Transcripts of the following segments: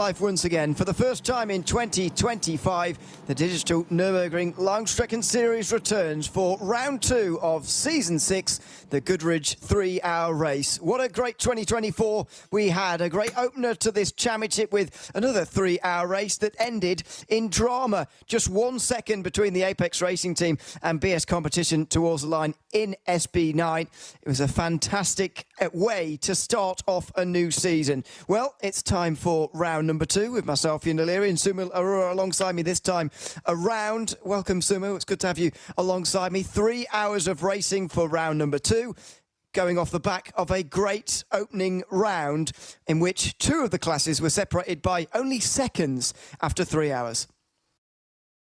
Nordschleife once again. For the first time in 2025, the Digital Nürburgring Langstrecken-Serie returns for round 2 of Season 6, the Goodridge 3-hour race. What a great 2024 we had. A great opener to this championship with another 3-hour race that ended in drama. Just 1 second between the Apex Racing team and BS Competition towards the line in SP9. It was a fantastic way to start off a new season. Well, it's time for round number 2 with myself, Ian O'Leary, and Sumo Aurora alongside me this time around. Welcome, Sumo. It's good to have you alongside me. 3 hours of racing for round number 2, going off the back of a great opening round in which 2 of the classes were separated by only seconds after 3 hours.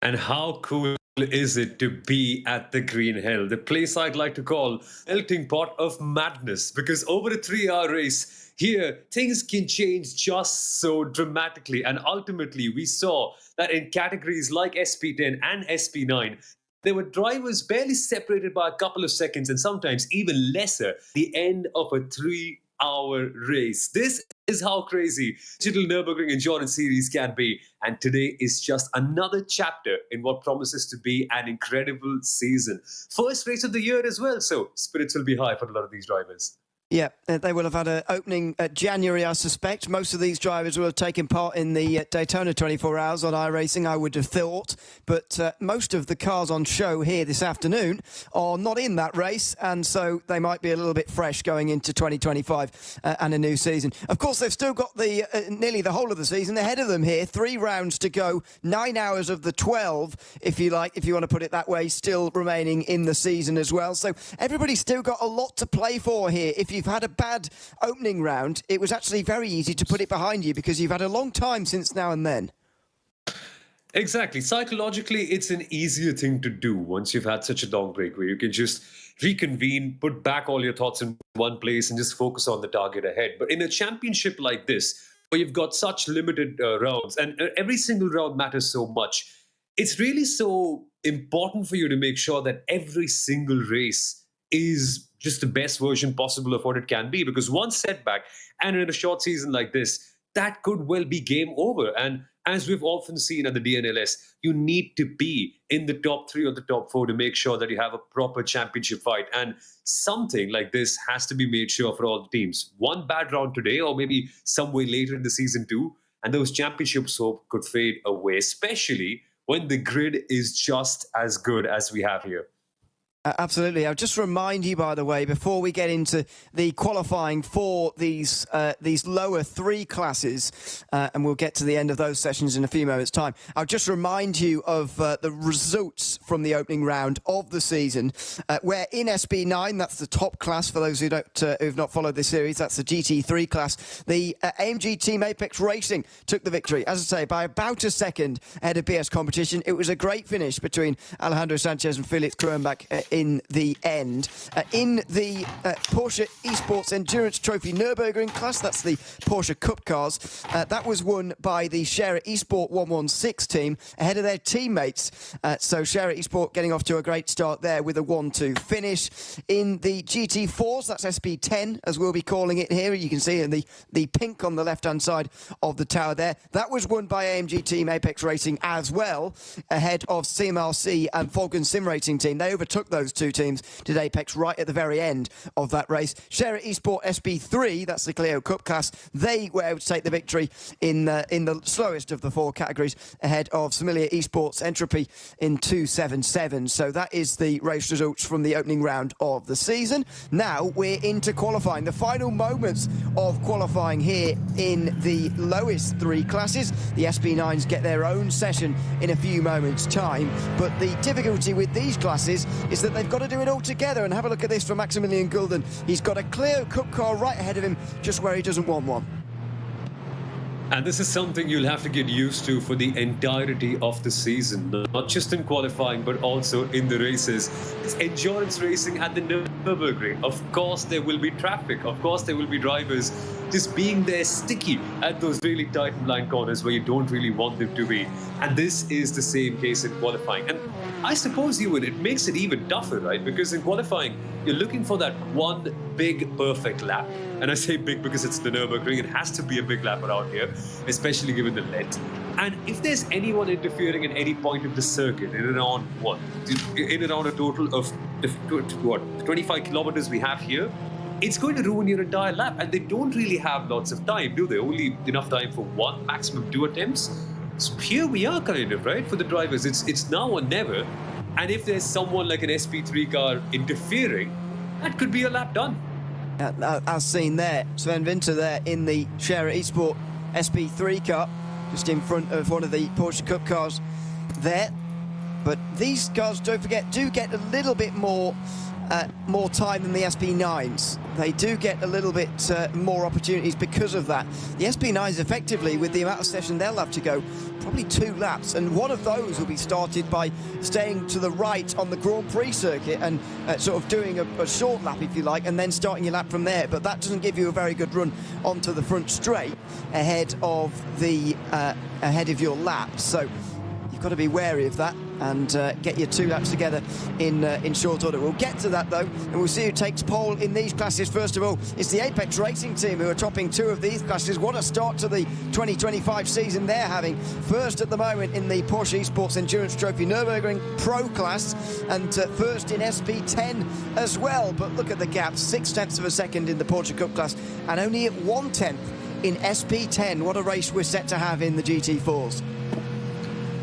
And how cool is it to be at the Green Hill, the place I'd like to call melting pot of madness, because over a 3-hour race here, things can change just so dramatically. And ultimately, we saw that in categories like SP10 and SP9, there were drivers barely separated by a couple of seconds and sometimes even lesser, the end of a 3-hour race. This is how crazy Digital Nürburgring Endurance Series can be. And today is just another chapter in what promises to be an incredible season. First race of the year as well, so spirits will be high for a lot of these drivers. Yeah, they will have had an opening at January, I suspect. Most of these drivers will have taken part in the Daytona 24 Hours on iRacing, I would have thought. But most of the cars on show here this afternoon are not in that race, and so they might be a little bit fresh going into 2025 and a new season. Of course, they've still got the nearly the whole of the season ahead of them here. 3 rounds to go, 9 hours of the 12, if you like, if you want to put it that way, still remaining in the season as well. So everybody's still got a lot to play for here. If you've had a bad opening round, it was actually very easy to put it behind you because you've had a long time since now and then. Exactly. Psychologically, it's an easier thing to do once you've had such a long break where you can just reconvene, put back all your thoughts in one place and just focus on the target ahead. But in a championship like this, where you've got such limited rounds and every single round matters so much, it's really so important for you to make sure that every single race is just the best version possible of what it can be, because one setback and in a short season like this, that could well be game over. And as we've often seen at the DNLS, you need to be in the top 3 or the top 4 to make sure that you have a proper championship fight. And something like this has to be made sure for all the teams. One bad round today, or maybe some way later in the season too, and those championships hope could fade away, especially when the grid is just as good as we have here. Absolutely. I'll just remind you, by the way, before we get into the qualifying for these lower 3 classes, and we'll get to the end of those sessions in a few moments' time, I'll just remind you of the results from the opening round of the season, where in SP9, that's the top class for those who who've not followed this series, that's the GT3 class, the AMG Team Apex Racing took the victory, as I say, by about a second ahead of BS Competition. It was a great finish between Alejandro Sanchez and Felix Kruenbach in the end. In the Porsche Esports Endurance Trophy Nürburgring class, that's the Porsche Cup cars, that was won by the Scherer Esport 116 team ahead of their teammates. So Scherer Esport getting off to a great start there with a 1-2 finish. In the GT4s, that's SP10 as we'll be calling it here, you can see in the pink on the left-hand side of the tower there. That was won by AMG Team Apex Racing as well, ahead of CMRC and Volkswagen Sim Racing team. They overtook those 2 teams, did Apex right at the very end of that race. Scherer Esport SP3, that's the Clio Cup class, they were able to take the victory in the slowest of the 4 categories, ahead of Familiar Esports Entropy in 277. So that is the race results from the opening round of the season. Now we're into qualifying, the final moments of qualifying here in the lowest 3 classes. The SP9s get their own session in a few moments' time, but the difficulty with these classes is that they've got to do it all together. And have a look at this for Maximilian Gulden. He's got a Clio Cup car right ahead of him, just where he doesn't want one. And this is something you'll have to get used to for the entirety of the season, not just in qualifying, but also in the races. It's endurance racing at the Nürburgring. Of course, there will be traffic. Of course, there will be drivers just being there sticky at those really tight and blind corners where you don't really want them to be. And this is the same case in qualifying. And I suppose, it makes it even tougher, right? Because in qualifying, you're looking for that one big perfect lap. And I say big because it's the Nürburgring. It has to be a big lap around here, especially given the length. And if there's anyone interfering at any point of the circuit, in and around a total of 25 kilometers we have here, it's going to ruin your entire lap. And they don't really have lots of time, do they? Only enough time for one, maximum 2 attempts. So here we are kind of, right? For the drivers, it's now or never. And if there's someone like an SP3 car interfering, that could be a lap done. As seen there, Sven Winter there in the Scherer Esport SP3 car, just in front of one of the Porsche Cup cars there. But these cars, don't forget, do get a little bit more time than the SP9s. They do get a little bit more opportunities because of that. The SP9s, effectively, with the amount of session they'll have to go, probably 2 laps, and one of those will be started by staying to the right on the Grand Prix circuit and sort of doing a short lap, if you like, and then starting your lap from there. But that doesn't give you a very good run onto the front straight ahead of your lap. So you've got to be wary of that and get your 2 laps together in short order. We'll get to that, though, and we'll see who takes pole in these classes. First of all, it's the Apex Racing team who are topping 2 of these classes. What a start to the 2025 season they're having. First at the moment in the Porsche Esports Endurance Trophy Nürburgring Pro class, and first in SP10 as well. But look at the gap, 0.6 of a second in the Porsche Cup class, and only at 1/10 in SP10. What a race we're set to have in the GT4s.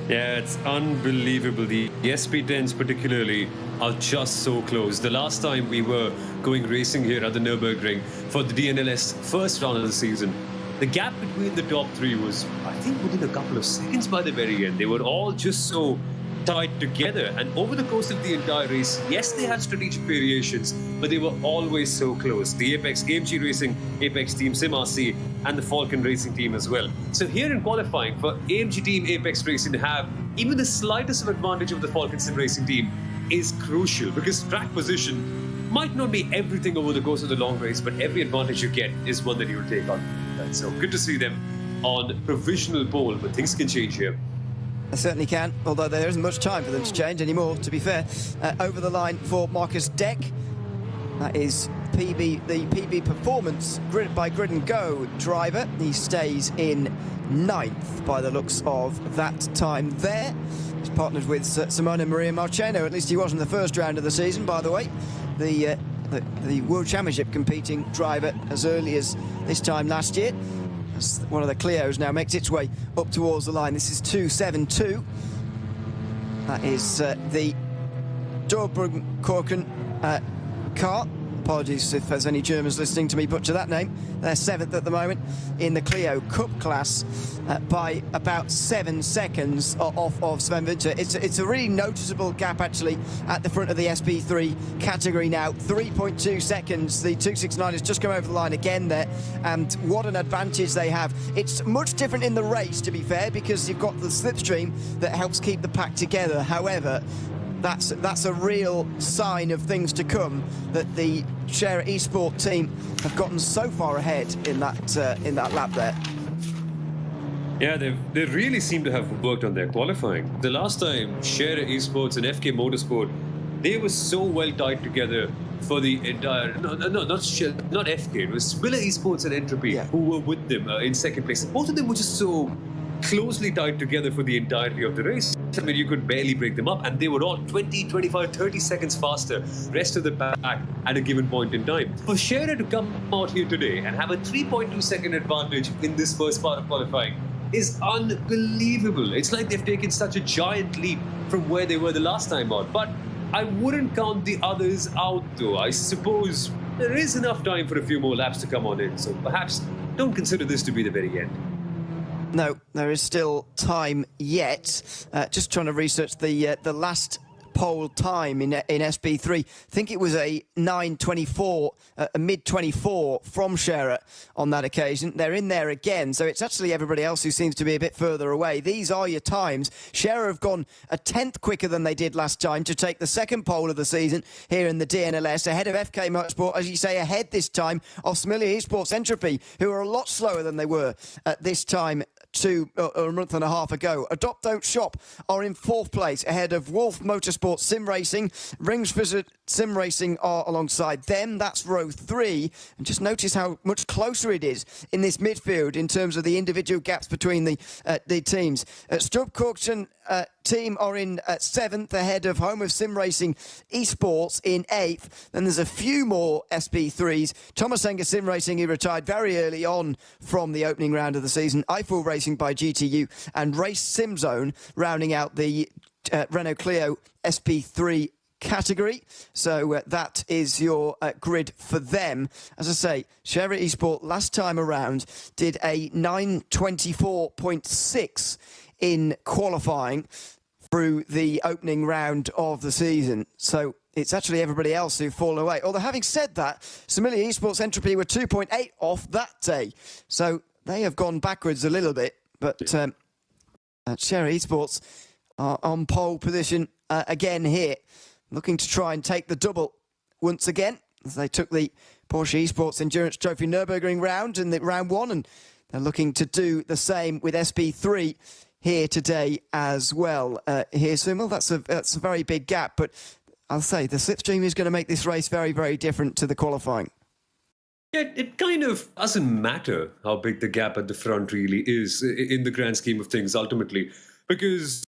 Yeah, it's unbelievable. The SP10s particularly are just so close. The last time we were going racing here at the Nürburgring for the DNLS first round of the season, the gap between the top 3 was, I think, within a couple of seconds by the very end. They were all just so tied together, and over the course of the entire race, yes, they had strategic variations, but they were always so close. The Apex AMG Racing, Apex Team Sim RC, and the Falcon Racing team as well. So here in qualifying, for AMG Team Apex Racing to have even the slightest of advantage of the Falcon Sim Racing team is crucial, because track position might not be everything over the course of the long race, but every advantage you get is one that you will take on. So good to see them on provisional pole, but things can change here. They certainly can, although there isn't much time for them to change anymore, to be fair. Over the line for Marcus Deck. That is the PB Performance by Grid and Go driver. He stays in 9th by the looks of that time there. He's partnered with Simona Maria Marcheno. At least he was in the first round of the season, by the way. The World Championship competing driver as early as this time last year. As one of the Clios now makes its way up towards the line. This is 2.72. That is the Nürburgring car. Apologies if there's any Germans listening to me butcher that name. They're 7th at the moment in the Clio Cup class by about 7 seconds off of Sven Winter. It's a really noticeable gap, actually, at the front of the SP3 category now. 3.2 seconds. The 269 has just come over the line again there, and what an advantage they have. It's much different in the race, to be fair, because you've got the slipstream that helps keep the pack together. However, that's a real sign of things to come, that the Scherer Esport team have gotten so far ahead in that lap there. Yeah, they really seem to have worked on their qualifying. The last time Scherer Esports and FK Motorsport, they were so well tied together for the entire, not FK, it was Spiller Esports and Entropy, who were with them in 2nd place. Both of them were just so closely tied together for the entirety of the race. I mean, you could barely break them up, and they were all 20, 25, 30 seconds faster rest of the pack at a given point in time. For Scherer to come out here today and have a 3.2 second advantage in this first part of qualifying is unbelievable. It's like they've taken such a giant leap from where they were the last time out. But I wouldn't count the others out, though. I suppose there is enough time for a few more laps to come on in, so perhaps don't consider this to be the very end. No, there is still time yet. Just trying to research the last pole time in SP3. I think it was a 9:24, a mid-24 from Scherer on that occasion. They're in there again, so it's actually everybody else who seems to be a bit further away. These are your times. Scherer have gone a 10th quicker than they did last time to take the 2nd pole of the season here in the DNLS, ahead of FK Motorsport, as you say, ahead this time of Similia Esports Entropy, who are a lot slower than they were at this time a month and a half ago. Adopt Don't Shop are in 4th place ahead of Wolf Motorsport Sim Racing, Rings Sim Racing are alongside them. That's row 3. And just notice how much closer it is in this midfield in terms of the individual gaps between the teams. Stubb-Corkson team are in 7th, ahead of Home of Sim Racing Esports in 8th. Then there's a few more SP3s. Thomas Enger Sim Racing, who retired very early on from the opening round of the season. Eiffel Racing by GTU and Race Sim Zone rounding out the Renault Clio SP3 category. So that is your grid for them. As I say, Sherry Esport last time around did a 9:24.6 in qualifying through the opening round of the season. So it's actually everybody else who've fallen away. Although having said that, Somalia Esports Entropy were 2.8 off that day. So they have gone backwards a little bit. But Sherry Esports are on pole position again here, looking to try and take the double once again, as they took the Porsche Esports Endurance Trophy Nürburgring round in the round 1, and they're looking to do the same with SP3 here today as well. Here, Sumal, that's a very big gap, but I'll say the slipstream is going to make this race very, very different to the qualifying. Yeah, it kind of doesn't matter how big the gap at the front really is in the grand scheme of things ultimately, because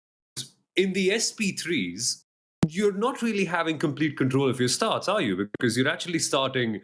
in the SP3s, you're not really having complete control of your starts, are you? Because you're actually starting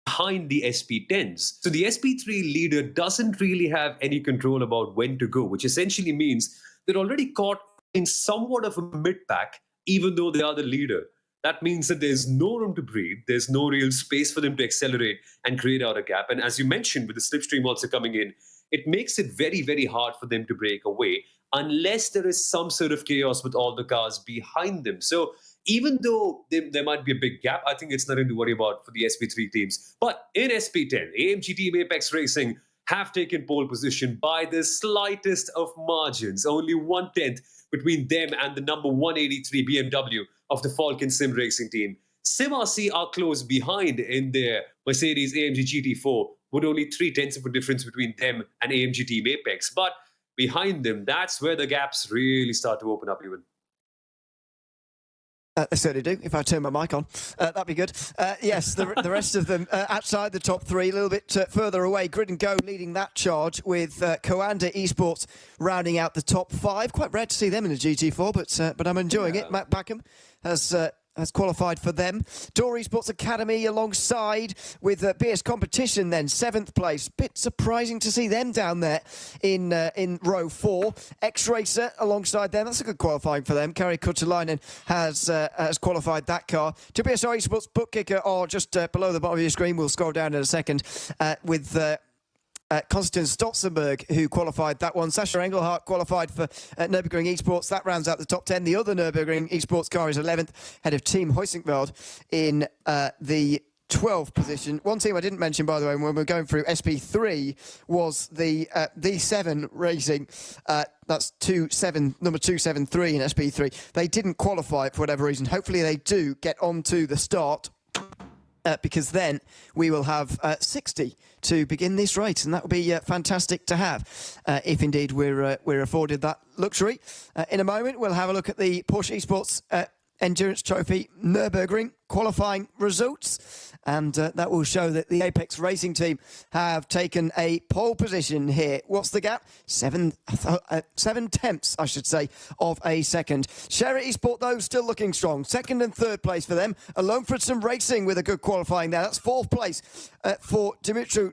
behind the SP10s. So the SP3 leader doesn't really have any control about when to go, which essentially means they're already caught in somewhat of a mid-pack, even though they are the leader. That means that there's no room to breathe. There's no real space for them to accelerate and create out a gap. And as you mentioned, with the slipstream also coming in, it makes it very, very hard for them to break away, unless there is some sort of chaos with all the cars behind them. So even though there might be a big gap, I think it's nothing to worry about for the SP3 teams. But in SP10, AMG Team Apex Racing have taken pole position by the slightest of margins, only 1/10 between them and the number 183 BMW of the Falcon Sim Racing team. Sim RC are close behind in their Mercedes AMG GT4, with only 0.3 of a difference between them and AMG Team Apex. But behind them, that's where the gaps really start to open up, even. They certainly do, if I turn my mic on. That'd be good. Yes, the rest of them outside the top 3, a little bit further away. Grid and Go leading that charge, with Coanda Esports rounding out the top 5. Quite rare to see them in the GT4, but I'm enjoying it. Matt Backham has qualified for them. Door Esports Academy alongside with BS Competition then, 7th place. Bit surprising to see them down there in row 4. X-Racer alongside them. That's a good qualifying for them. Kari Kuttalainen has qualified that car. WSR Esports Bookkicker are just below the bottom of your screen. We'll scroll down in a second with Konstantin Stotzenberg, who qualified that one. Sasha Engelhardt qualified for Nürburgring Esports. That rounds out the top 10. The other Nürburgring Esports car is 11th, head of Team Heusingveld in the 12th position. One team I didn't mention, by the way, when we were going through SP3 was the D7 Racing. That's number 273 in SP3. They didn't qualify for whatever reason. Hopefully they do get onto the start. Because then we will have 60 to begin this race, and that will be fantastic to have, if indeed we're afforded that luxury. In a moment, we'll have a look at the Porsche Esports Endurance Trophy Nürburgring qualifying results, and that will show that the Apex Racing team have taken a pole position here. What's the gap? 7/10, I should say, of a second. Sherry Esport, though, still looking strong. 2nd and 3rd place for them. Alone for some racing with a good qualifying there. That's 4th place for Dimitru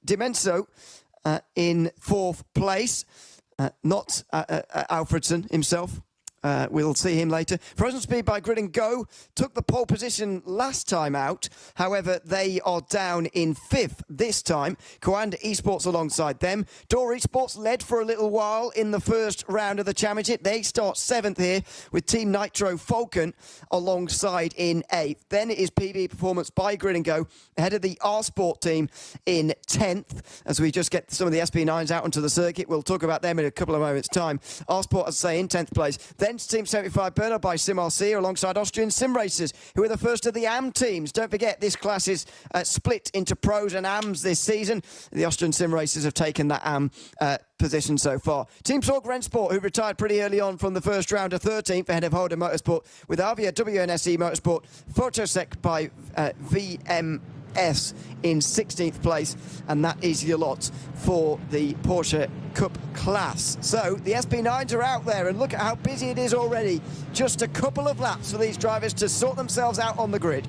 Dimenso in 4th place. Not Alfredson himself. We'll see him later. Frozen Speed by Grid and Go took the pole position last time out. However, they are down in 5th this time. Coanda Esports alongside them. Door Esports led for a little while in the first round of the championship. They start 7th here with Team Nitro Falcon alongside in 8th. Then it is PB Performance by Grid and Go ahead of the R Sport team in 10th. As we just get some of the SP9s out onto the circuit, we'll talk about them in a couple of moments' time. R Sport, as I say, in 10th place. Then Benz Team 75 Bernard by SimRC alongside Austrian sim racers, who are the first of the AM teams. Don't forget, this class is split into pros and AMs this season. The Austrian sim racers have taken that AM position so far. Team Talk Rennsport, who retired pretty early on from the first round, of 13th ahead of Hoda Motorsport, with Avia WNSE Motorsport, Photosec by VMS in 16th place, and that is your lot for the Porsche Cup class. So the SP9s are out there, and look at how busy it is already. Just a couple of laps for these drivers to sort themselves out on the grid.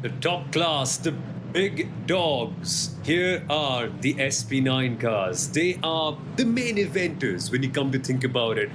The top class, the big dogs. Here are the SP9 cars. They are the main eventers when you come to think about it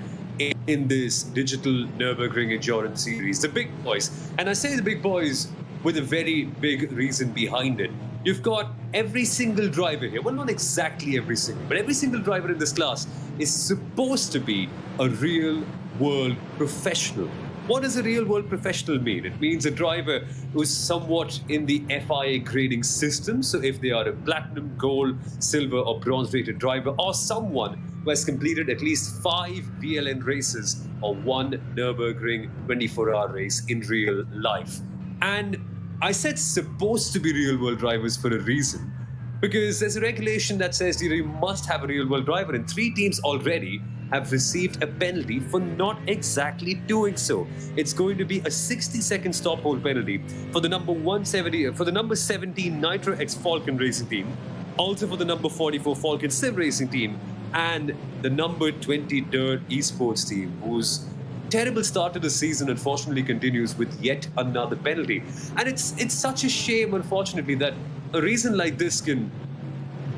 in this Digital Nürburgring Endurance Series. The big boys. And I say the big boys with a very big reason behind it. You've got every single driver here. Well, not exactly every single, but every single driver in this class is supposed to be a real world professional. What does a real world professional mean? It means a driver who's somewhat in the FIA grading system. So if they are a platinum, gold, silver or bronze rated driver, or someone who has completed at least 5 VLN races or 1 Nürburgring 24-hour race in real life. And I said supposed to be real world drivers for a reason, because there's a regulation that says you must have a real world driver, and 3 teams already have received a penalty for not exactly doing so. It's going to be a 60-second stop hold penalty for the number 17 Nitro X Falcon Racing Team, also for the number 44 Falcon Sim Racing Team, and the number 20 Dirt Esports Team, whose terrible start to the season unfortunately continues with yet another penalty. And it's such a shame, unfortunately, that a reason like this can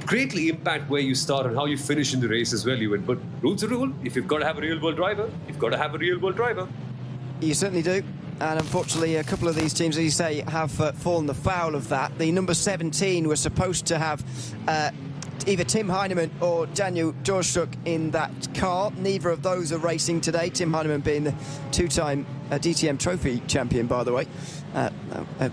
greatly impact where you start and how you finish in the race as well, Ewan. But rule's a rule. If you've got to have a real world driver, you've got to have a real world driver. You certainly do. And unfortunately, a couple of these teams, as you say, have fallen afoul of that. The number 17 was supposed to have either Tim Heinemann or Daniel Dorschuk in that car. Neither of those are racing today. Tim Heinemann being the 2-time DTM Trophy champion, by the way.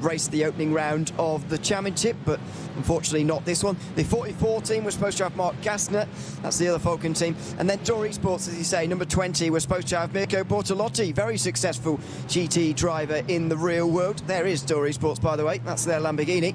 Raced the opening round of the championship, but unfortunately not this one. The 44 team was supposed to have Mark Gassner. That's the other Falcon team. And then Door Esports, as you say, number 20, was supposed to have Mirko Bortolotti, very successful GT driver in the real world. There is Door Esports, by the way. That's their Lamborghini.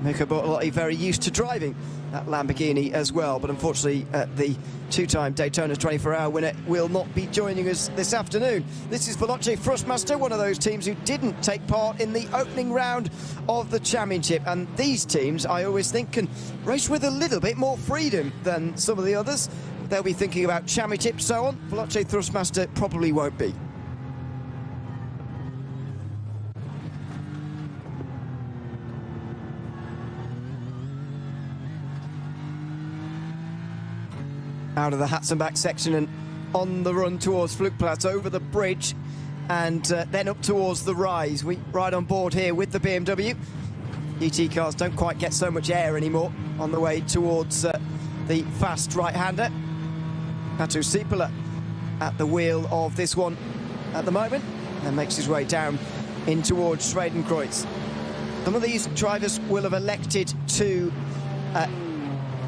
Mirko Bortolotti very used to driving that Lamborghini as well, but unfortunately the 2-time Daytona 24-hour winner will not be joining us this afternoon. This is Veloce Thrustmaster, one of those teams who didn't take part in the opening round of the championship, and these teams, I always think, can race with a little bit more freedom than some of the others. They'll be thinking about championships, so on. Veloce Thrustmaster probably won't be. Out of the Hatzenbach section and on the run towards Flugplatz, over the bridge, and then up towards the rise. We ride on board here with the BMW. GT cars don't quite get so much air anymore on the way towards the fast right-hander. Patu Sipala at the wheel of this one at the moment, and makes his way down in towards Schwedenkreuz. Some of these drivers will have elected to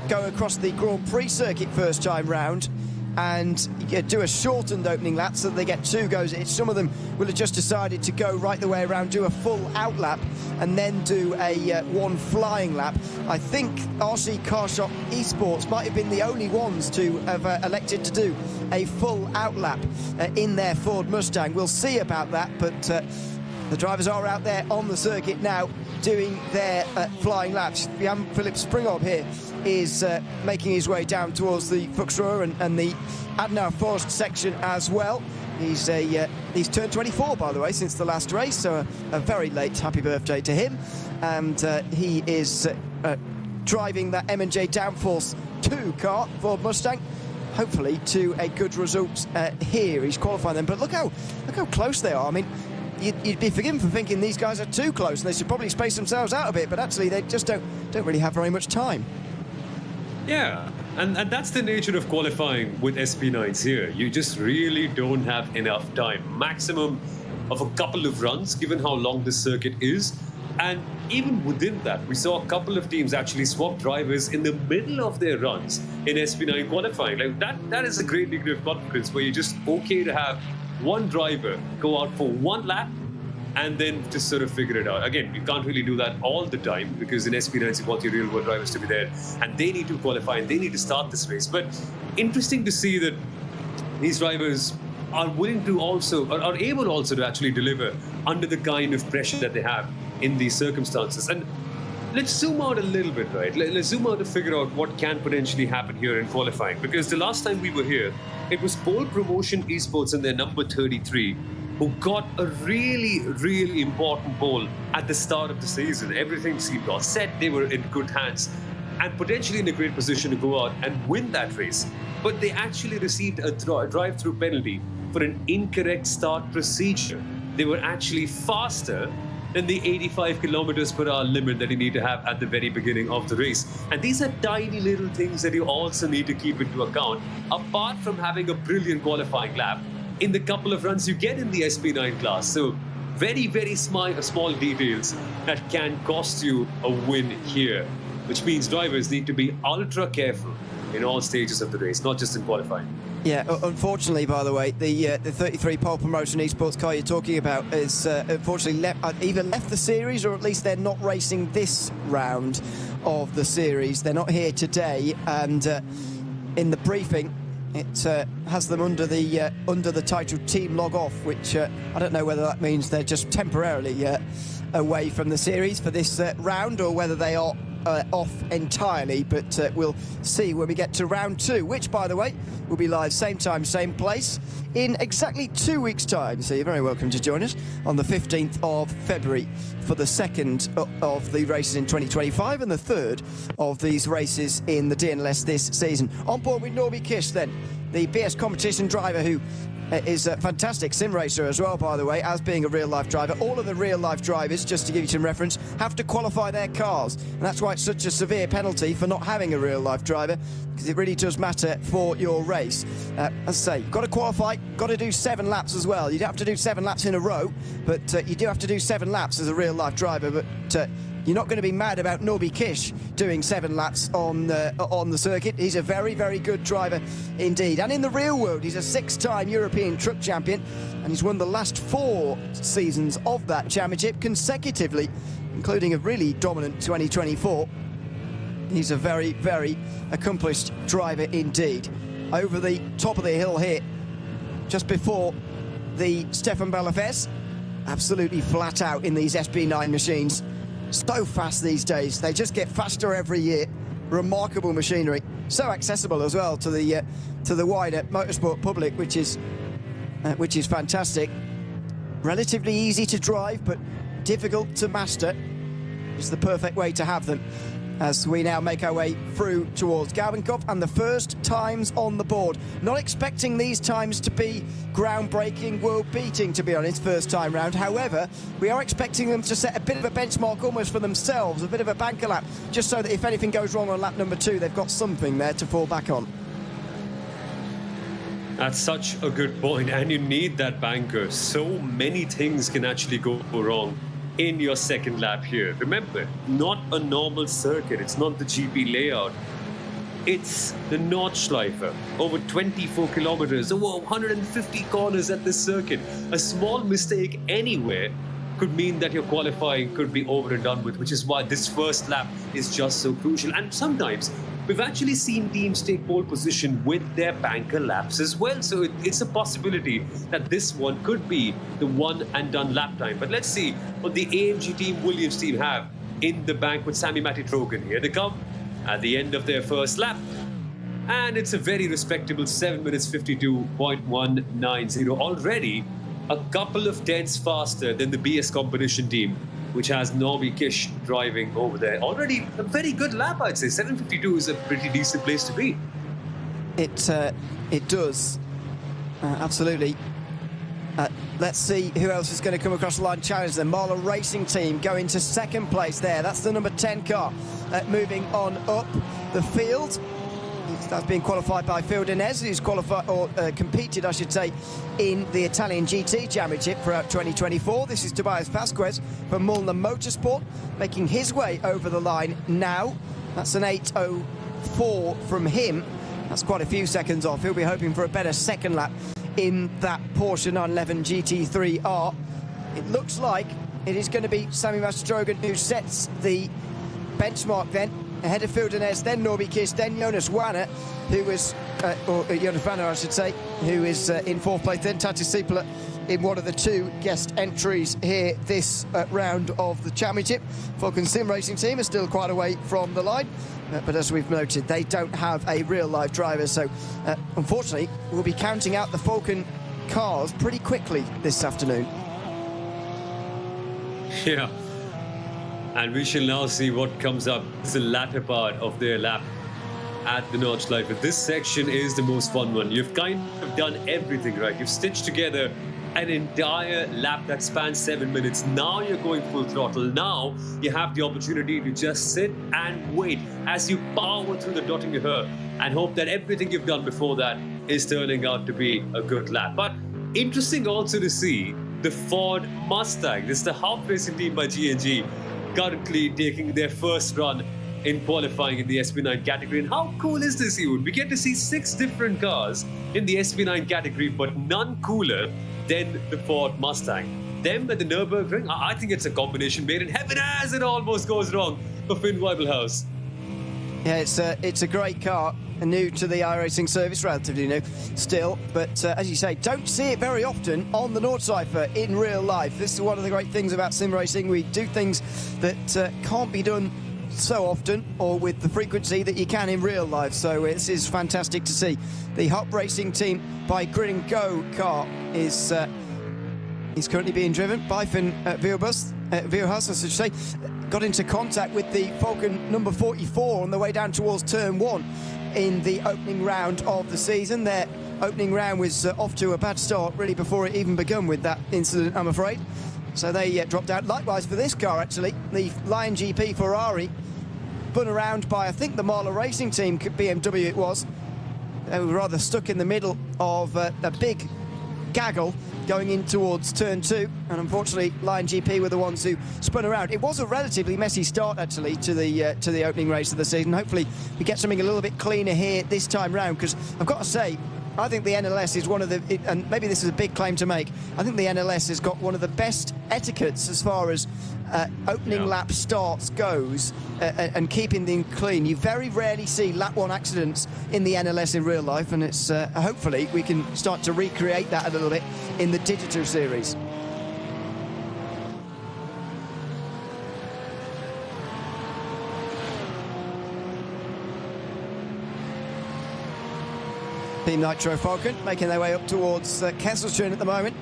go across the Grand Prix circuit first time round and do a shortened opening lap so that they get 2 goes at it. Some of them will have just decided to go right the way around, do a full out lap and then do a 1 flying lap. I think RC Car Shop Esports might have been the only ones to have elected to do a full out lap in their Ford Mustang. We'll see about that, but the drivers are out there on the circuit now doing their flying laps. Jan Philip Springhob here is making his way down towards the Fuchsruhe and the Adenauer Forest section as well. He's turned 24, by the way, since the last race, so a very late happy birthday to him. And he is driving that M&J Downforce 2 car, Ford Mustang, hopefully to a good result here. He's qualifying them, but look how close they are. I mean, you'd be forgiven for thinking these guys are too close and they should probably space themselves out a bit, but actually they just don't really have very much time. Yeah, and that's the nature of qualifying with SP9s here. You just really don't have enough time. Maximum of a couple of runs, given how long this circuit is. And even within that, we saw a couple of teams actually swap drivers in the middle of their runs in SP9 qualifying. Like that is a great degree of confidence where you're just okay to have one driver go out for one lap and then just sort of figure it out. Again, you can't really do that all the time because in SP9 you want your real world drivers to be there and they need to qualify and they need to start this race. But interesting to see that these drivers are willing to also, or are able also to actually deliver under the kind of pressure that they have in these circumstances. And let's zoom out a little bit, right? Let's zoom out to figure out what can potentially happen here in qualifying. Because the last time we were here, it was Pole Promotion Esports and their number 33 who got a really, really important pole at the start of the season. Everything seemed all set. They were in good hands and potentially in a great position to go out and win that race. But they actually received a drive-through penalty for an incorrect start procedure. They were actually faster than the 85 kilometers per hour limit that you need to have at the very beginning of the race. And these are tiny little things that you also need to keep into account, apart from having a brilliant qualifying lap in the couple of runs you get in the SP9 class. So very, very small details that can cost you a win here, which means drivers need to be ultra careful in all stages of the race, not just in qualifying. Yeah, unfortunately, by the way, the 33 Pole Promotion Esports car you're talking about is unfortunately either left the series or at least they're not racing this round of the series. They're not here today, and in the briefing, it has them under the title Team Log Off, which I don't know whether that means they're just temporarily away from the series for this round or whether they are off entirely, but we'll see when we get to round 2, which, by the way, will be live same time, same place in exactly 2 weeks' time. So you're very welcome to join us on the 15th of February for the second of the races in 2025 and the third of these races in the DNLS this season. On board with Norby Kish, then, the BS competition driver who is a fantastic sim racer as well, by the way, as being a real-life driver. All of the real-life drivers, just to give you some reference, have to qualify their cars. And that's why it's such a severe penalty for not having a real-life driver, because it really does matter for your race. As I say, you've got to qualify, got to do 7 laps as well. You don't have to do 7 laps in a row, but you do have to do 7 laps as a real-life driver. But you're not going to be mad about Norby Kish doing 7 laps on the circuit. He's a very, very good driver indeed. And in the real world, he's a 6-time European truck champion, and he's won the last 4 seasons of that championship consecutively, including a really dominant 2024. He's a very, very accomplished driver indeed. Over the top of the hill here, just before the Stefan Balafes, absolutely flat out in these SP9 machines. So fast these days, they just get faster every year. Remarkable machinery, so accessible as well to the wider motorsport public, which is fantastic. Relatively easy to drive, but difficult to master. It's the perfect way to have them as we now make our way through towards Galvenkopf and the first times on the board. Not expecting these times to be groundbreaking, world-beating, to be honest, first time round. However, we are expecting them to set a bit of a benchmark almost for themselves, a bit of a banker lap, just so that if anything goes wrong on lap number 2, they've got something there to fall back on. That's such a good point, and you need that banker. So many things can actually go wrong in your second lap here. Remember, not a normal circuit. It's not the GP layout. It's the Nordschleife, over 24 kilometers, over 150 corners at this circuit. A small mistake anywhere could mean that your qualifying could be over and done with, which is why this first lap is just so crucial. And sometimes we've actually seen teams take pole position with their banker laps as well. So it's a possibility that this one could be the one and done lap time. But let's see what the AMG team, Williams team have in the bank with Sami Matti-Trogen. Here they come at the end of their first lap. And it's a very respectable 7 minutes 52.190. Already a couple of tenths faster than the BS competition team, which has Norby Kish driving over there. Already a very good lap, I'd say. 7:52 is a pretty decent place to be. It does. Absolutely. Let's see who else is going to come across the line challenge them. Marla Racing Team going to second place there. That's the number 10 car moving on up the field. That's being qualified by Phil Denez, who's qualified or competed, I should say, in the Italian GT Championship throughout 2024. This is Tobias Vasquez from Mulner Motorsport, making his way over the line now. That's an 8:04 from him. That's quite a few seconds off. He'll be hoping for a better second lap in that Porsche 911 GT3R. It looks like it is going to be Sami Mastrogen who sets the benchmark then, ahead of Phil Denez, then Norby Kiss, then Jonas Wanner, who was, Jonas Wanner I should say, who is in fourth place, then Tatis Sipala in one of the two guest entries here this round of the championship. Falcon Sim Racing team is still quite a way from the line, but as we've noted, they don't have a real live driver, so unfortunately we'll be counting out the Falcon cars pretty quickly this afternoon. Yeah. And we shall now see what comes up. It's the latter part of their lap at the Nordschleife. This section is the most fun one. You've kind of done everything right. You've stitched together an entire lap that spans 7 minutes. Now you're going full throttle. Now you have the opportunity to just sit and wait as you power through the Dottinger and hope that everything you've done before that is turning out to be a good lap. But interesting also to see the Ford Mustang. This is the Haupt Racing team by G&G, currently taking their first run in qualifying in the SP9 category. And how cool is this, Ewan? We get to see 6 different cars in the SP9 category, but none cooler than the Ford Mustang. Them at the Nürburgring, I think it's a combination made in heaven as it almost goes wrong for Finn Weibelhaus. Yeah, it's a great car, new to the iRacing service, relatively new still, but as you say, don't see it very often on the Nordschleife in real life. This is one of the great things about sim racing. We do things that can't be done so often or with the frequency that you can in real life, so this is fantastic to see. The Haupt Racing team by Grid & Go car is currently being driven by Finn Weibelhaus, I should say. Got into contact with the Falcon number 44 on the way down towards turn 1 in the opening round of the season. Their opening round was off to a bad start really before it even begun with that incident, I'm afraid. So they dropped out. Likewise for this car, actually, the Lion GP Ferrari, spun around by, I think, the Marla Racing team, BMW it was. They were rather stuck in the middle of a big gaggle going in towards turn 2, and unfortunately Lion GP were the ones who spun around. It was a relatively messy start actually to the opening race of the season. Hopefully we get something a little bit cleaner here this time round, because I've got to say, I think the NLS is one of the, and maybe this is a big claim to make, I think the NLS has got one of the best etiquettes as far as opening lap starts goes, and keeping them clean. You very rarely see lap 1 accidents in the NLS in real life, and it's hopefully we can start to recreate that a little bit in the Digital series. Team Nitro Falcon making their way up towards Kesselstern at the moment.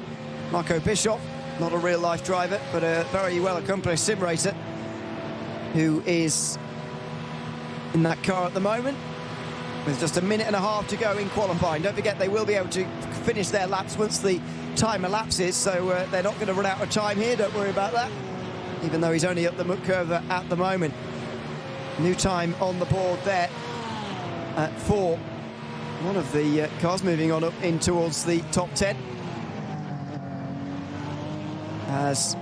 Marco Bischoff, not a real-life driver, but a very well-accomplished sim racer who is in that car at the moment with just a minute and a half to go in qualifying. Don't forget, they will be able to finish their laps once the time elapses, so they're not going to run out of time here, don't worry about that, even though he's only up the muck curve at the moment. New time on the board there for one of the cars moving on up in towards the top 10. As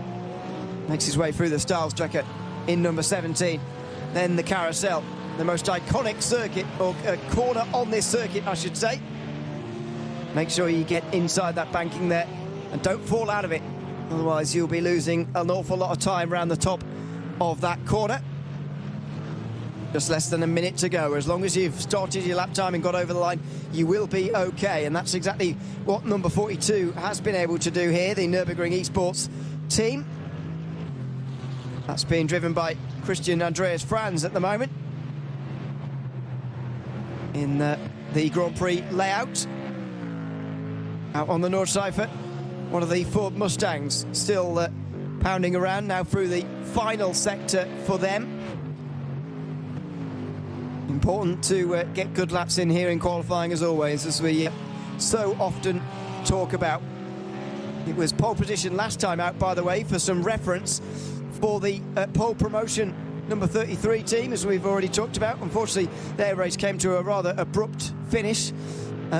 makes his way through the Styles tracker in number 17. Then the carousel, the most iconic circuit, or corner on this circuit, I should say. Make sure you get inside that banking there and don't fall out of it. Otherwise, you'll be losing an awful lot of time around the top of that corner. Just less than a minute to go. As long as you've started your lap time and got over the line, you will be okay. And that's exactly what number 42 has been able to do here, the Nürburgring Esports team. That's being driven by Christian Andreas Franz at the moment in the Grand Prix layout. Out on the Nordschleife, one of the Ford Mustangs still pounding around now through the final sector for them. Important to get good laps in here in qualifying, as always, as we so often talk about. It was pole position last time out, by the way, for some reference, for the pole promotion number 33 team, as we've already talked about. Unfortunately, their race came to a rather abrupt finish,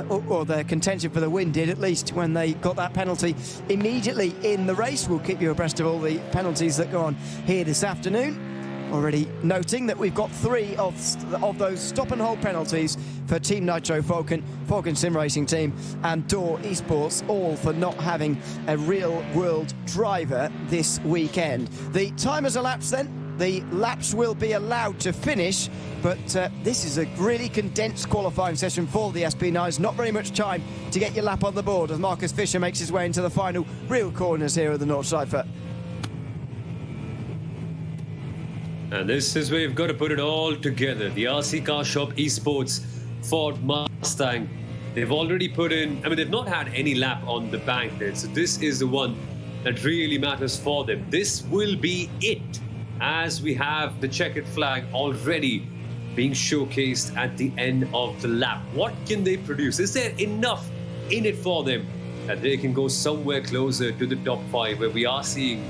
or their contention for the win did, at least, when they got that penalty immediately in the race. We'll keep you abreast of all the penalties that go on here this afternoon. Already noting that we've got 3 of those stop-and-hold penalties for Team Nitro Falcon Sim Racing Team, and Door Esports, all for not having a real-world driver this weekend. The time has elapsed then. The laps will be allowed to finish, but this is a really condensed qualifying session for the SP9s. Not very much time to get your lap on the board as Marcus Fischer makes his way into the final real corners here at the Nordschleife. And this is where you've got to put it all together. The RC Car Shop Esports Ford Mustang. They've already put in, they've not had any lap on the bank there. So this is the one that really matters for them. This will be it, as we have the checkered flag already being showcased at the end of the lap. What can they produce? Is there enough in it for them that they can go somewhere closer to the top 5, where we are seeing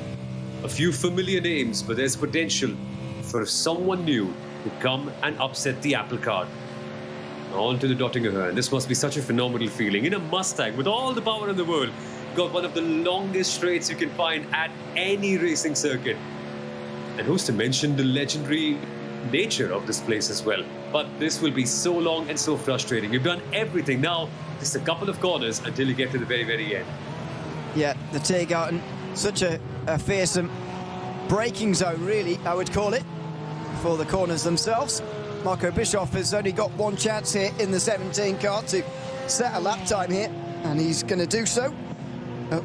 a few familiar names, but there's potential for someone new to come and upset the apple cart. On to the Dottinger, and this must be such a phenomenal feeling. In a Mustang with all the power in the world, you've got one of the longest straights you can find at any racing circuit. And who's to mention the legendary nature of this place as well. But this will be so long and so frustrating. You've done everything now, just a couple of corners until you get to the very, very end. Yeah, the Tiergarten, such a fearsome braking zone, really, I would call it, for the corners themselves. Marco Bischoff has only got one chance here in the 17 car to set a lap time here, and he's going to do so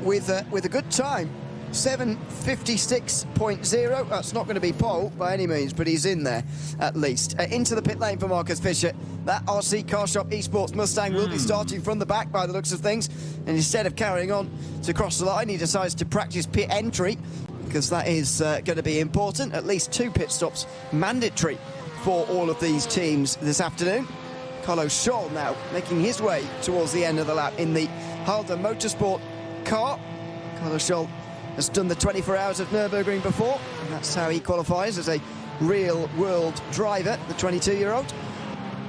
with a good time. 7:56.0. That's not going to be pole by any means, but he's in there at least. Into the pit lane for Marcus Fischer. That RC Car Shop Esports Mustang will be starting from the back by the looks of things, and instead of carrying on to cross the line, he decides to practice pit entry, because that is going to be important. At least 2 pit stops mandatory for all of these teams this afternoon. Carlos Scholl now making his way towards the end of the lap in the Halder Motorsport car. Carlos Scholl has done the 24 hours of Nürburgring before, and that's how he qualifies as a real world driver, the 22-year-old.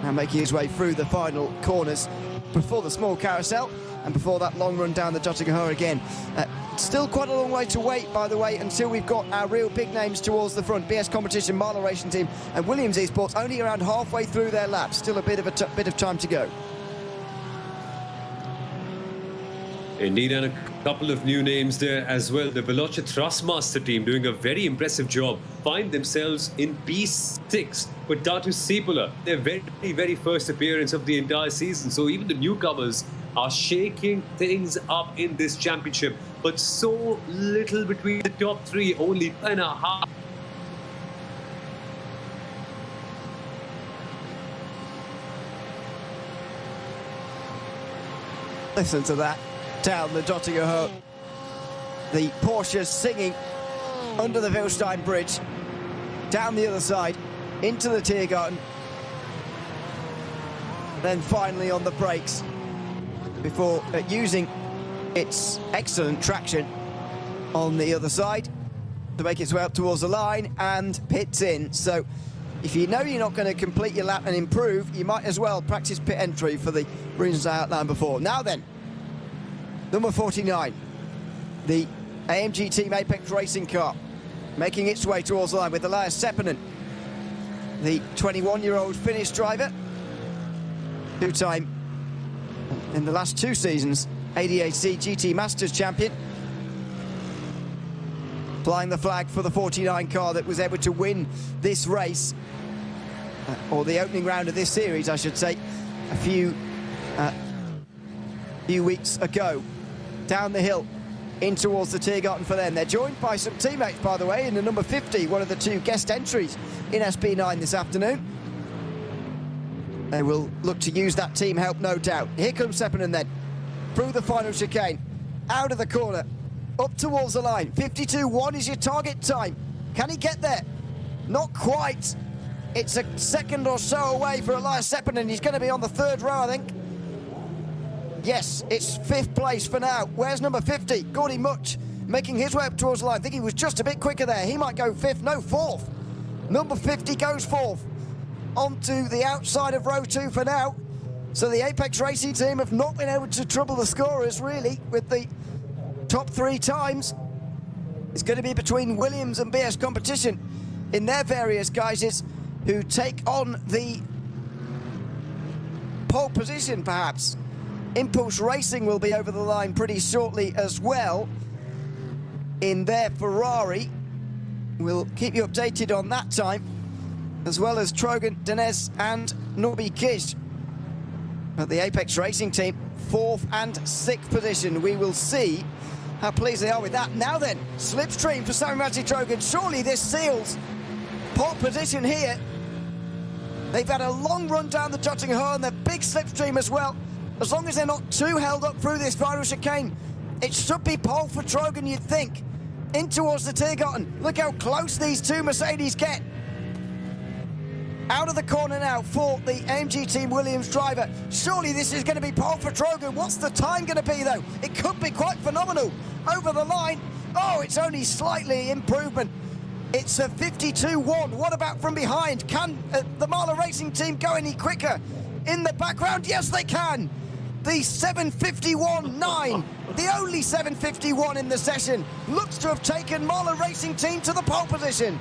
Now making his way through the final corners before the small carousel and before that long run down the Dottinger again. Still quite a long way to wait, by the way, until we've got our real big names towards the front. BS Competition, Marlow Racing Team and Williams Esports only around halfway through their laps. Still a bit of time to go. Indeed, and a couple of new names there as well. The Veloce Thrustmaster team doing a very impressive job. Find themselves in P6 with Datu Cipolla. Their very, very first appearance of the entire season. So even the newcomers are shaking things up in this championship. But so little between the top 3, only 1.5. Listen to that. Down the Dottinger, the Porsche singing under the Bilstein bridge, down the other side, into the Tiergarten, then finally on the brakes before using its excellent traction on the other side to make its way up towards the line and pits in. So if you know you're not going to complete your lap and improve, you might as well practice pit entry for the reasons I outlined before. Now then, number 49, the AMG Team Apex Racing car, making its way towards the line with Elias Seppänen, the 21-year-old Finnish driver, 2-time in the last 2 seasons ADAC GT Masters champion, flying the flag for the 49 car that was able to win this race, or the opening round of this series, I should say, a few weeks ago. Down the hill in towards the Tiergarten for them. They're joined by some teammates, by the way, in the number 50, one of the 2 guest entries in SP9 this afternoon. They will look to use that team help, no doubt. Here comes Seppänen then, through the final chicane, out of the corner, up towards the line. 52.1 is your target time. Can he get there? Not quite. It's a second or so away for Elias Seppänen. He's going to be on the 3rd row, I think. Yes, it's 5th place for now. Where's number 50? Gordy Much making his way up towards the line. I think he was just a bit quicker there. He might go 5th, no, 4th. Number 50 goes fourth. Onto the outside of row 2 for now. So the Apex Racing team have not been able to trouble the scorers, really, with the top 3 times. It's going to be between Williams and BS Competition in their various guises, who take on the pole position, perhaps. Impulse Racing will be over the line pretty shortly as well in their Ferrari. We'll keep you updated on that time, as well as Trogan, Denez and Norby Kish. But the Apex Racing team, 4th and 6th position. We will see how pleased they are with that. Now then, slipstream for Sami Trogan. Surely this seals pole position here. They've had a long run down the Jutting Horn, the big slipstream as well. As long as they're not too held up through this final chicane, it should be pole for Trogan, you'd think. In towards the Tiergarten. Look how close these two Mercedes get. Out of the corner now for the AMG Team Williams driver. Surely this is going to be pole for Trogan. What's the time going to be, though? It could be quite phenomenal. Over the line. Oh, it's only slightly improvement. It's a 52-1. What about from behind? Can the Marla Racing team go any quicker? In the background, yes, they can. The 751.9, the only 751 in the session, looks to have taken Marla Racing team to the pole position.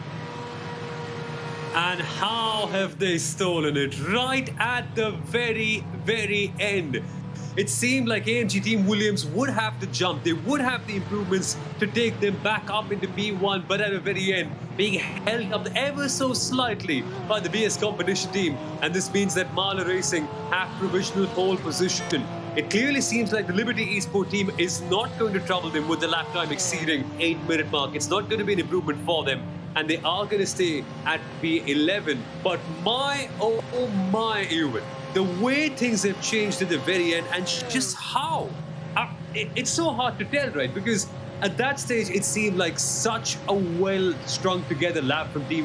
And how have they stolen it? Right at the very, very end. It seemed like AMG Team Williams would have the jump. They would have the improvements to take them back up into P1, but at the very end, being held up ever so slightly by the BS Competition team. And this means that Marla Racing have provisional pole position. It clearly seems like the Liberty Esport team is not going to trouble them with the lap time exceeding 8-minute mark. It's not going to be an improvement for them, and they are going to stay at P11. But my, oh my, Ewan, the way things have changed at the very end, and just how. It's so hard to tell, right? Because at that stage, it seemed like such a well-strung together lap from the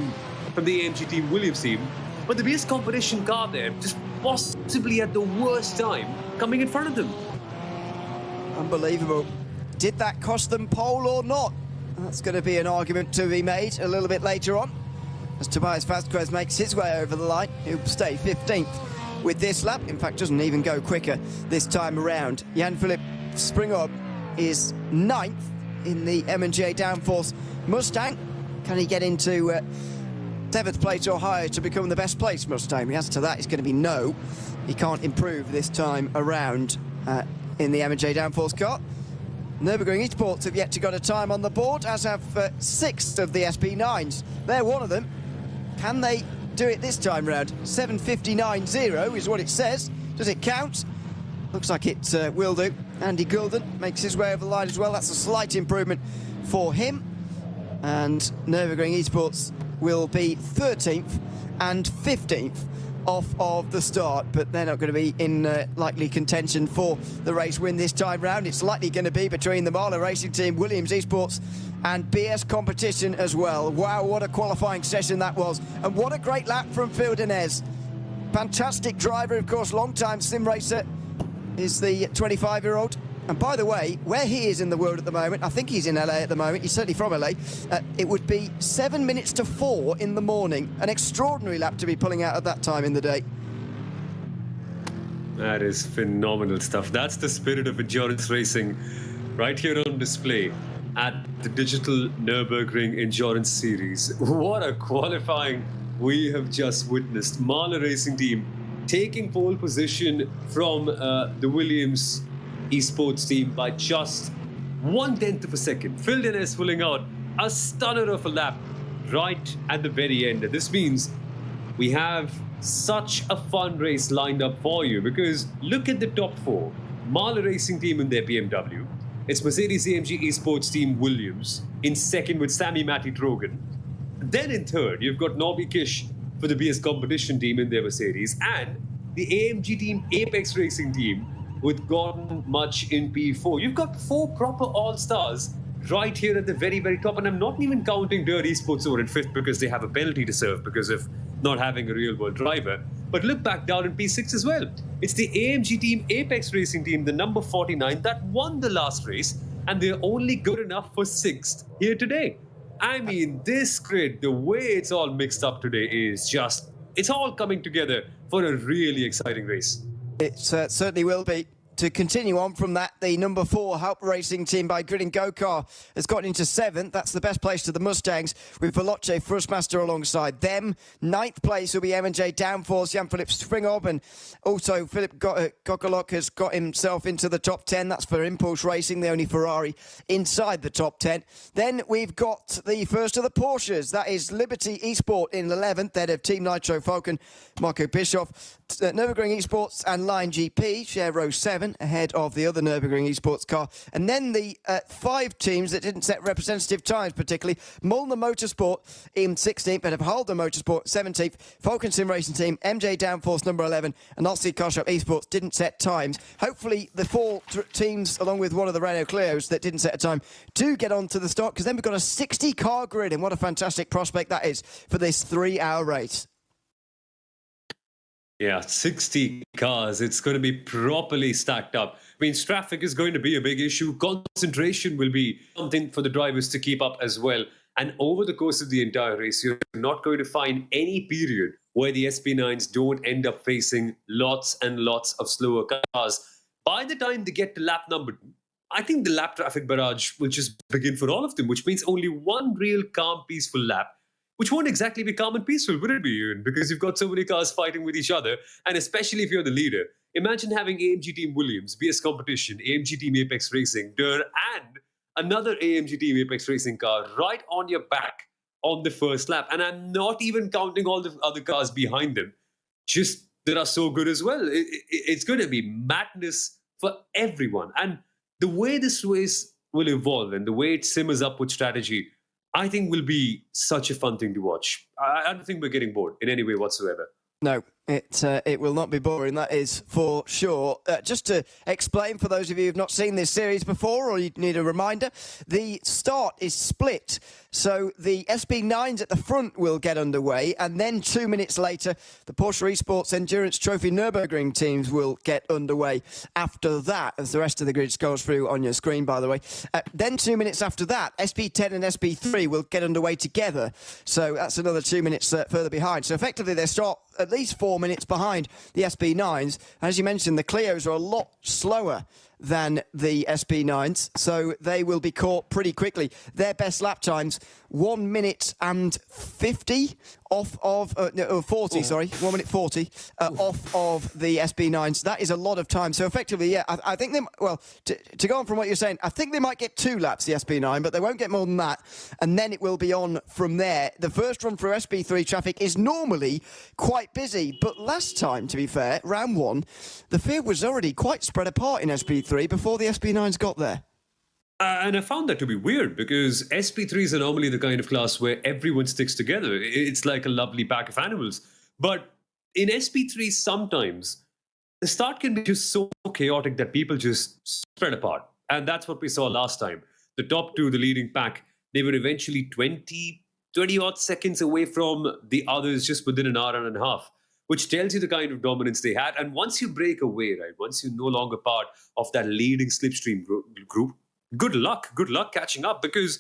AMG Team Williams team. But the BS Competition car there, just possibly at the worst time, coming in front of them. Unbelievable. Did that cost them pole or not? That's going to be an argument to be made a little bit later on, as Tobias Vasquez makes his way over the line. He'll stay 15th with this lap. In fact, doesn't even go quicker this time around. Jan-Philipp Springhoff is 9th in the M&J Downforce Mustang. Can he get into 7th place or higher to become the best placed Mustang? The answer to that is going to be no. He can't improve this time around in the M&J Downforce car. Nürburgring Esports have yet to got a time on the board, as have 6 of the SP9s. They're one of them. Can they do it this time round? 7:59.0 is what it says. Does it count? Looks like it will do. Andy Goulden makes his way over the line as well. That's a slight improvement for him. And Nürburgring Esports will be 13th and 15th off of the start, but they're not going to be in likely contention for the race win this time round. It's likely going to be between the Marla Racing team, Williams Esports and BS Competition as well. Wow, what a qualifying session that was, and what a great lap from Phil Denez. Fantastic driver, of course, long-time sim racer is the 25-year-old. And by the way, where he is in the world at the moment, I think he's in LA at the moment, he's certainly from LA, it would be 7 minutes to 4 in the morning. An extraordinary lap to be pulling out at that time in the day. That is phenomenal stuff. That's the spirit of endurance racing right here on display at the Digital Nürburgring Endurance Series. What a qualifying we have just witnessed. Marla Racing team taking pole position from the Williams Esports team by just 1/10 of a second. Phil Denez pulling out a stunner of a lap right at the very end. This means we have such a fun race lined up for you, because look at the top 4. Marla Racing team in their BMW. It's Mercedes-AMG Esports team Williams in second with Sami Trogan. Then in third, you've got Norby Kish for the BS Competition team in their Mercedes, and the AMG team Apex Racing team with Gordon Much in P4. You've got 4 proper all-stars right here at the very, very top. And I'm not even counting Dirt Esports over in 5th, because they have a penalty to serve because of not having a real-world driver. But look back down in P6 as well. It's the AMG team, Apex Racing team, the number 49, that won the last race, and they're only good enough for 6th here today. I mean, this grid, the way it's all mixed up today is just, it's all coming together for a really exciting race. It certainly will be. To continue on from that, the number 4 Help Racing team by Grid and Go-Car has gotten into 7th. That's the best place to the Mustangs, with Veloce Thrustmaster alongside them. 9th place will be M&J Downforce, Jan-Philipp Springhob, and also Philip Gokolok has got himself into the top 10. That's for Impulse Racing, the only Ferrari inside the top 10. Then we've got the first of the Porsches. That is Liberty Esport in 11th. Then of Team Nitro Falcon, Marco Bischoff. Nürburgring Esports and Line GP share row 7 ahead of the other Nürburgring Esports car. And then the 5 teams that didn't set representative times particularly. Molnar Motorsport in 16th, but Halder Motorsport 17th. Falcon Sim Racing Team, MJ Downforce number 11, and RC Car Shop Esports didn't set times. Hopefully the 4 teams, along with one of the Renault Clios that didn't set a time, do get on to the start, because then we've got a 60-car grid, and what a fantastic prospect that is for this 3-hour race. Yeah, 60 cars. It's going to be properly stacked up. I mean, traffic is going to be a big issue. Concentration will be something for the drivers to keep up as well. And over the course of the entire race, you're not going to find any period where the SP9s don't end up facing lots and lots of slower cars. By the time they get to lap number 2, I think the lap traffic barrage will just begin for all of them, which means only one real calm, peaceful lap, which won't exactly be calm and peaceful, would it be, Ewan? Because you've got so many cars fighting with each other, and especially if you're the leader. Imagine having AMG Team Williams, BS Competition, AMG Team Apex Racing, Durr, and another AMG Team Apex Racing car right on your back on the first lap. And I'm not even counting all the other cars behind them, just that are so good as well. It's going to be madness for everyone. And the way this race will evolve and the way it simmers up with strategy, I think will be such a fun thing to watch. I don't think we're getting bored in any way whatsoever. No, it will not be boring, that is for sure. Just to explain for those of you who've not seen this series before, or you need a reminder, the start is split. So the SP9s at the front will get underway, and then 2 minutes later, the Porsche Esports Endurance Trophy Nürburgring teams will get underway after that, as the rest of the grid goes through on your screen, by the way. Then 2 minutes after that, SP10 and SP3 will get underway together. So that's another 2 minutes further behind. So effectively, they start at least 4 minutes behind the SP9s. As you mentioned, the Clios are a lot slower than the SP9s, so they will be caught pretty quickly. Their best lap times, 1 minute and 50 off of 40, sorry, 1 minute 40 off of the SP9s. That is a lot of time. So effectively, yeah, I think they, well, to go on from what you're saying, I think they might get 2 laps, the SP9, but they won't get more than that, and then it will be on from there. The first run through SP3 traffic is normally quite busy, but last time, to be fair, round 1, the field was already quite spread apart in SP3 before the SP9s got there. And I found that to be weird, because SP3s are normally the kind of class where everyone sticks together. It's like a lovely pack of animals. But in SP3, sometimes the start can be just so chaotic that people just spread apart. And that's what we saw last time. The top 2, the leading pack, they were eventually 20 odd seconds away from the others just within an hour and a half, which tells you the kind of dominance they had. And once you break away, right, once you're no longer part of that leading slipstream group, good luck catching up, because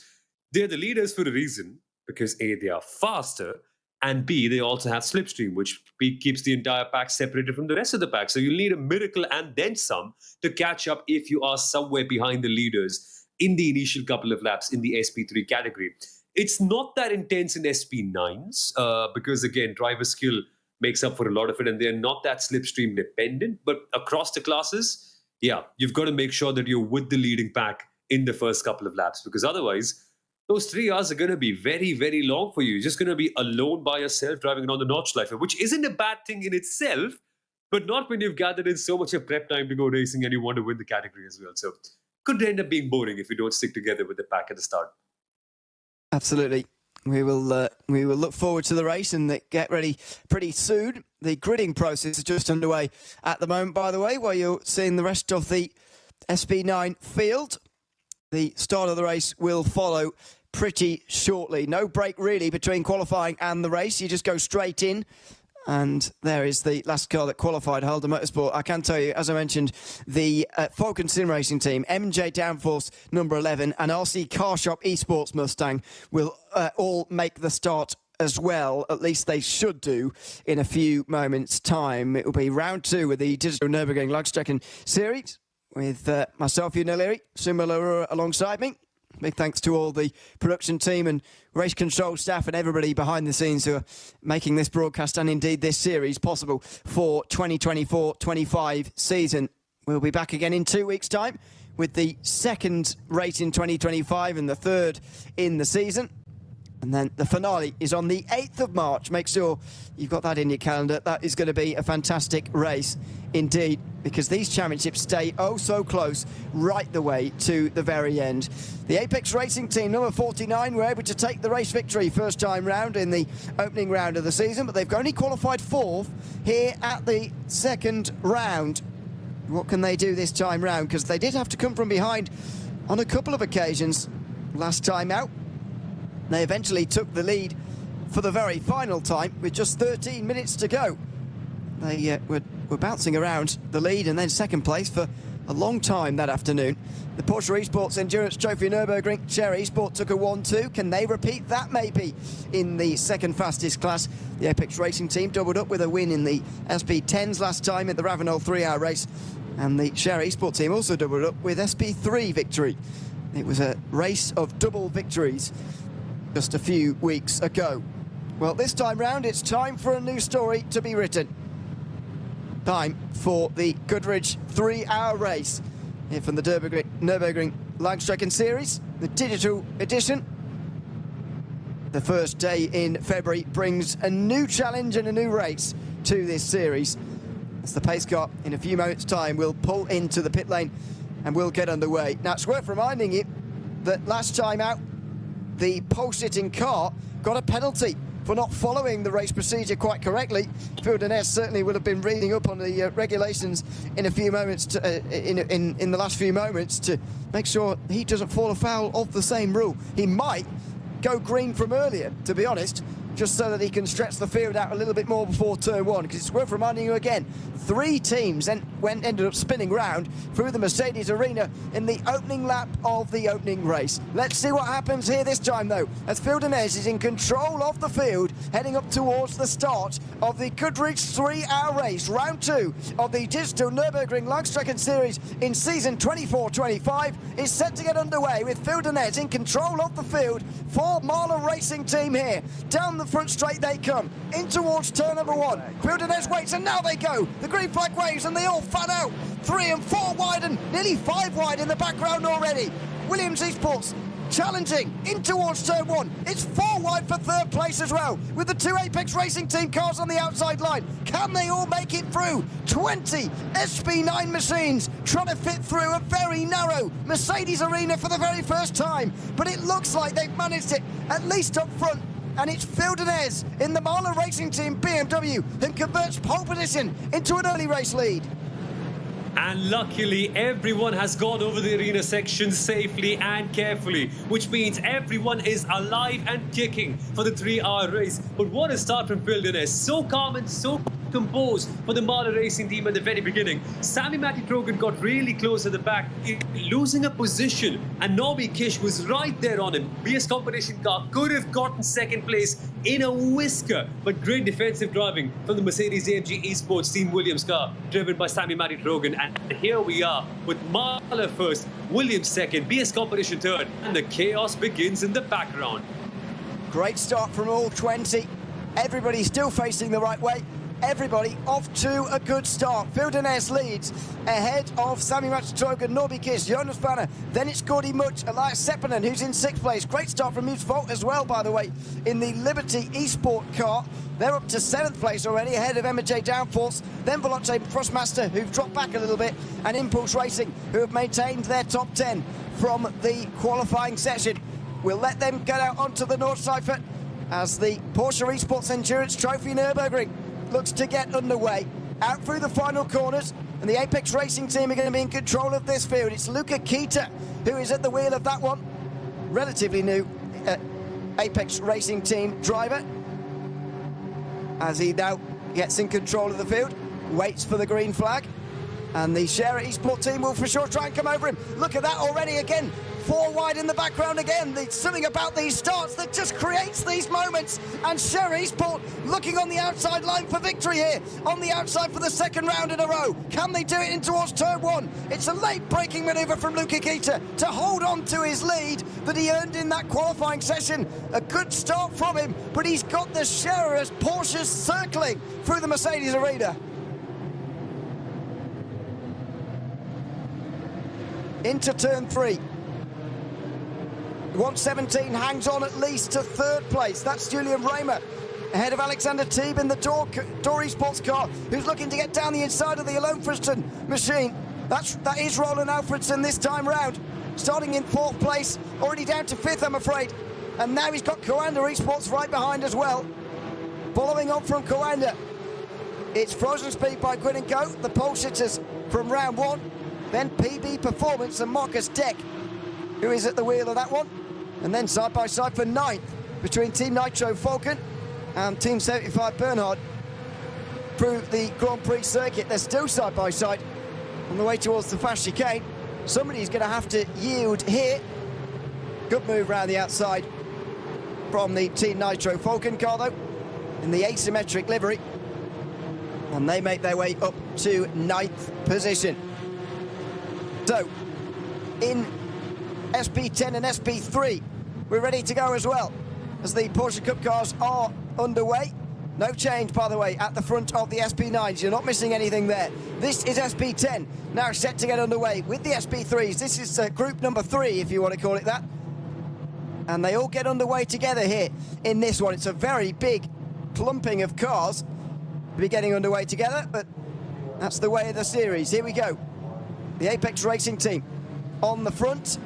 they're the leaders for a reason, because A, they are faster, and B, they also have slipstream, which keeps the entire pack separated from the rest of the pack. So you'll need a miracle and then some to catch up if you are somewhere behind the leaders in the initial couple of laps in the SP3 category. It's not that intense in SP9s, because again, driver skill makes up for a lot of it, and they're not that slipstream dependent. But across the classes, yeah, you've got to make sure that you're with the leading pack in the first couple of laps, because otherwise, those 3 hours are going to be very, very long for you. You're just going to be alone by yourself driving around the Nordschleife, which isn't a bad thing in itself, but not when you've gathered in so much of prep time to go racing and you want to win the category as well. So could end up being boring if you don't stick together with the pack at the start. Absolutely. We will look forward to the race and get ready pretty soon. The gridding process is just underway at the moment, by the way, while you're seeing the rest of the SP9 field. The start of the race will follow pretty shortly. No break really between qualifying and the race. You just go straight in And there is the last car that qualified, Halder Motorsport. I can tell you, as I mentioned, the Falcon Sim Racing team, MJ Downforce number 11 and RC Car Shop Esports Mustang will all make the start as well. At least they should do in a few moments' time. It will be round 2 with the Digital Nürburgring Langstrecken-Serie with myself, Hugh O'Leary, similar alongside me. Big thanks to all the production team and race control staff and everybody behind the scenes who are making this broadcast and indeed this series possible for 2024-25 season. We'll be back again in 2 weeks' time with the second race in 2025 and the third in the season. And then the finale is on the 8th of March. Make sure you've got that in your calendar. That is going to be a fantastic race indeed, because these championships stay oh so close right the way to the very end. The Apex Racing team, number 49, were able to take the race victory first time round in the opening round of the season, but they've only qualified 4th here at the second round. What can they do this time round? Because they did have to come from behind on a couple of occasions last time out. They eventually took the lead for the very final time with just 13 minutes to go. They were bouncing around the lead and then second place for a long time that afternoon. The Porsche Esports Endurance Trophy Nürburgring Share Esport took a 1-2. Can they repeat that maybe in the second fastest class? The Apex Racing team doubled up with a win in the SP10s last time at the Ravenol 3-hour race. And the Share Esport team also doubled up with SP3 victory. It was a race of double victories just a few weeks ago. Well, this time round, it's time for a new story to be written. Time for the Goodridge 3-hour race here from the Nürburgring Langstrecken-Serie, the digital edition. The first day in February brings a new challenge and a new race to this series. As the pace car, in a few moments' time, will pull into the pit lane and we'll get underway. Now, it's worth reminding you that last time out, the pole-sitting car got a penalty for not following the race procedure quite correctly. Phil DNLS certainly will have been reading up on the regulations in a few moments, in the last few moments, to make sure he doesn't fall afoul of the same rule. He might go green from earlier, to be honest, just so that he can stretch the field out a little bit more before turn 1, because it's worth reminding you again, 3 teams ended up spinning round through the Mercedes arena in the opening lap of the opening race. Let's see what happens here this time, though, as Phil DNLS is in control of the field, heading up towards the start of the Goodridge 3-hour race, round 2 of the Digital Nürburgring Langstrecken-Serie in season 24-25 is set to get underway with Phil DNLS in control of the field for Mahler Racing Team here. Down the front straight they come, in towards turn number 1. Phil DNLS waits and now they go. The green flag waves and they all fan out. 3 and 4 wide and nearly 5 wide in the background already. Williams Esports challenging in towards turn 1. It's 4 wide for third place as well, with the 2 Apex Racing Team cars on the outside line. Can they all make it through? 20 SP9 machines trying to fit through a very narrow Mercedes arena for the very first time, but it looks like they've managed it, at least up front. And it's Phil DNLS in the Mahler Racing Team BMW who converts pole position into an early race lead. And luckily, everyone has gone over the arena section safely and carefully, which means everyone is alive and kicking for the 3-hour race. But what a start from Phil DNLS. So calm and so composed for the Mahler Racing Team at the very beginning. Sami Trogan got really close at the back, losing a position, and Nobby Kish was right there on him. BS competition car could have gotten second place in a whisker, but great defensive driving from the Mercedes-AMG Esports Team Williams car, driven by Sami Trogan. And here we are with Mahler first, Williams second, BS competition third, and the chaos begins in the background. Great start from all 20. Everybody still facing the right way. Everybody off to a good start. Phil DNLS leads ahead of Sami Trogan, Nobby Kish, Jonas Banner. Then it's Gordy Much, Elias Seppänen, who's in 6th place. Great start from Mutes Volt as well, by the way, in the Liberty Esport car. They're up to 7th place already, ahead of MJ Downforce. Then Veloce Frostmaster, who've dropped back a little bit, and Impulse Racing, who have maintained their top 10 from the qualifying session. We'll let them get out onto the Nordschleife as the Porsche Esports Endurance Trophy Nürburgring looks to get underway. Out through the final corners, and the Apex Racing Team are going to be in control of this field. It's Luca Kita who is at the wheel of that one. Relatively new Apex Racing Team driver, as he now gets in control of the field, waits for the green flag, and the Scherer Esport team will for sure try and come over him. Look at that already again. 4 wide in the background again. There's something about these starts that just creates these moments. And Scherer Esport looking on the outside line for victory here. On the outside for the second round in a row. Can they do it in towards turn 1? It's a late braking manoeuvre from Luca Kita to hold on to his lead that he earned in that qualifying session. A good start from him, but he's got the Scherer as Porsche's circling through the Mercedes arena. Into turn 3. 117 hangs on at least to 3rd place. That's Julian Raymer ahead of Alexander Teeb in the Dory Sports car, who's looking to get down the inside of the Alonfriston machine. That is Roland Alfredson this time round, starting in 4th place, already down to 5th, I'm afraid. And now he's got Coanda Esports right behind as well. Following on from Coanda, it's Frozen Speed by Gwyn & Co, the pole sitters from round 1. Then PB Performance and Marcus Deck, who is at the wheel of that one. And then side by side for 9th between Team Nitro Falcon and Team 75 Bernhard through the Grand Prix circuit. They're still side by side on the way towards the fast chicane. Somebody's going to have to yield here. Good move around the outside from the Team Nitro Falcon car though, in the asymmetric livery. And they make their way up to 9th position. So, in SP10 and SP3, we're ready to go as well, as the Porsche Cup cars are underway. No change, by the way, at the front of the SP9s. You're not missing anything there. This is SP10, now set to get underway with the SP3s. This is group number 3, if you want to call it that. And they all get underway together here in this one. It's a very big clumping of cars to be getting underway together, but that's the way of the series. Here we go. The Apex Racing team on the front,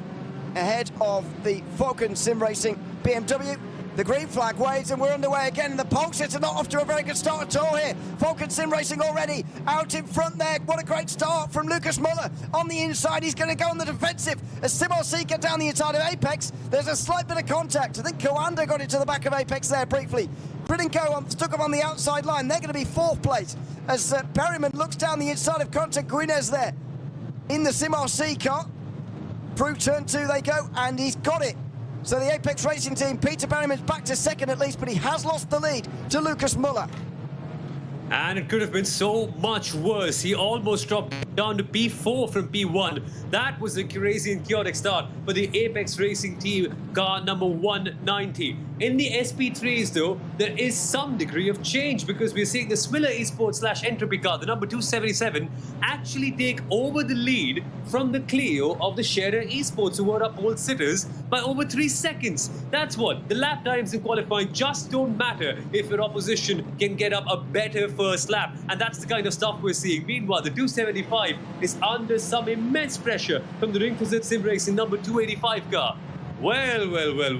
ahead of the Falcon Sim Racing BMW. The green flag waves and we're underway again. And the pole sitter not off to a very good start at all here. Falcon Sim Racing already out in front there. What a great start from Lucas Muller. On the inside, he's going to go on the defensive. As Sim RC get down the inside of Apex, there's a slight bit of contact. I think Coanda got it to the back of Apex there briefly. Bridinco stuck him on the outside line. They're going to be 4th place as Perryman looks down the inside of Conte Guinez there in the Sim RC car. Through turn 2 they go, and he's got it. So the Apex Racing team, Peter Berryman's back to 2nd at least, but he has lost the lead to Lucas Muller. And it could have been so much worse. He almost dropped down to P4 from P1. That was a crazy and chaotic start for the Apex Racing team, car number 190. In the SP3s, though, there is some degree of change because we're seeing the Smiller Esports / Entropy car, the number 277, actually take over the lead from the Clio of the Scherer Esports, who were up pole sitters by over 3 seconds. That's what, the lap times in qualifying just don't matter if your opposition can get up a better first lap. And that's the kind of stuff we're seeing. Meanwhile, the 275 is under some immense pressure from the Ringfuzit Sim Racing number 285 car. Well,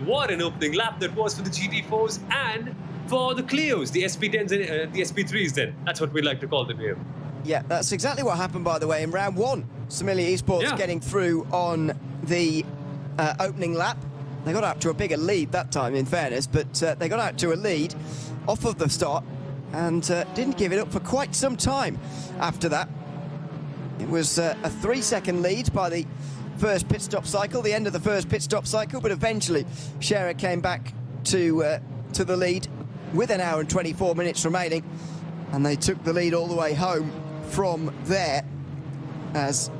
what an opening lap that was for the GT4s and for the Clios, the SP10s and the SP3s then. That's what we like to call them here. Yeah, that's exactly what happened, by the way, in round 1. Similia Esports getting through on the opening lap. They got out to a bigger lead that time, in fairness, but they got out to a lead off of the start and didn't give it up for quite some time after that. It was a 3-second lead by the first pit stop cycle, the end of the first pit stop cycle, but eventually Scherer came back to the lead with 1 hour and 24 minutes remaining, and they took the lead all the way home from there, as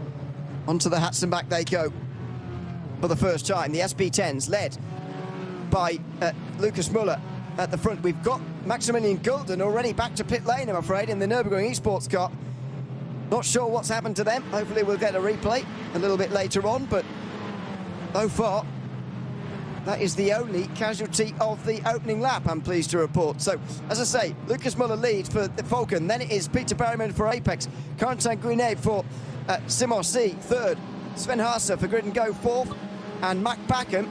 onto the Hatzenbach they go for the first time. The SP10s led by Lucas Muller at the front. We've got Maximilian Gulden already back to pit lane, I'm afraid, in the Nürburgring Esports car. Not sure what's happened to them. Hopefully we'll get a replay a little bit later on, but so far that is the only casualty of the opening lap, I'm pleased to report. So, as I say, Lucas Muller leads for the Falcon, then it is Peter Berryman for Apex, Quentin Guinet for Sim RC 3rd, Sven Haase for Grid & Go 4th, and Mac Backham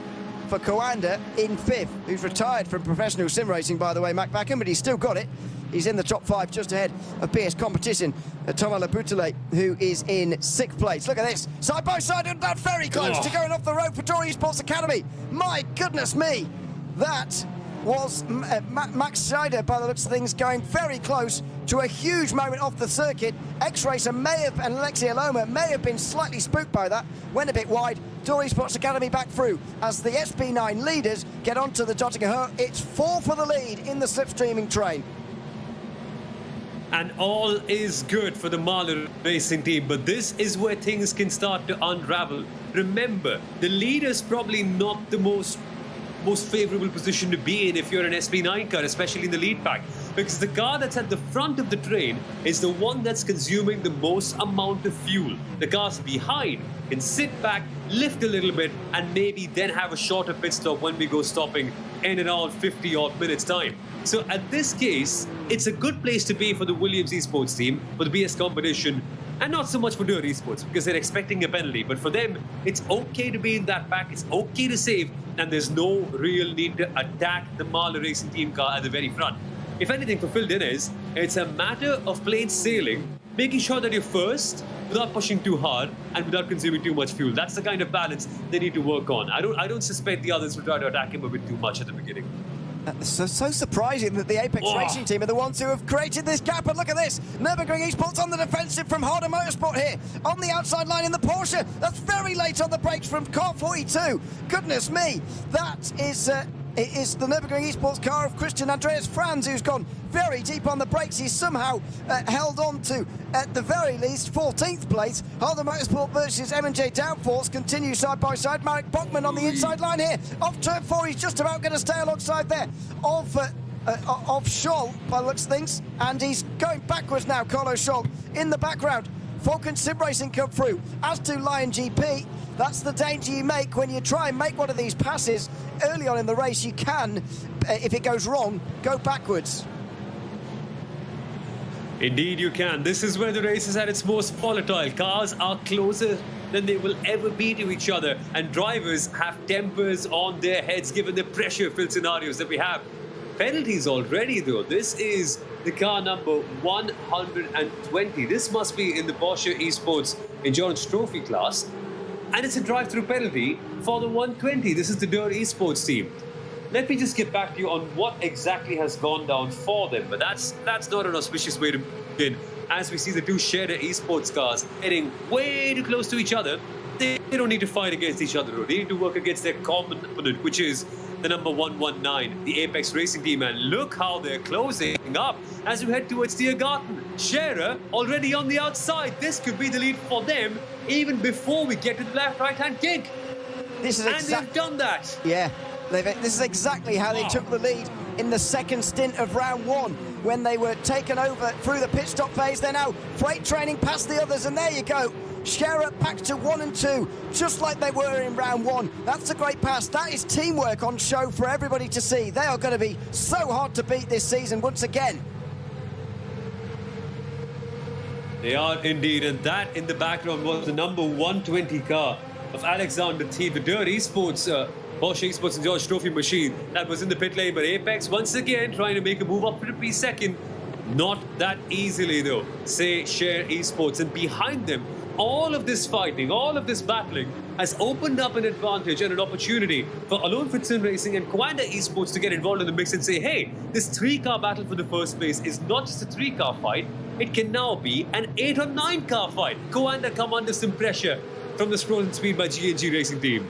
for Coanda in 5th, who's retired from professional sim racing, by the way, Mac Backham, but he's still got it. He's in the top 5, just ahead of PS Competition, Thomas Laboutelet, who is in 6th place. Look at this, side by side, and very close to going off the road for Dory Sports Academy. My goodness me, that was Max Scheider, by the looks of things, going very close to a huge moment off the circuit. X-Racer may have, and Alexia Loma may have been slightly spooked by that, went a bit wide. Dory Sports Academy back through as the SP9 leaders get onto the Dottinger. It's 4 for the lead in the slipstreaming train. And all is good for the Mahler racing team, but this is where things can start to unravel. Remember, the leader's probably not the most favorable position to be in if you're an SP9 car, especially in the lead pack, because the car that's at the front of the train is the one that's consuming the most amount of fuel. The cars behind can sit back, lift a little bit, and maybe then have a shorter pit stop when we go stopping in around 50 odd minutes time. So at this case, it's a good place to be for the Williams esports team, for the BS competition, and not so much for Dirt Esports because they're expecting a penalty. But for them, it's okay to be in that pack, it's okay to save, and there's no real need to attack the Mahler racing team car at the very front. If anything, for Phil Diniz, it's a matter of plain sailing, making sure that you're first without pushing too hard and without consuming too much fuel. That's the kind of balance they need to work on. I don't suspect the others will try to attack him a bit too much at the beginning. So surprising that the Apex Racing team are the ones who have created this gap. And look at this, Nürburgring Esports on the defensive from Harder Motorsport here. On the outside line in the Porsche. That's very late on the brakes from car 42. Goodness me, that is... It is the Nürburgring Esports car of Christian Andreas Franz, who's gone very deep on the brakes. He's somehow held on to, at the very least, 14th place. Harder Motorsport versus M&J Downforce continue side by side. Marek Bachmann on the inside line here. Off turn 4, he's just about going to stay alongside there of Scholl, by the looks of things. And he's going backwards now, Carlos Scholl, in the background. Falcon Sim Racing come through, as do Lion GP. That's the danger you make when you try and make one of these passes early on in the race. You can, if it goes wrong, go backwards. Indeed you can. This is where the race is at its most volatile. Cars are closer than they will ever be to each other, and drivers have tempers on their heads given the pressure-filled scenarios that we have. Penalties already though. This is the car number 120. This must be in the Porsche Esports Endurance Trophy class. And it's a drive-through penalty for the 120. This is the Dirt Esports team. Let me just get back to you on what exactly has gone down for them. But that's not an auspicious way to begin. As we see the two shared esports cars getting way too close to each other, they don't need to fight against each other. They need to work against their common opponent, which is the number 119, the Apex Racing team. And look how they're closing up as we head towards Tiergarten. Scherer already on the outside. This could be the lead for them even before we get to the left-right-hand kick. And they've done that. Yeah, this is exactly how they took the lead in the second stint of round 1 when they were taken over through the pit stop phase. They're now freight training past the others, and there you go. Scherer back to 1 and 2, just like they were in round 1. That's a great pass. That is teamwork on show for everybody to see. They are going to be so hard to beat this season once again. They are indeed, and that in the background was the number 120 car of Alexander T, the Dirt Esports, Porsche Esports and George Trophy machine that was in the pit lane. But Apex once again trying to make a move up to be second. Not that easily though, say Share Esports. And behind them, all of this fighting, all of this battling has opened up an advantage and an opportunity for Alone Sim Racing and Coanda Esports to get involved in the mix and say, hey, this 3-car battle for the first place is not just a 3-car fight, it can now be an 8 or 9-car fight. Coanda come under some pressure from the Frozen Speed by G&G Racing team.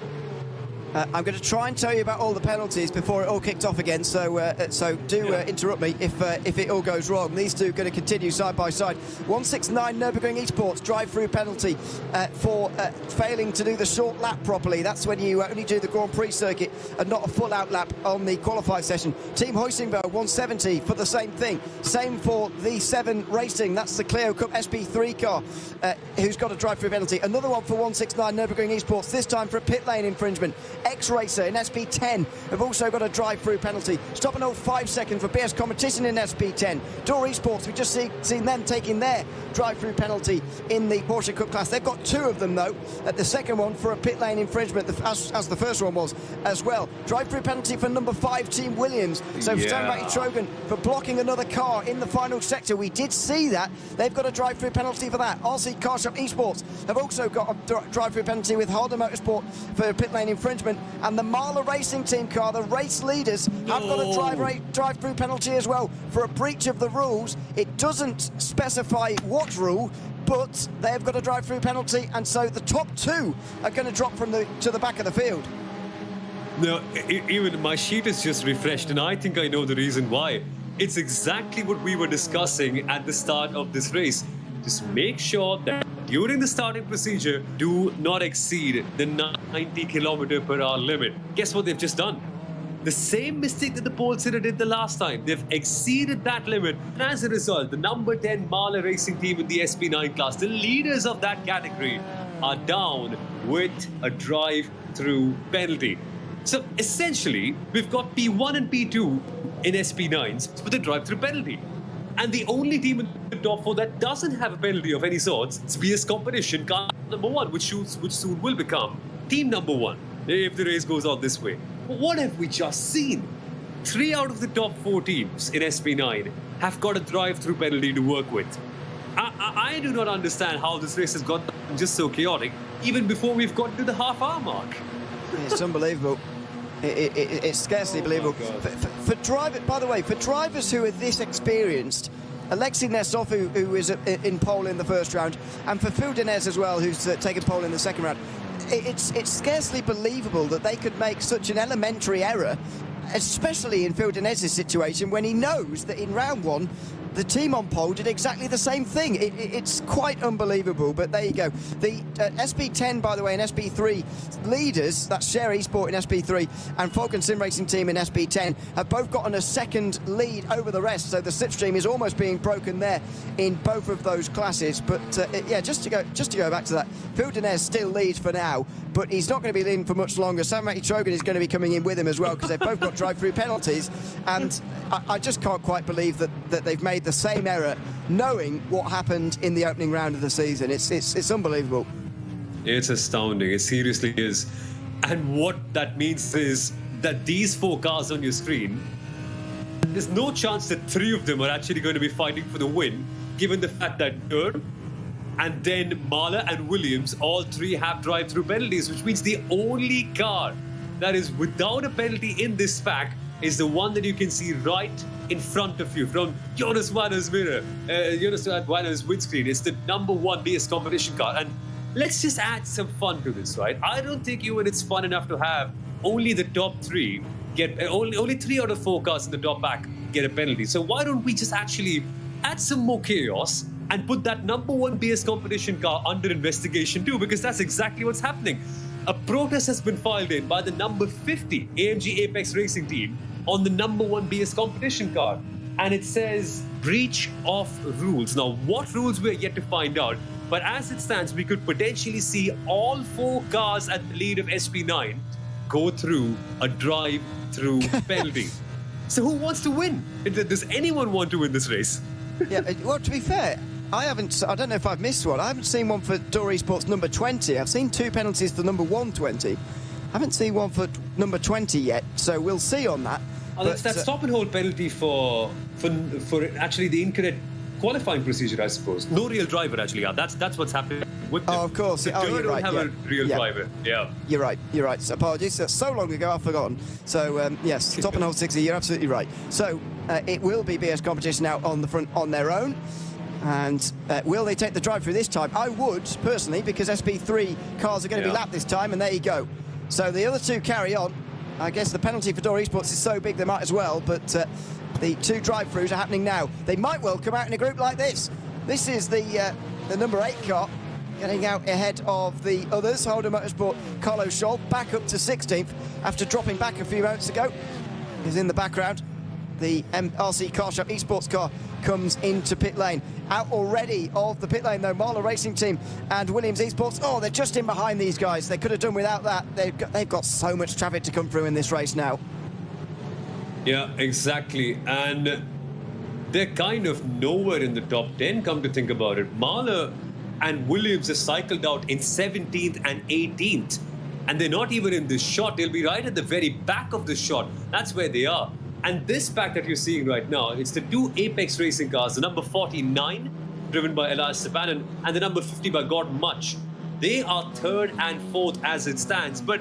I'm going to try and tell you about all the penalties before it all kicked off again, so interrupt me if it all goes wrong. These two are going to continue side by side. 169 Nürburgring Esports drive-through penalty for failing to do the short lap properly. That's when you only do the Grand Prix circuit and not a full out lap on the qualified session. Team Huizinga 170 for the same thing. Same for the 7 Racing. That's the Clio Cup SP3 car who's got a drive-through penalty. Another one for 169 Nürburgring Esports, this time for a pit lane infringement. X-Racer in SP10 have also got a drive-through penalty. Stop and hold 5 seconds for BS competition in SP10. Door Esports, we've just seen them taking their drive-through penalty in the Porsche Cup class. They've got 2 of them though. At the second one for a pit lane infringement, as the first one was as well. Drive-through penalty for number 5 Team Williams. So for Stanbach Trogan for blocking another car in the final sector. We did see that. They've got a drive-through penalty for that. RC Car Shop Esports have also got a drive-through penalty with Harder Motorsport for pit lane infringement. punishment, and the Mahler Racing Team car, the race leaders, have got a drive-through penalty as well for a breach of the rules. It doesn't specify what rule, but they have got a drive-through penalty, and so the top two are going to drop to the back of the field. No, even my sheet is just refreshed, and I think I know the reason why. It's exactly what we were discussing at the start of this race. Just make sure that during the starting procedure, do not exceed the 90 km/h limit. Guess what they've just done? The same mistake that the pole sitter did the last time. They've exceeded that limit. And as a result, the number 10 Mahler Racing Team in the SP9 class, the leaders of that category, are down with a drive-through penalty. So essentially, we've got P1 and P2 in SP9s with a drive-through penalty. And the only team in the top four that doesn't have a penalty of any sorts is BS Competition car number 1, which soon will become team number 1 if the race goes on this way. But what have we just seen? 3 out of the top 4 teams in SP9 have got a drive-through penalty to work with. I do not understand how this race has got just so chaotic, even before we've gotten to the half-hour mark. It's unbelievable. It's scarcely believable. By the way, for drivers who are this experienced, Alexei Nestov, who is in pole in the first round, and for Phil Denez as well, who's taken pole in the second round, it's scarcely believable that they could make such an elementary error, especially in Phil Denez's situation, when he knows that in round 1, the team on pole did exactly the same thing. It's quite unbelievable, but there you go. The SP10, by the way, and SP3 leaders, that's Share Esport in SP3 and Falcon Sim Racing Team in SP10, have both gotten a second lead over the rest, so the slipstream is almost being broken there in both of those classes. But yeah, just to go back to that, Phil Denez still leads for now, but he's not going to be leading for much longer. Samuel Trogan is going to be coming in with him as well, because they've both got drive-through penalties, and I just can't quite believe that they've made the same error, knowing what happened in the opening round of the season. It's unbelievable. It's astounding. It seriously is. And what that means is that these 4 cars on your screen, there's no chance that 3 of them are actually going to be fighting for the win, given the fact that Nürburgring and then Mahler and Williams, all 3 have drive-through penalties, which means the only car that is without a penalty in this pack is the one that you can see right in front of you from Jonas Wanner's mirror, Jonas Wanner's windscreen. It's the number 1 BS Competition car. And let's just add some fun to this, right? I don't think it's fun enough to have only the top 3 get, only 3 out of 4 cars in the top pack get a penalty. So why don't we just actually add some more chaos and put that number 1 BS Competition car under investigation too, because that's exactly what's happening. A protest has been filed in by the number 50 AMG Apex Racing Team on the number 1 BS Competition car, and it says breach of rules. Now, what rules we're yet to find out, but as it stands, we could potentially see all 4 cars at the lead of SP9 go through a drive-through penalty. So who wants to win? Does anyone want to win this race? Yeah, well, to be fair, I don't know if I've missed one. I haven't seen one for Door Esports number 20. I've seen 2 penalties for number 120. I haven't seen one for number 20 yet, so we'll see on that. Oh, that's that stop and hold penalty for actually the incorrect qualifying procedure, I suppose. No real driver, actually. Yeah, that's what's happening with them. Oh, of course. The you're don't right, have a real driver. Yeah. You're right. So apologies. That's so long ago, I've forgotten. So, yes, stop and hold 60, you're absolutely right. So, it will be BS Competition out on the front on their own. And will they take the drive-through this time? I would, personally, because SP3 cars are going to be lapped this time, and there you go. So the other 2 carry on. I guess the penalty for Door Esports is so big they might as well, but the 2 drive-throughs are happening now. They might well come out in a group like this. This is the number 8 car getting out ahead of the others. Holden Motorsport, Carlos Scholl, back up to 16th after dropping back a few moments ago. He's in the background. The RC Car Shop Esports car comes into pit lane. Out already of the pit lane, though, Mahler Racing Team and Williams Esports. Oh, they're just in behind these guys. They could have done without that. They've got so much traffic to come through in this race now. Yeah, exactly. And they're kind of nowhere in the top 10, come to think about it. Mahler and Williams are cycled out in 17th and 18th. And they're not even in this shot. They'll be right at the very back of the shot. That's where they are. And this pack that you're seeing right now, it's the 2 Apex Racing cars, the number 49, driven by Elias Sabanen, and the number 50 by Gordon Much. They are 3rd and 4th as it stands. But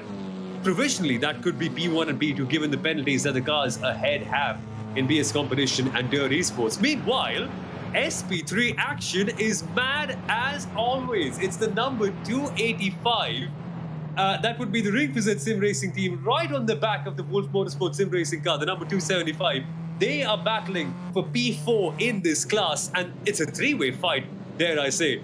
provisionally that could be P1 and P2 given the penalties that the cars ahead have in BS competition and Dirt Esports. Meanwhile, SP3 action is mad as always. It's the number 285. That would be the Ring Fit Sim Racing team right on the back of the Wolf Motorsport Sim Racing car, the number 275. They are battling for P4 in this class, and it's a three-way fight, dare I say.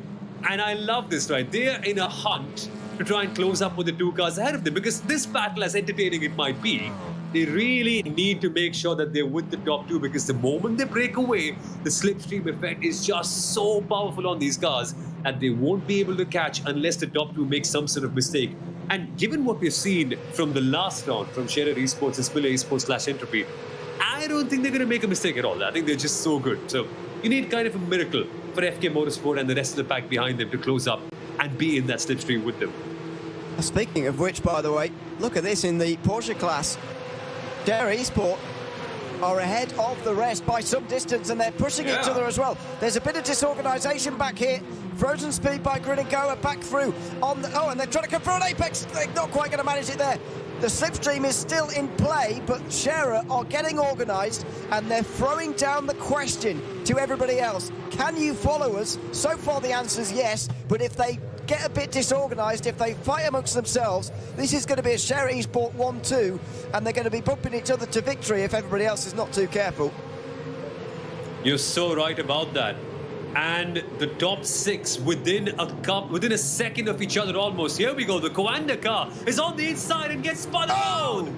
And I love this, right? They're in a hunt to try and close up with the two cars ahead of them, because this battle, as entertaining it might be, they really need to make sure that they're with the top two, because the moment they break away, the slipstream effect is just so powerful on these cars that they won't be able to catch unless the top two make some sort of mistake. And given what we've seen from the last round from Scherer Esports and Spiller Esports / Entropy, I don't think they're going to make a mistake at all. I think they're just so good. So you need kind of a miracle for FK Motorsport and the rest of the pack behind them to close up and be in that slipstream with them. Speaking of which, by the way, look at this in the Porsche class. Scherer Esports are ahead of the rest by some distance, and they're pushing each other as well. There's a bit of disorganisation back here. Frozen Speed by Grid and Go are back through on the... Oh, and they're trying to confront Apex. They're not quite going to manage it there. The slipstream is still in play, but Scherer are getting organised, and they're throwing down the question to everybody else. Can you follow us? So far the answer is yes, but if they get a bit disorganised, if they fight amongst themselves, this is going to be a Scherer Esports 1-2, and they're going to be bumping each other to victory if everybody else is not too careful. You're so right about that. And the top six within a second of each other almost. Here we go. The Coanda car is on the inside and gets spun around.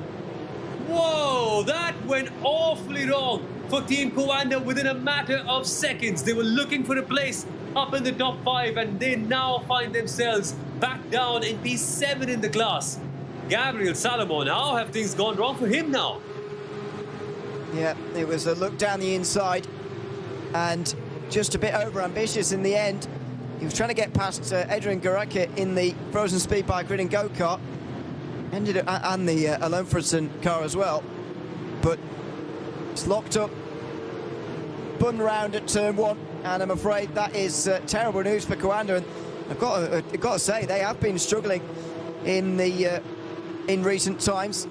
Whoa, that went awfully wrong for Team Coanda within a matter of seconds. They were looking for a place up in the top 5, and they now find themselves back down in P7 in the class. Gabriel Salomon, how have things gone wrong for him now? Yeah, it was a look down the inside and just a bit over-ambitious in the end. He was trying to get past Adrian Garake in the Frozen Speed by Grid and Go kart. Ended up, and the Alonfredson car as well. But it's locked up, spun round at turn 1, and I'm afraid that is terrible news for Coanda. And I've got to say, they have been struggling in recent times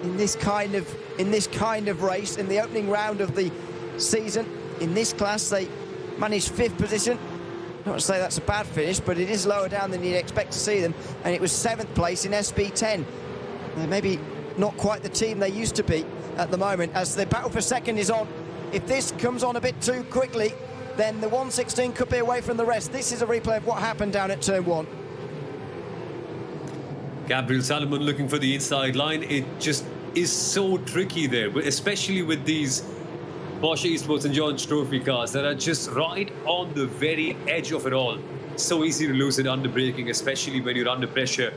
in this kind of race. In the opening round of the season, in this class, they managed 5th position. Not to say that's a bad finish, but it is lower down than you'd expect to see them. And it was 7th place in SP10. They're maybe not quite the team they used to be at the moment, as the battle for second is on. If this comes on a bit too quickly, then the 116 could be away from the rest. This is a replay of what happened down at turn 1. Gabriel Salomon looking for the inside line. It just is so tricky there, especially with these Porsche Esports and John's Trophy cars that are just right on the very edge of it all. So easy to lose it under braking, especially when you're under pressure,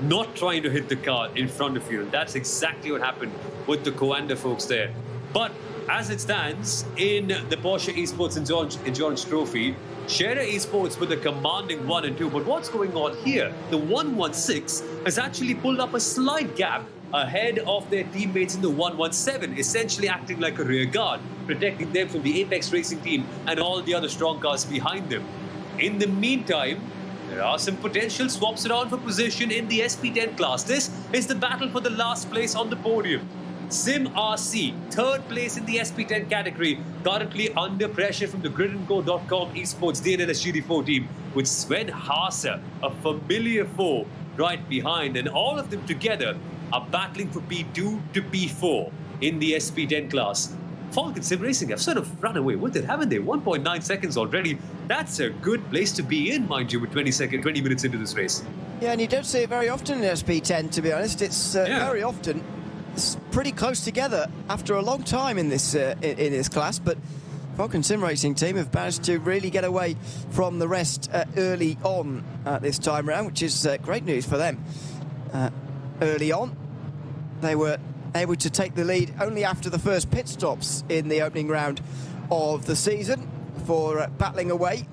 not trying to hit the car in front of you. And that's exactly what happened with the Coanda folks there. But as it stands in the Porsche Esports and John's Trophy, Scherer Esports with a commanding 1 and 2. But what's going on here? The 116 has actually pulled up a slight gap ahead of their teammates in the 117, essentially acting like a rear guard, protecting them from the Apex Racing team and all the other strong cars behind them. In the meantime, there are some potential swaps around for position in the SP10 class. This is the battle for the last place on the podium. Sim RC, 3rd place in the SP10 category, currently under pressure from the gridandgo.com Esports DNLS GD4 team, with Sven Haase, a familiar foe, right behind, and all of them together are battling for P2 to P4 in the SP10 class. Falcon Sim Racing have sort of run away with it, haven't they? 1.9 seconds already. That's a good place to be in, mind you, with 20 minutes into this race. Yeah, and you don't see it very often in SP10, to be honest. It's very often. It's pretty close together after a long time in this class, but Falcon Sim Racing team have managed to really get away from the rest early on this time round, which is great news for them. Early on, they were able to take the lead only after the first pit stops in the opening round of the season for battling away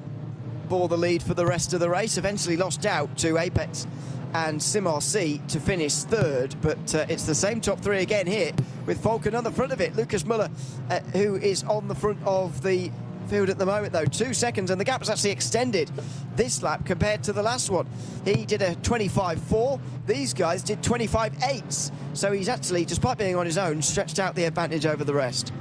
for the lead for the rest of the race. Eventually lost out to Apex and SimRC to finish 3rd, but it's the same top 3 again here with Falcon on the front of it. Lucas Muller, who is on the front of the field at the moment, though. 2 seconds, and the gap has actually extended this lap compared to the last one. He did a 25.4. These guys did 25.8. So he's actually, despite being on his own, stretched out the advantage over the rest.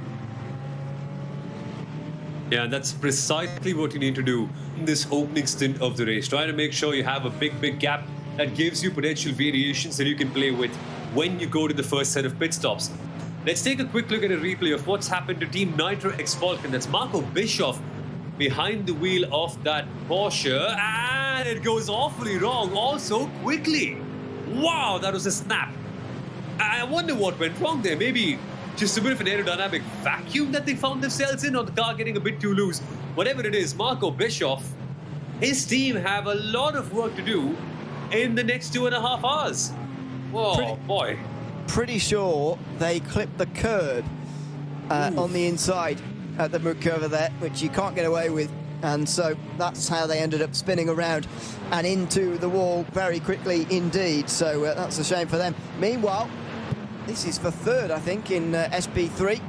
Yeah, and that's precisely what you need to do in this opening stint of the race. Try to make sure you have a big gap that gives you potential variations that you can play with when you go to the first set of pit stops. Let's take a quick look at a replay of what's happened to Team Nitro X Falcon. That's Marco Bischoff behind the wheel of that Porsche, and it goes awfully wrong also quickly. Wow, that was a snap. I wonder what went wrong there. Maybe just a bit of an aerodynamic vacuum that they found themselves in, or the car getting a bit too loose. Whatever it is, Marco Bischoff, his team have a lot of work to do in the next 2.5 hours. Whoa, boy. Pretty sure they clipped the curb on the inside at the Mook over there, which you can't get away with. And so that's how they ended up spinning around and into the wall very quickly indeed. So that's a shame for them. Meanwhile, this is for third, I think, in SP3,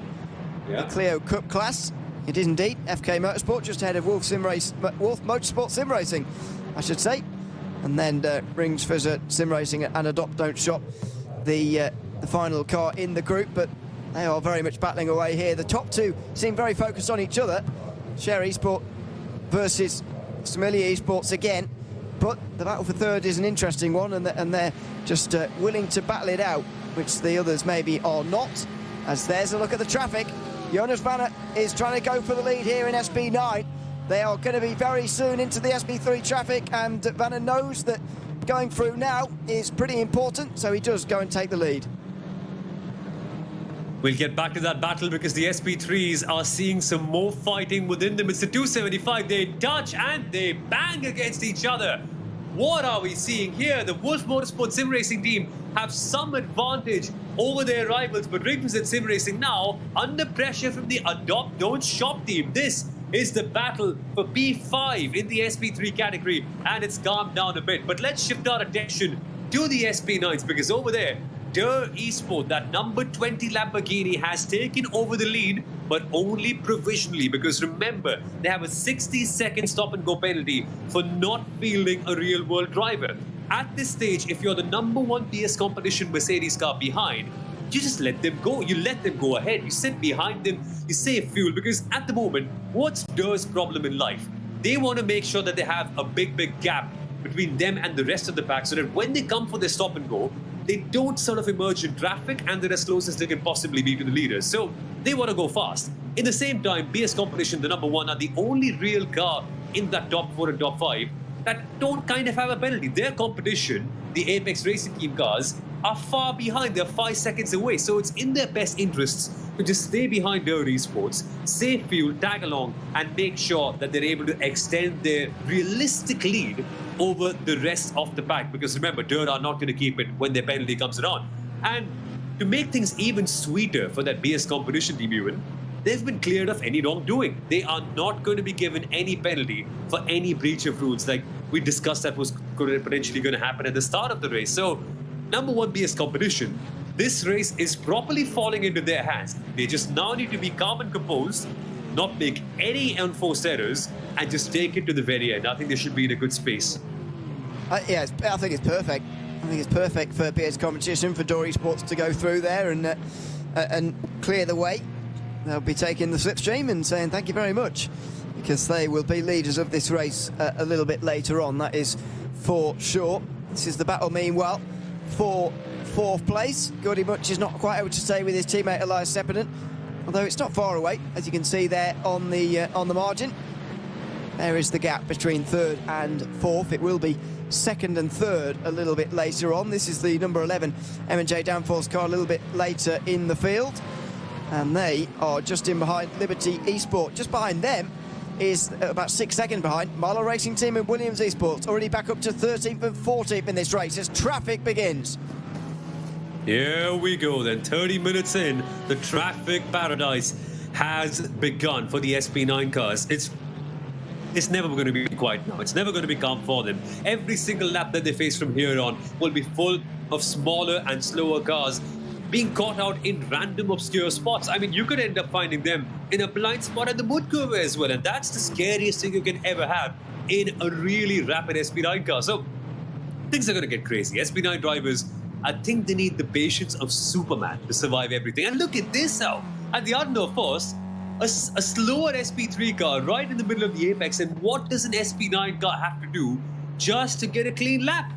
the Clio Cup class. It is indeed FK Motorsport, just ahead of Wolf Motorsport Sim Racing, I should say. And then Rings Fizzer Sim Racing and Adopt Don't Shop, the final car in the group. But they are very much battling away here. The top two seem very focused on each other. Share Esport versus Similia Esports again. But the battle for third is an interesting one, and they're just willing to battle it out, which the others maybe are not. As there's a look at the traffic. Jonas Vanna is trying to go for the lead here in SP9. They are going to be very soon into the SP3 traffic, and Vanna knows that going through now is pretty important, so he does go and take the lead. We'll get back to that battle because the SP3s are seeing some more fighting within them. It's the 275. They touch and they bang against each other. What are we seeing here? The Wolf Motorsport Sim Racing team have some advantage over their rivals, but Rings and Sim Racing now under pressure from the Adopt Don't Shop team. This is the battle for P5 in the SP3 category, and it's calmed down a bit. But let's shift our attention to the SP9s, because over there, Der Esport, that number 20 Lamborghini, has taken over the lead, but only provisionally, because remember, they have a 60-second stop-and-go penalty for not fielding a real-world driver. At this stage, if you're the number one PS competition Mercedes car behind, you just let them go. You let them go ahead. You sit behind them. You save fuel, because at the moment, what's Der's problem in life? They want to make sure that they have a big gap between them and the rest of the pack, so that when they come for their stop and go, they don't sort of emerge in traffic and they're as close as they can possibly be to the leaders. So they want to go fast. In the same time, PS Competition, the number one, are the only real car in that top 4 and top 5 that don't kind of have a penalty. Their competition, the Apex Racing Team cars, are far behind. They're 5 seconds away. So it's in their best interests to just stay behind their esports, save fuel, tag along, and make sure that they're able to extend their realistic lead over the rest of the pack. Because remember, Dirt are not going to keep it when their penalty comes around. And to make things even sweeter for that BS competition team even, they've been cleared of any wrongdoing. They are not going to be given any penalty for any breach of rules like we discussed that was potentially going to happen at the start of the race. So, number one BS competition, this race is properly falling into their hands. They just now need to be calm and composed, not make any unforced errors, and just take it to the very end. I think they should be in a good space. Yeah, I think it's perfect. I think it's perfect for BS competition, for Dory Sports to go through there and clear the way. They'll be taking the slipstream and saying thank you very much, because they will be leaders of this race a little bit later on, that is for sure. This is the battle, meanwhile, for 4th place. Goodridge is not quite able to stay with his teammate Elias Sepinen, although it's not far away, as you can see there on the margin. There is the gap between 3rd and 4th. It will be 2nd and 3rd a little bit later on. This is the number 11 M&J Downforce car a little bit later in the field, and they are just in behind Liberty Esport. Just behind them is about 6 seconds behind Marlow Racing Team and Williams Esports, already back up to 13th and 14th in this race as traffic begins. Here we go then, 30 minutes in, the traffic paradise has begun for the SP9 cars. It's never going to be quiet now. It's never going to be calm for them. Every single lap that they face from here on will be full of smaller and slower cars being caught out in random obscure spots. I mean, you could end up finding them in a blind spot at the mud curve as well, and that's the scariest thing you can ever have in a really rapid SP9 car. So things are going to get crazy. SP9 drivers, I think they need the patience of Superman to survive everything. And look at this now. At the unknown first, a slower SP3 car right in the middle of the apex, and what does an SP9 car have to do just to get a clean lap?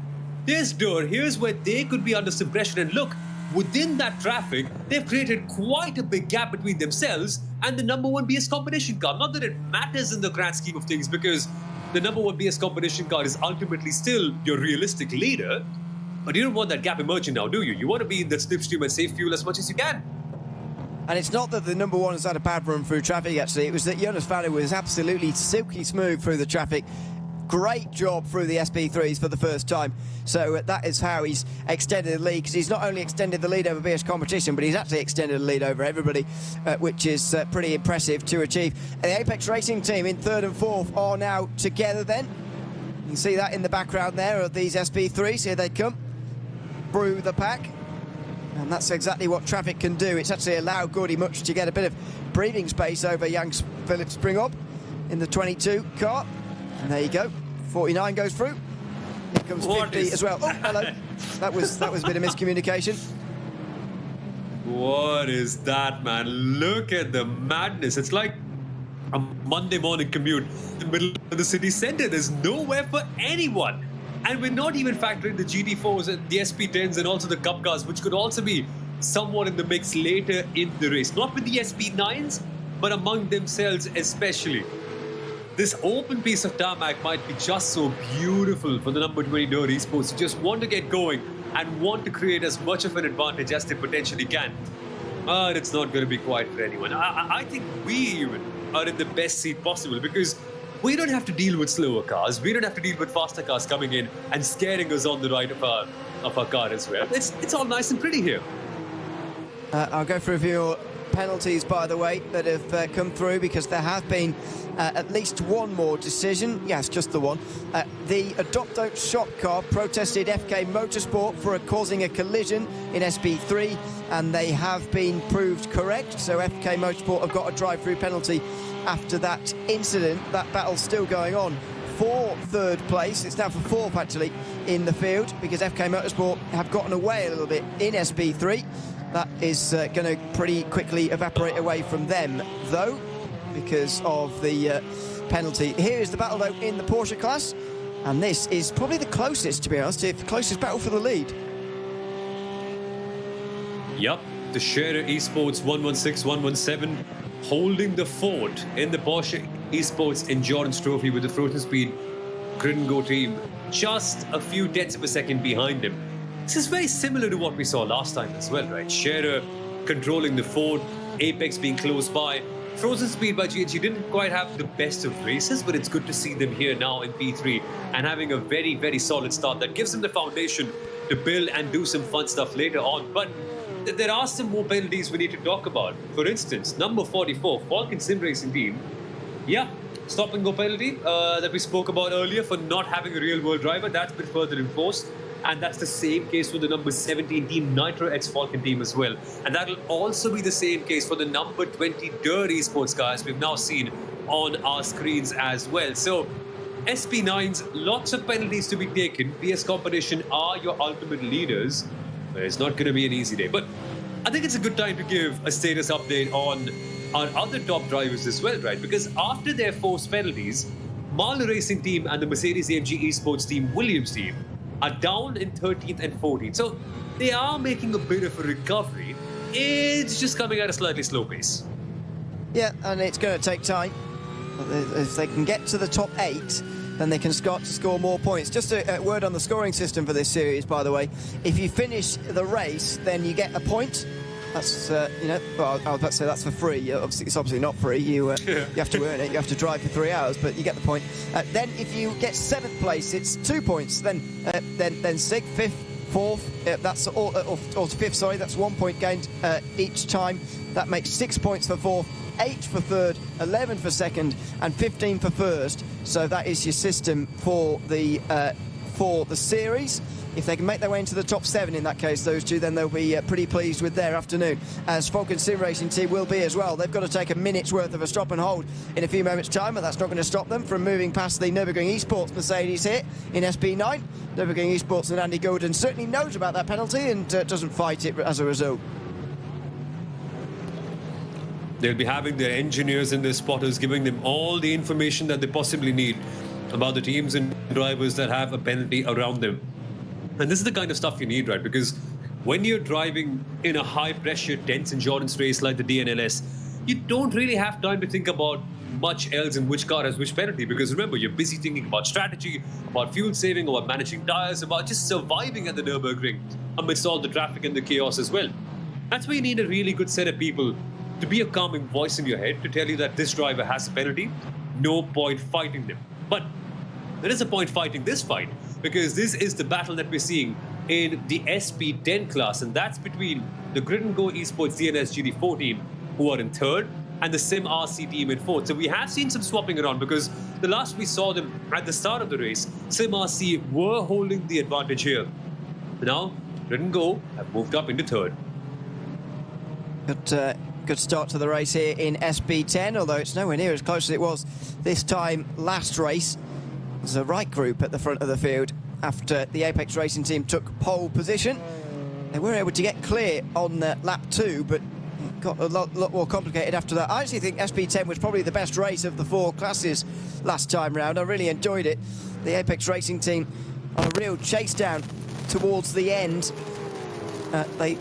This door, here's where they could be under some pressure, and look, within that traffic, they've created quite a big gap between themselves and the number one BS competition car. Not that it matters in the grand scheme of things, because the number one BS competition car is ultimately still your realistic leader, but you don't want that gap emerging now, do you? You want to be in that slipstream and save fuel as much as you can. And it's not that the number one has had a bad run through traffic, actually. It was that Jonas Vanna was absolutely silky smooth through the traffic. Great job through the SP3s for the first time. So that is how he's extended the lead, because he's not only extended the lead over BS competition, but he's actually extended the lead over everybody, which is pretty impressive to achieve. The Apex Racing team in third and fourth are now together then. You can see that in the background there of these SP3s. Here they come through the pack. And that's exactly what traffic can do. It's actually allowed Gordy Much to get a bit of breathing space over Jan Philip Springop in the 22 car. And there you go. 49 goes through. Here comes 50 as well. Oh, hello. That was a bit of miscommunication. What is that, man? Look at the madness. It's like a Monday morning commute in the middle of the city centre. There's nowhere for anyone. And we're not even factoring the GT4s and the SP10s and also the Cup cars, which could also be somewhat in the mix later in the race. Not with the SP9s, but among themselves especially. This open piece of tarmac might be just so beautiful for the number 20 Door Esports who just want to get going and want to create as much of an advantage as they potentially can. But it's not going to be quite for anyone. I think we even are in the best seat possible, because we don't have to deal with slower cars. We don't have to deal with faster cars coming in and scaring us on the right of our car as well. It's all nice and pretty here. I'll go through a few penalties, by the way, that have come through, because there have been at least one more decision. Yes, just the one. The Adopt Don't Shop car protested FK Motorsport for causing a collision in SP3, and they have been proved correct. So FK Motorsport have got a drive-through penalty after that incident. That battle's still going on for third place. It's now for fourth, actually, in the field, because FK Motorsport have gotten away a little bit in SP3. That is going to pretty quickly evaporate away from them, though, because of the penalty. Here is the battle, though, in the Porsche class, and this is probably the closest, to be honest, the closest battle for the lead. Yup, the Scherer Esports 116-117 holding the fort in the Porsche Esports Endurance Trophy with the Frozen Speed Grid and Go team just a few tenths of a second behind him. This is very similar to what we saw last time as well, right? Scherer controlling the fort, Apex being close by. Frozen Speed by GHG didn't quite have the best of races, but it's good to see them here now in P3 and having a very, very solid start that gives them the foundation to build and do some fun stuff later on. But there are some more penalties we need to talk about. For instance, number 44, Falcon Sim Racing Team. Yeah, stop and go penalty that we spoke about earlier for not having a real world driver. That's been further enforced. And that's the same case for the number 17 team Nitro X Falcon team as well. And that'll also be the same case for the number 20 Dirt Esports guys we've now seen on our screens as well. So SP9s, lots of penalties to be taken. PS competition are your ultimate leaders, but it's not going to be an easy day. But I think it's a good time to give a status update on our other top drivers as well, right? Because after their forced penalties, Marley Racing team and the Mercedes-AMG Esports team Williams team are down in 13th and 14th. So they are making a bit of a recovery. It's just coming at a slightly slow pace. Yeah, and it's going to take time. If they can get to the top 8, then they can start to score more points. Just a word on the scoring system for this series, by the way. If you finish the race, then you get a point. That's, you know, well, I was about to say that's for free. Obviously, it's obviously not free. You have to earn it. You have to drive for 3 hours, but you get the point. Then if you get 7th place, it's 2 points. Then 6th, 5th, 4th, that's all, or 5th, sorry, that's 1 point gained each time. That makes 6 points for 4th, 8 for 3rd, 11 for 2nd, and 15 for 1st. So that is your system for the for the series. If they can make their way into the top 7 in that case, those two, then they'll be pretty pleased with their afternoon, as Falcon Sim Racing Team will be as well. They've got to take a minute's worth of a stop and hold in a few moments' time, but that's not going to stop them from moving past the Nürburgring Esports Mercedes here in SP9. Nürburgring Esports and Andy Golden certainly knows about that penalty and doesn't fight it as a result. They'll be having their engineers and their spotters giving them all the information that they possibly need about the teams and drivers that have a penalty around them. And this is the kind of stuff you need, right? Because when you're driving in a high-pressure, tense endurance race like the DNLS, you don't really have time to think about much else in which car has which penalty. Because remember, you're busy thinking about strategy, about fuel saving, about managing tires, about just surviving at the Nürburgring amidst all the traffic and the chaos as well. That's why you need a really good set of people to be a calming voice in your head to tell you that this driver has a penalty. No point fighting them. But there is a point fighting this fight, because this is the battle that we're seeing in the SP10 class, and that's between the Grid & Go Esports DNS GT4 team, who are in 3rd, and the Sim RC team in 4th. So we have seen some swapping around, because the last we saw them at the start of the race, Sim RC were holding the advantage here. But now, Grid & Go have moved up into 3rd. Good start to the race here in SP10, although it's nowhere near as close as it was this time last race. There's a right group at the front of the field after the Apex Racing team took pole position. They were able to get clear on lap 2, but it got a lot more complicated after that. I actually think SP10 was probably the best race of the 4 classes last time round. I really enjoyed it. The Apex Racing team on a real chase down towards the end. They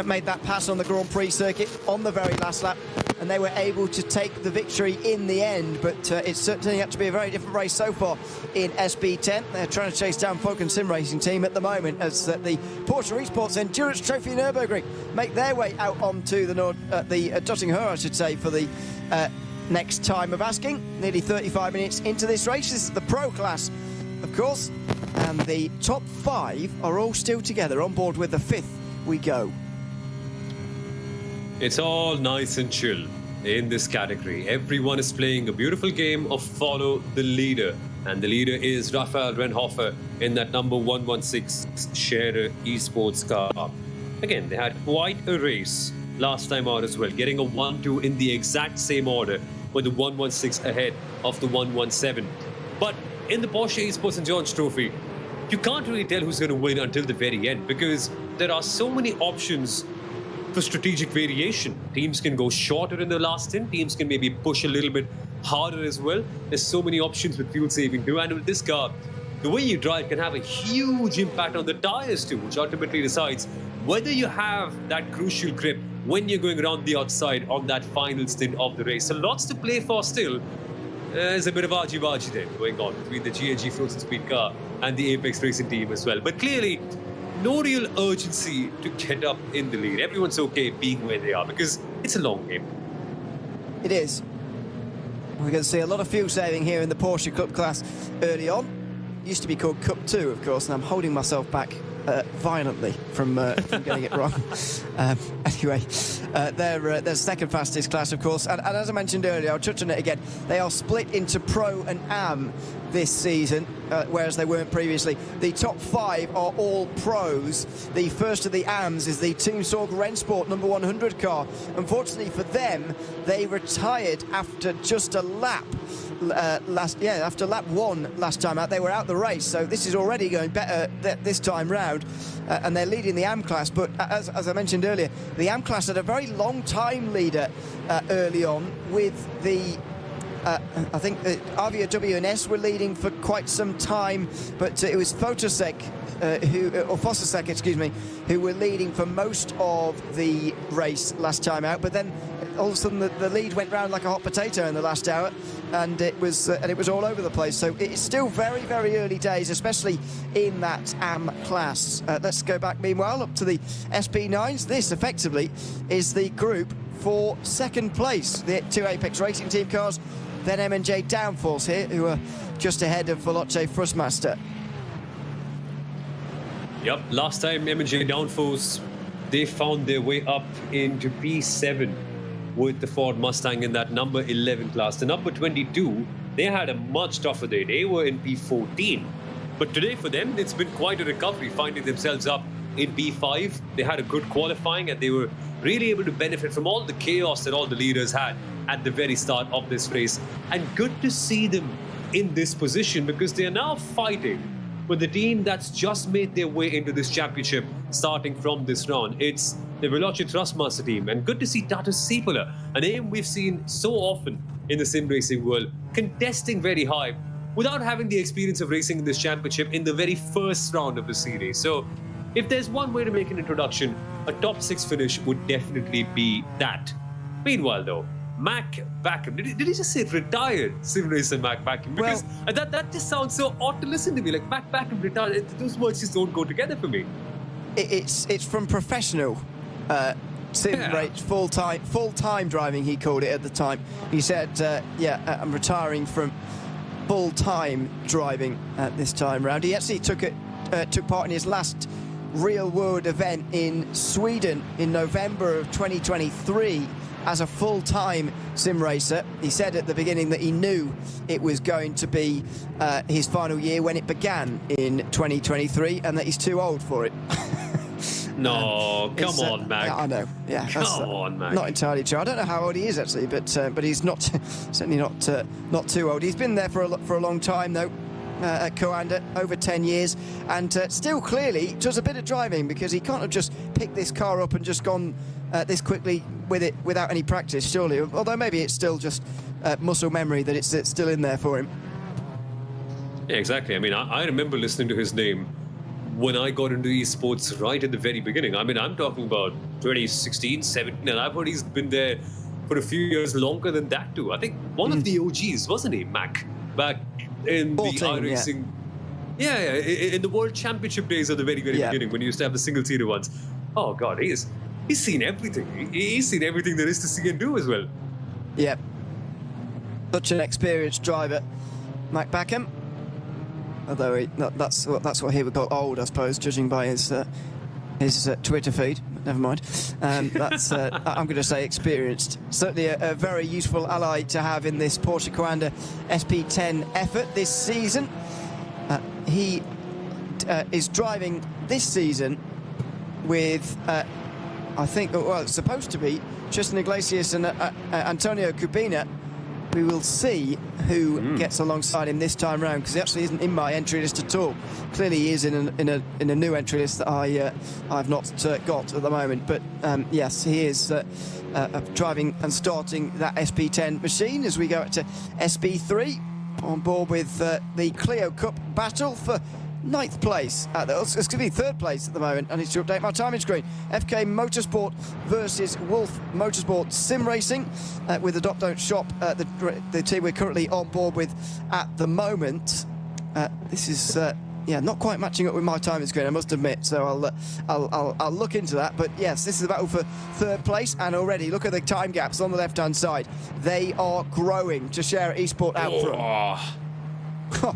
made that pass on the Grand Prix circuit on the very last lap, and they were able to take the victory in the end. But it's certainly up to be a very different race so far in SP10. They're trying to chase down Falcon Sim Racing Team at the moment, as the Porsche Esports Endurance Trophy Nürburgring make their way out onto the Dotting Her, I should say, for the next time of asking. Nearly 35 minutes into this race. This is the pro class, of course, and the top 5 are all still together. On board with the 5th we go. It's all nice and chill in this category. Everyone is playing a beautiful game of follow the leader. And the leader is Raphael Renhofer in that number 116 Scherer Esports car. Again, they had quite a race last time out as well, getting a 1-2 in the exact same order, with the 116 ahead of the 117. But in the Porsche Esports Endurance Trophy, you can't really tell who's going to win until the very end, because there are so many options for strategic variation. Teams can go shorter in the last stint. Teams can maybe push a little bit harder as well. There's so many options with fuel saving too. And with this car, the way you drive can have a huge impact on the tires too, which ultimately decides whether you have that crucial grip when you're going around the outside on that final stint of the race. So lots to play for still. There's a bit of argy-bargy there going on between the GNG Frozen Speed car and the Apex Racing team as well. But clearly, no real urgency to get up in the lead. Everyone's okay being where they are, because it's a long game. It is. We're going to see a lot of fuel saving here in the Porsche Cup class early on. Used to be called Cup 2, of course, and I'm holding myself back violently from getting it wrong. Anyway, they're second fastest class, of course, and as I mentioned earlier, I'll touch on it again, they are split into Pro and Am this season, whereas they weren't previously. The top 5 are all pros. The first of the AMs is the Team Sorg Rennsport number 100 car. Unfortunately for them, they retired after just a lap. After lap 1 last time out, they were out the race, so this is already going better this time round, and they're leading the AM class. But as I mentioned earlier, the AM class had a very long time leader early on, with the I think Avia WNS were leading for quite some time, but it was Fosasek, who were leading for most of the race last time out. But then all of a sudden the lead went round like a hot potato in the last hour, and it was all over the place. So it's still very, very early days, especially in that AM class. Let's go back meanwhile up to the SP9s. This effectively is the group for second place. The 2 Apex Racing team cars, then M&J Downforce here, who are just ahead of Veloce Thrustmaster. Yep, last time M&J Downforce, they found their way up into P7 with the Ford Mustang in that number 11 class. The number 22, they had a much tougher day. They were in P14. But today for them, it's been quite a recovery, finding themselves up in P5. They had a good qualifying and they were really able to benefit from all the chaos that all the leaders had at the very start of this race. And good to see them in this position because they are now fighting with the team that's just made their way into this championship starting from this round. It's the Veloci Trustmaster team, and good to see Tatu Sipala, a name we've seen so often in the sim racing world, contesting very high without having the experience of racing in this championship in the very first round of the series. So if there's one way to make an introduction, a top 6 finish would definitely be that. Meanwhile though, Mac Backham, did he just say retired sim racer Mac Backham? Because that just sounds so odd to listen to me. Like Mac Backham retired, those words just don't go together for me. It's from professional sim race, full-time driving, he called it at the time. He said, I'm retiring from full-time driving at this time round. He actually took part in his last real-world event in Sweden in November of 2023 as a full-time sim racer. He said at the beginning that he knew it was going to be his final year when it began in 2023 and that he's too old for it. No, come on, Mac. Yeah, I know. Yeah, come on, Mac. Not entirely true. I don't know how old he is actually, but he's not certainly not too old. He's been there for a long time though. At Coanda, over 10 years, and still clearly does a bit of driving because he can't have just picked this car up and just gone this quickly with it without any practice, surely. Although maybe it's still just muscle memory that it's still in there for him. Yeah, exactly. I mean, I remember listening to his name when I got into esports right at the very beginning. I mean, I'm talking about 2016, 17, and I've heard he's been there for a few years longer than that too. I think one of the OGs, wasn't he, Mac? Back in 14, the iRacing, in the World Championship days at the very beginning when you used to have the single-seater ones. Oh God, he's seen everything. He's seen everything there is to see and do as well. Yeah, such an experienced driver, Mac Backham. Although that's what he would call old, I suppose, judging by his Twitter feed. But never mind. That's I'm going to say experienced. Certainly a very useful ally to have in this Porsche Cup SP10 effort this season. He is driving this season with, I think, well, it's supposed to be Tristan Iglesias and Antonio Cubina. We will see who gets alongside him this time round, because he actually isn't in my entry list at all. Clearly he is in a new entry list that I've not got at the moment. But yes, he is driving and starting that SP10 machine as we go up to SP3 on board with the Clio Cup battle for 9th place third place at the moment. I need to update my timing screen. FK Motorsport versus Wolf Motorsport Sim Racing with the Don't Shop, the team we're currently on board with at the moment. This is not quite matching up with my timing screen, I must admit, so I'll look into that. But yes, this is a battle for 3rd place, and already look at the time gaps on the left hand side. They are growing to share Esport out from.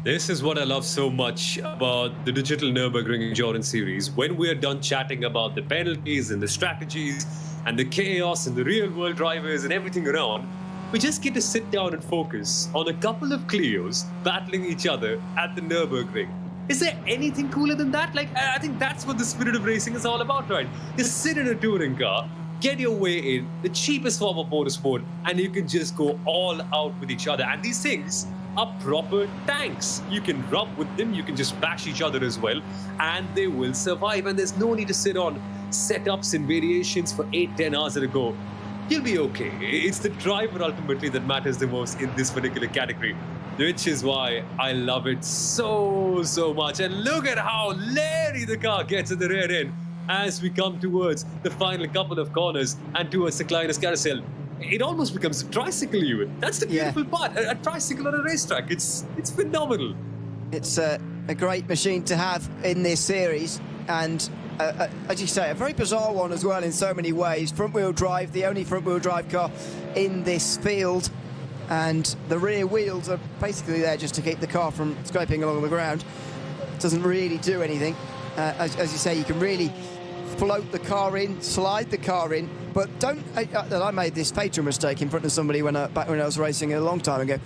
This is what I love so much about the Digital Nürburgring Endurance Series. When we're done chatting about the penalties and the strategies and the chaos and the real-world drivers and everything around, we just get to sit down and focus on a couple of Clios battling each other at the Nürburgring. Is there anything cooler than that? Like, I think that's what the spirit of racing is all about, right? Just sit in a touring car, get your way in, the cheapest form of motorsport, and you can just go all out with each other. And these things are proper tanks. You can rub with them, you can just bash each other as well, and they will survive. And there's no need to sit on setups and variations for 8-10 hours at a go. You'll be okay. It's the driver ultimately that matters the most in this particular category, which is why I love it so much. And look at how leery the car gets at the rear end as we come towards the final couple of corners and towards the Kleines Carousel. It almost becomes a tricycle even. That's the beautiful part. A tricycle on a racetrack. It's phenomenal. It's a great machine to have in this series, and as you say, a very bizarre one as well in so many ways. Front-wheel drive, the only front-wheel drive car in this field, and the rear wheels are basically there just to keep the car from scraping along the ground. It doesn't really do anything. As you say, you can really float the car in, slide the car in, But I made this fatal mistake in front of somebody back when I was racing a long time ago.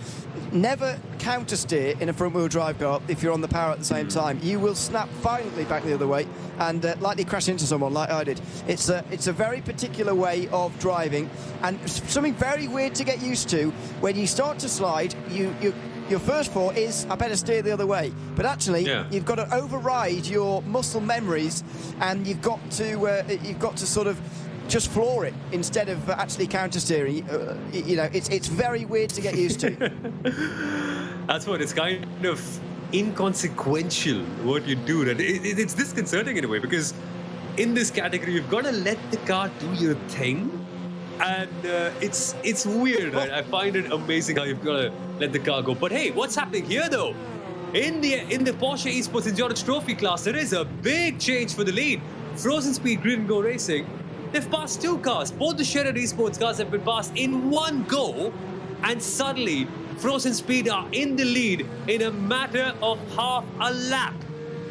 Never counter steer in a front wheel drive car if you're on the power at the same time. You will snap violently back the other way and likely crash into someone like I did. It's a very particular way of driving, and something very weird to get used to. When you start to slide, your first thought is, I better steer the other way. But actually, you've got to override your muscle memories, and you've got to sort of just floor it instead of actually counter steering. It's very weird to get used to. That's what it's kind of inconsequential what you do. It's disconcerting in a way, because in this category you've got to let the car do your thing, and it's weird, right? I find it amazing how you've got to let the car go. But hey, what's happening here though? In the Porsche Esports Endurance Trophy class, there is a big change for the lead. Frozen Speed Grid and Go Racing, they've passed two cars. Both the Shared Esports cars have been passed in one go, and suddenly Frozen Speed are in the lead in a matter of half a lap.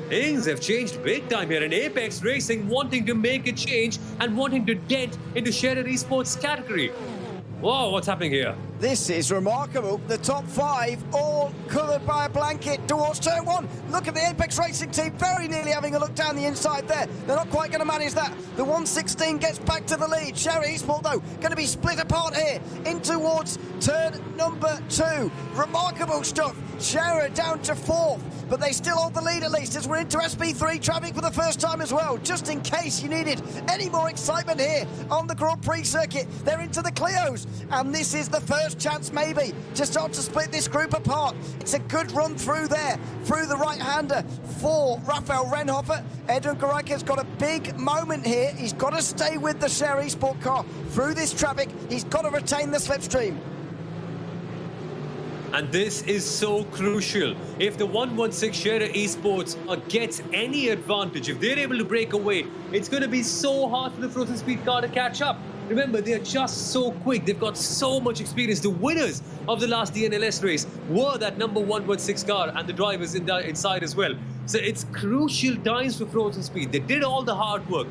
Things have changed big time here, and Apex Racing wanting to make a change and wanting to dent into Shared Esports category. Whoa, what's happening here? This is remarkable. The top five all covered by a blanket towards turn one. Look at the Apex Racing team very nearly having a look down the inside there. They're not quite going to manage that. The 116 gets back to the lead. Sherry Eastport, though, going to be split apart here in towards turn number 2. Remarkable stuff. Scherer down to 4th, but they still hold the lead at least as we're into SP3 traffic for the first time as well. Just in case you needed any more excitement here on the Grand Prix circuit, they're into the Clios, and this is the first chance maybe to start to split this group apart. It's a good run through there, through the right-hander for Raphael Renhofer. Edwin Garaika's got a big moment here. He's got to stay with the Scherer Esport car through this traffic. He's got to retain the slipstream. And this is so crucial. If the 116 Shared Esports gets any advantage, if they're able to break away, it's going to be so hard for the Frozen Speed car to catch up. Remember, they're just so quick. They've got so much experience. The winners of the last DNLS race were that number 116 car and the drivers inside as well. So it's crucial times for Frozen Speed. They did all the hard work.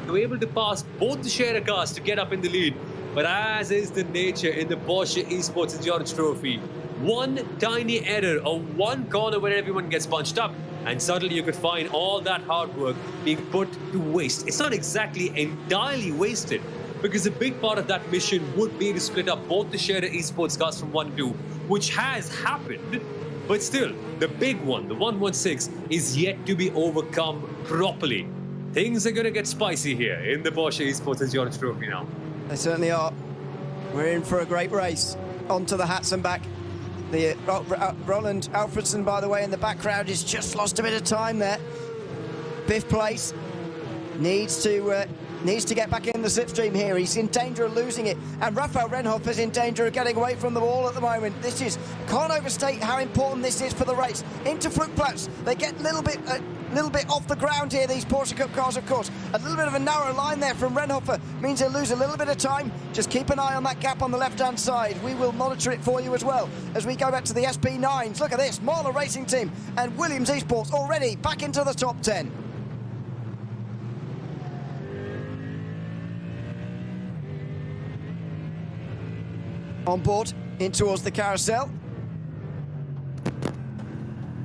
They were able to pass both the Scherer cars to get up in the lead. But as is the nature in the Porsche Esports Endurance Trophy, one tiny error or one corner where everyone gets bunched up, and suddenly you could find all that hard work being put to waste. It's not exactly entirely wasted, because a big part of that mission would be to split up both the Shared Esports cars from 1 and 2, which has happened, but still, the big one, the 116, is yet to be overcome properly. Things are going to get spicy here in the Porsche Esports Endurance Trophy now. They certainly are. We're in for a great race. Onto the hats and back. The Roland Alfredson, by the way, in the background, has just lost a bit of time there. 5th place. Needs to get back in the slipstream here. He's in danger of losing it. And Raphael Renhoff is in danger of getting away from the wall at the moment. Can't overstate how important this is for the race. Into Flugplatz. They get a little bit off the ground here, these Porsche Cup cars, of course. A little bit of a narrow line there from Renhofer means he'll lose a little bit of time. Just keep an eye on that gap on the left-hand side. We will monitor it for you as well as we go back to the SP9s. Look at this, Marler Racing Team and Williams Esports already back into the top 10. On board, in towards the carousel.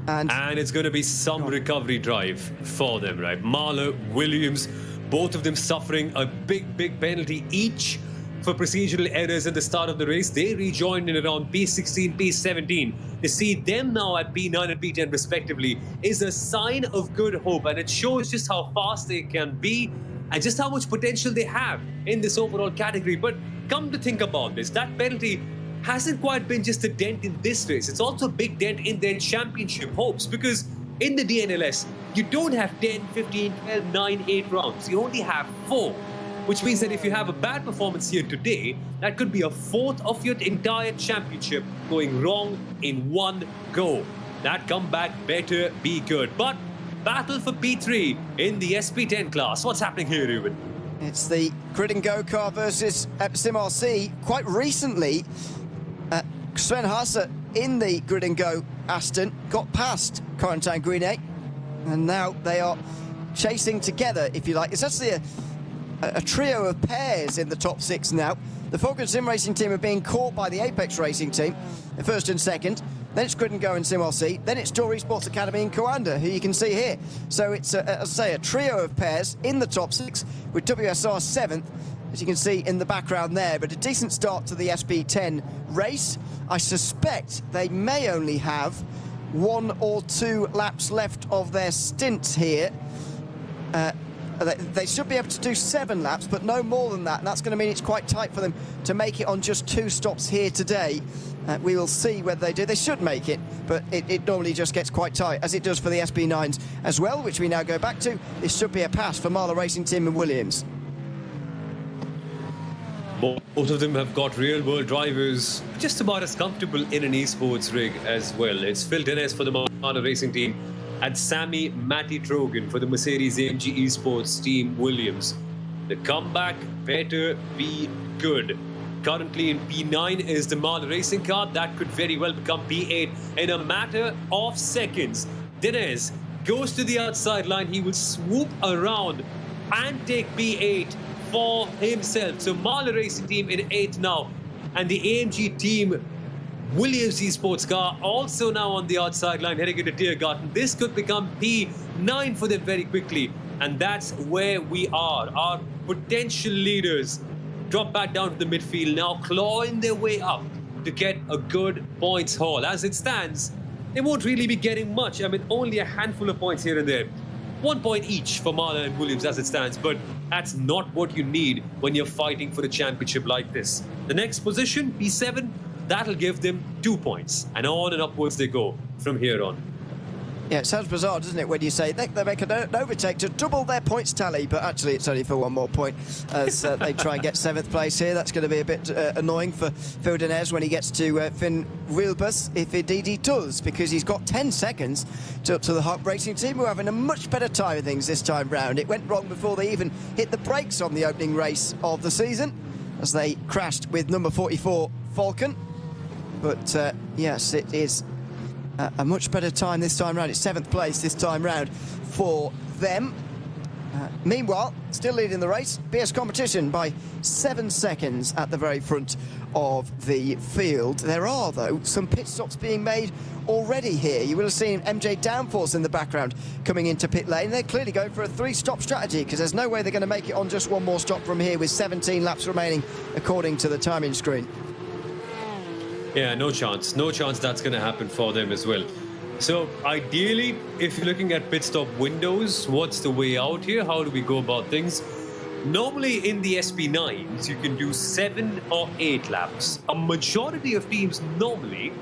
And it's going to be some recovery drive for them, right? Marler, Williams, both of them suffering a big penalty each for procedural errors at the start of the race. They rejoined in around P16, P17. To see them now at P9 and P10 respectively is a sign of good hope, and it shows just how fast they can be and just how much potential they have in this overall category. But come to think about this, that penalty hasn't quite been just a dent in this race. It's also a big dent in their championship hopes, because in the DNLS, you don't have 10, 15, 12, 9, 8 rounds. You only have 4, which means that if you have a bad performance here today, that could be a 4th of your entire championship going wrong in one go. That comeback better be good. But battle for P3 in the SP10 class. What's happening here, Ruben? It's the Grid and Go car versus Sim RC. Quite recently, Sven Haase in the Grid and Go Aston got past Corentin Guinet, and now they are chasing together, if you like. It's actually a trio of pairs in the top 6 now. The Falcon Sim Racing team are being caught by the Apex Racing team, the first and second. Then it's Grid and Go and Sim RC. Then it's Door Esports Academy and Coanda, who you can see here. So it's, as I say, a trio of pairs in the top 6, with WSR 7th, as you can see in the background there. But a decent start to the SP10 race. I suspect they may only have 1 or 2 laps left of their stint here. They should be able to do 7 laps, but no more than that. And that's going to mean it's quite tight for them to make it on just 2 stops here today. We will see whether they do. They should make it, but it normally just gets quite tight, as it does for the SP9s as well, which we now go back to. This should be a pass for Marla Racing Team and Williams. Both of them have got real-world drivers just about as comfortable in an esports rig as well. It's Phil Dennis for the Marla Racing Team and Sammy Matty Trogan for the Mercedes-AMG Esports Team Williams. The comeback better be good. Currently in P9 is the Marla Racing car. That could very well become P8 in a matter of seconds. Dennis goes to the outside line. He will swoop around and take P8 for himself. So Marla Racing Team in 8th now. And the AMG Team Williams Esports car also now on the outside line heading into Tiergarten. This could become P9 for them very quickly. And that's where we are. Our potential leaders drop back down to the midfield, now clawing their way up to get a good points haul. As it stands, they won't really be getting much. I mean, only a handful of points here and there. 1 point each for Marla and Williams as it stands, but that's not what you need when you're fighting for a championship like this. The next position, P7, that'll give them 2 points, and on and upwards they go from here on. Yeah, it sounds bizarre, doesn't it, when you say they make an overtake to double their points tally, but actually it's only for 1 more point as they try and get 7th place here. That's going to be a bit annoying for Phil Denez when he gets to Finn Wilbus, if indeed he does, because he's got 10 seconds to the Hawk Racing team, who are having a much better time of things this time round. It went wrong before they even hit the brakes on the opening race of the season, as they crashed with number 44 Falcon. But yes, it is a much better time this time round. It's 7th place this time round for them. Meanwhile, still leading the race, BS Competition by 7 seconds at the very front of the field. There are, though, some pit stops being made already here. You will have seen MJ Downforce in the background coming into pit lane. They're clearly going for a 3-stop strategy, because there's no way they're going to make it on just 1 more stop from here with 17 laps remaining, according to the timing screen. Yeah, no chance. No chance that's going to happen for them as well. So ideally, if you're looking at pit stop windows, what's the way out here? How do we go about things? Normally in the SP9s, you can do 7 or 8 laps. A majority of teams normally,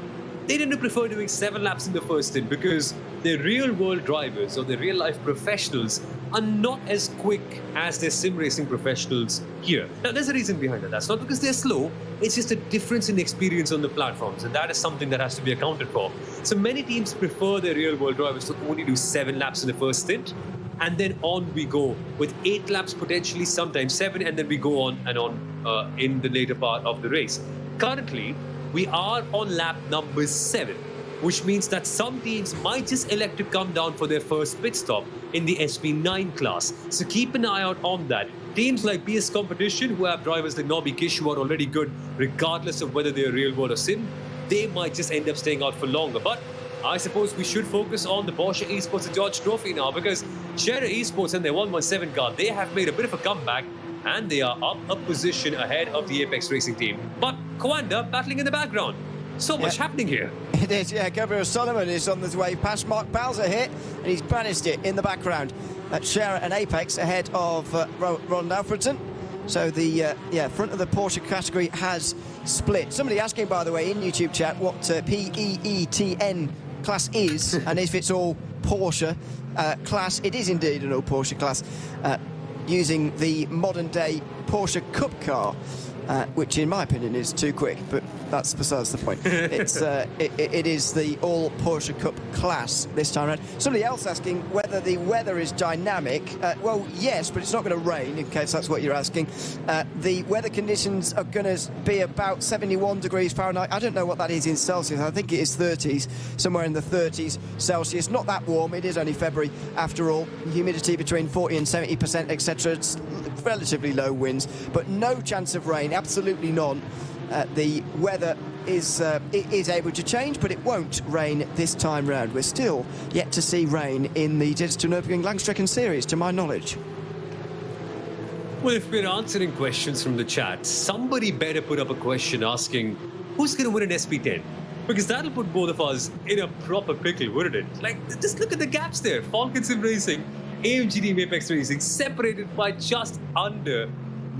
they tend to prefer doing 7 laps in the first stint, because the real-world drivers or the real-life professionals are not as quick as their sim racing professionals here. Now, there's a reason behind that. That's not because they're slow. It's just a difference in experience on the platforms, and that is something that has to be accounted for. So many teams prefer their real-world drivers to only do 7 laps in the first stint, and then on we go with 8 laps, potentially sometimes 7, and then we go on and on in the later part of the race. Currently, we are on lap number 7, which means that some teams might just elect to come down for their first pit stop in the SP9 class. So keep an eye out on that. Teams like BS Competition, who have drivers like Nobby Kish, who are already good regardless of whether they're real world or sim, they might just end up staying out for longer. But I suppose we should focus on the Porsche Esports and George Trophy now, because Scherer Esports and their 117 car, they have made a bit of a comeback, and they are up a position ahead of the Apex Racing team. But Coanda battling in the background. So much happening here. It is, yeah. Gabriel Solomon is on his way past Mark Bowser here, and he's banished it in the background. Scherer and Apex ahead of Ron Alfredson. So the front of the Porsche category has split. Somebody asking, by the way, in YouTube chat what PEETN class is, and if it's all Porsche class. It is indeed an all Porsche class, using the modern-day Porsche Cup car, which in my opinion is too quick, but that's besides the point. It's it is the all Porsche Cup class this time around. Somebody else asking whether the weather is dynamic. Well, yes, but it's not going to rain, in case that's what you're asking. The weather conditions are going to be about 71 degrees Fahrenheit. I don't know what that is in Celsius. I think it is 30s, somewhere in the 30s Celsius. Not that warm. It is only February after all. Humidity between 40 and 70%, etc. It's relatively low winds, but no chance of rain, absolutely none. The weather is able to change, but it won't rain this time round. We're still yet to see rain in the Digital Nürburgring Langstrecken-Series, to my knowledge. Well, if we're answering questions from the chat, somebody better put up a question asking who's going to win an SP10? Because that'll put both of us in a proper pickle, wouldn't it? Like, just look at the gaps there. Falcon Sim Racing, AMG Team Apex Racing, separated by just under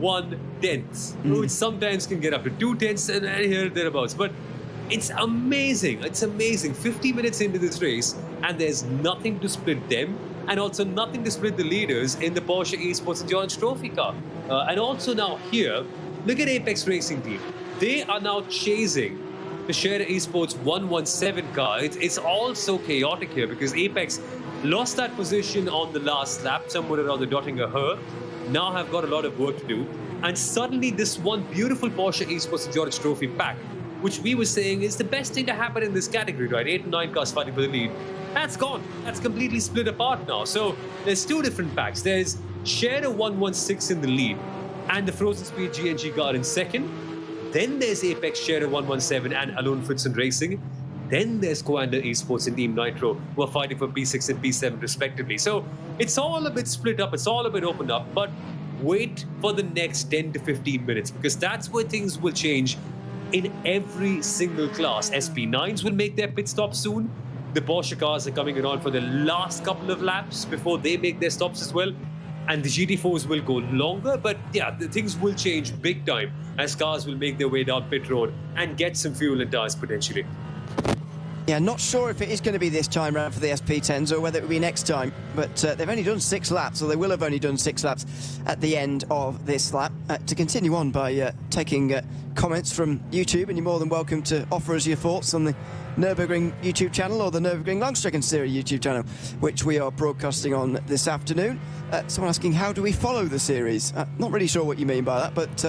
1/10, which sometimes can get up to 2/10 and here thereabouts. But it's amazing. It's amazing. 50 minutes into this race, and there's nothing to split them, and also nothing to split the leaders in the Porsche Esports Endurance Trophy car. And also now here, look at Apex Racing Team. They are now chasing the Sharer Esports 117 car. It's all so chaotic here because Apex lost that position on the last lap, somewhere around the Dottinger Her. Now have got a lot of work to do. And suddenly this one beautiful Porsche Esports Endurance Trophy pack, which we were saying is the best thing to happen in this category, right? 8 and 9 cars fighting for the lead. That's gone. That's completely split apart now. So there's two different packs. There's Sharer 116 in the lead and the Frozen Speed GNG car in second. Then there's Apex Sharer 117 and Alone Fritzen Racing. Then there's Coander Esports and Team Nitro, who are fighting for P6 and P7 respectively. So it's all a bit split up, it's all a bit opened up, but wait for the next 10 to 15 minutes because that's where things will change in every single class. SP9s will make their pit stop soon. The Porsche cars are coming around for the last couple of laps before they make their stops as well. And the GT4s will go longer, but yeah, the things will change big time as cars will make their way down pit road and get some fuel and tires potentially. Yeah, not sure if it is going to be this time round for the SP10s or whether it will be next time, but they've only done 6 laps, or they will have only done 6 laps at the end of this lap. To continue on by taking comments from YouTube, and you're more than welcome to offer us your thoughts on the Nürburgring YouTube channel or the Nürburgring Langstrecken-Serie YouTube channel, which we are broadcasting on this afternoon. Someone asking, how do we follow the series? Not really sure what you mean by that, but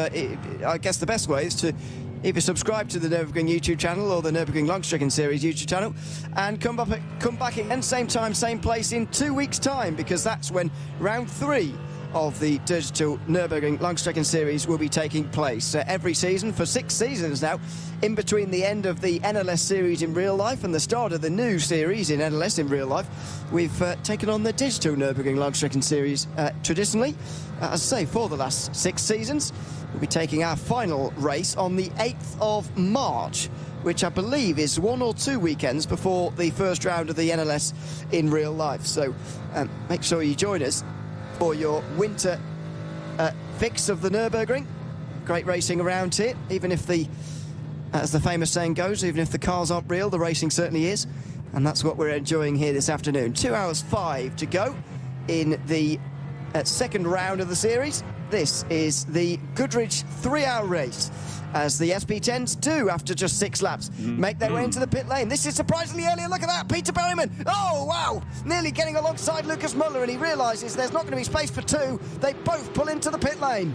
I guess the best way is to either subscribe to the Nürburgring YouTube channel or the Nürburgring Langstrecken-Series YouTube channel and come back again, same time, same place in 2 weeks' time, because that's when round 3 of the Digital Nürburgring Langstrecken-Series will be taking place every season for 6 seasons now, in between the end of the NLS series in real life and the start of the new series in NLS in real life. We've taken on the Digital Nürburgring Langstrecken-Series traditionally, as I say, for the last 6 seasons. We'll be taking our final race on the 8th of March, which I believe is 1 or 2 weekends before the first round of the NLS in real life. So make sure you join us for your winter fix of the Nürburgring. Great racing around here, even if as the famous saying goes, even if the cars aren't real, the racing certainly is. And that's what we're enjoying here this afternoon. 2 hours 5 to go in the second round of the series. This is the Goodridge 3-hour race, as the SP10s do, after just 6 laps, make their way into the pit lane. This is surprisingly early. Look at that, Peter Berryman. Oh, wow, nearly getting alongside Lucas Muller, and he realises there's not going to be space for 2. They both pull into the pit lane.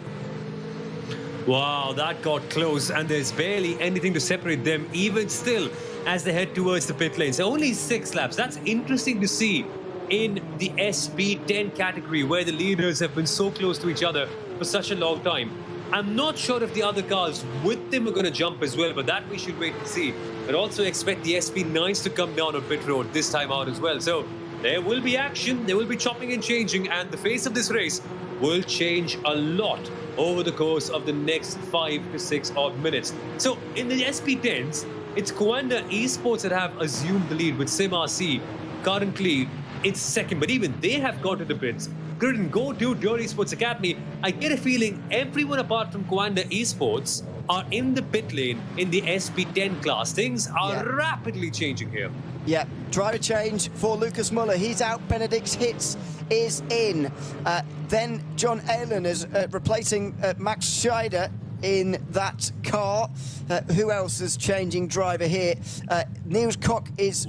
Wow, that got close, and there's barely anything to separate them, even still, as they head towards the pit lanes. Only 6 laps. That's interesting to see in the SP10 category, where the leaders have been so close to each other for such a long time. I'm not sure if the other cars with them are going to jump as well, but that we should wait and see. And also expect the SP9s to come down on pit road this time out as well. So there will be action, there will be chopping and changing, and the face of this race will change a lot over the course of the next 5 to 6 odd minutes. So in the SP10s, it's Coander Esports that have assumed the lead with SimRC currently in second, but even they have gone to the pits. Couldn't go to Dior Esports Academy. I get a feeling everyone apart from Coander Esports are in the pit lane in the SP10 class. Things are rapidly changing here. Yeah, driver change for Lucas Muller. He's out. Benedict's Hits is in. Then John Aylen is replacing Max Scheider in that car. Who else is changing driver here? Niels Koch is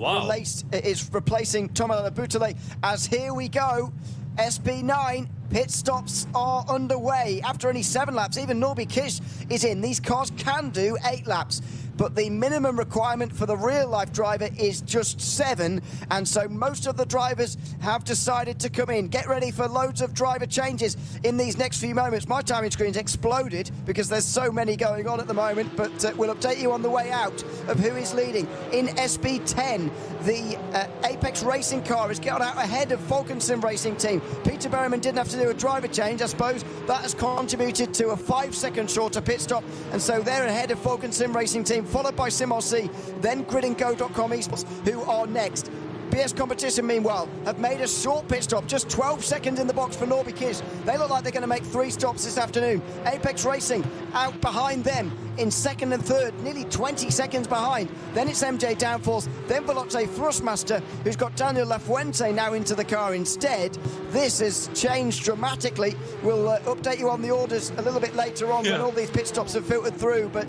replacing Thomas Boutelet, as here we go. SP9 Pit stops are underway after only 7 laps. Even Norby Kish is in. These cars can do 8 laps, but the minimum requirement for the real-life driver is just 7, and so most of the drivers have decided to come in. Get ready for loads of driver changes in these next few moments. My timing screen's exploded because there's so many going on at the moment, but we'll update you on the way out of who is leading. In SP10, the Apex Racing car has got out ahead of Falcon Sim Racing team. Peter Berryman didn't have to do a driver change. I suppose that has contributed to a 5-second shorter pit stop, and so they're ahead of Falcon Sim Racing team, followed by SimRC, then gridandgo.com esports, who are next. BS Competition, meanwhile, have made a short pit stop, just 12 seconds in the box for Norby Kish. They look like they're going to make 3 stops this afternoon. Apex Racing out behind them in 2nd and 3rd, nearly 20 seconds behind. Then it's MJ Downforce, then Veloce Thrustmaster, who's got Daniel Lafuente now into the car instead. This has changed dramatically. We'll update you on the orders a little bit later on when all these pit stops have filtered through. But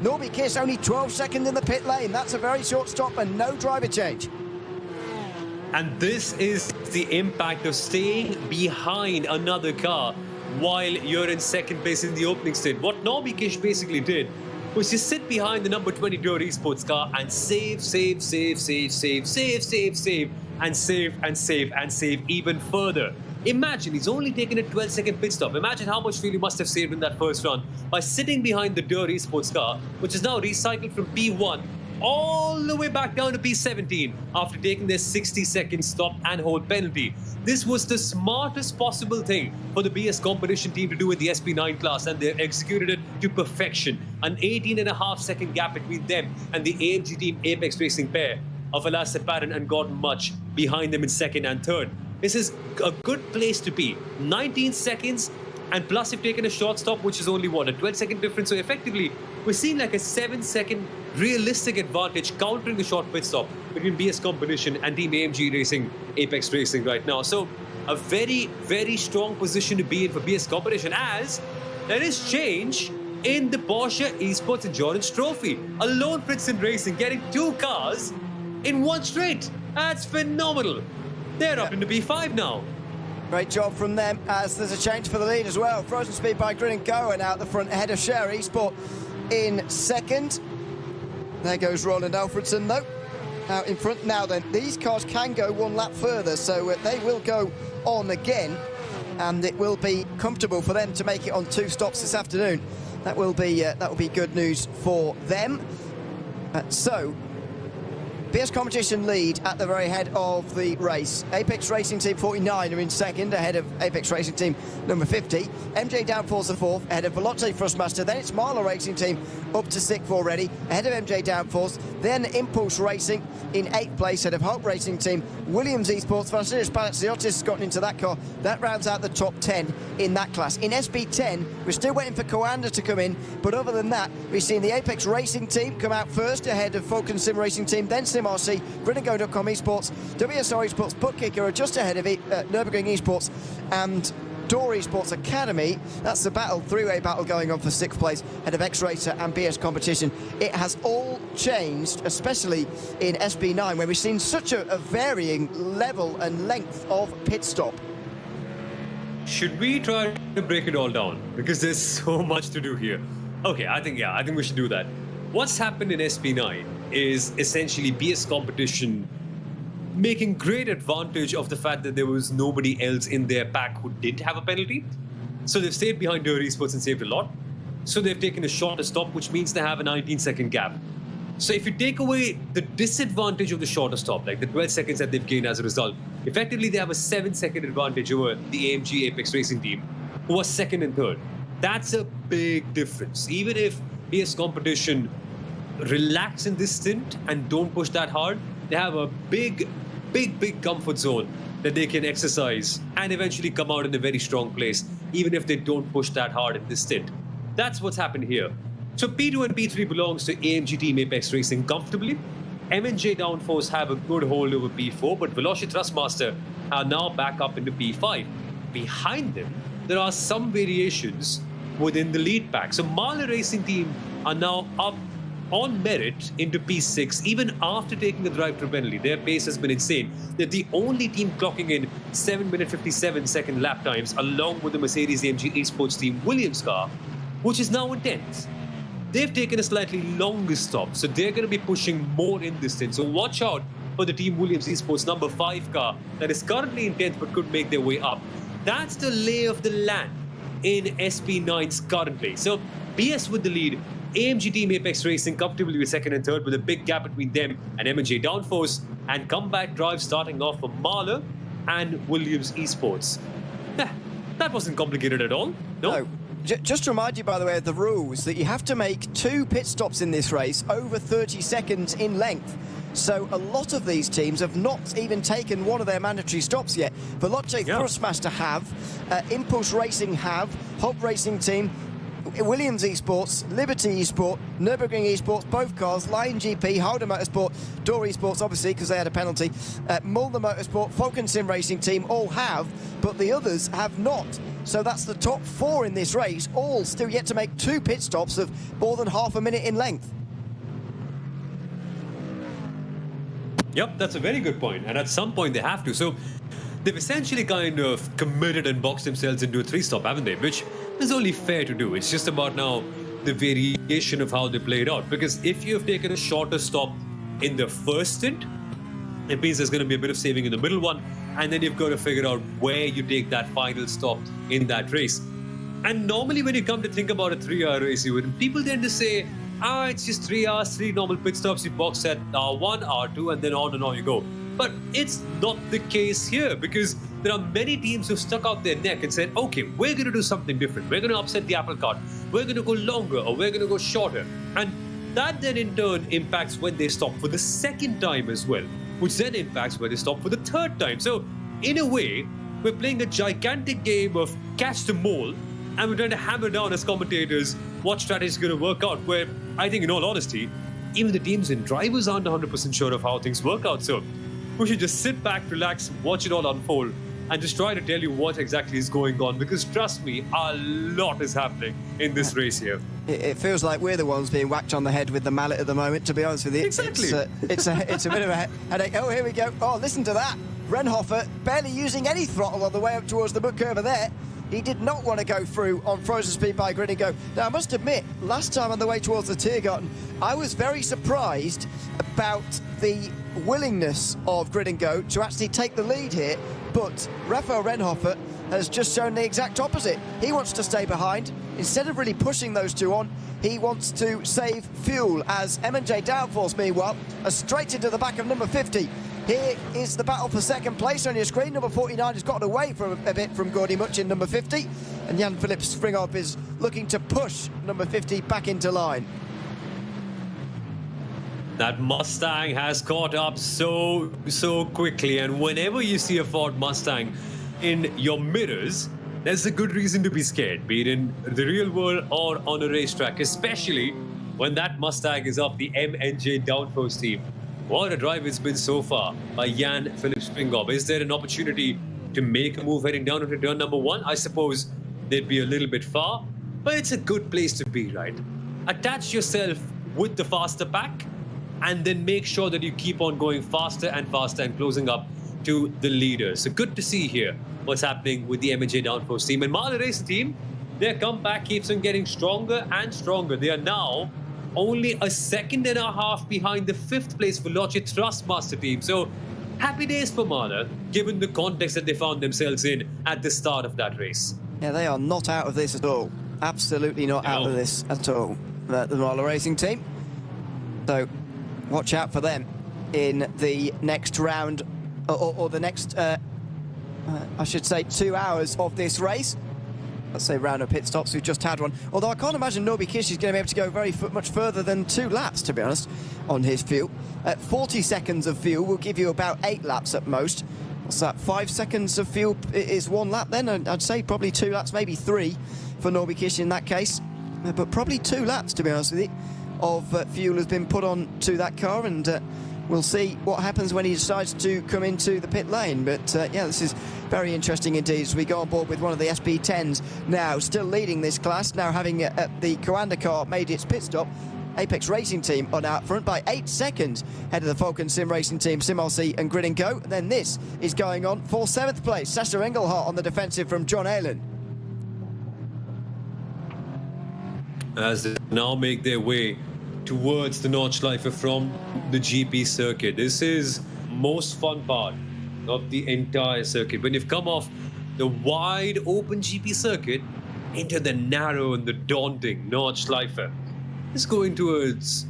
Norby Kish only 12 seconds in the pit lane. That's a very short stop and no driver change. And this is the impact of staying behind another car while you're in second place in the opening stint. What Norby Kish basically did was just sit behind the number 20 Digital Esports car and save, and save even further. Imagine he's only taken a 12-second pit stop. Imagine how much fuel he must have saved in that first run by sitting behind the Digital Esports car, which is now recycled from P1 all the way back down to P17 after taking their 60-second stop and hold penalty. This was the smartest possible thing for the BS competition team to do in the SP9 class, and they executed it to perfection. An 18.5-second gap between them and the AMG team Apex Racing pair of Alas Paran and Gordon Much behind them in 2nd and 3rd. This is a good place to be. 19 seconds, and plus you've taken a short stop, which is only, what, a 12-second difference. So effectively, we're seeing like a 7-second realistic advantage countering the short pit stop between BS Competition and Team AMG Racing, Apex Racing right now. So a very, very strong position to be in for BS Competition, as there is change in the Porsche Esports Endurance Trophy. Alone Fritzen Racing getting 2 cars in one straight. That's phenomenal. They're up into P5 now. Great job from them, as there's a change for the lead as well. Frozen Speed by Grid and Go and out the front ahead of Share Esport in 2nd. There goes Roland Alfredson though, out in front. Now then, these cars can go 1 lap further, so they will go on again, and it will be comfortable for them to make it on 2 stops this afternoon. That will be good news for them. So BS Competition lead at the very head of the race. Apex Racing Team 49 are in 2nd, ahead of Apex Racing Team number 50. MJ Downforce the 4th, ahead of Veloce Thrustmaster. Then it's Marlow Racing Team up to 6th already, ahead of MJ Downforce. Then Impulse Racing in 8th place, ahead of Hulk Racing Team. Williams Esports, Vasilis Palatziotis has gotten into that car. That rounds out the top 10 in that class. In SP10, we're still waiting for Coanda to come in, but other than that, we've seen the Apex Racing Team come out first, ahead of Falcon Sim Racing Team, then SimRC, gridandgo.com esports, WSR Esports, Bookkicker are just ahead of Nürburgring Esports and Door Esports Academy. That's the battle, 3-way battle going on for 6th place, ahead of X-Racer and BS Competition. It has all changed, especially in SB9, where we've seen such a varying level and length of pit stop. Should we try to break it all down? Because there's so much to do here. Okay, I think we should do that. What's happened in SP9 is essentially BS Competition making great advantage of the fact that there was nobody else in their pack who did have a penalty. So they've stayed behind Digital Esports and saved a lot. So they've taken a shorter stop, which means they have a 19-second gap. So if you take away the disadvantage of the shorter stop, like the 12 seconds that they've gained as a result, effectively they have a 7-second advantage over the AMG Apex Racing team, who was 2nd and 3rd. That's a big difference. Even if BS Competition relax in this stint and don't push that hard, they have a big comfort zone that they can exercise and eventually come out in a very strong place, even if they don't push that hard in this stint. That's what's happened here. So P2 and P3 belongs to AMG Team Apex Racing comfortably. M&J Downforce have a good hold over P4, but Veloci Thrustmaster are now back up into P5. Behind them, there are some variations within the lead pack. So Marley Racing Team are now up on merit into P6, even after taking the drive-through penalty. Their pace has been insane. They're the only team clocking in 7-minute 57-second lap times, along with the Mercedes-AMG Esports team Williams car, which is now in 10th. They've taken a slightly longer stop, so they're going to be pushing more in this stint. So watch out for the Team Williams Esports number 5 car that is currently in 10th but could make their way up. That's the lay of the land in SP9's current place. So PS with the lead, AMG Team Apex Racing comfortably with second and third with a big gap between them and M&J Downforce, and comeback drive starting off for Mahler and Williams Esports. That wasn't complicated at all. No. Just to remind you, by the way, of the rules, that you have to make 2 pit stops in this race over 30 seconds in length. So a lot of these teams have not even taken one of their mandatory stops yet. Veloce Thrustmaster have, Impulse Racing have, Hob Racing Team, Williams Esports, Liberty Esport, Nürburgring Esports, both cars, Lion GP, Halder Motorsport, Door Esports, obviously, because they had a penalty, Mulder Motorsport, Falcon Sim Racing Team all have, but the others have not. So that's the top 4 in this race, all still yet to make 2 pit stops of more than half a minute in length. Yep, that's a very good point. And at some point they have to. So they've essentially kind of committed and boxed themselves into a 3-stop, haven't they? Which is only fair to do. It's just about now the variation of how they play it out. Because if you've taken a shorter stop in the first stint, it means there's going to be a bit of saving in the middle one. And then you've got to figure out where you take that final stop in that race. And normally when you come to think about a 3-hour race, people tend to say, it's just 3 hours, 3 normal pit stops, you box at R1, R2, and then on you go. But it's not the case here, because there are many teams who've stuck out their neck and said, okay, we're going to do something different. We're going to upset the apple cart. We're going to go longer, or we're going to go shorter. And that then in turn impacts when they stop for the second time as well, which then impacts when they stop for the third time. So in a way, we're playing a gigantic game of catch the mole, and we're trying to hammer down as commentators what strategy is going to work out, where I think in all honesty, even the teams and drivers aren't 100% sure of how things work out. So we should just sit back, relax, watch it all unfold, and just try to tell you what exactly is going on, because trust me, a lot is happening in this race here. It feels like we're the ones being whacked on the head with the mallet at the moment, to be honest with you. Exactly. It's a bit of a headache. Oh, here we go. Oh, listen to that. Renhofer barely using any throttle on the way up towards the book curve there. He did not want to go through on frozen speed by Grid and Go. Now, I must admit, last time on the way towards the Tiergarten, I was very surprised about the willingness of Grid and Go to actually take the lead here, but Raphael Renhofer has just shown the exact opposite. He wants to stay behind. Instead of really pushing those two on, he wants to save fuel, as M&J Downforce, meanwhile, are straight into the back of number 50. Here is the battle for second place on your screen. Number 49 has gotten away for a bit from Gordy Much in number 50. And Jan-Philipp Springhoff is looking to push number 50 back into line. That Mustang has caught up so quickly. And whenever you see a Ford Mustang in your mirrors, there's a good reason to be scared, be it in the real world or on a racetrack, especially when that Mustang is off the M&J Downforce team. What a drive it's been so far by Jan-Philipp Springhoff. Is there an opportunity to make a move heading down into turn number 1? I suppose they'd be a little bit far, but it's a good place to be, right? Attach yourself with the faster pack, and then make sure that you keep on going faster and faster and closing up to the leaders. So good to see here what's happening with the M&J Downforce team. And Mahler Race team, their comeback keeps on getting stronger and stronger. They are now only a second and a half behind the 5th place Veloce Thrustmaster team. So happy days for Mahler, given the context that they found themselves in at the start of that race. Yeah, they are not out of this at all. Absolutely not out of this at all, the Mahler Racing team. So watch out for them in the next round, or the next, I should say, 2 hours of this race. Let's say round of pit stops. We've just had one. Although I can't imagine Norby Kish is going to be able to go very much further than 2 laps, to be honest, on his fuel. 40 seconds of fuel will give you about 8 laps at most. What's that? 5 seconds of fuel is 1 lap then? I'd say probably 2 laps, maybe 3 for Norby Kish in that case. But probably 2 laps, to be honest with you, of fuel has been put on to that car, and we'll see what happens when he decides to come into the pit lane. But yeah, this is very interesting indeed as we go on board with one of the SP10s now, still leading this class, now having the Coanda car made its pit stop. Apex Racing Team are now out front by 8 seconds ahead of the Falcon Sim Racing Team, SimRC and Grid & Go. And then this is going on for 7th place. Sasha Engelhardt on the defensive from John Aylen. As they now make their way towards the Nordschleife from the GP circuit. This is most fun part of the entire circuit. When you've come off the wide open GP circuit into the narrow and the daunting Nordschleife. It's going towards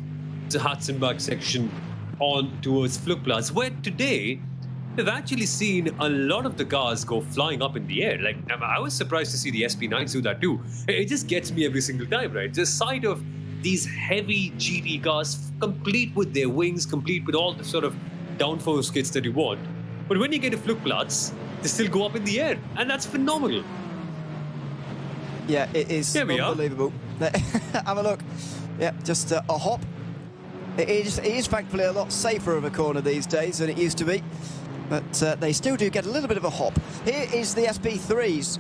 the Hatzenbach section on towards Flugplatz, where today we've actually seen a lot of the cars go flying up in the air. Like, I was surprised to see the SP9s do that too. It just gets me every single time, right? The sight of these heavy GT cars, complete with their wings, complete with all the sort of downforce kits that you want. But when you get to Flugplatz, they still go up in the air, and that's phenomenal. Yeah, it is unbelievable. Have a look. Yeah, just a hop. It is thankfully a lot safer of a corner these days than it used to be, but they still do get a little bit of a hop. Here is the SP3s.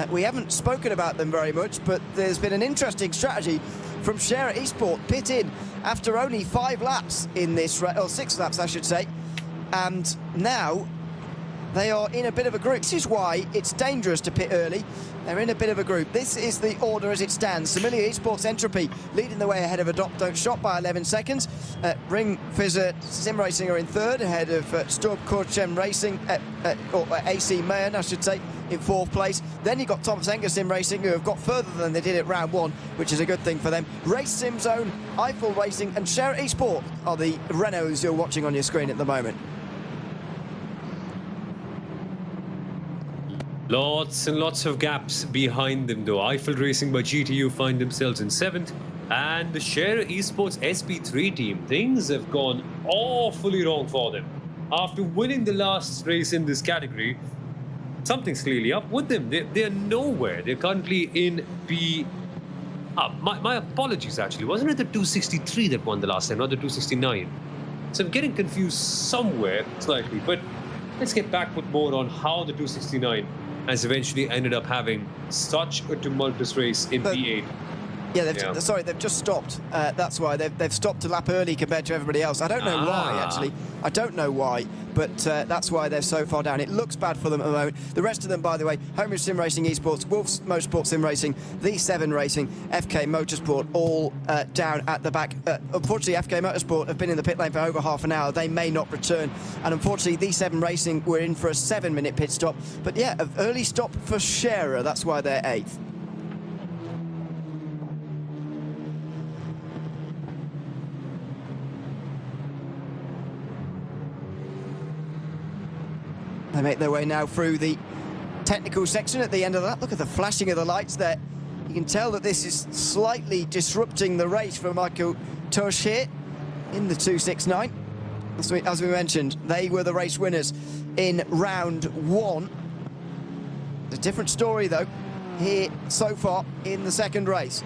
We haven't spoken about them very much, but there's been an interesting strategy from Scherer Esport. Pit in after only 5 laps in this, or 6 laps I should say, and now they are in a bit of a group. This is why it's dangerous to pit early. They're in a bit of a group. This is the order as it stands. Similia Esports Entropy leading the way ahead of Adopt Don't Shop by 11 seconds. Ring Fizzer Sim Racing are in third ahead of Sturb Korchem Racing, or AC Mayen, I should say, in 4th place. Then you've got Thomas Enger Sim Racing, who have got further than they did at round 1, which is a good thing for them. Race Sim Zone, Eiffel Racing and Scherer Esport are the Renaults you're watching on your screen at the moment. Lots and lots of gaps behind them though. Eiffel Racing by GTU find themselves in 7th, and the Scherer Esports SP3 team, things have gone awfully wrong for them. After winning the last race in this category, something's clearly up with them. They're nowhere. They're currently in B. My apologies actually. Wasn't it the 263 that won the last time, not the 269? So I'm getting confused somewhere slightly, but let's get back with more on how the 269 has eventually ended up having such a tumultuous race in P8. Yeah, they've just stopped. That's why they've stopped a lap early compared to everybody else. I don't know why, actually. I don't know why, but that's why they're so far down. It looks bad for them at the moment. The rest of them, by the way, Homeridge Sim Racing Esports, Wolves Motorsport Sim Racing, V7 Racing, FK Motorsport, all down at the back. Unfortunately, FK Motorsport have been in the pit lane for over half an hour. They may not return. And unfortunately, V7 Racing were in for a 7-minute pit stop. But yeah, an early stop for Scherer. That's why they're 8th. They make their way now through the technical section at the end of that. Look at the flashing of the lights there. You can tell that this is slightly disrupting the race for Michael Tusch here in the 269. As we mentioned, they were the race winners in round 1. It's a different story, though, here so far in the second race.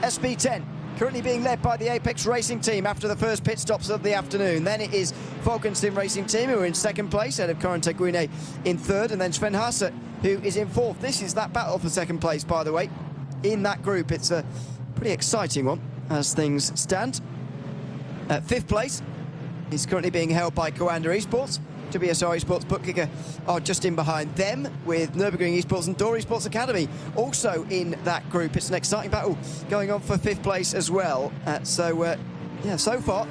SP10 currently being led by the Apex Racing Team after the first pit stops of the afternoon. Then it is Falcon Sim Racing Team, who are in 2nd place, ahead of Corentin Guinet in 3rd, and then Sven Hasse, who is in 4th. This is that battle for 2nd place, by the way. In that group, it's a pretty exciting one as things stand. 5th place is currently being held by Coanda Esports. WSR Esports Bookkicker are just in behind them, with Nürburgring Esports and Dor Esports Academy also in that group. It's an exciting battle going on for 5th place as well. Yeah, so far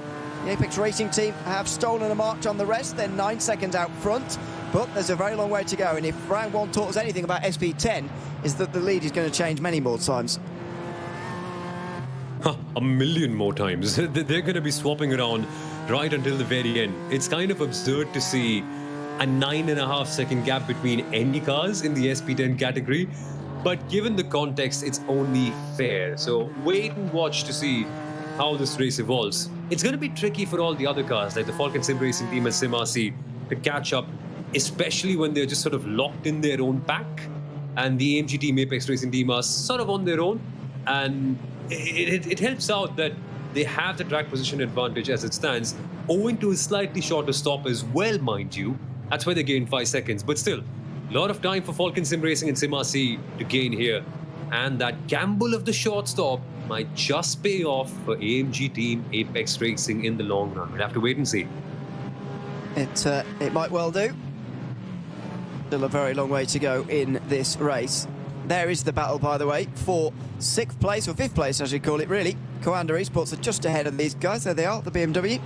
the Apex Racing Team have stolen a march on the rest. They're 9 seconds out front, but there's a very long way to go. And if round 1 taught us anything about SP10, is that the lead is going to change many more times. A million more times. They're going to be swapping around right until the very end. It's kind of absurd to see a 9.5 second gap between any cars in the SP10 category, but given the context, it's only fair. So wait and watch to see how this race evolves. It's going to be tricky for all the other cars, like the Falcon Sim Racing Team and SimRC, to catch up, especially when they're just sort of locked in their own pack, and the AMG Team, Apex Racing Team are sort of on their own, and it helps out that they have the track position advantage as it stands, owing to a slightly shorter stop as well, mind you. That's why they gained 5 seconds. But still, a lot of time for Falcon Sim Racing and SimRC to gain here And that gamble of the short stop might just pay off for AMG Team Apex Racing in the long run. We'll have to wait and see. It might well do. Still a very long way to go in this race. There is the battle, by the way, for 6th place, or 5th place, as you call it, really. Coanda Esports are just ahead of these guys. There they are, the BMW,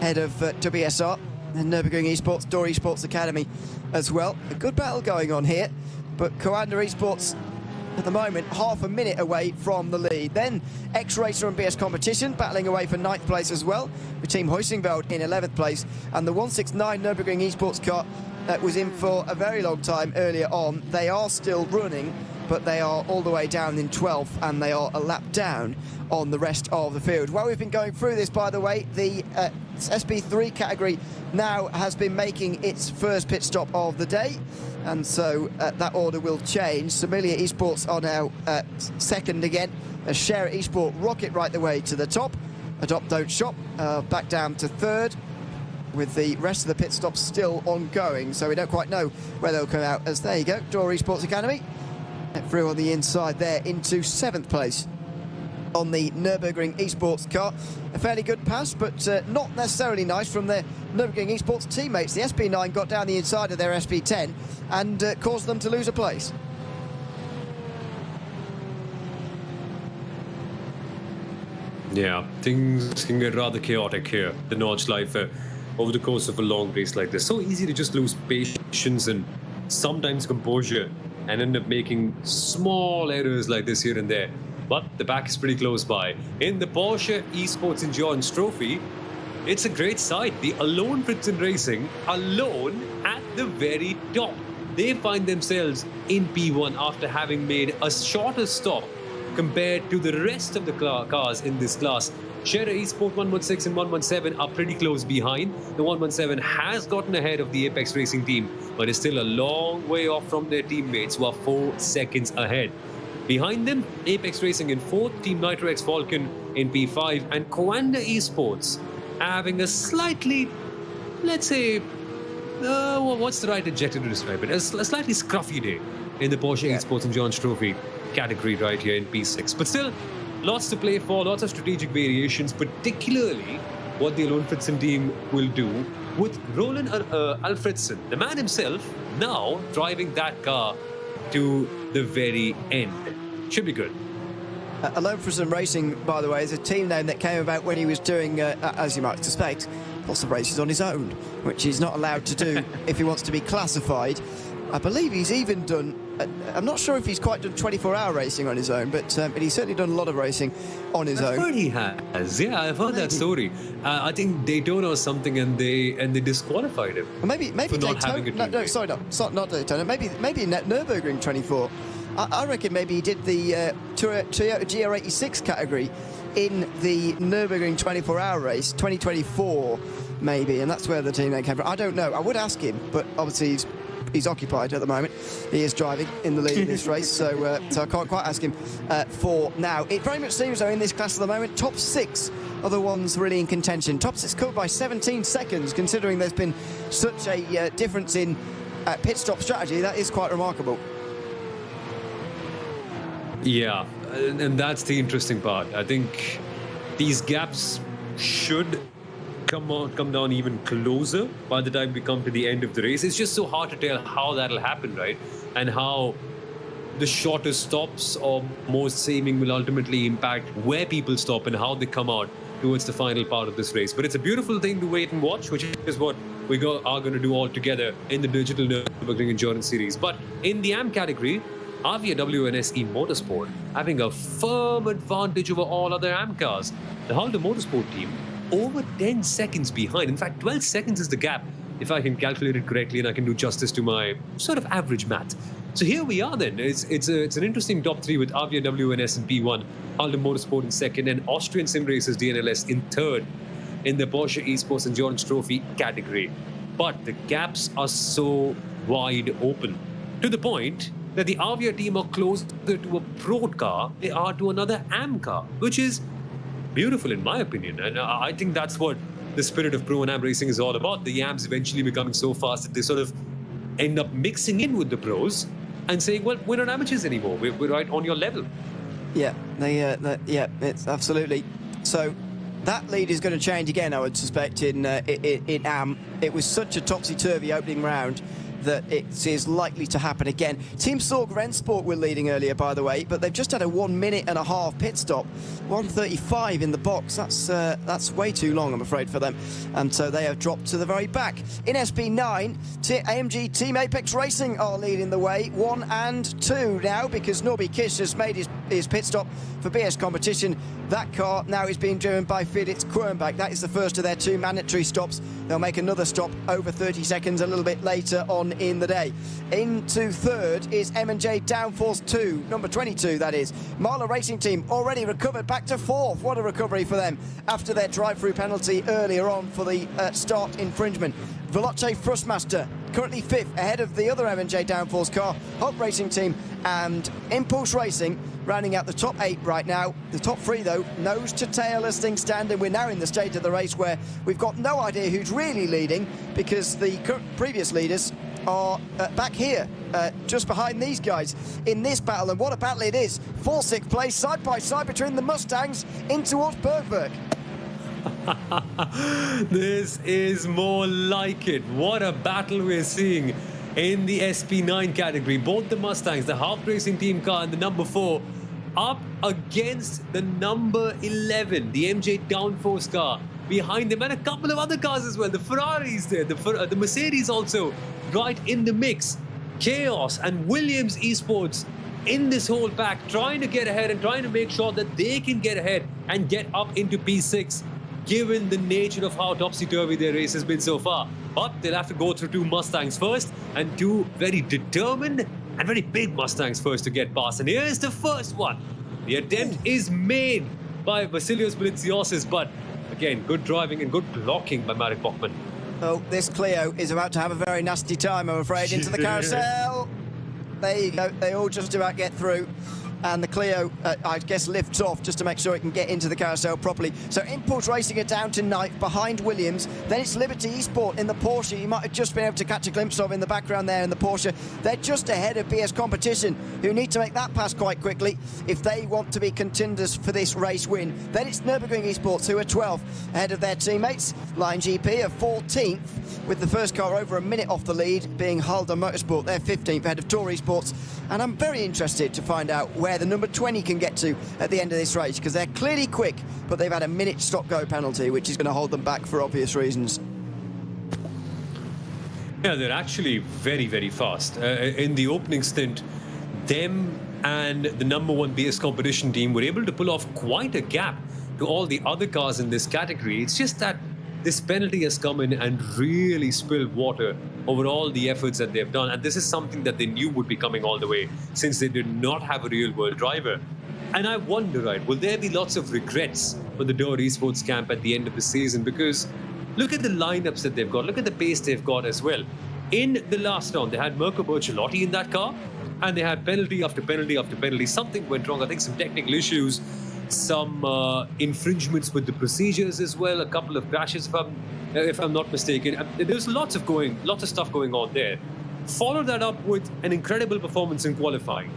ahead of WSR and Nürburgring Esports, Door Esports Academy as well. A good battle going on here, but Coanda Esports at the moment half a minute away from the lead. Then X-Racer and BS Competition battling away for 9th place as well, with Team Huisingveld in 11th place, and the 169 Nürburgring Esports car that was in for a very long time earlier on. They are still running, but they are all the way down in 12th, and they are a lap down on the rest of the field. While we've been going through this, by the way, the SP3 category now has been making its first pit stop of the day, and so that order will change. Similia Esports are now second again, as Share Esport rocket right the way to the top. Adopt Don't Shop back down to third, with the rest of the pit stops still ongoing, so we don't quite know where they'll come out. As there you go, Door Esports Academy through on the inside there into 7th place on the Nürburgring Esports car. A fairly good pass, but not necessarily nice from their Nürburgring Esports teammates. The SP9 got down the inside of their SP10 and caused them to lose a place. Yeah, things can get rather chaotic here, the Nordschleife, over the course of a long race like this. So easy to just lose patience and sometimes composure and end up making small errors like this here and there. But the back is pretty close by. In the Porsche Esports Endurance Trophy, it's a great sight. The Alone Fritzen Racing, alone at the very top. They find themselves in P1 after having made a shorter stop compared to the rest of the cars in this class. Scherer Esport 116 and 117 are pretty close behind. The 117 has gotten ahead of the Apex Racing team, but is still a long way off from their teammates who are 4 seconds ahead. Behind them, Apex Racing in 4th, Team NitroX Falcon in P5, and Coanda Esports having a slightly, let's say, what's the right adjective to describe it? A slightly scruffy day in the Porsche Esports Endurance Trophy category right here in P6. But still, lots to play for, lots of strategic variations, particularly what the Alone Fritzen team will do with Roland Alfredson, the man himself, now driving that car to the very end. Should be good. Alone Fritzen Racing, by the way, is a team name that came about when he was doing, as you might suspect, lots of races on his own, which he's not allowed to do if he wants to be classified. I believe he's even done, I'm not sure if he's quite done 24-hour racing on his own, but he's certainly done a lot of racing on his own. I've heard he has. Yeah, I've heard that story. I think Daytona or something, and they disqualified him. Well, maybe Daytona. No, sorry, not Daytona. Maybe Nürburgring 24. I reckon maybe he did the Toyota GR86 category in the Nürburgring 24-hour race, 2024, maybe, and that's where the team name came from. I don't know. I would ask him, but obviously he's occupied at the moment. He is driving in the lead of this race, so I can't quite ask him for now. It very much seems, though, in this class at the moment, top 6 are the ones really in contention. Top 6 covered by 17 seconds, considering there's been such a difference in pit stop strategy. That is quite remarkable. Yeah, and that's the interesting part. I think these gaps should come down even closer by the time we come to the end of the race. It's just so hard to tell how that'll happen, right? And how the shorter stops or more saving will ultimately impact where people stop and how they come out towards the final part of this race. But it's a beautiful thing to wait and watch, which is what we are going to do all together in the Digital Nürburgring Endurance Series. But in the AM category, Avia WNSE Motorsport having a firm advantage over all other AM cars. The Halde Motorsport team over 10 seconds behind. In fact, 12 seconds is the gap, if I can calculate it correctly and I can do justice to my sort of average math. So here we are then. It's an interesting top 3 with Avia WNS in P1, Halde Motorsport in 2nd, and Austrian Sim Racers DNLS in 3rd in the Porsche Esports Endurance Trophy category. But the gaps are so wide open, to the point that the Avia team are closer to a Pro car they are to another AM car, which is beautiful in my opinion. And I think that's what the spirit of Pro and AM racing is all about. The YAMs eventually becoming so fast that they sort of end up mixing in with the Pros and saying, well, we're not amateurs anymore. We're right on your level. Yeah, it's absolutely. So that lead is going to change again, I would suspect, in AM. It was such a topsy-turvy opening round that it is likely to happen again. Team Sorg Rennsport were leading earlier, by the way, but they've just had a 1 minute and a half pit stop. 1:35 in the box. That's way too long, I'm afraid, for them. And so they have dropped to the very back. In SP9, AMG Team Apex Racing are leading the way. 1 and 2 now, because Norby Kish has made his pit stop for BS competition. That car now is being driven by Felix Quernbach. That is the first of their 2 mandatory stops. They'll make another stop over 30 seconds a little bit later on in the day. Into third is M&J Downforce 2, number 22 that is. Marla Racing Team already recovered back to 4th. What a recovery for them after their drive-through penalty earlier on for the start infringement. Veloce Frustmaster currently 5th, ahead of the other M&J Downforce car, Hot Racing Team and Impulse Racing rounding out the top 8 right now. The top 3 though, nose to tail as things stand, and we're now in the state of the race where we've got no idea who's really leading, because the previous leaders are back here, just behind these guys in this battle. And what a battle it is. 4th, 6th place, side by side between the Mustangs in towards Bergwerk. This is more like it. What a battle we're seeing in the SP9 category. Both the Mustangs, the Hart Racing Team car and the number 4, up against the number 11, the MJ Downforce car behind them, and a couple of other cars as well. The Ferraris there, the Mercedes also right in the mix. Chaos and Williams Esports in this whole pack, trying to get ahead and trying to make sure that they can get ahead and get up into P6, given the nature of how topsy-turvy their race has been so far. But they'll have to go through 2 Mustangs first, and 2 very determined and very big Mustangs first to get past. And here's the first one. The attempt is made by Vasilios Belitsios, but again, good driving and good blocking by Marek Bachmann. Oh, this Clio is about to have a very nasty time, I'm afraid. Into the carousel. There you go. They all just about get through. And the Clio, I guess, lifts off just to make sure it can get into the carousel properly. So Impulse Racing are down to 9th behind Williams. Then it's Liberty Esport in the Porsche. You might have just been able to catch a glimpse of in the background there in the Porsche. They're just ahead of BS Competition, who need to make that pass quite quickly if they want to be contenders for this race win. Then it's Nürburgring Esports, who are 12th, ahead of their teammates. Line GP are 14th, with the first car over a minute off the lead, being Halda Motorsport. They're 15th, ahead of Tour Esports. And I'm very interested to find out where the number 20 can get to at the end of this race, because they're clearly quick, but they've had a minute stop-go penalty, which is going to hold them back for obvious reasons. Yeah, they're actually very, very fast. In the opening stint, them and the number 1 BS competition team were able to pull off quite a gap to all the other cars in this category. It's just that this penalty has come in and really spilled water over all the efforts that they've done. And this is something that they knew would be coming all the way, since they did not have a real-world driver. And I wonder, right, will there be lots of regrets for the Door Esports camp at the end of the season? Because look at the lineups that they've got. Look at the pace they've got as well. In the last round, they had Mirko Bertolotti in that car, and they had penalty after penalty after penalty. Something went wrong. I think some technical issues, some infringements with the procedures as well, a couple of crashes if I'm not mistaken. There's lots of stuff going on there. Follow that up with an incredible performance in qualifying,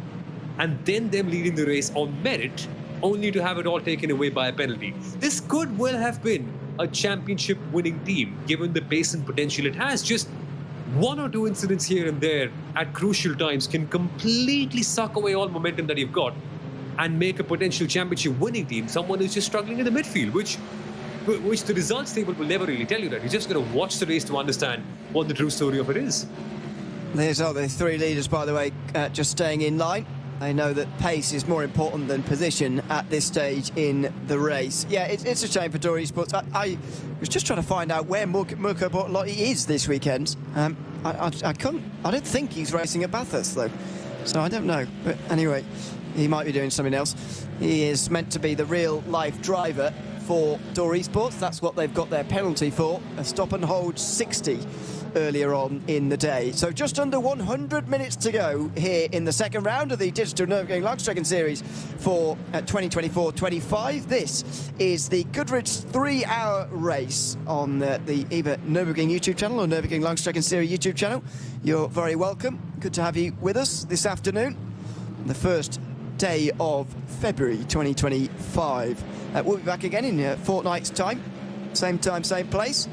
and then them leading the race on merit, only to have it all taken away by a penalty. This could well have been a championship winning team, given the pace and potential it has. Just 1 or 2 incidents here and there at crucial times can completely suck away all momentum that you've got and make a potential championship winning team someone who's just struggling in the midfield, which the results table will never really tell you that. You're just going to watch the race to understand what the true story of it is. There's the 3 leaders, by the way, just staying in line. They know that pace is more important than position at this stage in the race. Yeah, it's a shame for Door Esports. I was just trying to find out where Mirko Bortolotti is this weekend. I don't think he's racing at Bathurst, though. So I don't know. But anyway, he might be doing something else. He is meant to be the real-life driver for Door Esports. That's what they've got their penalty for, a stop and hold 60. earlier on in the day. So just under 100 minutes to go here in the second round of the Digital Nürburgring Langstrecken-Serie for 2024-25. This is the Goodridge 3-hour race on the either Nürburgring YouTube channel or Nürburgring Langstrecken-Serie YouTube channel. You're very welcome. Good to have you with us this afternoon. The first day of February 2025. We'll be back again in a fortnight's time, same place,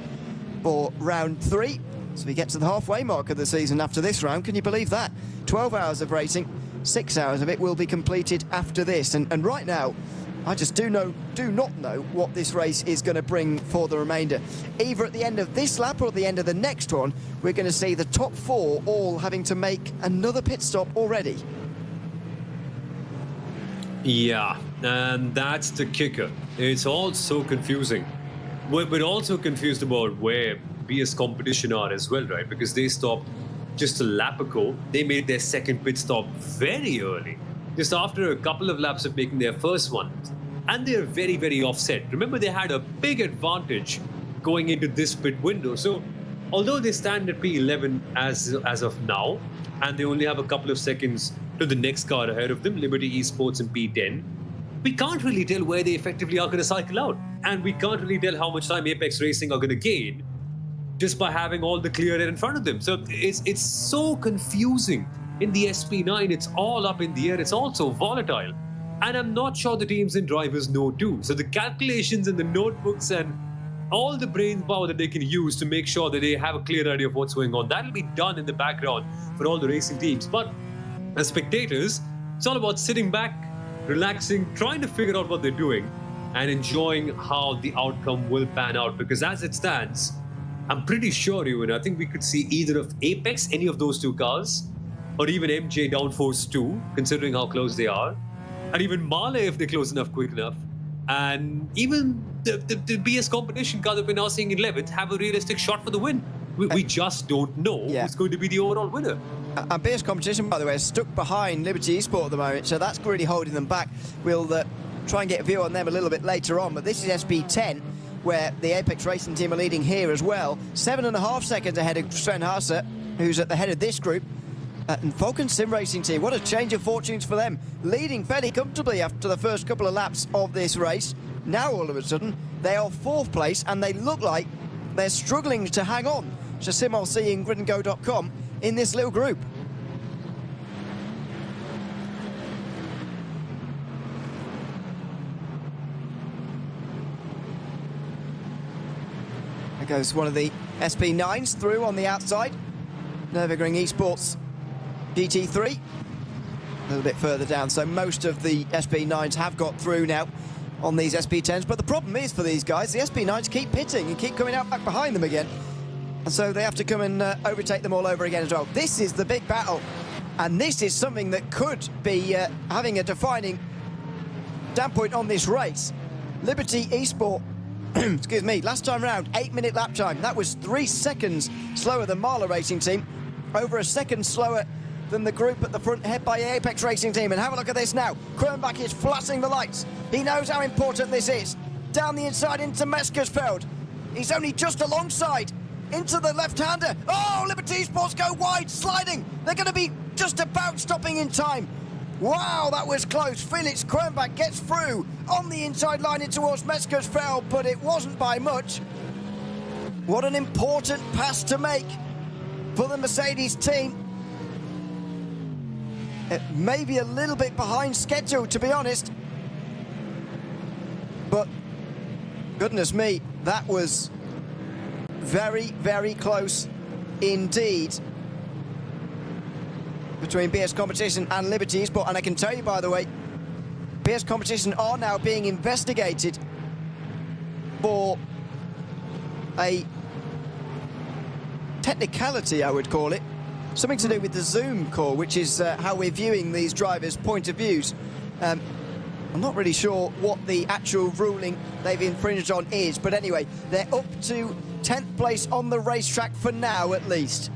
for round 3. So we get to the halfway mark of the season after this round. Can you believe that? 12 hours of racing, 6 hours of it will be completed after this. And right now, I just do not know what this race is going to bring for the remainder. Either at the end of this lap or at the end of the next one, we're going to see the top 4 all having to make another pit stop already. Yeah, and that's the kicker. It's all so confusing. We're also confused about where BS competition are as well, right? Because they stopped just a lap ago. They made their second pit stop very early, just after a couple of laps of making their first one. And they're very, very offset. Remember, they had a big advantage going into this pit window. So although they stand at P11 as of now, and they only have a couple of seconds to the next car ahead of them, Liberty Esports in P10, we can't really tell where they effectively are going to cycle out. And we can't really tell how much time Apex Racing are going to gain just by having all the clear air in front of them. So it's so confusing. In the SP9, it's all up in the air. It's all so volatile. And I'm not sure the teams and drivers know too. So the calculations and the notebooks and all the brain power that they can use to make sure that they have a clear idea of what's going on, that'll be done in the background for all the racing teams. But as spectators, it's all about sitting back, relaxing, trying to figure out what they're doing and enjoying how the outcome will pan out. Because as it stands, I'm pretty sure, I think we could see either of Apex, any of those two cars, or even MJ Downforce 2, considering how close they are, and even Male if they're close enough, quick enough, and even the BS competition car that we're now seeing in 11th have a realistic shot for the win. We just don't know who's going to be the overall winner. And BS competition, by the way, is stuck behind Liberty Esports at the moment, so that's really holding them back. We'll try and get a view on them a little bit later on, but this is SP10, where the Apex Racing team are leading here as well. 7.5 seconds ahead of Sven Haase, who's at the head of this group. And Falcon Sim Racing team, what a change of fortunes for them. Leading fairly comfortably after the first couple of laps of this race. Now, all of a sudden, they are 4th place, and they look like they're struggling to hang on to SimLC and gridandgo.com in this little group. There goes one of the SP9s through on the outside. Nürburgring Esports GT3. A little bit further down, so most of the SP9s have got through now on these SP10s. But the problem is for these guys, the SP9s keep pitting and keep coming out back behind them again. And so they have to come and overtake them all over again as well. This is the big battle. And this is something that could be having a defining standpoint on this race. Liberty Esports, excuse me, last time round, 8-minute lap time. That was 3 seconds slower than Marla Racing Team. Over a second slower than the group at the front, head by Apex Racing Team. And have a look at this now. Kronbach is flashing the lights. He knows how important this is. Down the inside into Meskersfeld. He's only just alongside. Into the left-hander. Oh, Liberty Esports go wide, sliding. They're going to be just about stopping in time. Wow, that was close. Felix Kronbach gets through on the inside line in towards Meskersfeld, but it wasn't by much. What an important pass to make for the Mercedes team. It may be a little bit behind schedule, to be honest. But, goodness me, that was very, very close indeed between BS Competition and Liberty Esports. And I can tell you, by the way, BS Competition are now being investigated for a technicality, I would call it. Something to do with the Zoom call, which is how we're viewing these drivers' point of views. I'm not really sure what the actual ruling they've infringed on is, but anyway, they're up to 10th place on the racetrack for now, at least.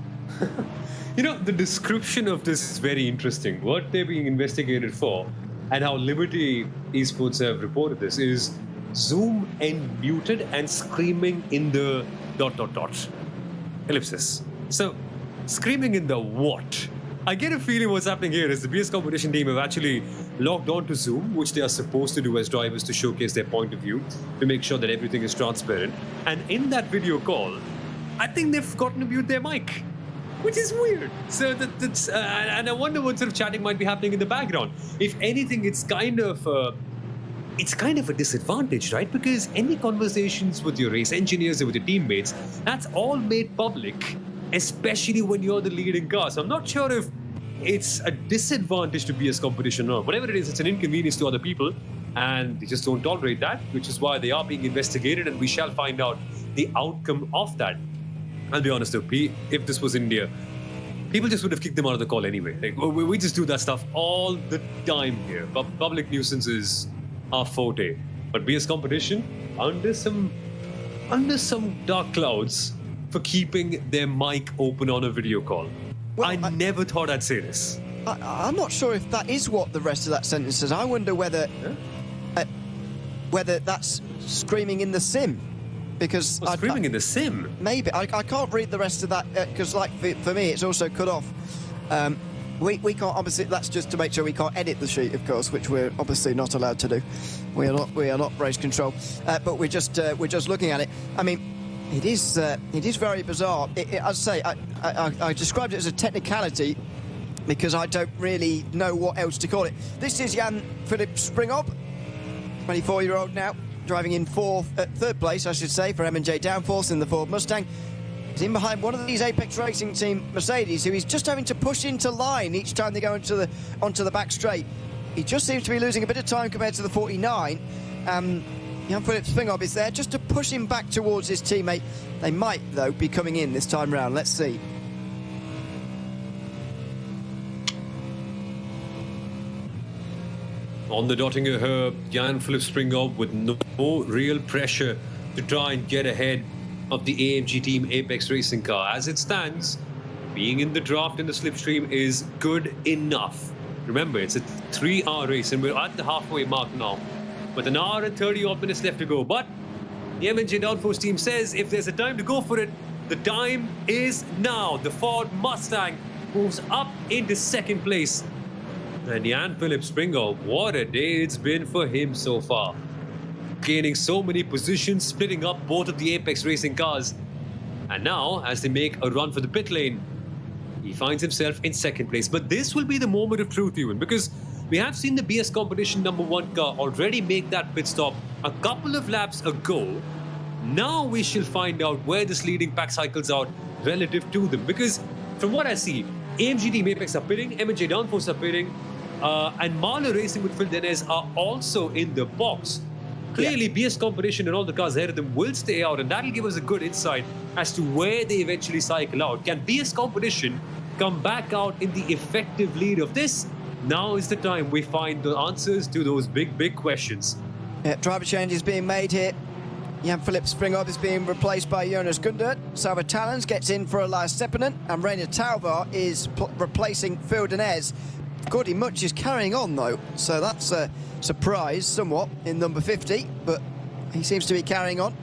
The description of this is very interesting. What they're being investigated for, and how Liberty Esports have reported this, is Zoom and muted and screaming in the ... ellipsis. So, screaming in the what? I get a feeling what's happening here is the BS competition team have actually logged on to Zoom, which they are supposed to do as drivers to showcase their point of view, to make sure that everything is transparent. And in that video call, I think they've gotten to mute their mic, which is weird. So that's and I wonder what sort of chatting might be happening in the background. If anything, it's kind of a disadvantage, right? Because any conversations with your race engineers or with your teammates, that's all made public, especially when you're the leading car. So I'm not sure if it's a disadvantage to BS competition or not. Whatever it is, it's an inconvenience to other people, and they just don't tolerate that, which is why they are being investigated, and we shall find out the outcome of that. I'll be honest though, if this was India, people just would have kicked them out of the call anyway. Like, we just do that stuff all the time here. Public nuisance is our forte. But BS competition, under some dark clouds for keeping their mic open on a video call. Well, I never thought I'd say this. I'm not sure if that is what the rest of that sentence says. I wonder whether that's screaming in the sim. Because screaming in the sim? Maybe. I can't read the rest of that because, like, for me, it's also cut off. We can't, obviously, that's just to make sure we can't edit the sheet, of course, which we're obviously not allowed to do. We are not race control, but we're just looking at it. I mean, it is very bizarre. As I say, I described it as a technicality because I don't really know what else to call it. This is Jan-Philipp Springhob, 24-year-old now, driving in third place, I should say, for M&J Downforce in the Ford Mustang. He's in behind one of these Apex Racing Team Mercedes, who he's just having to push into line each time they go onto the back straight. He just seems to be losing a bit of time compared to the 49. Jan-Philipp Springhob is there just to push him back towards his teammate. They might, though, be coming in this time round. Let's see. On the Dottinger Herb, Jan-Philipp Springhob with no real pressure to try and get ahead of the AMG Team Apex Racing car. As it stands, being in the draft in the slipstream is good enough. Remember, it's a 3-hour race and we're at the halfway mark now, with an hour and 30 odd minutes left to go. But the M&J Downforce team says if there's a time to go for it, the time is now. The Ford Mustang moves up into second place. And Jan-Philipp Springhob, what a day it's been for him so far. Gaining so many positions, splitting up both of the Apex Racing cars. And now, as they make a run for the pit lane, he finds himself in second place. But this will be the moment of truth, Ewan, because we have seen the BS competition #1 car already make that pit stop a couple of laps ago. Now we shall find out where this leading pack cycles out relative to them. Because from what I see, AMG Team Apex are pitting, M&J Downforce are pitting, and Marler Racing with Phil Denez are also in the box. Clearly, BS competition and all the cars ahead of them will stay out, and that'll give us a good insight as to where they eventually cycle out. Can BS competition come back out in the effective lead of this? Now is the time we find the answers to those big questions. Yeah, driver change is being made here. Jan-Philipp Springhob is being replaced by Jonas Gundert. Salva Talens gets in for Elias Sepinen, and Rainer Tauvar is replacing Phil Denez. Gordy Much is carrying on, though, so that's a surprise somewhat in number 50, but he seems to be carrying on.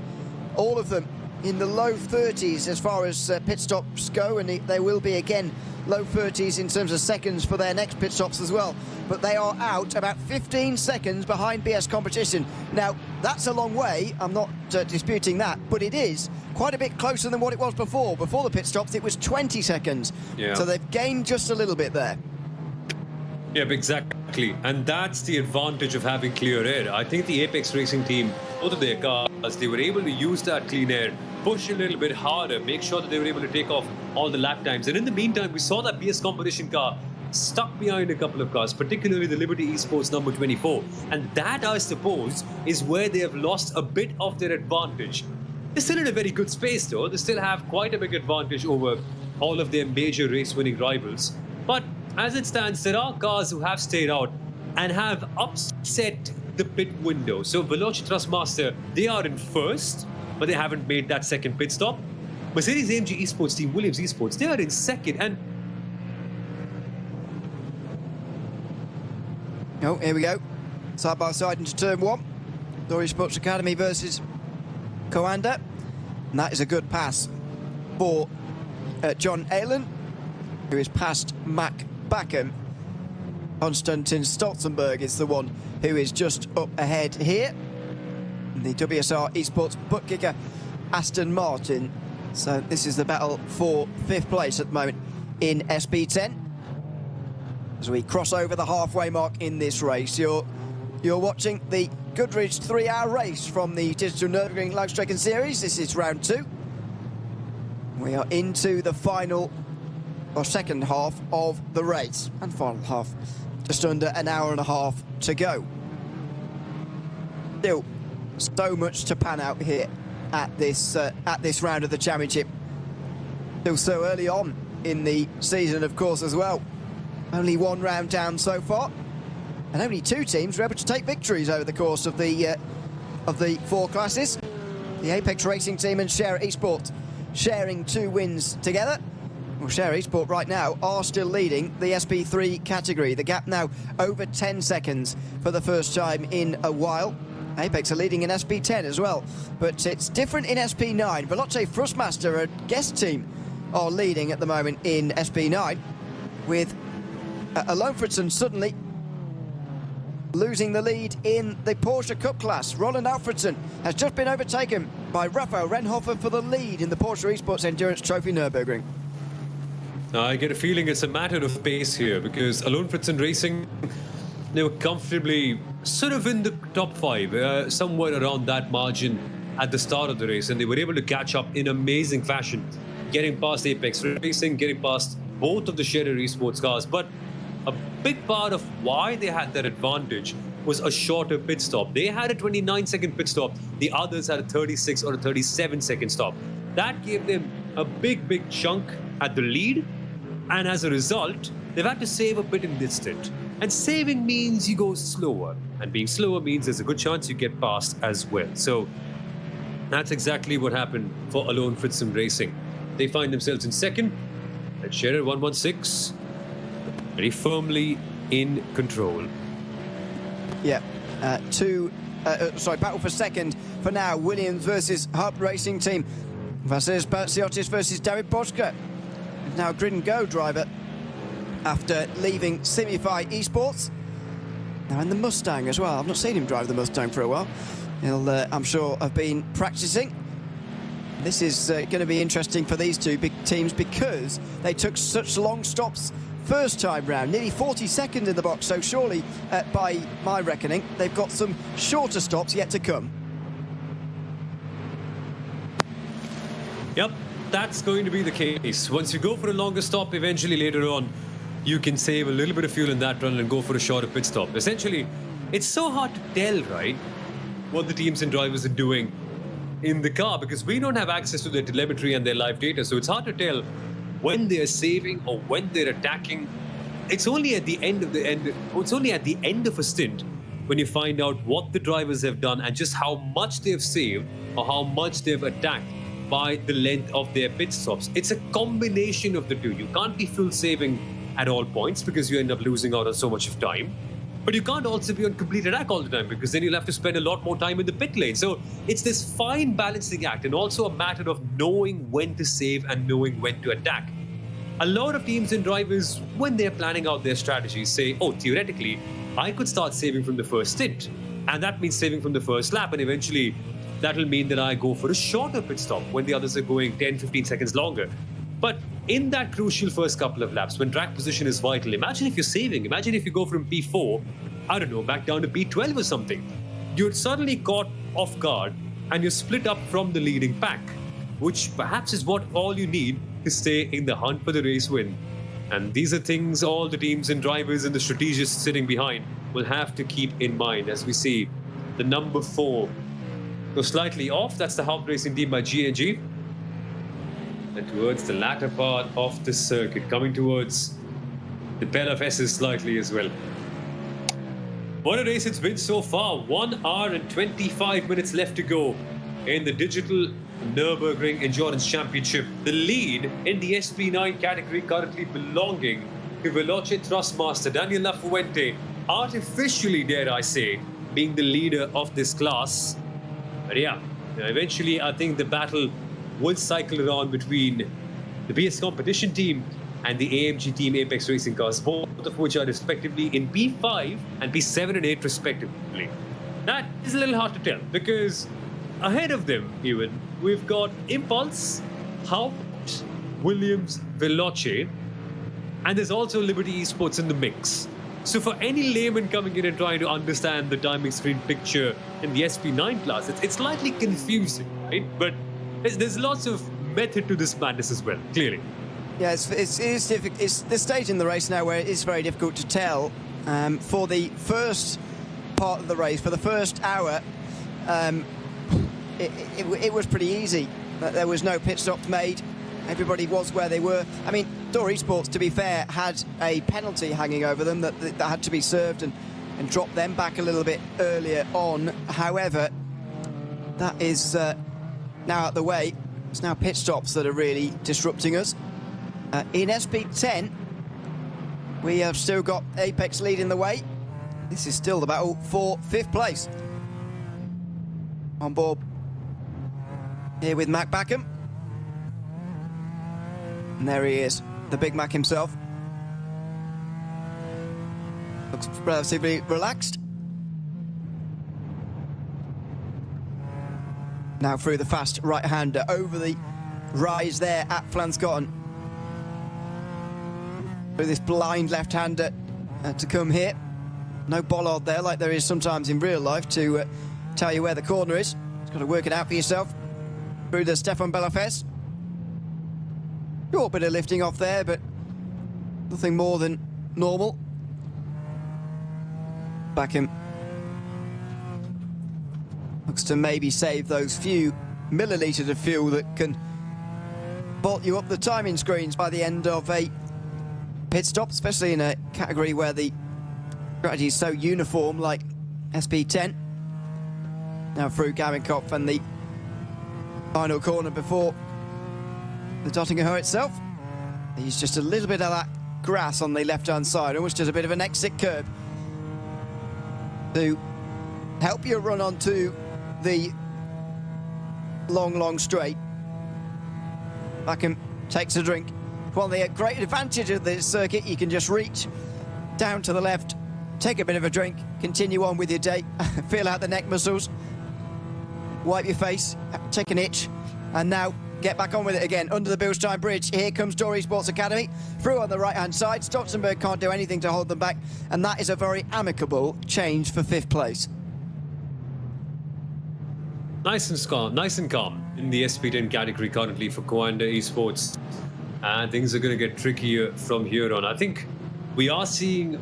All of them in the low 30s as far as pit stops go, and they will be again low 30s in terms of seconds for their next pit stops as well. But they are out about 15 seconds behind BS competition. Now, that's a long way, I'm not disputing that, but it is quite a bit closer than what it was before. Before the pit stops, it was 20 seconds. Yeah. So they've gained just a little bit there. Yep, exactly. And that's the advantage of having clear air. I think the Apex Racing team, both of their cars, they were able to use that clean air, push a little bit harder, make sure that they were able to take off all the lap times. And in the meantime, we saw that BS competition car stuck behind a couple of cars, particularly the Liberty Esports number 24. And that, I suppose, is where they have lost a bit of their advantage. They're still in a very good space, though. They still have quite a big advantage over all of their major race-winning rivals. But as it stands, there are cars who have stayed out and have upset the pit window. So Veloci Trustmaster, they are in first, but they haven't made that second pit stop. Mercedes-AMG Esports team, Williams Esports, they are in second. And oh, here we go. Side by side into turn one. Dory Sports Academy versus Coanda. And that is a good pass for John Aylan, who is past Mac Backham. Konstantin Stolzenberg is the one who is just up ahead here. The WSR Esports bookkicker Aston Martin. So this is the battle for 5th place at the moment in SP10. As we cross over the halfway mark in this race, you're watching the Goodridge 3-hour race from the Digital Nürburgring Langstrecken-Serie. This is round 2. We are into the final or second half of the race, and final half, just under an hour and a half to go. Still, so much to pan out here at this round of the championship. Still so early on in the season, of course, as well. Only one round down so far, and only 2 teams were able to take victories over the course of the 4 classes. The Apex Racing team and Share Esports sharing 2 wins together. Well, Share Esport right now are still leading the SP3 category. The gap now over 10 seconds for the first time in a while. Apex are leading in SP10 as well, but it's different in SP9. Veloce Thrustmaster, a guest team, are leading at the moment in SP9, with Alonfredson suddenly losing the lead in the Porsche Cup class. Roland Alfredson has just been overtaken by Raphael Renhofer for the lead in the Porsche Esports Endurance Trophy Nürburgring. I get a feeling it's a matter of pace here, because Alonfredson Racing, they were comfortably sort of in the top 5, somewhere around that margin at the start of the race, and they were able to catch up in amazing fashion, getting past Apex Racing, getting past both of the Share Esports cars. But a big part of why they had that advantage was a shorter pit stop. They had a 29-second pit stop. The others had a 36 or a 37-second stop. That gave them a big chunk at the lead. And as a result, they've had to save a bit in this stint. And saving means you go slower. And being slower means there's a good chance you get past as well. So that's exactly what happened for Alonfredson Racing. They find themselves in second. And Share 116 very firmly in control. Yeah, battle for second for now. Williams versus Hub Racing Team. Vasilis Batsiotis versus David Boschke. Now Grid and Go driver after leaving Simify Esports. Now in the Mustang as well. I've not seen him drive the Mustang for a while. He'll, I'm sure, have been practicing. This is going to be interesting for these 2 big teams because they took such long stops first time round, nearly 40 seconds in the box, so surely, by my reckoning, they've got some shorter stops yet to come. Yep, that's going to be the case. Once you go for a longer stop, eventually later on, you can save a little bit of fuel in that run and go for a shorter pit stop. Essentially, it's so hard to tell, right, what the teams and drivers are doing in the car, because we don't have access to their telemetry and their live data, so it's hard to tell when they're saving or when they're attacking. It's only at the end of a stint when you find out what the drivers have done and just how much they've saved or how much they've attacked by the length of their pit stops. It's a combination of the 2. You can't be full saving at all points because you end up losing out on so much of time. But you can't also be on complete attack all the time, because then you'll have to spend a lot more time in the pit lane. So it's this fine balancing act, and also a matter of knowing when to save and knowing when to attack. A lot of teams and drivers, when they're planning out their strategies, say, oh, theoretically, I could start saving from the first stint. And that means saving from the first lap, and eventually that'll mean that I go for a shorter pit stop when the others are going 10-15 seconds longer. But in that crucial first couple of laps, when track position is vital, imagine if you're saving. Imagine if you go from P4, I don't know, back down to P12 or something. You're suddenly caught off guard and you're split up from the leading pack, which perhaps is what all you need to stay in the hunt for the race win. And these are things all the teams and drivers and the strategists sitting behind will have to keep in mind as we see the number 4 go slightly off. That's the Hub Racing team by G&G. And towards the latter part of the circuit, coming towards the bell of S's slightly as well. What a race it's been so far. 1 hour and 25 minutes left to go in the Digital Nürburgring Endurance Championship. The lead in the SP9 category currently belonging to Veloce Thrustmaster Daniel Lafuente, artificially, dare I say, being the leader of this class. But yeah, eventually I think the battle will cycle around between the BS competition team and the AMG team Apex Racing cars, both of which are respectively in P5 and P7 and 8 respectively. That is a little hard to tell because ahead of them even, we've got Impulse, Haupt, Williams, Veloce, and there's also Liberty Esports in the mix. So for any layman coming in and trying to understand the timing screen picture in the SP9 class, it's slightly confusing, right? But there's lots of method to this madness as well, clearly. Yeah, it is difficult. It's the stage in the race now where it is very difficult to tell. For the first part of the race, for the first hour, it was pretty easy. There was no pit stops made. Everybody was where they were. I mean, Door Esports, to be fair, had a penalty hanging over them that had to be served and dropped them back a little bit earlier on. However, that is now out of the way. It's now pit stops that are really disrupting us. In SP10, we have still got Apex leading the way. This is still the battle for 5th place. On board here with Mac Backham. And there he is, the Big Mac himself. Looks relatively relaxed. Now through the fast right-hander over the rise there at Flanscotton. Through this blind left-hander to come here. No bollard there like there is sometimes in real life to tell you where the corner is. You've got to work it out for yourself. Through the Stefan Belafes. Short bit of lifting off there, but nothing more than normal. Backham looks to maybe save those few millilitres of fuel that can bolt you up the timing screens by the end of a pit stop, especially in a category where the strategy is so uniform like SP10. Now through Gavinkopf and the final corner before the Dottinger itself. He's just a little bit of that grass on the left-hand side, almost just a bit of an exit curb to help you run onto the long straight. Backham takes a drink. Well, the great advantage of this circuit, you can just reach down to the left, take a bit of a drink, continue on with your day, feel out the neck muscles, wipe your face, take an itch, and now get back on with it again. Under the Bilstein Bridge, here comes Door Esports Academy. Through on the right-hand side, Stotzenberg can't do anything to hold them back, and that is a very amicable change for 5th place. Nice and calm in the SP10 category currently for Coanda Esports. And things are going to get trickier from here on. I think we are seeing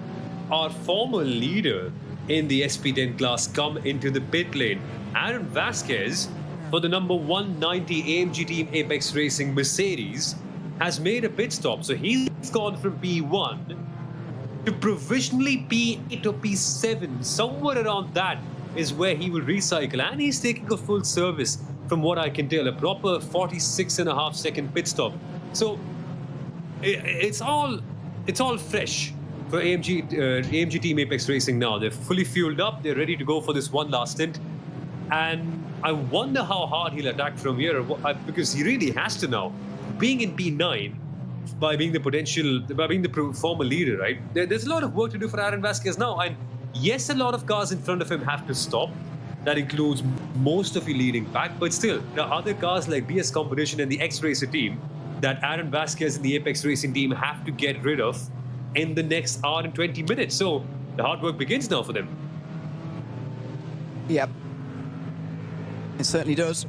our former leader in the SP10 class come into the pit lane. Aaron Vasquez, for the number 190 AMG Team Apex Racing Mercedes, has made a pit stop. So he's gone from P1 to provisionally P8 or P7. Somewhere around that is where he will recycle. And he's taking a full service, from what I can tell, a proper 46.5 second pit stop. So it's all fresh for AMG Team Apex Racing now. They're fully fueled up. They're ready to go for this one last stint. And I wonder how hard he'll attack from here, because he really has to now. Being in P9, by being the former leader, right? There's a lot of work to do for Aaron Vasquez now. And yes, a lot of cars in front of him have to stop. That includes most of your leading pack. But still, there are other cars like BS Competition and the X-Racer team that Aaron Vasquez and the Apex Racing team have to get rid of in the next hour and 20 minutes. So the hard work begins now for them. Yep. It certainly does.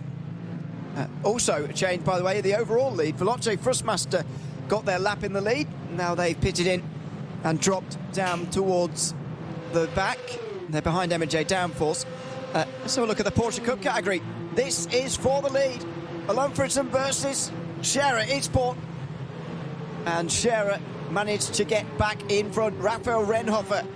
Also a change, by the way, the overall lead. Veloce Thrustmaster got their lap in the lead. Now they've pitted in and dropped down towards the back. They're behind M&J Downforce. Let's have a look at the Porsche Cup category. This is for the lead. Alon Fritzen versus Scherer Eastport. And Scherer managed to get back in front. Raphael Renhofer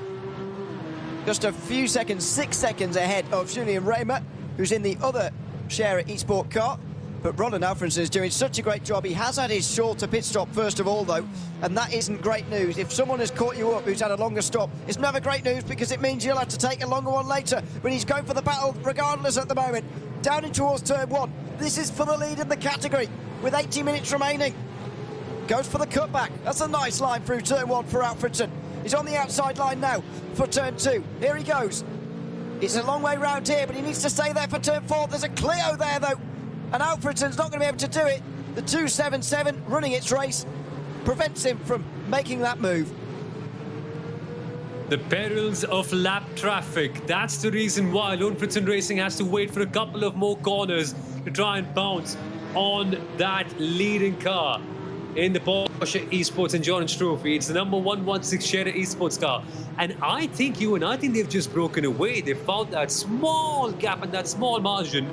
just a few seconds, 6 seconds ahead of Julian Raymer, who's in the other Scherer Eastport car. But Roland Alfredson is doing such a great job. He has had his shorter pit stop first of all, though, and that isn't great news. If someone has caught you up who's had a longer stop, it's never great news because it means you'll have to take a longer one later. But he's going for the battle regardless at the moment. Down in towards turn one. This is for the lead in the category with 80 minutes remaining. goes for the cutback. That's a nice line through turn 1 for Alfredson. He's on the outside line now for turn 2. Here he goes. It's a long way round here, but he needs to stay there for turn 4. There's a Clio there, though, and Alfredson's not going to be able to do it. The 277 running its race prevents him from making that move. The perils of lap traffic. That's the reason why Alfredson Racing has to wait for a couple of more corners to try and bounce on that leading car in the Porsche Esports Endurance Trophy. It's the number 116 Scherer Esports car. And I think they've just broken away. They found that small gap and that small margin.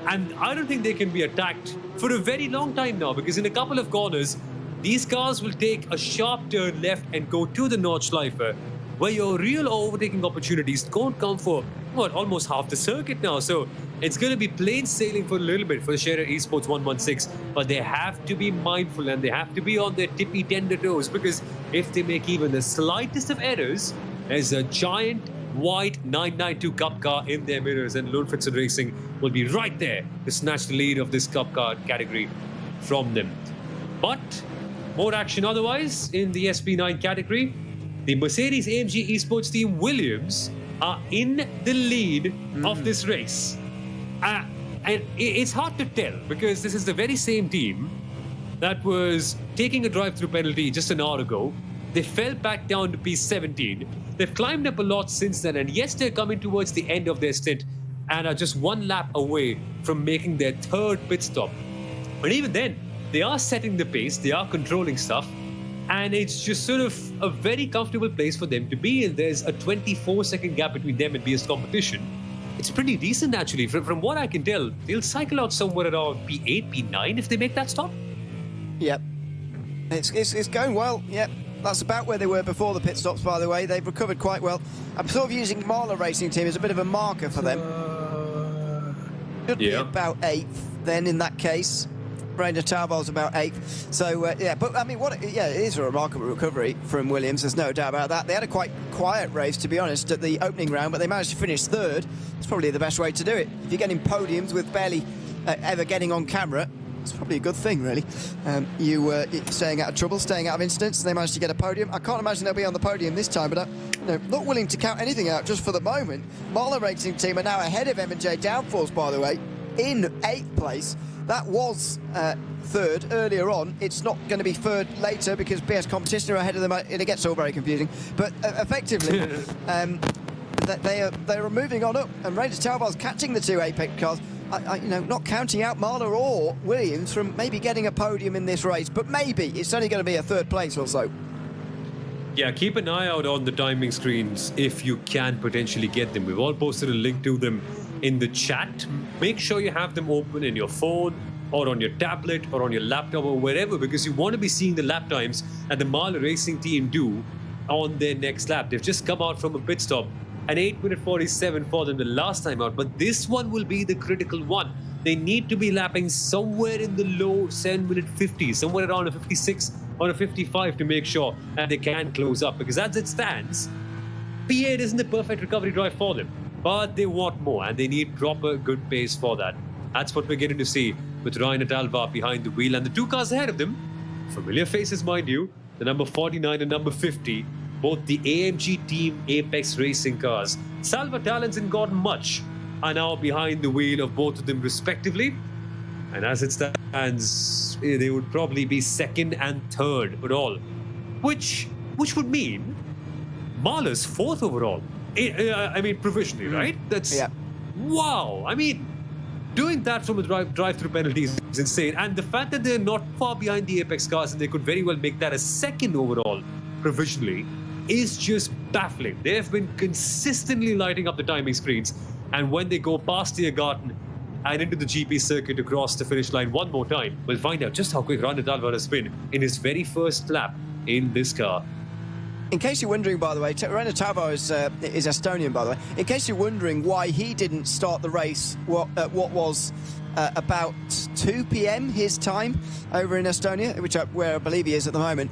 And I don't think they can be attacked for a very long time now, because in a couple of corners, these cars will take a sharp turn left and go to the Nordschleife, where your real overtaking opportunities don't come for, almost half the circuit now. So it's going to be plain sailing for a little bit for the Scherer Esports 116, but they have to be mindful and they have to be on their tippy tender toes, because if they make even the slightest of errors, there's a giant white 992 Cup car in their mirrors, and Alfredson Racing will be right there to snatch the lead of this Cup car category from them. But more action otherwise in the SP9 category. The Mercedes-AMG Esports team Williams are in the lead of this race. And it's hard to tell, because this is the very same team that was taking a drive-through penalty just an hour ago. They fell back down to P17. They've climbed up a lot since then, and yes, they're coming towards the end of their stint and are just one lap away from making their third pit stop. But even then, they are setting the pace, they are controlling stuff, and it's just sort of a very comfortable place for them to be in. There's a 24-second gap between them and BS competition. It's pretty decent, actually. From what I can tell, they'll cycle out somewhere around P8, P9 if they make that stop. Yep. It's going well, yep. That's about where they were before the pit stops, by the way. They've recovered quite well. I'm sort of using Mahler Racing Team as a bit of a marker for them. Should be about 8th then in that case. Rainer Tauval's about 8th. So, but I mean, it is a remarkable recovery from Williams. There's no doubt about that. They had a quite quiet race, to be honest, at the opening round, but they managed to finish 3rd. It's probably the best way to do it. If you're getting podiums with barely ever getting on camera, it's probably a good thing, really. You're staying out of trouble, staying out of incidents, and they managed to get a podium. I can't imagine they'll be on the podium this time, but I'm not willing to count anything out just for the moment. Mahler Racing Team are now ahead of M&J Downforce, by the way, in 8th place. That was 3rd earlier on. It's not going to be 3rd later because BS Competition are ahead of them. It gets all very confusing. But effectively, they are moving on up, and Rainer Tauval's catching the 2 Apex cars. Not counting out Mahler or Williams from maybe getting a podium in this race, but maybe it's only going to be a 3rd place or so. Yeah, keep an eye out on the timing screens if you can potentially get them. We've all posted a link to them in the chat. Make sure you have them open in your phone or on your tablet or on your laptop or wherever, because you want to be seeing the lap times that the Mahler Racing Team do on their next lap. They've just come out from a pit stop, an 8-minute 47 for them the last time out, but this one will be the critical one. They need to be lapping somewhere in the low 7-minute 50s, somewhere around a 56 or a 55 to make sure that they can close up, because as it stands, P8 isn't the perfect recovery drive for them, but they want more and they need proper good pace for that. That's what we're getting to see with Rainer Tauval behind the wheel, and the 2 cars ahead of them, familiar faces mind you, the number 49 and number 50, both the AMG Team Apex Racing cars. Salva Talens and Gordon Mutch are now behind the wheel of both of them respectively, and as it stands, they would probably be 2nd and 3rd overall, which would mean Mahler's 4th overall. I mean, provisionally, right? That's wow. I mean, doing that from a drive-through penalty is insane, and the fact that they're not far behind the Apex cars and they could very well make that a 2nd overall provisionally is just baffling. They have been consistently lighting up the timing screens, and when they go past the Garten and into the GP circuit across the finish line one more time, we'll find out just how quick Rainer Tauval has been in his very first lap in this car. In case you're wondering, by the way, Rainer Tauval is Estonian, by the way. In case you're wondering why he didn't start the race at what was about 2 p.m. his time over in Estonia, where I believe he is at the moment,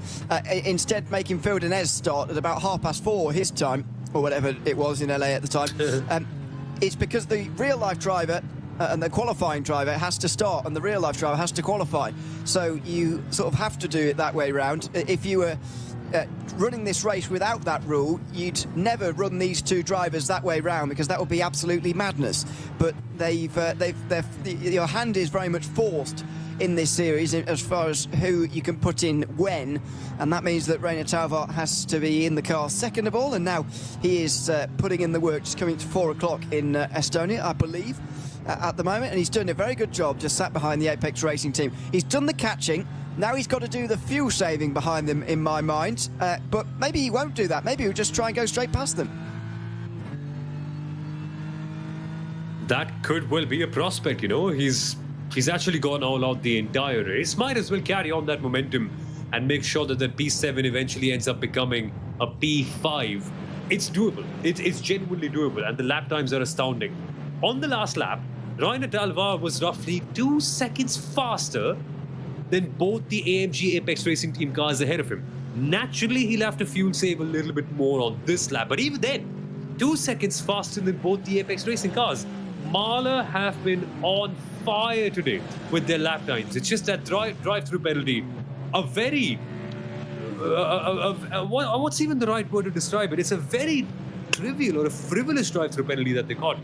instead making Phil Denez start at about 4:30 his time, or whatever it was in LA at the time, it's because the real-life driver and the qualifying driver has to start, and the real-life driver has to qualify. So you sort of have to do it that way round. If you were running this race without that rule, you'd never run these two drivers that way round, because that would be absolutely madness. But your hand is very much forced in this series as far as who you can put in when, and that means that Reiner Tauvaart has to be in the car second of all, and now he is putting in the work, just coming to 4 o'clock in Estonia, I believe, at the moment, and he's doing a very good job, just sat behind the Apex Racing team. He's done the catching. Now he's got to do the fuel saving behind them, in my mind, but maybe he won't do that. Maybe he'll just try and go straight past them. That could well be a prospect, you know. He's actually gone all out the entire race. Might as well carry on that momentum and make sure that the P7 eventually ends up becoming a P5. It's doable. It's genuinely doable, and the lap times are astounding. On the last lap, Reiner Tauvaart was roughly 2 seconds faster than both the AMG Apex Racing Team cars ahead of him. Naturally, he'll have to fuel save a little bit more on this lap, but even then, 2 seconds faster than both the Apex Racing cars. Mahler have been on fire today with their lap times. It's just that drive-through penalty. What's even the right word to describe it? It's a very trivial or a frivolous drive-through penalty that they got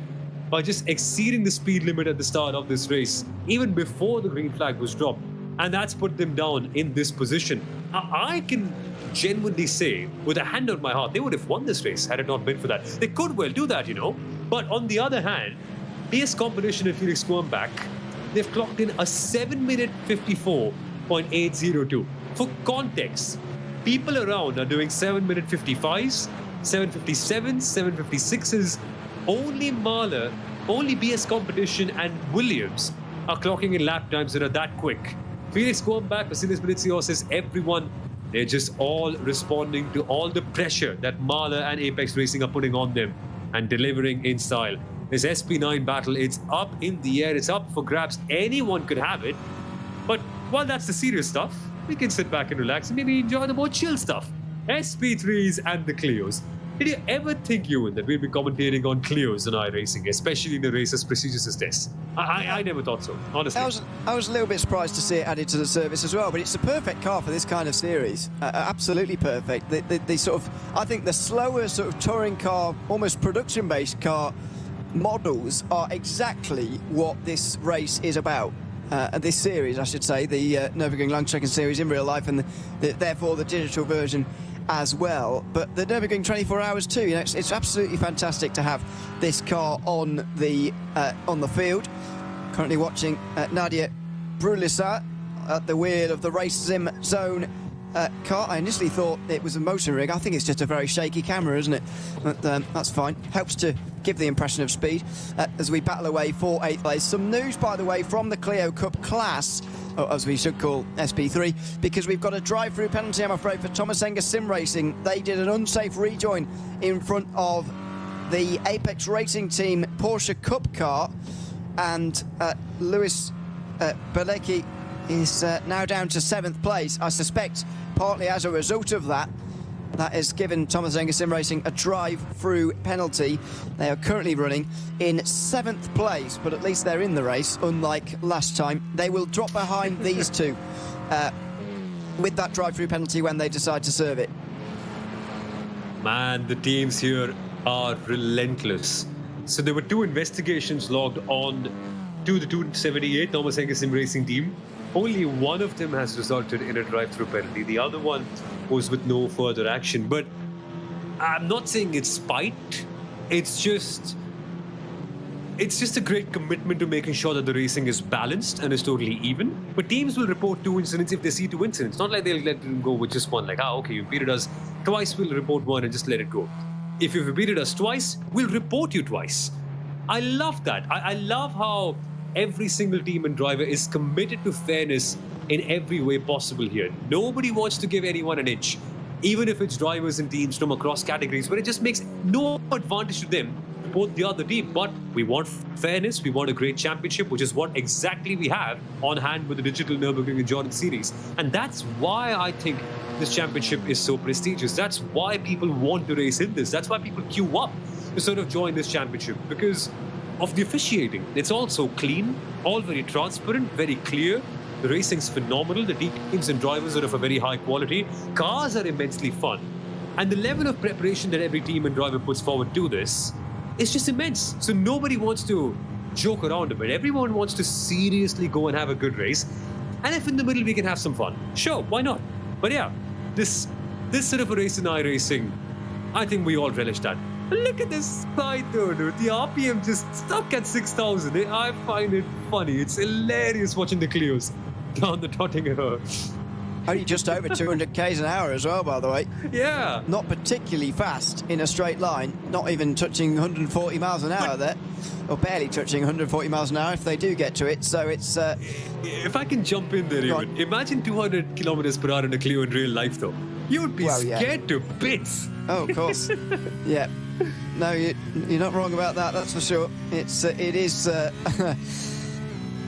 by just exceeding the speed limit at the start of this race, even before the green flag was dropped. And that's put them down in this position. I can genuinely say, with a hand on my heart, they would have won this race had it not been for that. They could well do that, you know. But on the other hand, PS Competition and Felix Kornbach, they've clocked in a 7-minute 54.802. For context, people around are doing 7-minute 55s, 757s, 756s. Only Mahler, only BS Competition and Williams are clocking in lap times that are that quick. Felix Kornbach, Vasilis Vinitsios, everyone, they're just all responding to all the pressure that Mahler and Apex Racing are putting on them and delivering in style. This SP9 battle, it's up in the air, it's up for grabs. Anyone could have it. But while that's the serious stuff, we can sit back and relax and maybe enjoy the more chill stuff. SP3s and the Clios. Did you ever think, Ewan, that we'd be commentating on Clios on iRacing, especially in a race as prestigious as this? I never thought so, honestly. I was a little bit surprised to see it added to the service as well, but it's the perfect car for this kind of series. Absolutely perfect. The sort of, I think the slower sort of touring car, almost production-based car models are exactly what this race is about. This series, I should say, the Nürburgring Langstrecken-Series in real life, and therefore the digital version as well. But the Nürburgring 24 hours too. You know, it's absolutely fantastic to have this car on the field. Currently watching Nadia Brulissa at the wheel of the Race Sim Zone car. I initially thought it was a motion rig. I think it's just a very shaky camera, isn't it? But that's fine. Helps to give the impression of speed as we battle away for 8th place. Some news, by the way, from the Clio Cup class, or as we should call SP3, because we've got a drive-through penalty, I'm afraid, for Thomas Enger Sim Racing. They did an unsafe rejoin in front of the Apex Racing Team Porsche Cup car, and Lewis Belecki is now down to 7th place. I suspect partly as a result of that, that has given Thomas Enger Sim Racing a drive-through penalty. They are currently running in 7th place, but at least they're in the race, unlike last time. They will drop behind these two with that drive-through penalty when they decide to serve it. Man, the teams here are relentless. So there were 2 investigations logged on to the 278 Thomas Enger Sim Racing team. Only one of them has resulted in a drive-through penalty. The other one was with no further action. But I'm not saying it's spite. It's just a great commitment to making sure that the racing is balanced and is totally even. But teams will report 2 incidents if they see 2 incidents. Not like they'll let them go with just one. Like, okay, you beat us twice, we'll report 1 and just let it go. If you've beaten us twice, we'll report you twice. I love that. I love how every single team and driver is committed to fairness in every way possible here. Nobody wants to give anyone an inch, even if it's drivers and teams from across categories, but it just makes no advantage to them to both the other team. But we want fairness, we want a great championship, which is what exactly we have on hand with the Digital Nürburgring Endurance Series. And that's why I think this championship is so prestigious. That's why people want to race in this. That's why people queue up to sort of join this championship, because of the officiating. It's also clean, all very transparent, very clear. The racing's phenomenal. The teams and drivers are of a very high quality. Cars are immensely fun. And the level of preparation that every team and driver puts forward to this is just immense. So nobody wants to joke around a bit. Everyone wants to seriously go and have a good race. And if in the middle we can have some fun, sure, why not? But yeah, this sort of a race in iRacing, I think we all relish that. But look at this side though, dude. The RPM just stuck at 6,000. I find it funny. It's hilarious watching the Clios down the Tottinger. Only just over 200 k's an hour as well, by the way. Yeah. Not particularly fast in a straight line. Not even touching 140 miles an hour there. Or barely touching 140 miles an hour if they do get to it. So it's... if I can jump in there even. Imagine 200 kilometers per hour in a Clio in real life though. You would be scared to bits. Oh, of course. Yeah. No, you're not wrong about that, that's for sure. It is a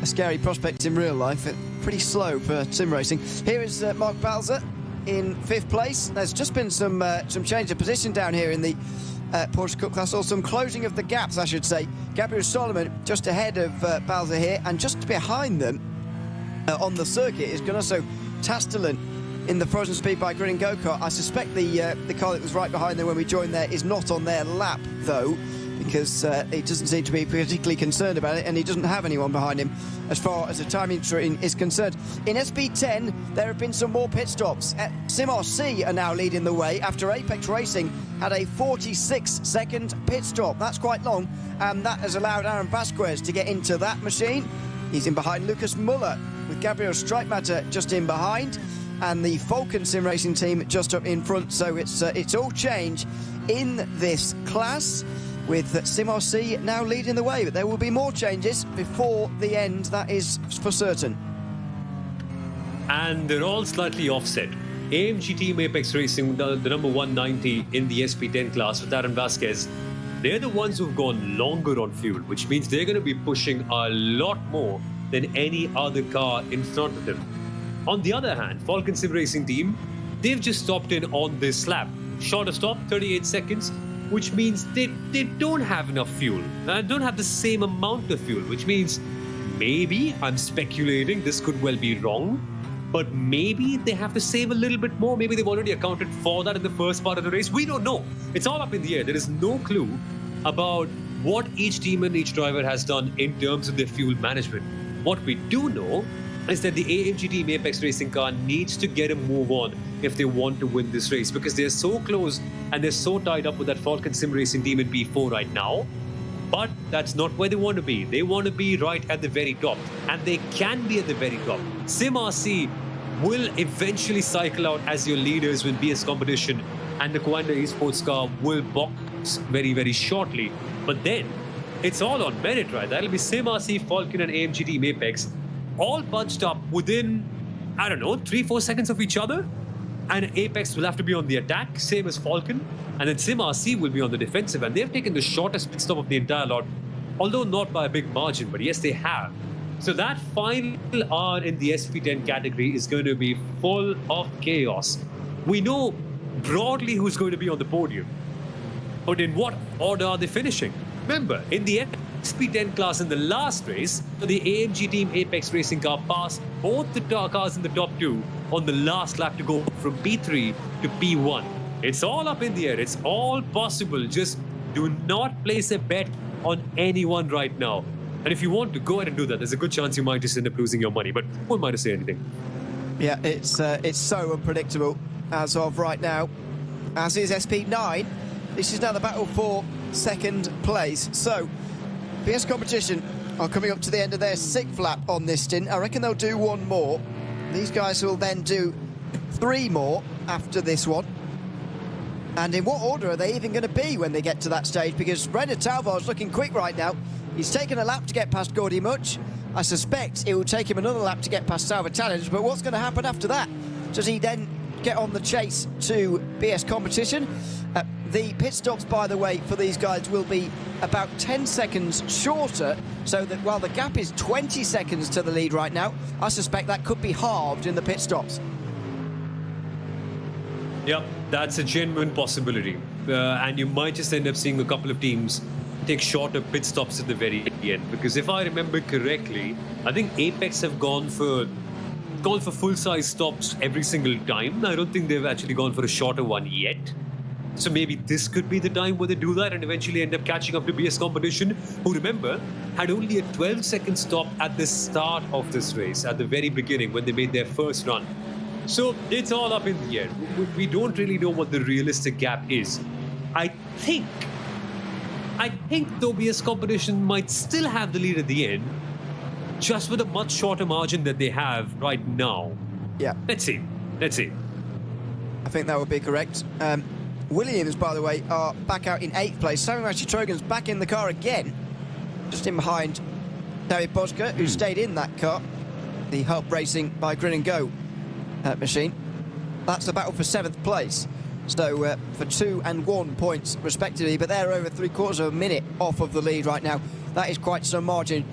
scary prospect in real life. Pretty slow for sim racing. Here is Mark Balzer in 5th place. There's just been some change of position down here in the Porsche Cup class, or some closing of the gaps, I should say. Gabriel Solomon just ahead of Balzer here, and just behind them on the circuit is Gunnarsson Tastelen in the Frozen Speed by Grid and Go-Kart. I suspect the car that was right behind them when we joined there is not on their lap, though, because he doesn't seem to be particularly concerned about it, and he doesn't have anyone behind him as far as the timing screen is concerned. In SP10, there have been some more pit stops. SimRC are now leading the way after Apex Racing had a 46-second pit stop. That's quite long, and that has allowed Aaron Vasquez to get into that machine. He's in behind Lucas Muller, with Gabriel Streitmatter just in behind, and the Falcon Sim Racing team just up in front. So it's all change in this class, with SimRC now leading the way. But there will be more changes before the end, that is for certain. And they're all slightly offset. AMG Team Apex Racing, the number 190 in the SP10 class with Aaron Vasquez, they're the ones who've gone longer on fuel, which means they're going to be pushing a lot more than any other car in front of them. On the other hand, Falcon Sim Racing team, they've just stopped in on this lap. Shorter stop, 38 seconds, which means they don't have enough fuel. Don't have the same amount of fuel, which means maybe, I'm speculating, this could well be wrong, but maybe they have to save a little bit more. Maybe they've already accounted for that in the first part of the race. We don't know. It's all up in the air. There is no clue about what each team and each driver has done in terms of their fuel management. What we do know is that the AMG Team Apex Racing car needs to get a move on if they want to win this race, because they're so close and they're so tied up with that Falcon Sim Racing team in P4 right now. But that's not where they want to be. They want to be right at the very top, and they can be at the very top. SimRC will eventually cycle out as your leaders with BS competition, and the Coanda Esports car will box very, very shortly. But then it's all on merit, right? That'll be SimRC, Falcon, and AMG Team Apex all bunched up within, I don't know, 3-4 seconds of each other. And Apex will have to be on the attack, same as Falcon. And then SimRC will be on the defensive. And they've taken the shortest pit stop of the entire lot, although not by a big margin, but yes, they have. So that final R in the SP10 category is going to be full of chaos. We know broadly who's going to be on the podium, but in what order are they finishing? Remember, in the SP10 class in the last race, the AMG Team Apex Racing car passed both the cars in the top two on the last lap to go from P3 to P1. It's all up in the air. It's all possible. Just do not place a bet on anyone right now. And if you want to, go ahead and do that. There's a good chance you might just end up losing your money, but who am I to say anything? Yeah, it's so unpredictable as of right now, as is SP9. This is now the battle for second place. So, BS Competition are coming up to the end of their 6th lap on this stint. I reckon they'll do one more. These guys will then do 3 more after this one. And in what order are they even going to be when they get to that stage? Because René Talvar's looking quick right now. He's taken a lap to get past Gordy Much. I suspect it will take him another lap to get past Salva Challenge, but what's going to happen after that? Does he then get on the chase to BS Competition? The pit stops, by the way, for these guys will be about 10 seconds shorter, so that while the gap is 20 seconds to the lead right now, I suspect that could be halved in the pit stops. Yep, that's a genuine possibility. And you might just end up seeing a couple of teams take shorter pit stops at the very end. Because if I remember correctly, I think Apex have gone for full-size stops every single time. I don't think they've actually gone for a shorter one yet. So maybe this could be the time where they do that and eventually end up catching up to BS Competition, who, remember, had only a 12-second stop at the start of this race, at the very beginning, when they made their first run. So it's all up in the air. We don't really know what the realistic gap is. I think though BS Competition might still have the lead at the end, just with a much shorter margin that they have right now. Yeah. Let's see. I think that would be correct. Williams, by the way, are back out in 8th place. Samuel Trogan's back in the car again, just in behind David Boschke, who stayed in that car, the Hub Racing by Grin and Go machine. That's the battle for 7th place. So for 2 and 1 points respectively, but they're over 3/4 of a minute off of the lead right now. That is quite some margin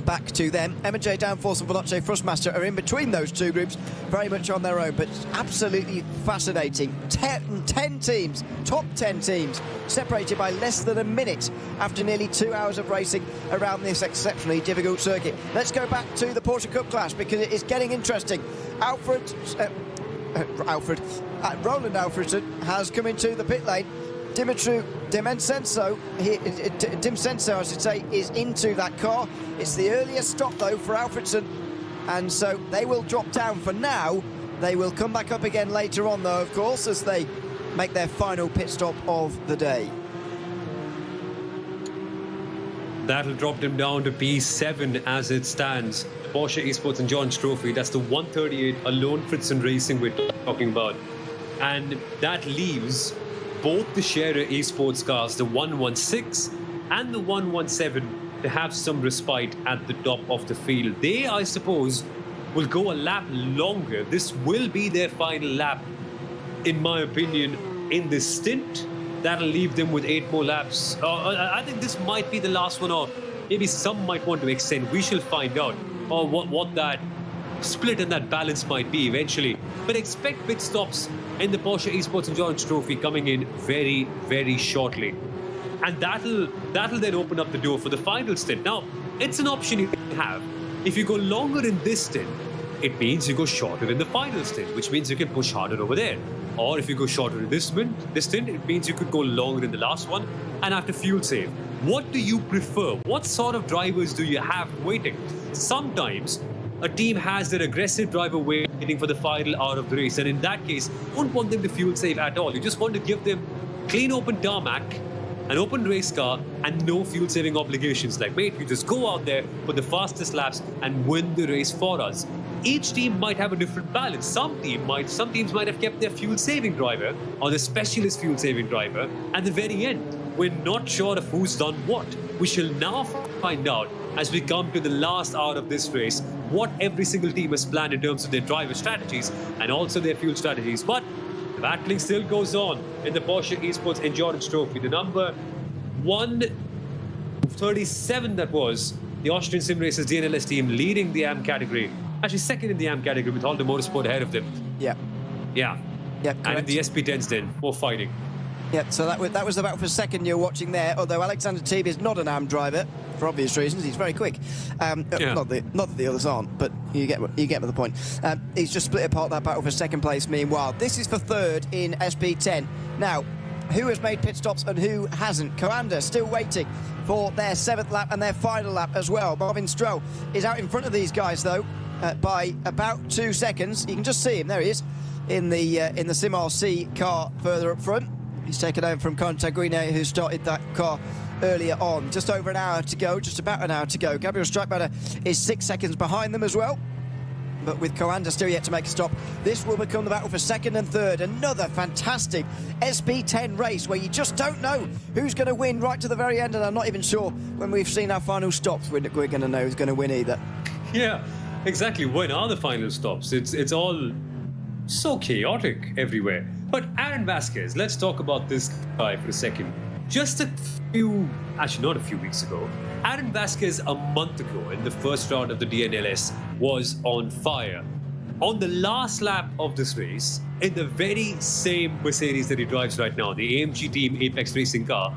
back to them. Emma J. Downforce and Veloce Thrustmaster are in between those two groups, very much on their own, but absolutely fascinating. 10 teams, top 10 teams, separated by less than a minute after nearly 2 hours of racing around this exceptionally difficult circuit. Let's go back to the Porsche Cup clash because it is getting interesting. Roland Alfredson has come into the pit lane. Dimcenso, I should say, is into that car. It's the earliest stop, though, for Alfredson, and so they will drop down for now. They will come back up again later on, though, of course, as they make their final pit stop of the day. That'll drop them down to P7 as it stands. Porsche Esports Endurance Trophy, that's the 138 alone Fritzen Racing we're talking about. And that leaves both the Scherer Esports cars, the 116 and the 117, to have some respite at the top of the field. They, I suppose, will go a lap longer. This will be their final lap, in my opinion, in this stint. That'll leave them with 8 more laps. I think this might be the last one, or maybe some might want to extend. We shall find out what that split and that balance might be eventually. But expect pit stops in the Porsche Esports Endurance Trophy coming in very, very shortly. And that'll then open up the door for the final stint. Now, it's an option you have. If you go longer in this stint, it means you go shorter in the final stint, which means you can push harder over there. Or if you go shorter in this stint, it means you could go longer in the last one and have to fuel save. What do you prefer? What sort of drivers do you have waiting? Sometimes a team has their aggressive driver waiting for the final hour of the race, and in that case, you don't want them to fuel save at all. You just want to give them clean open tarmac, an open race car, and no fuel saving obligations. Like, mate, you just go out there, put the fastest laps, and win the race for us. Each team might have a different balance. Some teams might have kept their fuel saving driver or the specialist fuel saving driver at the very end. We're not sure of who's done what. We shall now find out as we come to the last hour of this race what every single team has planned in terms of their driver strategies and also their fuel strategies. But the battling still goes on in the Porsche Esports Endurance Trophy. The number 137, that was the Austrian Sim Racers DNLS team, leading the AM category. Actually second in the AM category with Aldo Motorsport ahead of them. Yeah, and in the SP10s then, more fighting. Yeah, so that was the battle for second you're watching there, although Alexander Teeb is not an AM driver, for obvious reasons. He's very quick. Not that the others aren't, but you get the point. He's just split apart that battle for second place, meanwhile. This is for third in SP10. Now, who has made pit stops and who hasn't? Coanda still waiting for their 7th lap and their final lap as well. Marvin Stroll is out in front of these guys, though, by about 2 seconds. You can just see him. There he is in the Sim RC car further up front. He's taken over from Contaguine, who started that car earlier on. Just over an hour to go, just about an hour to go. Gabriel Streitmatter is 6 seconds behind them as well. But with Coanda still yet to make a stop, this will become the battle for second and third. Another fantastic SP10 race where you just don't know who's going to win right to the very end. And I'm not even sure when we've seen our final stops we're going to know who's going to win either. Yeah, exactly. When are the final stops? It's all so chaotic everywhere. But Aaron Vasquez, let's talk about this guy for a second. Just not a few weeks ago, Aaron Vasquez a month ago in the first round of the DNLS was on fire. On the last lap of this race, in the very same Mercedes that he drives right now, the AMG Team Apex Racing car,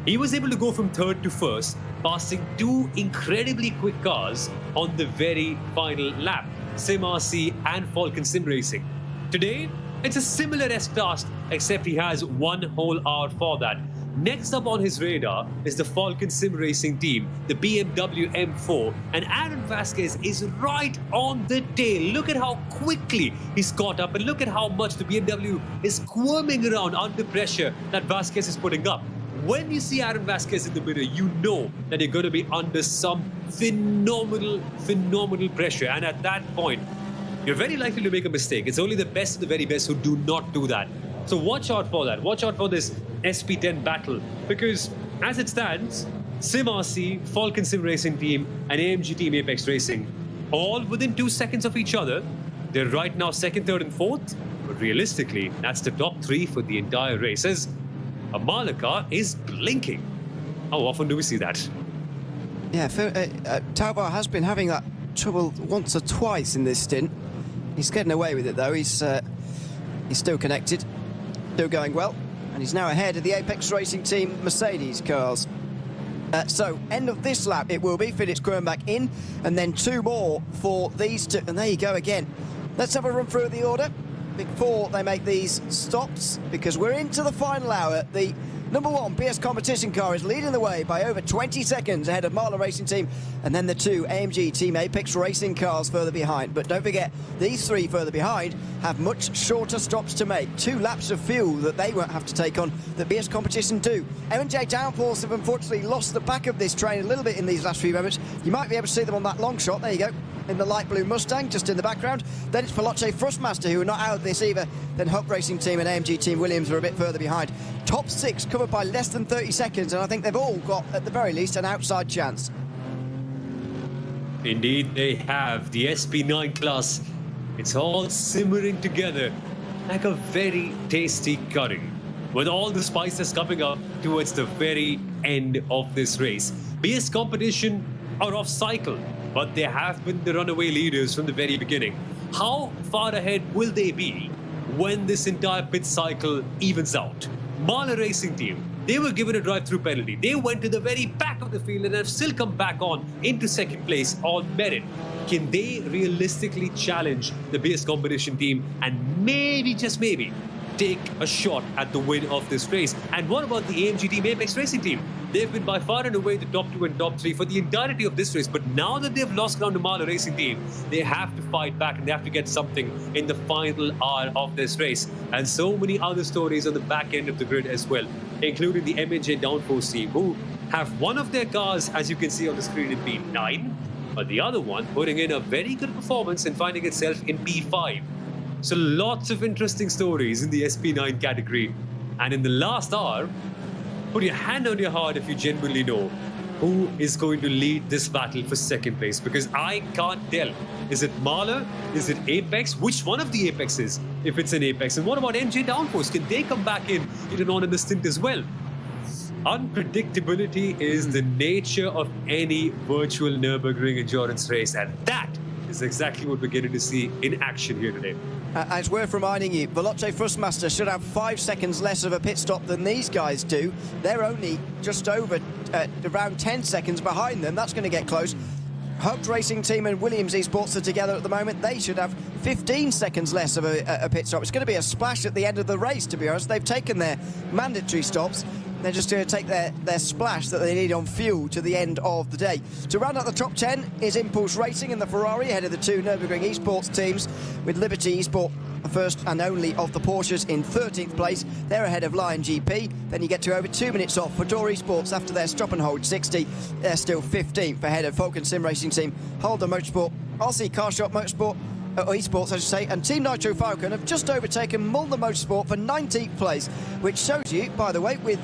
He was able to go from third to first, passing two incredibly quick cars on the very final lap, Sim RC and Falcon Sim Racing. Today, it's a similar-esque task, except he has 1 whole hour for that. Next up on his radar is the Falcon Sim Racing team, the BMW M4, and Aaron Vasquez is right on the tail. Look at how quickly he's caught up, and look at how much the BMW is squirming around under pressure that Vasquez is putting up. When you see Aaron Vasquez in the mirror, you know that you're going to be under some phenomenal pressure, and at that point, you're very likely to make a mistake. It's only the best of the very best who do not do that. So watch out for that. Watch out for this SP10 battle, because as it stands, Sim RC, Falcon Sim Racing Team, and AMG Team Apex Racing, all within 2 seconds of each other. They're right now 2nd, 3rd, and 4th, but realistically, that's the top 3 for the entire race. As a Mahler car is blinking. How often do we see that? Yeah, Taubar has been having that trouble once or twice in this stint. He's getting away with it though. He's still connected, still going well, and he's now ahead of the Apex Racing Team Mercedes cars. So end of this lap it will be Felix Kronbach in, and then 2 more for these two. And there you go again. Let's have a run through the order before they make these stops, because we're into the final hour. The number 1 PS competition car is leading the way by over 20 seconds ahead of Mahler Racing Team, and then the 2 AMG Team Apex Racing cars further behind. But don't forget, these 3 further behind have much shorter stops to make. 2 laps of fuel that they won't have to take on, that BS competition do. M&J Downforce have unfortunately lost the back of this train a little bit in these last few moments. You might be able to see them on that long shot. There you go, in the light blue Mustang just in the background. Then it's Veloce Thrustmaster, who are not out of this either. Then Hub Racing Team and AMG Team Williams are a bit further behind. Top 6 covered by less than 30 seconds, and I think they've all got, at the very least, an outside chance. Indeed, they have. The SP9 class, it's all simmering together like a very tasty curry, with all the spices coming up towards the very end of this race. BS competition are off cycle, but they have been the runaway leaders from the very beginning. How far ahead will they be when this entire pit cycle evens out? Mahler Racing Team, they were given a drive-through penalty. They went to the very back of the field and have still come back on into 2nd place on merit. Can they realistically challenge the BS competition team and maybe, just maybe, take a shot at the win of this race? And what about the AMG Team Apex Racing Team? They've been by far and away the top 2 and top 3 for the entirety of this race, but now that they've lost ground to Mahler Racing Team, they have to fight back and they have to get something in the final hour of this race. And so many other stories on the back end of the grid as well, including the M&J Downforce team, who have one of their cars, as you can see on the screen, in P9, but the other one putting in a very good performance and finding itself in P5. So lots of interesting stories in the SP9 category. And in the last hour, put your hand on your heart if you genuinely know who is going to lead this battle for 2nd place, because I can't tell. Is it Mahler? Is it Apex? Which one of the Apexes, if it's an Apex? And what about MJ Downforce? Can they come back in on in the stint as well? Unpredictability is the nature of any virtual Nürburgring endurance race, and that is exactly what we're getting to see in action here today. It's worth reminding you, Veloce Thrustmaster should have 5 seconds less of a pit stop than these guys do. They're only just over around 10 seconds behind them. That's going to get close. Hub Racing Team and Williams Esports are together at the moment. They should have 15 seconds less of a pit stop. It's going to be a splash at the end of the race, to be honest. They've taken their mandatory stops. They're just going to take their splash that they need on fuel to the end of the day. To round out the top 10 is Impulse Racing and the Ferrari, ahead of the 2 Nürburgring Esports teams, with Liberty Esport the first and only of the Porsches in 13th place. They're ahead of Lion GP. Then you get to over 2 minutes off for Door Esports after their stop and hold 60. They're still 15th ahead of Falcon Sim Racing Team, Holder Motorsport, RC Car Shop Motorsport, Esports, I should say, and Team Nitro Falcon have just overtaken Mulder Motorsport for 19th place, which shows you, by the way, with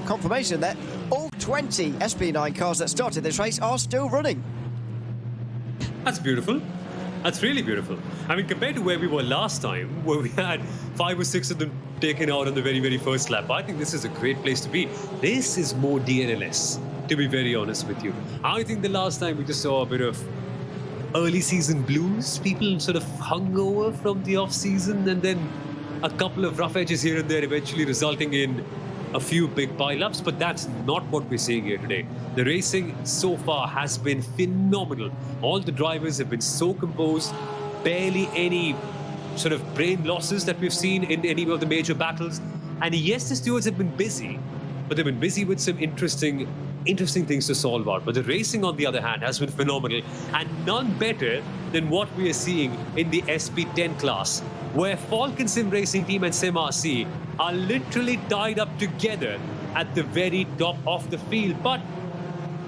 confirmation that all 20 SP9 cars that started this race are still running. That's beautiful. That's really beautiful. I mean, compared to where we were last time, where we had 5 or 6 of them taken out on the very, very first lap, I think this is a great place to be. This is more DNLS, to be very honest with you. I think the last time we just saw a bit of early season blues, people sort of hungover from the off season, and then a couple of rough edges here and there, eventually resulting in a few big pile-ups, but that's not what we're seeing here today. The racing so far has been phenomenal. All the drivers have been so composed, barely any sort of brain losses that we've seen in any of the major battles. And yes, the stewards have been busy, but they've been busy with some interesting things to solve out. But the racing, on the other hand, has been phenomenal, and none better than what we are seeing in the SP10 class, where Falcon Sim Racing Team and Sim RC are literally tied up together at the very top of the field. But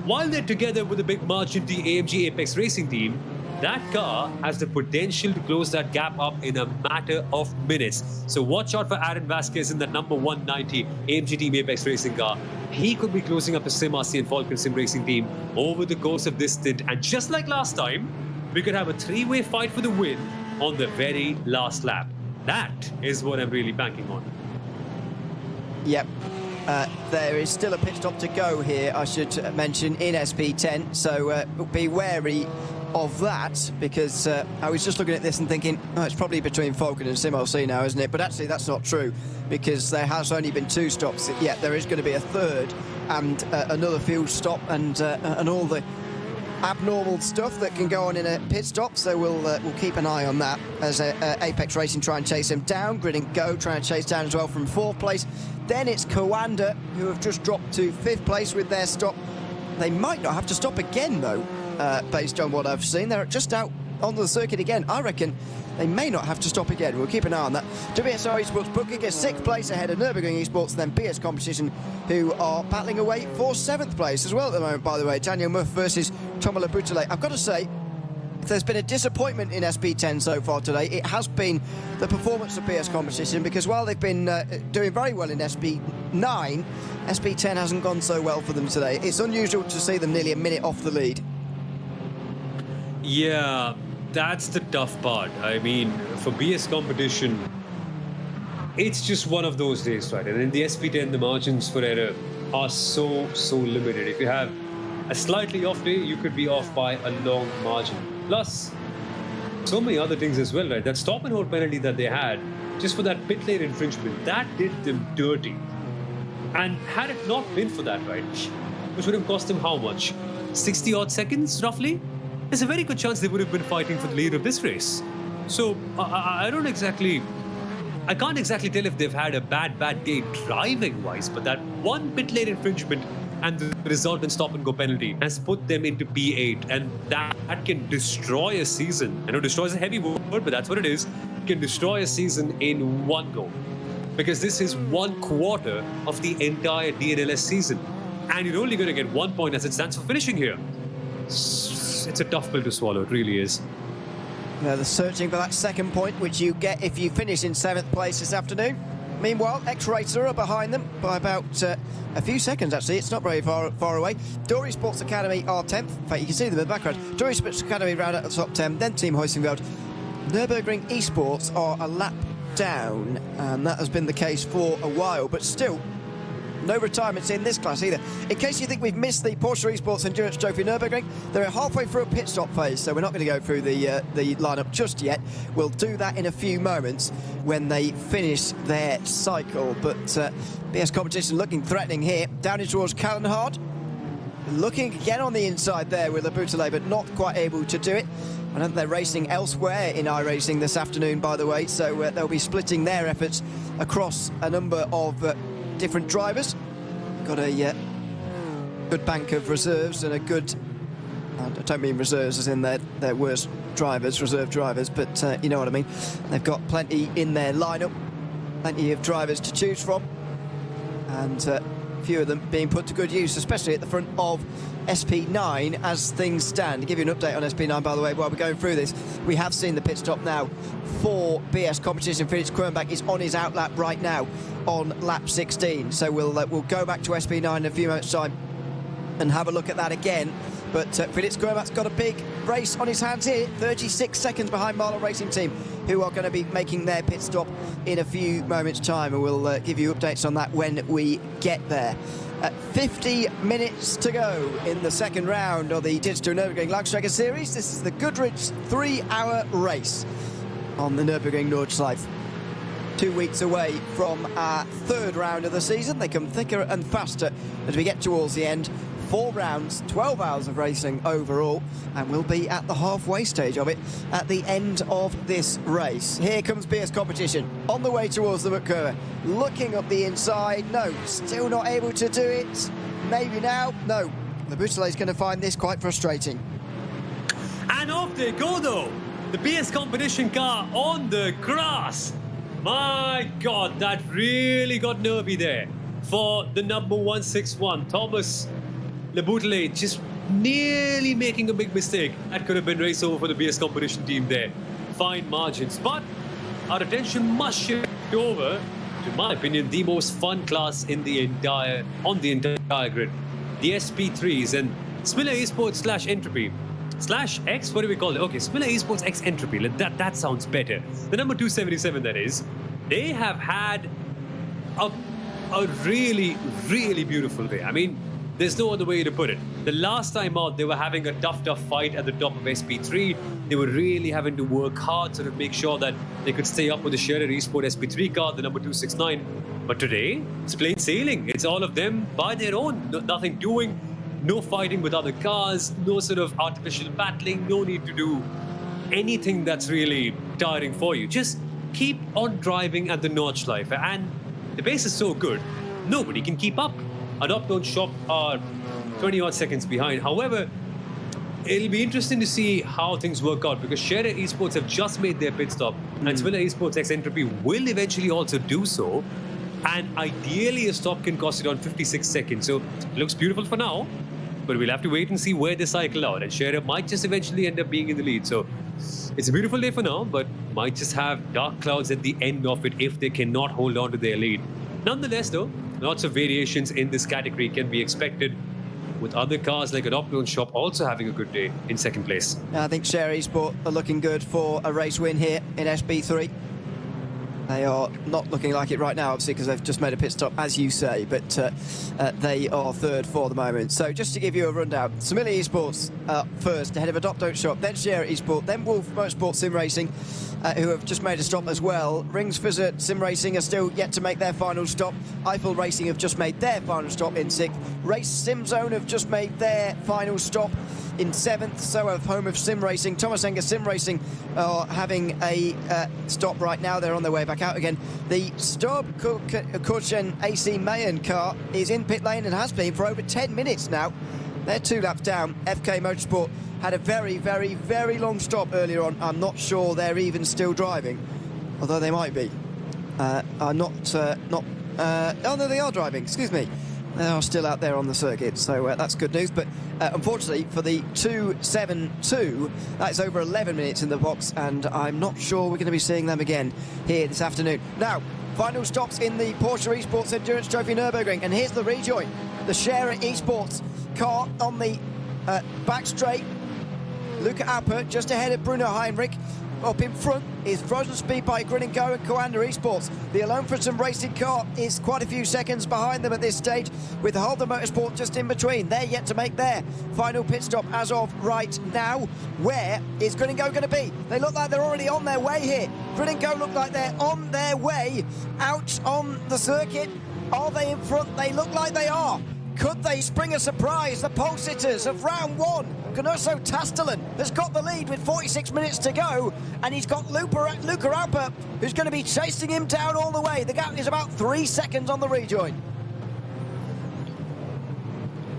while they're together with a big margin to AMG Apex Racing Team, that car has the potential to close that gap up in a matter of minutes. So watch out for Aaron Vasquez in that number 190 AMG Team Apex Racing car. He could be closing up a Sim RC and Falcon Sim Racing Team over the course of this stint. And just like last time, we could have a three-way fight for the win on the very last lap. That is what I'm really banking on. Yep. There is still a pit stop to go here, I should mention, in SP10. So be wary of that, because I was just looking at this and thinking, oh, it's probably between Falcon and Sim RC now, isn't it? But actually that's not true, because there has only been 2 stops yet. There is going to be a third and another fuel stop and all the abnormal stuff that can go on in a pit stop. So we'll keep an eye on that as Apex Racing try and chase him down. Grid and Go trying to chase down as well from 4th place. Then it's Coanda, who have just dropped to 5th place with their stop. They might not have to stop again though, based on what I've seen. They're just out on the circuit again. I reckon they may not have to stop again. We'll keep an eye on that. WSR Esports booking a 6th place ahead of Nürburgring Esports, and then BS Competition, who are battling away for 7th place as well at the moment, by the way. Daniel Muff versus Thomas Laboutelet. I've got to say, if there's been a disappointment in SP10 so far today, it has been the performance of BS Competition, because while they've been doing very well in SP9, SP10 hasn't gone so well for them today. It's unusual to see them nearly a minute off the lead. Yeah, that's the tough part. I mean, for BS Competition, it's just one of those days, right? And in the SP10, the margins for error are so limited. If you have a slightly off day, you could be off by a long margin. Plus, so many other things as well, right? That stop and hold penalty that they had, just for that pit lane infringement, that did them dirty. And had it not been for that, right, which would have cost them how much? 60 odd seconds, roughly? There's a very good chance they would have been fighting for the lead of this race. So I can't exactly tell if they've had a bad day driving wise, but that one pit lane infringement and the resultant stop and go penalty has put them into P8, and that can destroy a season. I know destroy is a heavy word, but that's what it is. It can destroy a season in one go, because this is 1/4 of the entire DNLS season, and you're only going to get 1 point as it stands for finishing here. It's a tough pill to swallow, it really is. Yeah, they're searching for that 2nd point, which you get if you finish in 7th place this afternoon. Meanwhile, X-Racer are behind them by about a few seconds, actually. It's not very far away. Dory Sports Academy are 10th. In fact, you can see them in the background. Dory Sports Academy round at the top 10, then Team Hoisingveld. Nürburgring Esports are a lap down, and that has been the case for a while, but still, no retirements in this class either. In case you think we've missed the Porsche Esports Endurance Trophy Nürburgring, they're halfway through a pit stop phase, so we're not going to go through the lineup just yet. We'll do that in a few moments when they finish their cycle. But BS Competition looking threatening here. Down in towards Callenhard. Looking again on the inside there with Laboutelet, but not quite able to do it. I know they're racing elsewhere in iRacing this afternoon, by the way, so they'll be splitting their efforts across a number of different drivers. Got a good bank of reserves and a good, I don't mean reserves as in their worst drivers, reserve drivers, but you know what I mean. They've got plenty in their lineup, plenty of drivers to choose from, and a few of them being put to good use, especially at the front of SP9 as things stand. To give you an update on SP9, by the way, while we're going through this, we have seen the pit stop now for BS Competition. Felix Kronbach is on his outlap right now on lap 16, so we'll go back to SP9 in a few moments time and have a look at that again. But Felix Kronbach's got a big race on his hands here, 36 seconds behind Marlon Racing Team, who are going to be making their pit stop in a few moments time, and we'll give you updates on that when we get there. 50 minutes to go in the 2nd round of the Digital Nürburgring Langstrecken-Serie. This is the Goodridge 3-hour race on the Nürburgring Nordschleife. 2 weeks away from our third round of the season. They come thicker and faster as we get towards the end. 4 rounds, 12 hours of racing overall, and we'll be at the halfway stage of it at the end of this race. Here comes BS Competition on the way towards the curve, looking up the inside. No, still not able to do it. Maybe now. No, the Digitale is going to find this quite frustrating. And off they go though. The BS Competition car on the grass. My God, that really got nervy there for the number 161, Thomas Digitale, just nearly making a big mistake. That could have been race over for the BS Competition team there. Fine margins, but our attention must shift over, to my opinion, the most fun class on the entire grid, the SP3s and Smiller Esports / Entropy / X. What do we call it? Okay, Smiller Esports X Entropy. That sounds better. The number 277, that is. They have had a really, really beautiful day. I mean, there's no other way to put it. The last time out, they were having a tough fight at the top of SP3. They were really having to work hard to make sure that they could stay up with the Scherer Esport SP3 car, the number 269. But today, it's plain sailing. It's all of them by their own. Nothing doing, no fighting with other cars, no sort of artificial battling, no need to do anything that's really tiring for you. Just keep on driving at the Nordschleife. And the pace is so good, nobody can keep up. An upload shop are 20-odd seconds behind. However, it'll be interesting to see how things work out because Scherer Esports have just made their pit stop and Smiller Esports X Entropy will eventually also do so. And ideally, a stop can cost it on 56 seconds. So it looks beautiful for now, but we'll have to wait and see where they cycle out. And Scherer might just eventually end up being in the lead. So it's a beautiful day for now, but might just have dark clouds at the end of it if they cannot hold on to their lead. Nonetheless, though, lots of variations in this category can be expected, with other cars like an Upload Shop also having a good day in second place. I think Scherer Esport are looking good for a race win here in SP3. They are not looking like it right now, obviously, because they've just made a pit stop, as you say, but they are third for the moment. So just to give you a rundown, Smiller Esports first, ahead of a Don't Shop, then Scherer Esport, then Wolf Motorsport Sim Racing, who have just made a stop as well. Rings Fizzer Sim Racing are still yet to make their final stop. Eiffel Racing have just made their final stop in 6th. Race Sim Zone have just made their final stop in 7th. So have Home of Sim Racing. Thomas Enger Sim Racing are having a stop right now. They're on their way back out again. The Stob Kurchen AC Mayen car is in pit lane and has been for over 10 minutes now. They're 2 laps down. FK Motorsport had a very, very, very long stop earlier on. I'm not sure they're even still driving, although they might be. Oh no, they are driving, excuse me. They are still out there on the circuit, so that's good news. But unfortunately for the 272, that's over 11 minutes in the box, and I'm not sure we're going to be seeing them again here this afternoon. Now, final stops in the Porsche Esports Endurance Trophy Nürburgring, and here's the rejoin. The Scherer Esports car on the back straight. Luca Alper just ahead of Bruno Heinrich. Up in front is Frozen Speed by Grin & Go and Coanda Esports. The Alone for Some Racing car is quite a few seconds behind them at this stage, with Holder Motorsport just in between. They're yet to make their final pit stop as of right now. Where is Grin & Go going to be? They look like they're already on their way here. Grin & Go look like they're on their way out on the circuit. Are they in front? They look like they are. Could they spring a surprise? The pole sitters of round 1. Ganoso Tastelen has got the lead with 46 minutes to go, and he's got Luca Alper, who's going to be chasing him down all the way. The gap is about 3 seconds on the rejoin.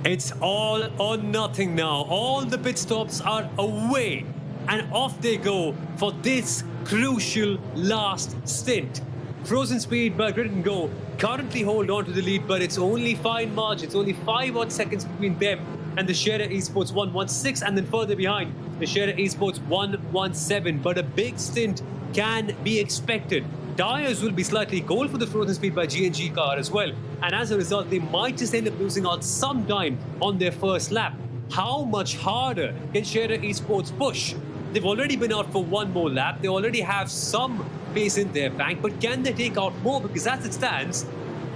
It's all or nothing now. All the pit stops are away, and off they go for this crucial last stint. Frozen Speed by Grid & Go currently hold on to the lead, but it's only fine margin. It's only 5-odd seconds between them and the Scherer Esports 116, and then further behind, the Scherer Esports 117. But a big stint can be expected. Tires will be slightly cold for the Frozen Speed by G&G car as well, and as a result, they might just end up losing out some time on their first lap. How much harder can Scherer Esports push? They've already been out for one more lap. They already have some pace in their bank, but can they take out more? Because as it stands,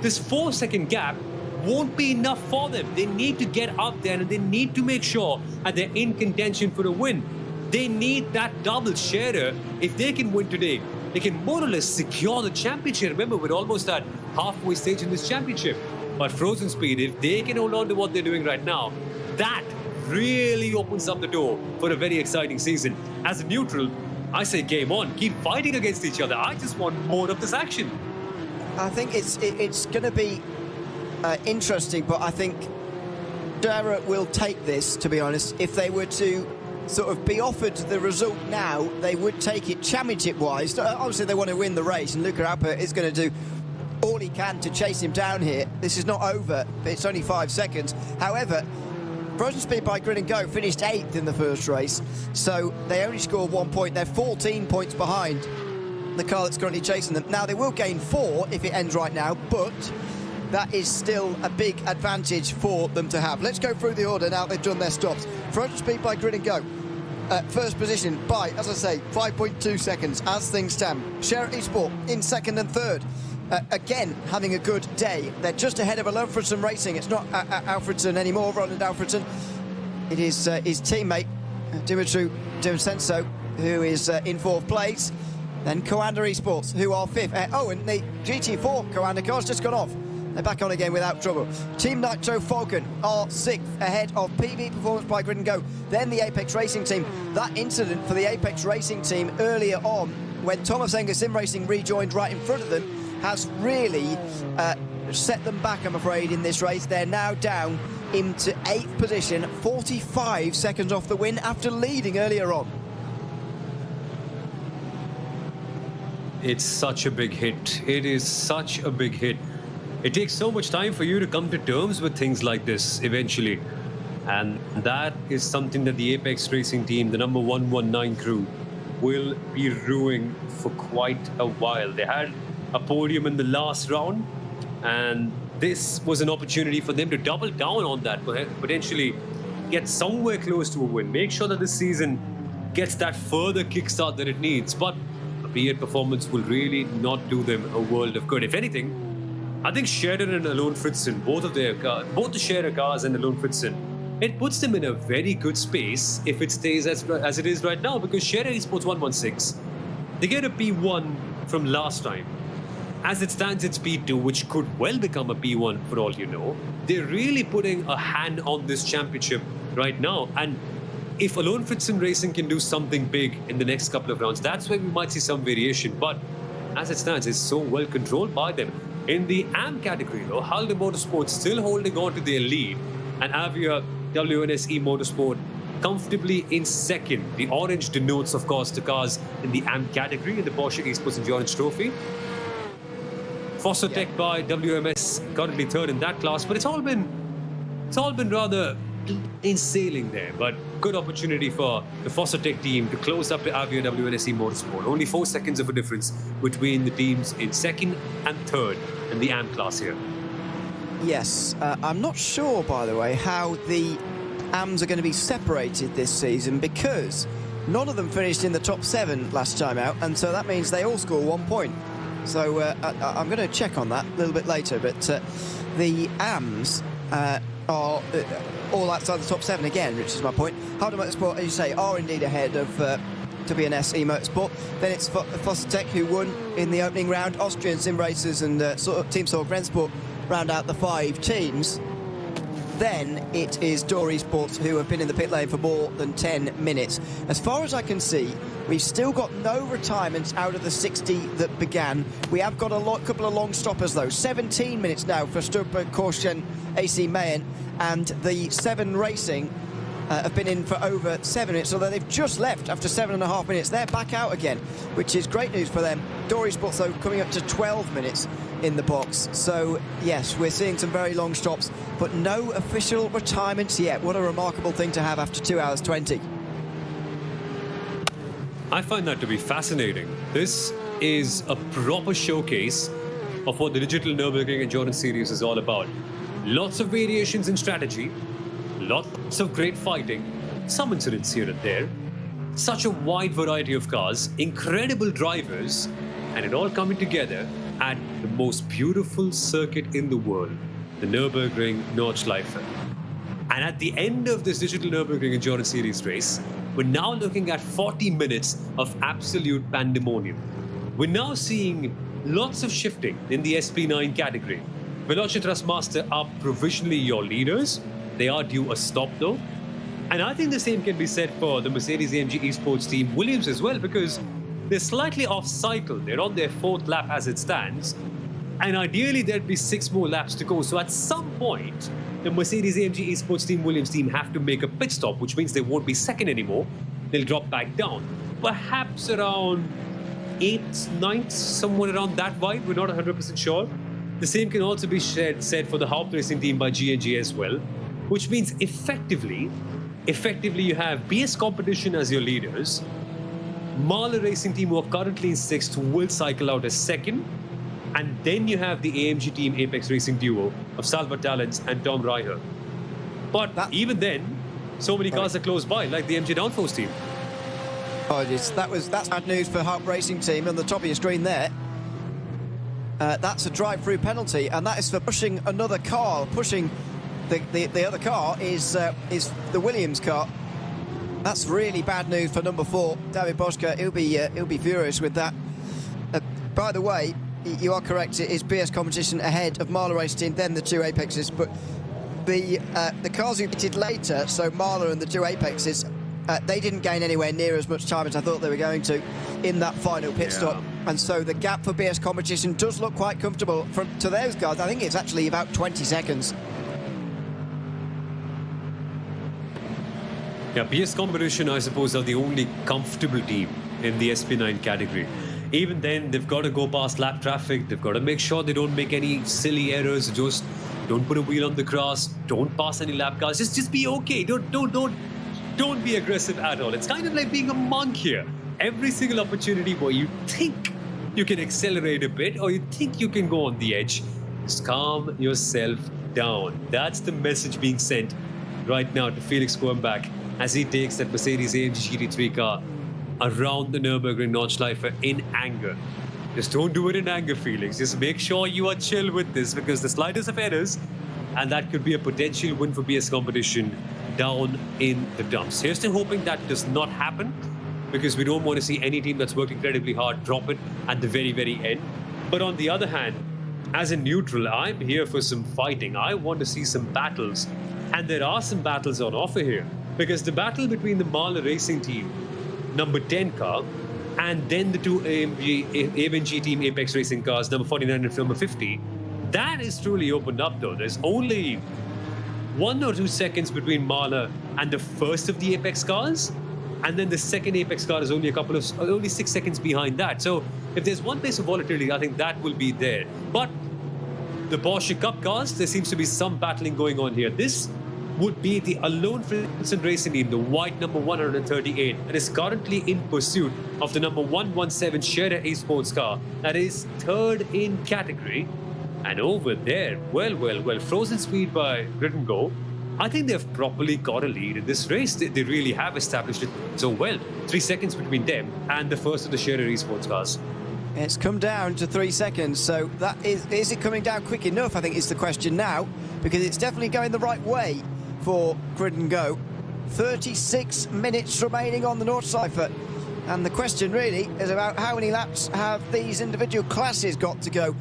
this 4-second gap won't be enough for them. They need to get up there and they need to make sure that they're in contention for a win. They need that double. Scherer, if they can win today, they can more or less secure the championship. Remember, we're almost at halfway stage in this championship. But Frozen Speed, if they can hold on to what they're doing right now, that really opens up the door for a very exciting season. As a neutral, I say game on. Keep fighting against each other. I just want more of this action. I think it's going to be interesting, but I think Dara will take this, to be honest. If they were to sort of be offered the result now, they would take it championship-wise. Obviously, they want to win the race, and Luca Alper is going to do all he can to chase him down here. This is not over, but it's only 5 seconds. However, Frozen Speed by Grid and Go finished 8th in the first race, so they only scored 1 point. They're 14 points behind the car that's currently chasing them. Now, they will gain 4 if it ends right now, but that is still a big advantage for them to have. Let's go through the order now they've done their stops. Frozen Speed by Grid and Go. First position by, as I say, 5.2 seconds as things stand. Share Esport in second and third. Again, having a good day. They're just ahead of Alfredson Racing. It's not Alfredson anymore, Roland Alfredson. It is his teammate, Dimitri Divincenzo, who is in 4th place. Then Coanda Esports, who are 5th. And the GT4 Coanda car's just gone off. They're back on again without trouble. Team Nitro Falcon are 6th, ahead of PB Performance by Grid and Go. Then the Apex Racing team. That incident for the Apex Racing team earlier on, when Thomas Enger Sim Racing rejoined right in front of them, has really set them back, I'm afraid, in this race. They're now down into 8th position, 45 seconds off the win after leading earlier on. It's such a big hit. It is such a big hit. It takes so much time for you to come to terms with things like this eventually. And that is something that the Apex Racing team, the number 119 crew, will be ruining for quite a while. They had a podium in the last round, and this was an opportunity for them to double down on that, potentially get somewhere close to a win, make sure that this season gets that further kickstart that it needs. But a P8 performance will really not do them a world of good. If anything, I think Sheridan and Alone Fritzen, both the Scherer cars and Alone Fritzen, it puts them in a very good space if it stays as it is right now, because Scherer Esports 116, they get a P1 from last time. As it stands, it's P2, which could well become a P1 for all you know. They're really putting a hand on this championship right now. And if Alone Fritzen Racing can do something big in the next couple of rounds, that's where we might see some variation. But as it stands, it's so well controlled by them. In the AM category, though, Halde Motorsport still holding on to their lead, and Avia WNSE Motorsport comfortably in second. The orange denotes, of course, the cars in the AM category in the Porsche Esports Endurance Trophy. Foster Tech by WMS currently third in that class, but it's all been rather in sailing there. But good opportunity for the Foster Tech team to close up the Avia WNSE Motorsport. Only 4 seconds of a difference between the teams in second and third in the AM class here. Yes, I'm not sure, by the way, how the AMs are going to be separated this season, because none of them finished in the top 7 last time out, and so that means they all score 1 point. So I'm going to check on that a little bit later, but the AMs are all outside the top 7 again, which is my point. Halde Motorsport, as you say, are indeed ahead of WNSE Motorsport. Then it's Foster Tech, who won in the opening round. Austrian Sim Racers and Team Sorg Rennsport round out the 5 teams. Then it is Door Esports, who have been in the pit lane for more than 10 minutes. As far as I can see, we've still got no retirements out of the 60 that began. We have got a couple of long stoppers, though. 17 minutes now for Stuttgart, Korschen, AC Mayen, and the 7 Racing have been in for over 7 minutes, although they've just left after 7.5 minutes. They're back out again, which is great news for them. Door Esports, though, coming up to 12 minutes in the box. So, yes, we're seeing some very long stops, but no official retirements yet. What a remarkable thing to have after 2 hours 20. I find that to be fascinating. This is a proper showcase of what the Digital Nürburgring Endurance Series is all about. Lots of variations in strategy, lots of great fighting, some incidents here and there, such a wide variety of cars, incredible drivers, and it all coming together at the most beautiful circuit in the world, the Nürburgring Nordschleife. And at the end of this Digital Nürburgring Endurance Series race, we're now looking at 40 minutes of absolute pandemonium. we're now seeing lots of shifting in the SP9 category. Veloci Trustmaster are provisionally your leaders. They are due a stop though. And I think the same can be said for the Mercedes-AMG Esports team Williams as well, because they're slightly off cycle. They're on their 4th lap as it stands. And ideally, there'd be 6 more laps to go. So at some point, the Mercedes-AMG Esports team Williams team have to make a pit stop, which means they won't be second anymore. They'll drop back down. Perhaps around 8th, 9th, somewhere around that vibe. We're not 100% sure. The same can also be said for the Haupt Racing team by G&G as well, which means effectively you have BS Competition as your leaders. Mahler Racing team, who are currently in 6th, will cycle out as 2nd. And then you have the AMG team Apex Racing duo of Salva Talents and Tom Reicher. But even then, so many cars are close by, like the MG Downforce team. Apologies. That's bad news for Haupt Racing team on the top of your screen there. That's a drive-through penalty, and that is for pushing another car. Pushing the other car is the Williams car. That's really bad news for number 4, David Boschke. He'll be furious with that. By the way, you are correct. It is BS Competition ahead of Mahler Racing team, then the 2 Apexes. But the cars who pitted later, so Mahler and the 2 Apexes, they didn't gain anywhere near as much time as I thought they were going to in that final pit stop. And so the gap for BS Competition does look quite comfortable to those guys. I think it's actually about 20 seconds. Yeah, BS Competition, I suppose, are the only comfortable team in the SP9 category. Even then, they've got to go past lap traffic. They've got to make sure they don't make any silly errors. Just don't put a wheel on the grass. Don't pass any lap cars. Just be okay. Don't be aggressive at all. It's kind of like being a monk here. Every single opportunity where you think you can accelerate a bit or you think you can go on the edge, just calm yourself down. That's the message being sent right now to Felix Kornbach as he takes that Mercedes-AMG GT3 car around the Nürburgring Nordschleife in anger. Just don't do it in anger, Felix. Just make sure you are chill with this, because the slightest of errors, and that could be a potential win for BS Competition down in the dumps. Here's to hoping that does not happen, because we don't want to see any team that's worked incredibly hard drop it at the very, very end. But on the other hand, as a neutral, I'm here for some fighting. I want to see some battles, and there are some battles on offer here, because the battle between the Mahler Racing team, number 10 car, and then the 2 AMG team Apex Racing cars, number 49 and number 50, that is truly opened up though. There's only 1 or 2 seconds between Mahler and the first of the Apex cars, and then the second Apex car is only 6 seconds behind that. So if there's one place of volatility, I think that will be there. But the Porsche Cup cars, there seems to be some battling going on here. This would be the Alone Frentzen Racing team, the white number 138, and is currently in pursuit of the number 117 Scherer Esports car that is 3rd in category. And over there, well, Frozen Speed by Grid and Go, I think they've properly got a lead in this race. They really have established it so well. 3 seconds between them and the first of the Scherer Esports cars. It's come down to 3 seconds, so that is it coming down quick enough, I think is the question now, because it's definitely going the right way for Grid and Go. 36 minutes remaining on the Nordschleife, and the question really is about how many laps have these individual classes got to go.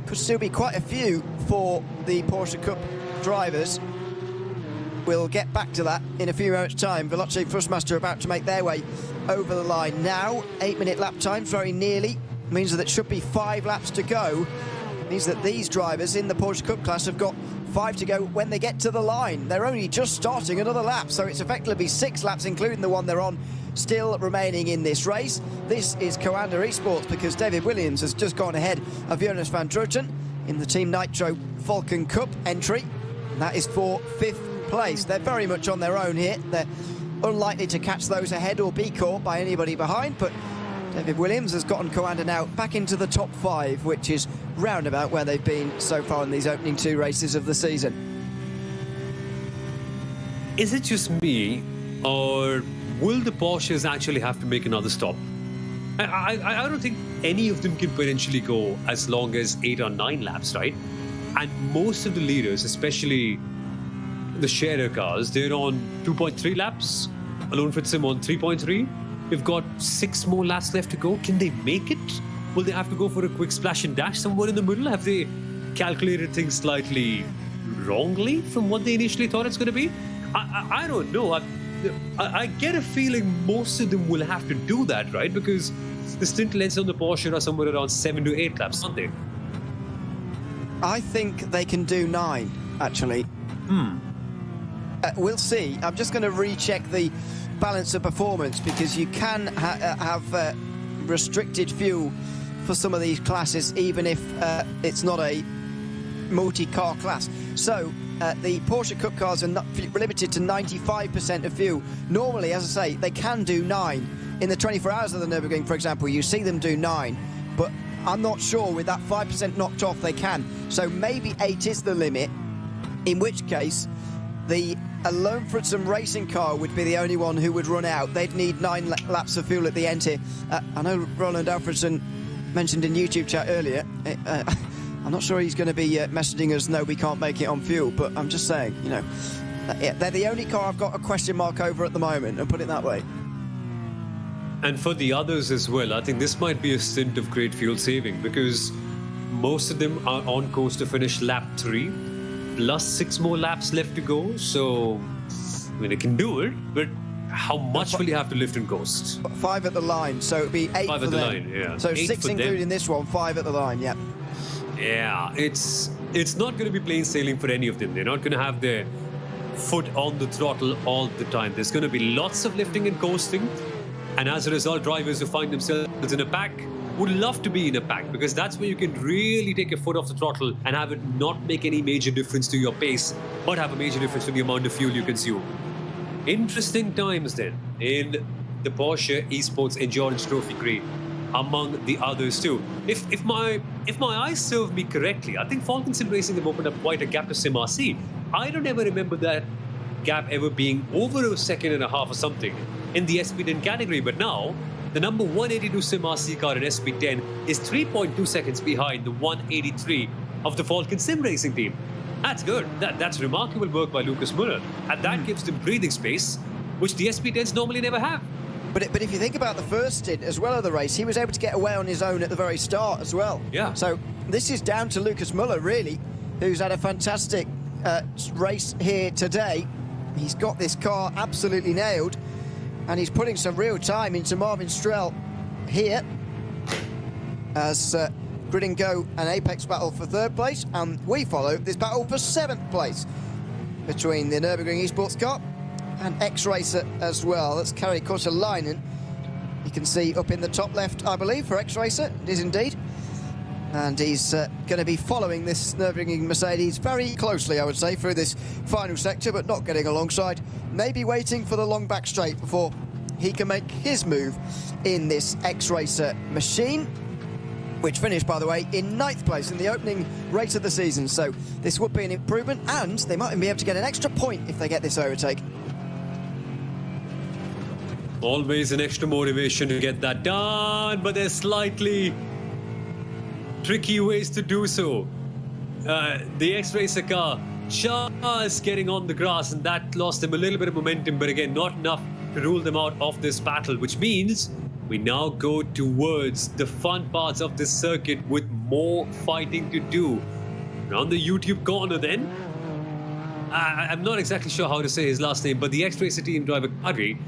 Could still be quite a few for the Porsche Cup drivers. We'll get back to that in a few moments' time. Veloci Trustmaster about to make their way over the line now. 8-minute lap time, very nearly. Means that it should be 5 laps to go. Means that these drivers in the Porsche Cup class have got 5 to go when they get to the line. They're only just starting another lap, so it's effectively 6 laps, including the one they're on, still remaining in this race. This is Coanda Esports, because David Williams has just gone ahead of Jonas van Druten in the Team Nitro Falcon Cup entry. And that is for 5th place. They're very much on their own here. They're unlikely to catch those ahead or be caught by anybody behind, but David Williams has gotten Coanda now back into the top 5, which is roundabout where they've been so far in these opening 2 races of the season. Is it just me, or will the Porsches actually have to make another stop? I don't think any of them can potentially go as long as 8 or 9 laps, right? And most of the leaders, especially the Scherer cars, they're on 2.3 laps. Alone Frentzen on 3.3. We've got 6 more laps left to go. Can they make it? Will they have to go for a quick splash and dash somewhere in the middle? Have they calculated things slightly wrongly from what they initially thought it's going to be? I don't know. I get a feeling most of them will have to do that, right? Because the stint lengths on the Porsche are somewhere around 7 to 8 laps, aren't they? I think they can do 9, actually. We'll see. I'm just going to recheck the balance of performance because you can have restricted fuel for some of these classes, even if it's not a multi-car class. So the Porsche Cup cars are not limited to 95% of fuel. Normally, as I say, they can do 9. In the 24 hours of the Nürburgring, for example, you see them do 9, but I'm not sure with that 5% knocked off they can. So maybe 8 is the limit, in which case the Alone for some racing car would be the only one who would run out. They'd need 9 laps of fuel at the end here. I know Roland Alfredson mentioned in YouTube chat earlier, I'm not sure he's going to be messaging us, no, we can't make it on fuel, but I'm just saying, you know, they're the only car I've got a question mark over at the moment, and put it that way. And for the others as well, I think this might be a stint of great fuel saving because most of them are on course to finish lap 3, plus 6 more laps left to go. So, I mean, they can do it, but how much will you have to lift and coast? 5 at the line, so it'd be 8 5 for at the them. line, yeah. So 8 6 including this one, 5 at the line, yeah. Yeah, it's not going to be plain sailing for any of them. They're not going to have their foot on the throttle all the time. There's going to be lots of lifting and coasting. And as a result, drivers who find themselves in a pack would love to be in a pack because that's where you can really take your foot off the throttle and have it not make any major difference to your pace, but have a major difference to the amount of fuel you consume. Interesting times then in the Porsche Esports Endurance Trophy Grade, among the others too. If my eyes serve me correctly, I think Falcon Sim Racing have opened up quite a gap to Sim RC. I don't ever remember that gap ever being over a second and a half or something in the SP10 category, but now the number 182 Sim RC car in SP10 is 3.2 seconds behind the 183 of the Falcon Sim Racing team. That's good. That's remarkable work by Lucas Muller, and that gives them breathing space, which the SP10s normally never have. But if you think about the first stint as well of the race, he was able to get away on his own at the very start as well. Yeah. So this is down to Lucas Muller, really, who's had a fantastic race here today. He's got this car absolutely nailed, and he's putting some real time into Marvin Strel here as Grid and Go and Apex battle for 3rd place, and we follow this battle for 7th place between the Nürburgring Esports car and X-Racer as well. That's Kari Kortelainen. You can see up in the top left, I believe, for X-Racer. It is indeed. And he's going to be following this Nürburgring Mercedes very closely, I would say, through this final sector, but not getting alongside. Maybe waiting for the long back straight before he can make his move in this X-Racer machine, which finished, by the way, in 9th place in the opening race of the season. So this would be an improvement, and they might even be able to get an extra point if they get this overtake. Always an extra motivation to get that done, but there's slightly tricky ways to do so. The X-Racer car just getting on the grass, and that lost them a little bit of momentum, but again, not enough to rule them out of this battle, which means we now go towards the fun parts of this circuit with more fighting to do. Around the YouTube corner then, I'm not exactly sure how to say his last name, but the X-Racer team driver, Kadri,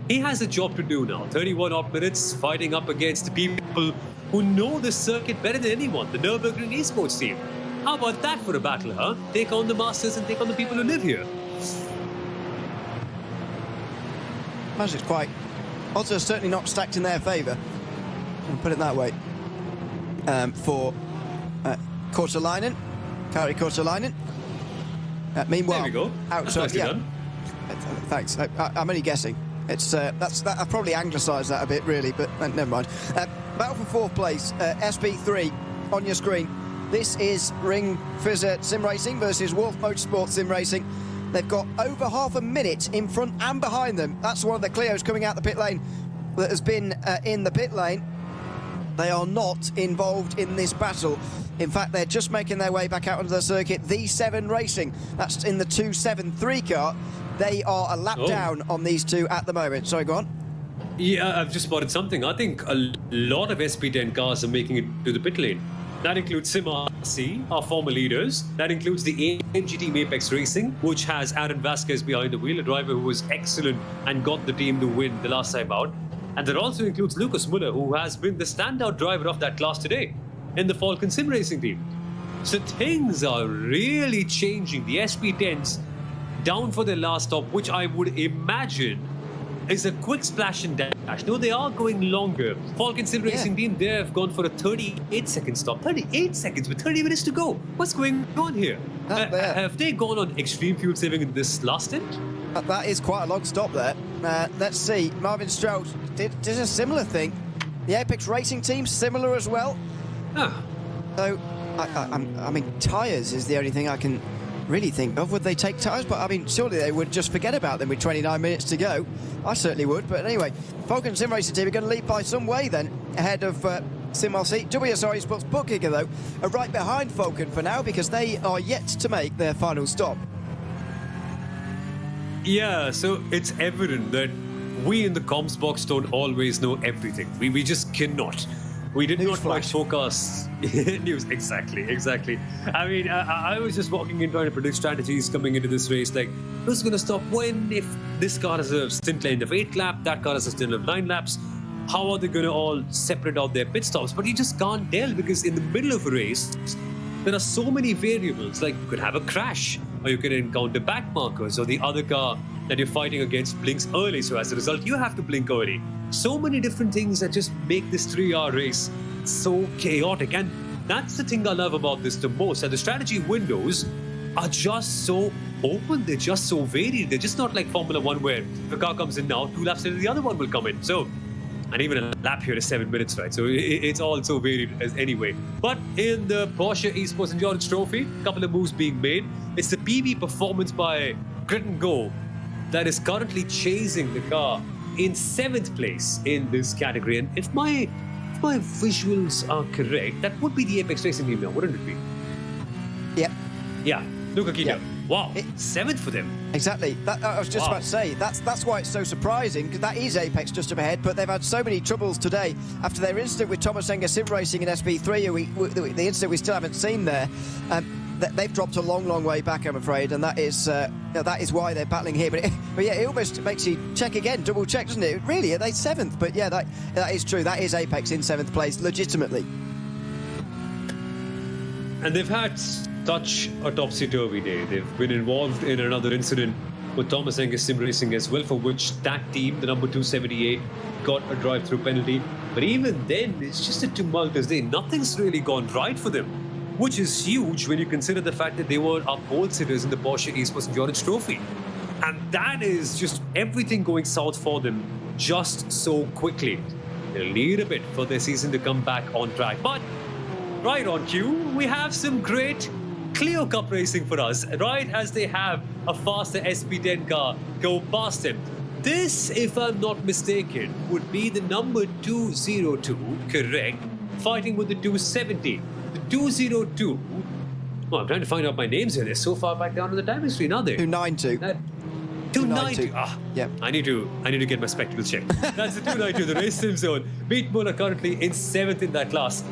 he has a job to do now. 31 odd minutes fighting up against the people who know the circuit better than anyone, the Nürburgring Esports team. How about that for a battle, huh? Take on the masters and take on the people who live here. Odds is quite... Odds are certainly not stacked in their favour. I'll put it that way. For Kortelainen, Kari Kortelainen. Meanwhile, there we go. outside, That's nicely done. Thanks. I'm only guessing. It's I've probably anglicised that a bit, really, but never mind. Battle for 4th place, SP3 on your screen. This is Ring Fizzer Sim Racing versus Wolf Motorsport Sim Racing. They've got over half a minute in front and behind them. That's one of the Clios coming out the pit lane that has been in the pit lane. They are not involved in this battle. In fact, they're just making their way back out onto the circuit. The7 Racing, that's in the 273 car. They are a lap down on these two at the moment. Sorry, go on. Yeah, I've just spotted something. I think a lot of SP10 cars are making it to the pit lane. That includes Sim RC, our former leaders. That includes the AMG team Apex Racing, which has Aaron Vasquez behind the wheel, a driver who was excellent and got the team to win the last time out. And that also includes Lucas Muller, who has been the standout driver of that class today in the Falcon Sim Racing team. So things are really changing. The SP10s down for their last stop, which I would imagine is a quick splash and dash. No, they are going longer. Falcon Sim Racing team, they have gone for a 38-second stop. 38 seconds with 30 minutes to go. What's going on here? Have they gone on extreme fuel saving in this last stint? That is quite a long stop there. Let's see. Marvin Stroud did a similar thing. The Apex Racing team, similar as well. Ah. So, I mean, tyres is the only thing I can really think of. Would they take tyres? But I mean, surely they would just forget about them with 29 minutes to go. I certainly would. But anyway, Falcon Sim Racing team are going to lead by some way then, ahead of Sim RC. WSR Sports Bookkeeper, though, are right behind Falcon for now because they are yet to make their final stop. Yeah, so it's evident that we in the comms box don't always know everything. We just cannot. We did not write forecasts. News, exactly. I mean, I was just walking in trying to predict strategies coming into this race. Like, who's going to stop when? If this car has a stint length of 8 laps, that car has a stint of 9 laps. How are they going to all separate out their pit stops? But you just can't tell because in the middle of a race, there are so many variables. Like, you could have a crash, or you could encounter back markers, or the other car that you're fighting against blinks early. So as a result, you have to blink early. So many different things that just make this 3-hour race so chaotic. And that's the thing I love about this the most, that the strategy windows are just so open. They're just so varied. They're just not like Formula 1 where if a car comes in now, 2 laps later, the other one will come in. So, and even a lap here is 7 minutes, right? So it's all so varied as anyway. But in the Porsche Esports Endurance Trophy, a couple of moves being made. It's the PB performance by Grit and Go that is currently chasing the car in 7th place in this category. And if my visuals are correct, that would be the Apex Racing team now, wouldn't it be? Yep. Yeah, Luca Quito. Yep. Wow, 7th for them. Exactly. I was just about to say, that's why it's so surprising, because that is Apex just up ahead, but they've had so many troubles today after their incident with Thomas Enger Sim Racing in SP3, the incident we still haven't seen there. They've dropped a long way back, I'm afraid, and that is why they're battling here. But yeah, it almost makes you check again, double check, doesn't it? Really, are they 7th? But yeah, that is true. That is Apex in 7th place, legitimately. And they've had such a topsy-turvy day. They've been involved in another incident with Thomas Enger Sim Racing as well, for which that team, the number 278, got a drive-through penalty. But even then, it's just a tumultuous day. Nothing's really gone right for them, which is huge when you consider the fact that they were our pole sitters in the Porsche Esports Endurance Trophy. And that is just everything going south for them just so quickly. They'll need a bit for their season to come back on track. But right on cue, we have some great Clio Cup racing for us, right as they have a faster SP10 car go past them. This, if I'm not mistaken, would be the number 202, correct, fighting with the 270. The 202. Well, I'm trying to find out my names here. They're so far back down on the timing screen, are they? 292. 292. Yep. I need to get my spectacles checked. That's the 292, the race sim zone. Beat Muller currently in 7th in that class,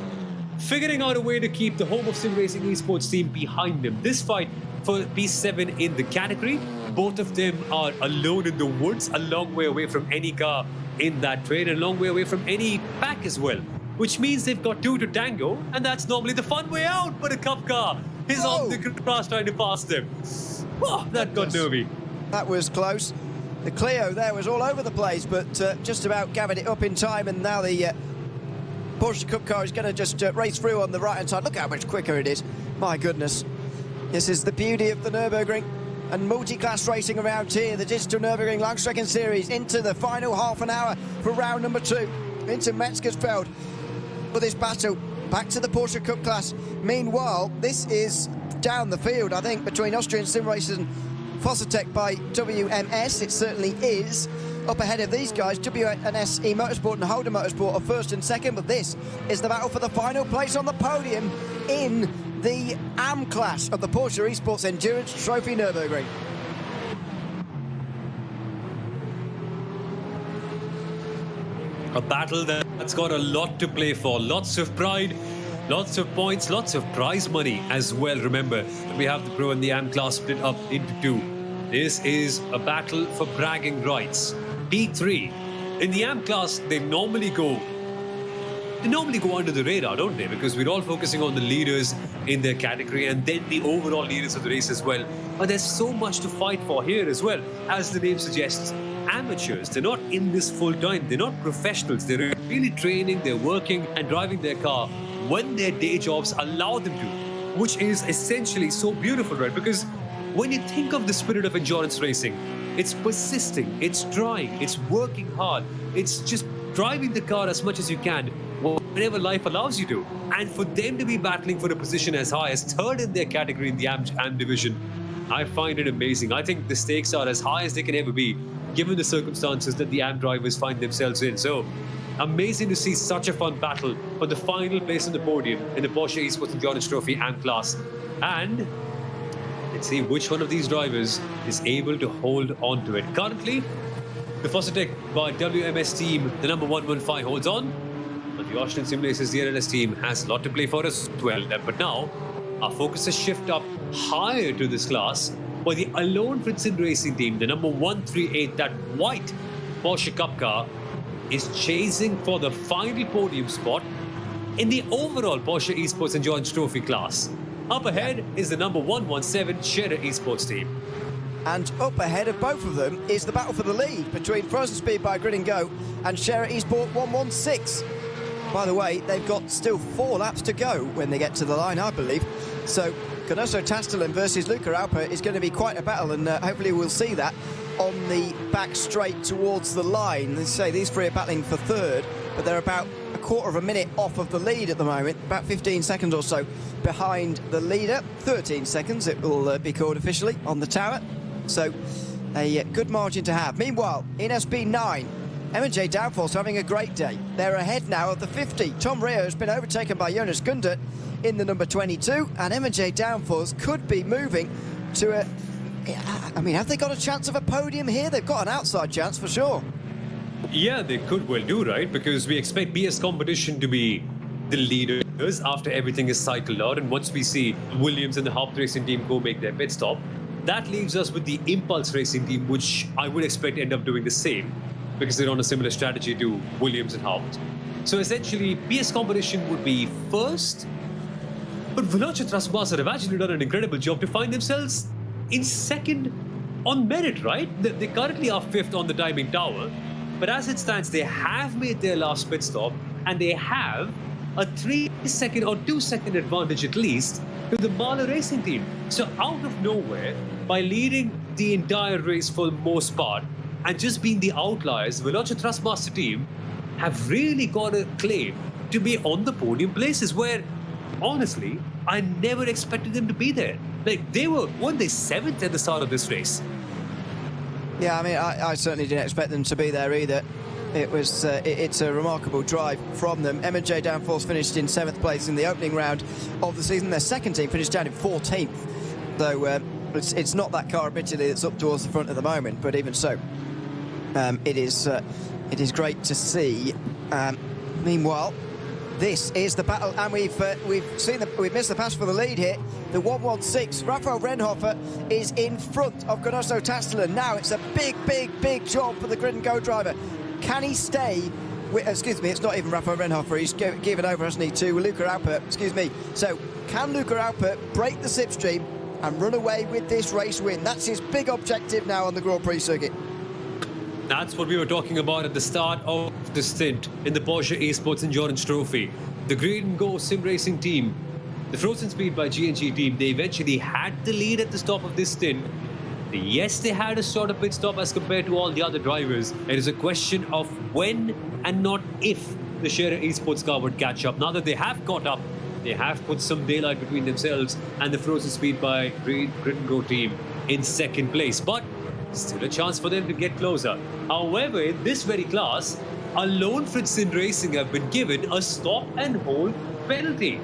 figuring out a way to keep the home of sim racing esports team behind them. This fight for P7 in the category, both of them are alone in the woods, a long way away from any car in that train, and a long way away from any pack as well. Which means they've got 2 to tango, and that's normally the fun way out. But a Cup car is on the grass trying to pass them. Oh, that got nervy. That was close. The Clio there was all over the place, but just about gathered it up in time, and now the Porsche Cup car is going to just race through on the right-hand side. Look how much quicker it is. My goodness. This is the beauty of the Nürburgring and multi-class racing around here. The Digital Nürburgring Langstrecken-Serie into the final half an hour for round number 2 into Metzgersfeld. For this battle, back to the Porsche Cup class. Meanwhile, this is down the field, I think, between Austrian Sim Racers and Fossetec by WMS. It certainly is. Up ahead of these guys, WNS Motorsport and Holder Motorsport are 1st and 2nd, but this is the battle for the final place on the podium in the AM class of the Porsche Esports Endurance Trophy A battle that's got a lot to play for. Lots of pride, lots of points, lots of prize money as well. Remember, we have the Pro and the Am class split up into two. This is a battle for bragging rights. P3. In the Am class, they normally go under the radar, don't they? Because we're all focusing on the leaders in their category and then the overall leaders of the race as well. But there's so much to fight for here as well. As the name suggests, amateurs, they're not in this full time. They're not professionals. They're really training, they're working and driving their car when their day jobs allow them to, which is essentially so beautiful, right? Because when you think of the spirit of endurance racing, it's persisting, it's trying, it's working hard, it's just driving the car as much as you can whenever life allows you to. And for them to be battling for a position as high as third in their category in the AM division, I find it amazing. I think the stakes are as high as they can ever be, given the circumstances that the AM drivers find themselves in. So, amazing to see such a fun battle for the final place on the podium in the Porsche Esports Endurance Trophy AM class. And let's see which one of these drivers is able to hold on to it. Currently, the Fositec by WMS team, the number 115, holds on. But the Austrian Simulations DNLS team has a lot to play for as well. But now, our focus has shifted up higher to this class, where the Alone Fritzen Racing team, the number 138, that white Porsche Cup car, is chasing for the final podium spot in the overall Porsche Esports Endurance Trophy class. Up ahead is the number 117 Scherer Esports team. And up ahead of both of them is the battle for the lead between Frozen Speed by Grid & Go and Scherer Esport 116. By the way, they've got still 4 laps to go when they get to the line, I believe. So Conoso Tastelen versus Luca Alper is going to be quite a battle, and hopefully we'll see that on the back straight towards the line. They say these three are battling for third, but they're about a quarter of a minute off of the lead at the moment, about 15 seconds or so behind the leader. 13 seconds it will be called officially on the tower. So a good margin to have. Meanwhile, in SP9, M&J Downforce having a great day. They're ahead now of the 50. Tom Rio has been overtaken by Jonas Gundert in the number 22, and M&J Downforce could be moving to a... I mean, have they got a chance of a podium here? They've got an outside chance for sure. Yeah, they could well do, right? Because we expect BS Competition to be the leaders after everything is cycled out, and once we see Williams and the Haupt Racing team go make their pit stop, that leaves us with the Impulse Racing team, which I would expect to end up doing the same, because they're on a similar strategy to Williams and Haupt. So essentially, BS Competition would be first, but Veloce Trustmaster have actually done an incredible job to find themselves in second on merit, right? They currently are fifth on the timing tower, but as it stands, they have made their last pit stop, and they have a 3-second or 2-second advantage at least to the Mahler Racing team. So out of nowhere, by leading the entire race for the most part, and just being the outliers, the Veloce Trustmaster team have really got a claim to be on the podium places, where, honestly, I never expected them to be there. Like, weren't they 7th at the start of this race? Yeah, I mean, I certainly didn't expect them to be there either. It was, it's a remarkable drive from them. M&J Downforce finished in 7th place in the opening round of the season. Their second team finished down in 14th, though it's not that car admittedly that's up towards the front at the moment, but even so, it is great to see. Meanwhile, this is the battle, and we've missed the pass for the lead here. The 116, Raphael Renhofer, is in front of Conoso Tastelen. Now it's a big job for the Grid & Go driver. Can he stay with, excuse me, it's not even Raphael Renhofer, he's given over, hasn't he, to Luca Alper, excuse me. So, can Luca Alper break the slipstream and run away with this race win? That's his big objective now on the Grand Prix circuit. That's what we were talking about at the start of the stint in the Porsche Esports Endurance Trophy. The Grid & Go sim racing team, the Frozen Speed by G&G team, they eventually had the lead at the stop of this stint. Yes, they had a shorter pit stop as compared to all the other drivers. It is a question of when and not if the Scherer Esports car would catch up. Now that they have caught up, they have put some daylight between themselves and the Frozen Speed by Grid & Go team in second place. But still a chance for them to get closer. However, in this very class, Alone Fritzen Racing have been given a stop and hold penalty.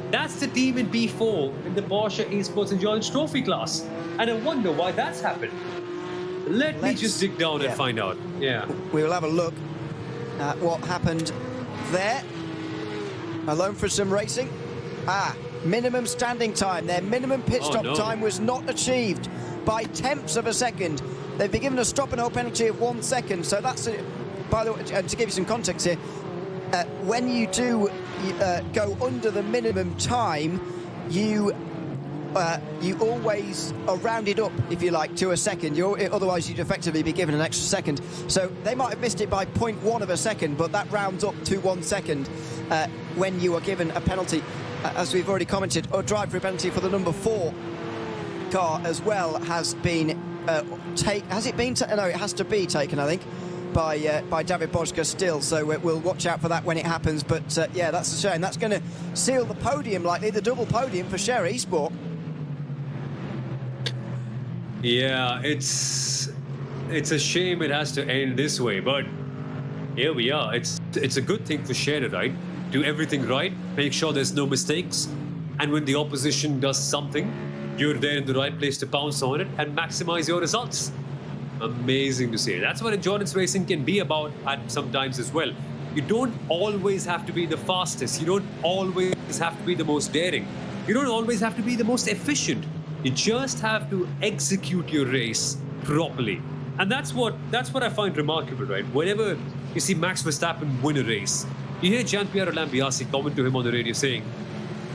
That's the team in P4 in the Porsche Esports Endurance Trophy class. And I wonder why that's happened. Let's me just dig down and find out. Yeah. We will have a look at what happened there. Alone for some racing. Minimum standing time. Their minimum pit stop time was not achieved by tenths of a second. They've been given a stop and hold penalty of 1 second. So that's, by the way, and to give you some context here, when you do go under the minimum time, you always are rounded up, if you like, to a second. Otherwise, you'd effectively be given an extra second. So they might have missed it by 0.1 of a second, but that rounds up to 1 second when you are given a penalty. As we've already commented, a drive-through penalty for the number 4 car as well has been has it been? No, it has to be taken, I think, by David Boschke still. So we'll watch out for that when it happens. But yeah, that's a shame. That's going to seal the podium, likely the double podium for Share Esport. Yeah, it's a shame it has to end this way, but here we are. It's a good thing for Share, right? Do everything right, make sure there's no mistakes, and when the opposition does something, you're there in the right place to pounce on it and maximize your results. Amazing to see. That's what endurance racing can be about at sometimes as well. You don't always have to be the fastest. You don't always have to be the most daring. You don't always have to be the most efficient. You just have to execute your race properly. And that's what I find remarkable, right? Whenever you see Max Verstappen win a race, you hear Gianpiero Lambiase comment to him on the radio saying,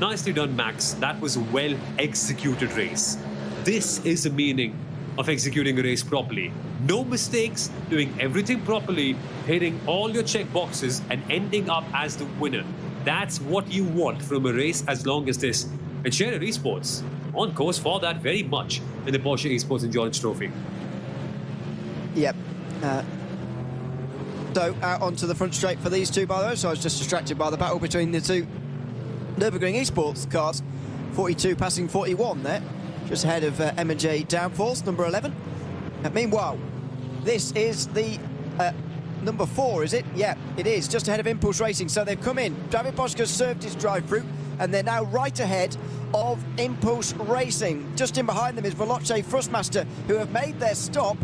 "Nicely done, Max. That was a well-executed race." This is the meaning of executing a race properly. No mistakes, doing everything properly, hitting all your check boxes and ending up as the winner. That's what you want from a race as long as this. And Share Esports on course for that very much in the Porsche Esports Endurance Trophy. Yep. So out onto the front straight for these two, by the way. So I was just distracted by the battle between the two Nürburgring Esports cars. 42 passing 41 there, just ahead of M&J Downforce, number 11. Meanwhile, this is the number 4, is it? Yeah, it is, just ahead of Impulse Racing. So they've come in. David Boschke served his drive-through, and they're now right ahead of Impulse Racing. Just in behind them is Veloce Thrustmaster, who have made their stop,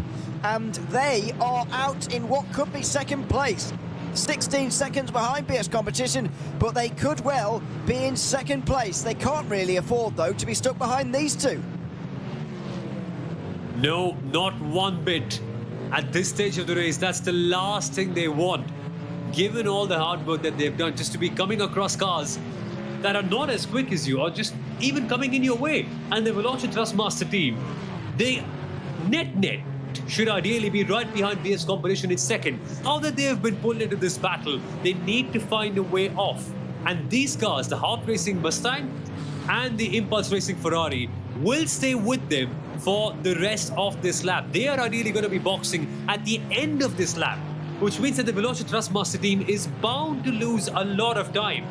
and they are out in what could be second place. 16 seconds behind BS Competition, but they could well be in second place. They can't really afford, though, to be stuck behind these two. No, not one bit. At this stage of the race, that's the last thing they want. Given all the hard work that they've done just to be coming across cars that are not as quick as you, or just even coming in your way. And the Veloce Thrustmaster team, they net should ideally be right behind BS Competition in second. Now that they have been pulled into this battle, they need to find a way off. And these cars, the Hawk Racing Mustang and the Impulse Racing Ferrari, will stay with them for the rest of this lap. They are ideally going to be boxing at the end of this lap, which means that the Veloce Thrustmaster team is bound to lose a lot of time.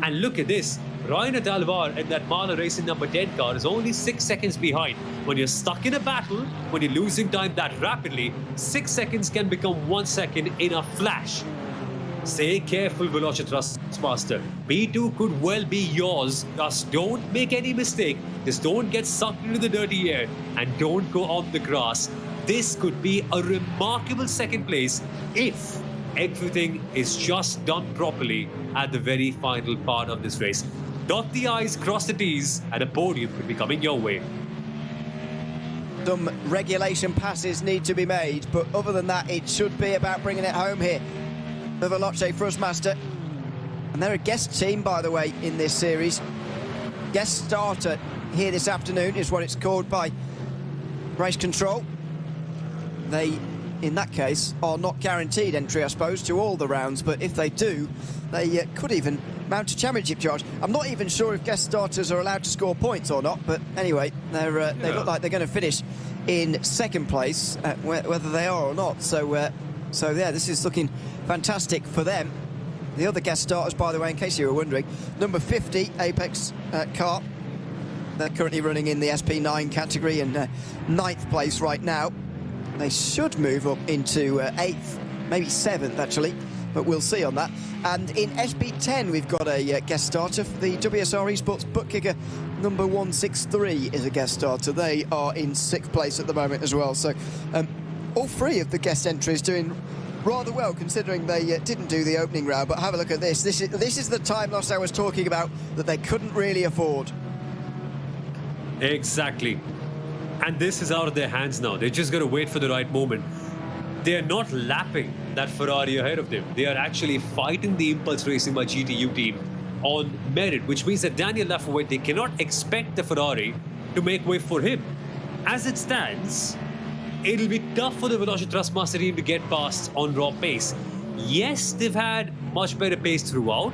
And look at this, Reinhard Alvar in that Mahler Racing number 10 car is only 6 seconds behind. When you're stuck in a battle, when you're losing time that rapidly, 6 seconds can become 1 second in a flash. Stay careful, Veloce Thrustmaster. P2 could well be yours. Just don't make any mistake. Just don't get sucked into the dirty air and don't go on the grass. This could be a remarkable second place if everything is just done properly at the very final part of this race. Dot the I's, cross the T's, and a podium could be coming your way. Some regulation passes need to be made, but other than that, it should be about bringing it home here. The Veloce Thrustmaster. And they're a guest team, by the way, in this series. Guest starter here this afternoon is what it's called by Race Control. They, in that case, are not guaranteed entry, I suppose, to all the rounds, but if they do, they could even mount a championship charge. I'm not even sure if guest starters are allowed to score points or not, but anyway, they look like they're going to finish in second place, whether they are or not. So yeah, this is looking fantastic for them. The other guest starters, by the way, in case you were wondering, number 50, Apex car. They're currently running in the SP9 category in 9th place right now. They should move up into 8th, maybe 7th, actually, but we'll see on that. And in SP10, we've got a guest starter for the WSR Esports Butt Kicker. Number 163 is a guest starter. They are in 6th place at the moment as well. So all three of the guest entries doing rather well, considering they didn't do the opening round. But have a look at this. This is the time loss I was talking about that they couldn't really afford. Exactly. And this is out of their hands now. They're just going to wait for the right moment. They are not lapping that Ferrari ahead of them. They are actually fighting the impulse racing by GTU team on merit, which means that Daniel Lafayette, they cannot expect the Ferrari to make way for him. As it stands, it'll be tough for the Veloci Thrustmaster team to get past on raw pace. Yes, they've had much better pace throughout,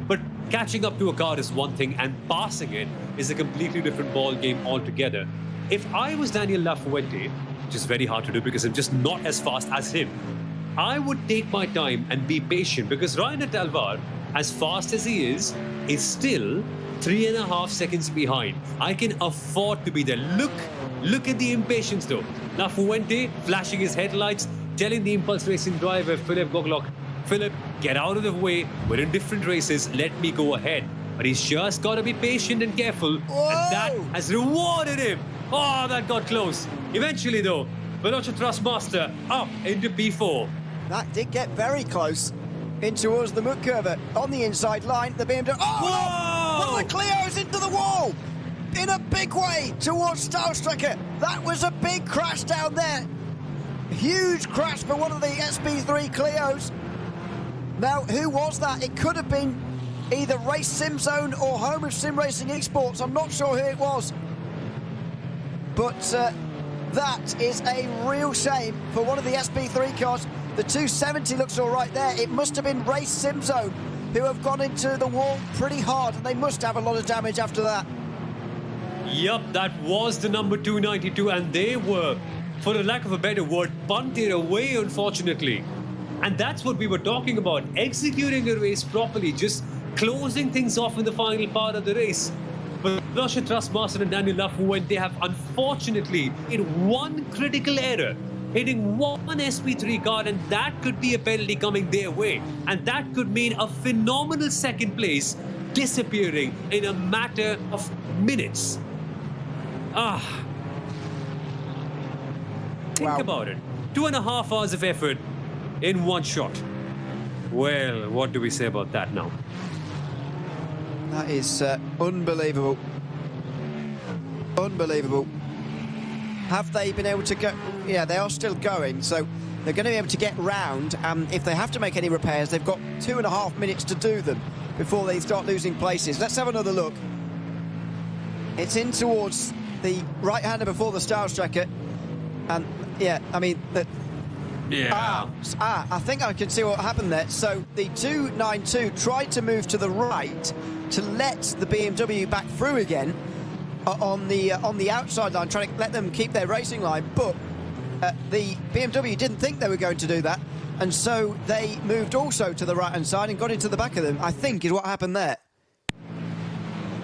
but catching up to a car is one thing and passing it is a completely different ball game altogether. If I was Daniel Lafayette, which is very hard to do because I'm just not as fast as him, I would take my time and be patient, because Ryan Talvar, as fast as he is still 3.5 seconds behind. I can afford to be there. Look at the impatience though. Lafayette flashing his headlights, telling the impulse racing driver Philip Goglock, Philip, get out of the way. We're in different races. Let me go ahead. But he's just got to be patient and careful. Whoa! And that has rewarded him. Oh, that got close. Eventually, though, Veloci Thrustmaster up into P4. That did get very close in towards the mud curve. On the inside line, the BMW... Oh, no! One of the Clios into the wall! In a big way towards Stahlstrecke. That was a big crash down there. Huge crash for one of the SP3 Clios. Now, who was that? It could have been either Race Sim Zone or Home of Sim Racing Esports. I'm not sure who it was. But that is a real shame for one of the SP3 cars. The 270 looks all right there. It must have been Race Sim Zone who have gone into the wall pretty hard, and they must have a lot of damage after that. Yup, that was the number 292, and they were, for the lack of a better word, punted away, unfortunately. And that's what we were talking about, executing a race properly, just closing things off in the final part of the race. But Veloci Thrustmaster and Daniel Lafayette, they have unfortunately made one critical error, hitting one SP3 car, and that could be a penalty coming their way. And that could mean a phenomenal second place disappearing in a matter of minutes. Think about it. 2.5 hours of effort in one shot. Well, what do we say about that now? That is unbelievable. Unbelievable. Have they been able to go? Yeah, they are still going, so they're going to be able to get round. If they have to make any repairs, they've got 2.5 minutes to do them before they start losing places. Let's have another look. It's in towards the right-hander before the Stahlstrecke. And, yeah, I mean... I think I can see what happened there. So the 292 tried to move to the right to let the BMW back through again on the outside line, trying to let them keep their racing line, but the BMW didn't think they were going to do that, and so they moved also to the right-hand side and got into the back of them, I think, is what happened there.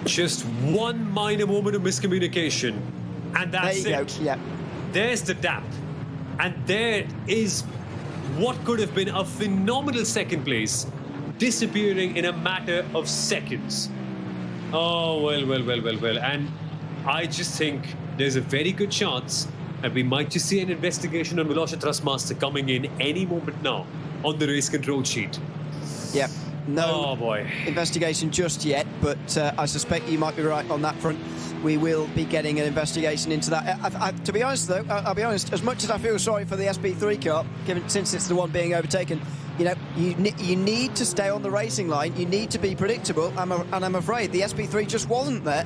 Just one minor moment of miscommunication, and that's there you it. Go. Yeah. There's the damp. And there is what could have been a phenomenal second place disappearing in a matter of seconds. Oh, well. And I just think there's a very good chance that we might just see an investigation on Veloci Thrustmaster coming in any moment now on the race control sheet. Yep. No boy. investigation just yet, but I suspect you might be right on that front. We will be getting an investigation into that. To be honest, though, I'll be honest, as much as I feel sorry for the SP3 car, since it's the one being overtaken, you know, you need to stay on the racing line. You need to be predictable, and I'm afraid the SP3 just wasn't there.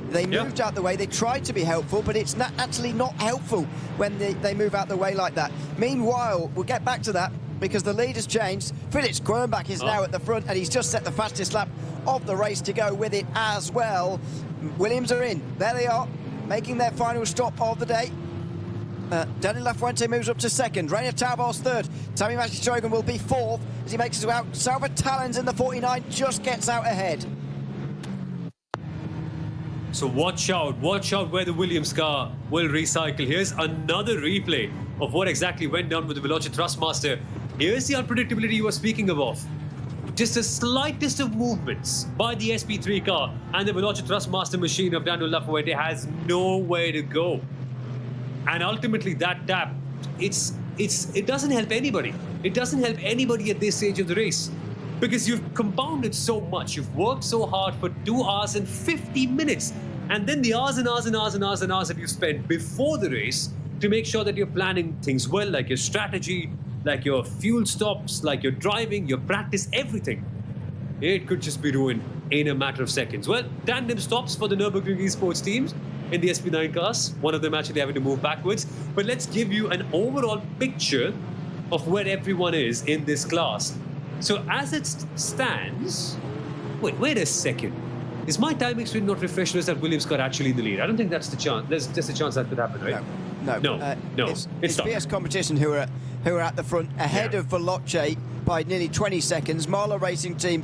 They moved out the way. They tried to be helpful, but it's actually not helpful when they move out the way like that. Meanwhile, we'll get back to that, because the lead has changed. Felix Quernbach is now at the front, and he's just set the fastest lap of the race to go with it as well. Williams are in. There they are, making their final stop of the day. Daniel Lafayette moves up to second. Rainer Taubar's third. Tammy Mastrogan will be fourth as he makes his way out. Salva Talens in the 49 just gets out ahead. So watch out where the Williams car will recycle. Here's another replay of what exactly went down with the Veloci Thrustmaster. Here's the unpredictability you were speaking of. Just the slightest of movements by the SP3 car, and the Veloci Thrustmaster machine of Daniel Lafayette has nowhere to go. And ultimately that tap, it's it doesn't help anybody. It doesn't help anybody at this stage of the race because you've compounded so much. You've worked so hard for 2 hours and 50 minutes. And then the hours and hours and hours and hours and hours that you spent before the race to make sure that you're planning things well, like your strategy, like your fuel stops, like your driving, your practice, everything. It could just be ruined in a matter of seconds. Well, tandem stops for the Nürburgring esports teams in the SP9 class. One of them actually having to move backwards. But let's give you an overall picture of where everyone is in this class. So as it stands... Wait a second. Is my timing screen not refreshed, or is that Williams got actually in the lead? I don't think that's the chance. There's just a chance that could happen, right? No. It's VS Competition who are at the front, ahead of Veloce by nearly 20 seconds. Marlow Racing Team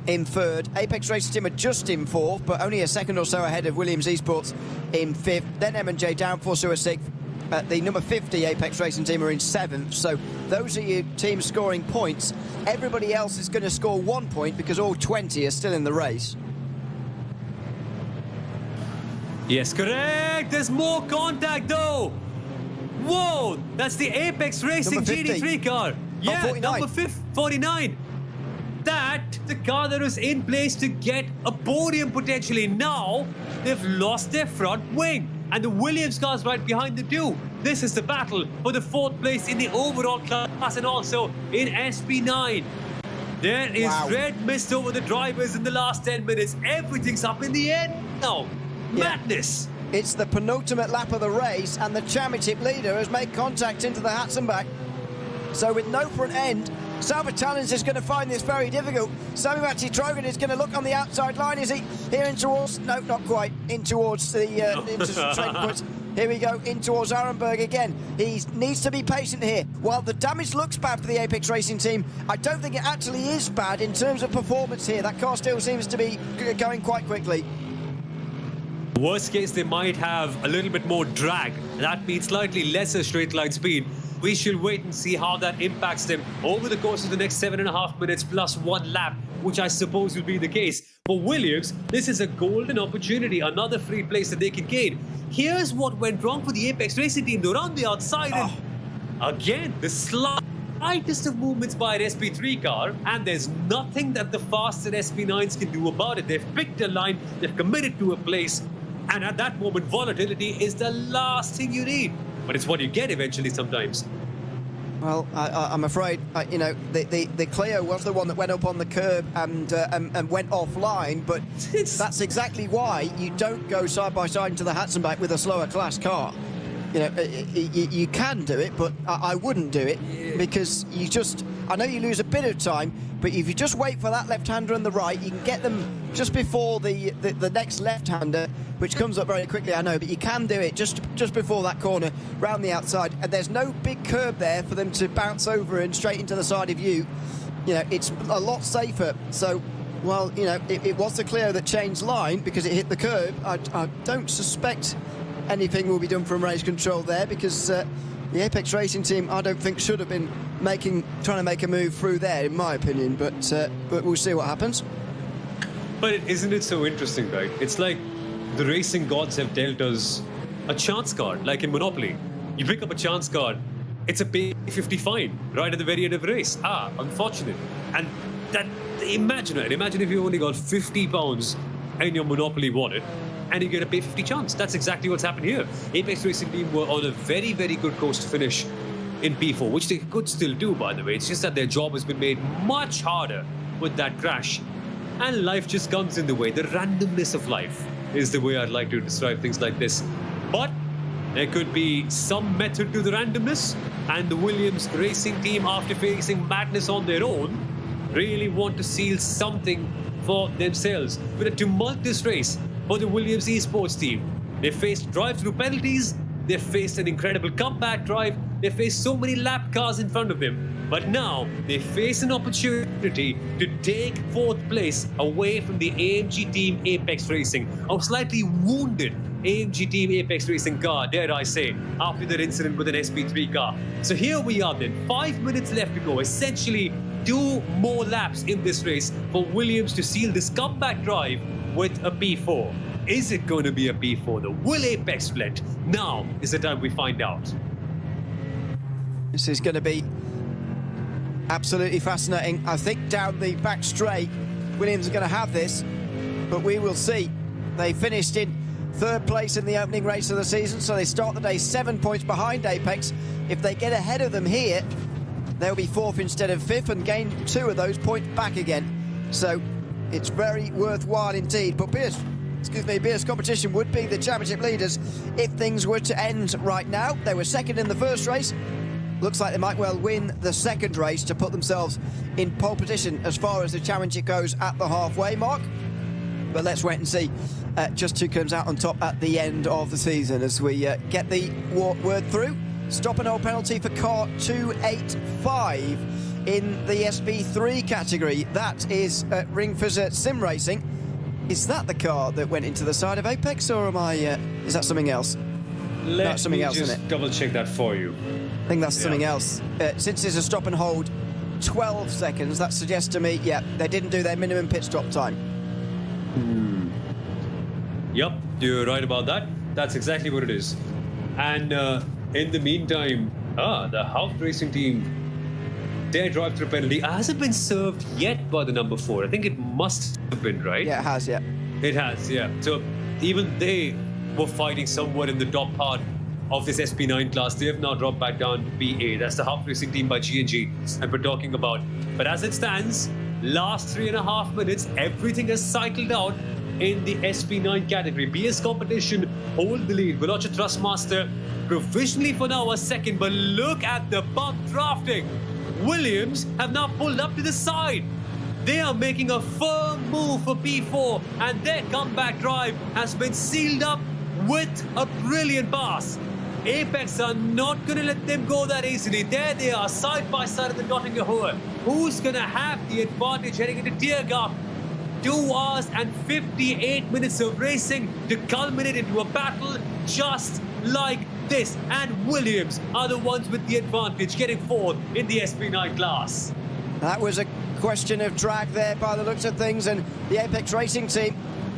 in third. Apex Racing Team are just in fourth, but only a second or so ahead of Williams Esports in fifth. Then M&J Downforce who are sixth. The number 50 Apex Racing Team are in seventh. So those are your teams scoring points. Everybody else is going to score 1 point because all 20 are still in the race. Yes, correct. There's more contact though. Whoa, that's the Apex Racing GD3 car. Yeah, 49. number 49. That, the car that was in place to get a podium potentially. Now, they've lost their front wing. And the Williams car's right behind the two. This is the battle for the fourth place in the overall class and also in SP9. There is red mist over the drivers in the last 10 minutes. Everything's up in the air now. Madness. It's the penultimate lap of the race and the championship leader has made contact into the Hatzenbach. So with no front end, Salva Talens is going to find this very difficult. Sami-Matti Trogan is going to look on the outside line. Is he here in towards... No, not quite. In towards the trading points. Here we go, in towards Arenberg again. He needs to be patient here. While the damage looks bad for the Apex Racing Team, I don't think it actually is bad in terms of performance here. That car still seems to be going quite quickly. Worst case, they might have a little bit more drag. That means slightly lesser straight line speed. We should wait and see how that impacts them over the course of the next 7.5 minutes plus 1 lap, which I suppose will be the case. For Williams, this is a golden opportunity, another free place that they can gain. Here's what went wrong for the Apex Racing Team. They're on the outside and again, the slightest of movements by an SP3 car, and there's nothing that the faster SP9s can do about it. They've picked a line, they've committed to a place, and at that moment, volatility is the last thing you need. But it's what you get eventually sometimes. Well, I'm afraid, the Clio was the one that went up on the curb and went offline, but that's exactly why you don't go side by side into the Hatzenbach with a slower class car. You can do it, but I wouldn't do it because I know you lose a bit of time, but if you just wait for that left-hander on the right, you can get them just before the next left-hander, which comes up very quickly, I know, but you can do it just before that corner, round the outside, and there's no big curb there for them to bounce over and straight into the side of you. It's a lot safer. So, well, it was the Clio that changed line because it hit the curb. I don't suspect anything will be done from race control there because the Apex Racing Team, I don't think, should have been trying to make a move through there, in my opinion. But we'll see what happens. But isn't it so interesting, right? It's like the racing gods have dealt us a chance card, like in Monopoly. You pick up a chance card, it's a pay 50 fine right at the very end of the race. Unfortunate. And imagine if you only got £50 in your Monopoly wallet and you get a pay 50 chance. That's exactly what's happened here. Apex Racing Team were on a very, very good course to finish in P4, which they could still do, by the way. It's just that their job has been made much harder with that crash. And life just comes in the way. The randomness of life is the way I'd like to describe things like this. But there could be some method to the randomness, and the Williams Racing Team, after facing madness on their own, really want to seal something for themselves. With a tumultuous race for the Williams Esports team. They faced drive-through penalties, they faced an incredible comeback drive, they faced so many lap cars in front of them. But now they face an opportunity to take 4th place away from the AMG Team Apex Racing, a slightly wounded AMG Team Apex Racing car, dare I say, after their incident with an SP3 car. So here we are then, 5 minutes left to go, essentially 2 more laps in this race for Williams to seal this comeback drive with a P4. Is it going to be a P4 though? Will Apex fled? Now is the time we find out. This is going to be absolutely fascinating. I think down the back straight, Williams are going to have this, but we will see. They finished in third place in the opening race of the season, so they start the day 7 points behind Apex. If they get ahead of them here, they'll be fourth instead of fifth and gain 2 of those points back again. So it's very worthwhile indeed. But BS Competition would be the championship leaders if things were to end right now. They were second in the first race. Looks like they might well win the second race to put themselves in pole position as far as the championship goes at the halfway mark. But let's wait and see just who comes out on top at the end of the season as we get the word through. Stop and hold penalty for car 285 in the SP3 category. That is Ringfisser Sim Racing. Is that the car that went into the side of Apex, or am I? Is that something else? Let something me else, just isn't it? double check that for you. I think that's something else. Since it's a stop and hold 12 seconds, that suggests to me, yeah, they didn't do their minimum pit stop time. Yep, you're right about that. That's exactly what it is. And in the meantime, the House Racing team, their drive-through penalty hasn't been served yet by the number 4. I think it must have been, right? Yeah, it has, yeah. It has, yeah. So even they were fighting somewhere in the top part of this SP9 class. They have now dropped back down to BA. That's the House Racing team by G&G and we're talking about. But as it stands, last 3.5 minutes, everything has cycled out in the SP9 category. BS Competition hold the lead. Veloce Thrustmaster provisionally for now a second, but look at the bump drafting. Williams have now pulled up to the side. They are making a firm move for P4 and their comeback drive has been sealed up with a brilliant pass. Apex are not going to let them go that easily. There they are, side by side at the Nottingham. Who's going to have the advantage heading into Tiergarten? 2 hours and 58 minutes of racing to culminate into a battle just like this. And Williams are the ones with the advantage, getting fourth in the SP9 class. That was a question of drag there by the looks of things, and the Apex Racing team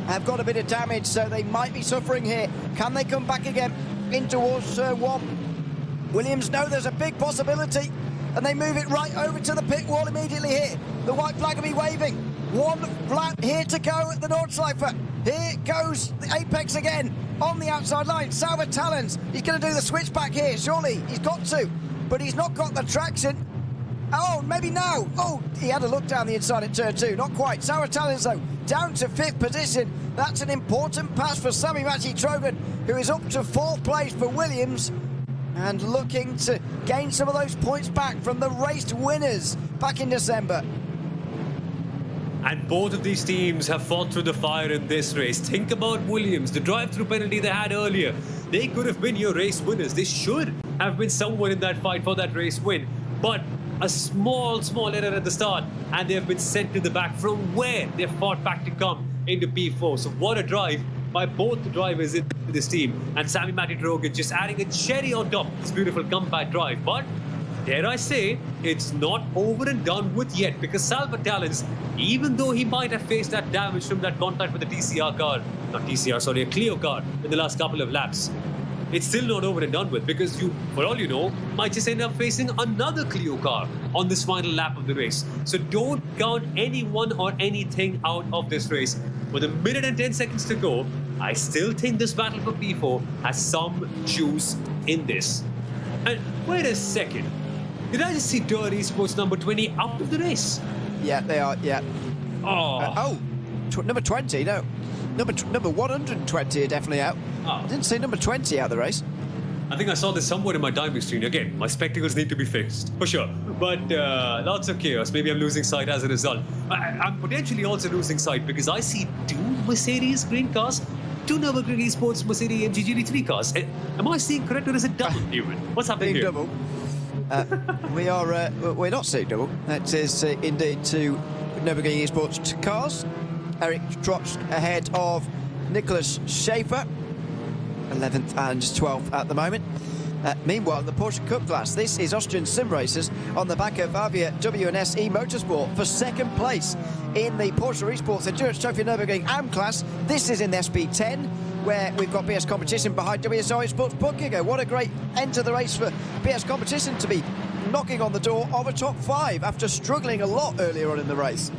have got a bit of damage, so they might be suffering here. Can they come back again in towards Turn 1? Williams know there's a big possibility, and they move it right over to the pit wall immediately here. The white flag will be waving. 1 lap here to go at the Nordschleife. Here goes the Apex again on the outside line. Sauber Talons, he's going to do the switch back here, surely. He's got to, but he's not got the traction. Oh, maybe now. Oh, he had a look down the inside at Turn 2. Not quite. Sauber Talons, though, down to 5th position. That's an important pass for Sami Trogan, who is up to 4th place for Williams and looking to gain some of those points back from the race winners back in December. And both of these teams have fought through the fire in this race. Think about Williams, the drive-through penalty they had earlier. They could have been your race winners. They should have been somewhere in that fight for that race win. But a small error at the start, and they have been sent to the back from where they fought back to come into P4. So what a drive by both the drivers in this team. And Sami Trogan just adding a cherry on top of this beautiful comeback drive. But dare I say, it's not over and done with yet, because Sauber Talons, even though he might have faced that damage from that contact with the a Clio car in the last couple of laps, it's still not over and done with, because you, for all you know, might just end up facing another Clio car on this final lap of the race. So don't count anyone or anything out of this race. With 1 minute and 10 seconds to go, I still think this battle for P4 has some juice in this. And wait a second. Did I just see Dirty Sports number 20 out of the race? Yeah, they are, yeah. Number 20, no. Number 120 are definitely out. I didn't see number 20 out of the race. I think I saw this somewhere in my timing screen. Again, my spectacles need to be fixed, for sure. But lots of chaos. Maybe I'm losing sight as a result. I'm potentially also losing sight because I see 2 Mercedes green cars, 2 Nürburgring Esports Mercedes AMG GT3 cars. Am I seeing correct, or is it double, Newman? What's happening here? Double. We're not seeing double. That is indeed 2 Nürburgring Esports cars. Eric Trotsch ahead of Nicholas Schaefer, 11th and 12th at the moment. Meanwhile, the Porsche Cup class, this is Austrian sim racers on the back of Avia W&S E-Motorsport for 2nd place in the Porsche Esports Endurance Trophy Nürburgring AM class. This is in the SP10, where we've got BS Competition behind WSO Sports Bookgiger. What a great end to the race for BS Competition to be knocking on the door of a top 5 after struggling a lot earlier on in the race.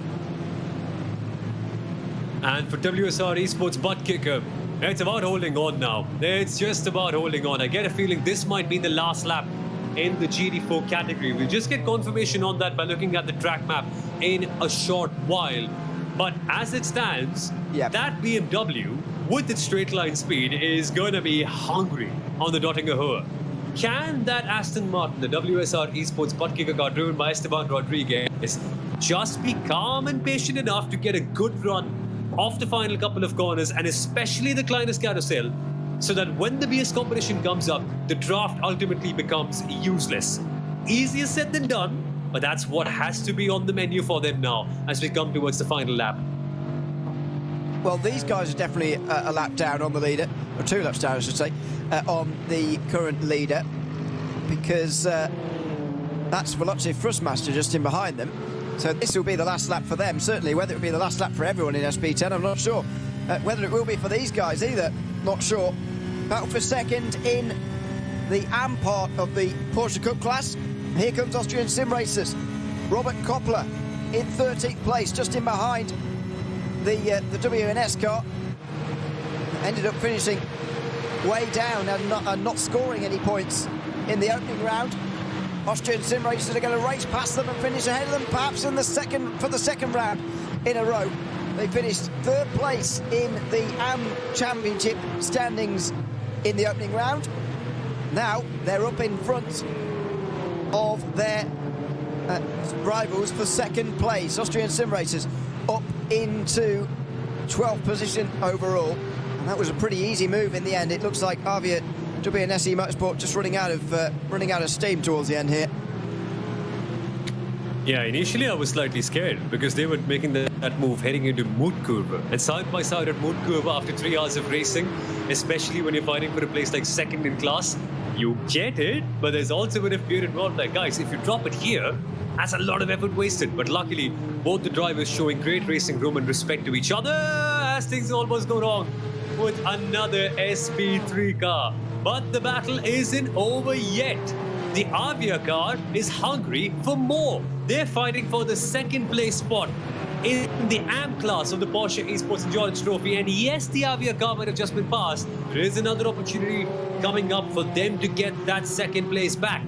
And for WSR Esports butt kicker, it's about holding on now. It's just about holding on. I get a feeling this might be the last lap in the GD4 category. We'll just get confirmation on that by looking at the track map in a short while. But as it stands, that BMW, with its straight line speed, is going to be hungry on the Nottingham Hoa. Can that Aston Martin, the WSR Esports butt kicker car driven by Esteban Rodriguez, just be calm and patient enough to get a good run off the final couple of corners, and especially the Kleines carousel, so that when the BS competition comes up, the draft ultimately becomes useless? Easier said than done, but that's what has to be on the menu for them now as we come towards the final lap. Well, these guys are definitely a lap down on the leader, or 2 laps down, I should say, on the current leader, because that's Veloce Thrustmaster just in behind them. So this will be the last lap for them, certainly. Whether it will be the last lap for everyone in SP10, I'm not sure. Whether it will be for these guys either, not sure. Battle for second in the AM part of the Porsche Cup class. Here comes Austrian sim racers. Robert Koppler in 13th place, just in behind the WNS car. Ended up finishing way down and not scoring any points in the opening round. Austrian sim racers are going to race past them and finish ahead of them, perhaps for the second round in a row. They finished 3rd place in the AM Championship standings in the opening round. Now they're up in front of their rivals for 2nd place. Austrian sim racers up into 12th position overall. And that was a pretty easy move in the end. It looks like Avia WNSE Motorsport just running out of steam towards the end here. Yeah, initially I was slightly scared because they were making that move heading into Mootkurve. And side by side at Mootkurve after 3 hours of racing, especially when you're fighting for a place like 2nd in class, you get it, but there's also been a fear involved. Like, guys, if you drop it here, that's a lot of effort wasted. But luckily, both the drivers showing great racing room and respect to each other as things almost go wrong with another SP3 car. But the battle isn't over yet. The Avia car is hungry for more. They're fighting for the 2nd place spot in the AM class of the Porsche Esports Endurance Trophy. And yes, the Avia car might have just been passed. There is another opportunity coming up for them to get that 2nd place back.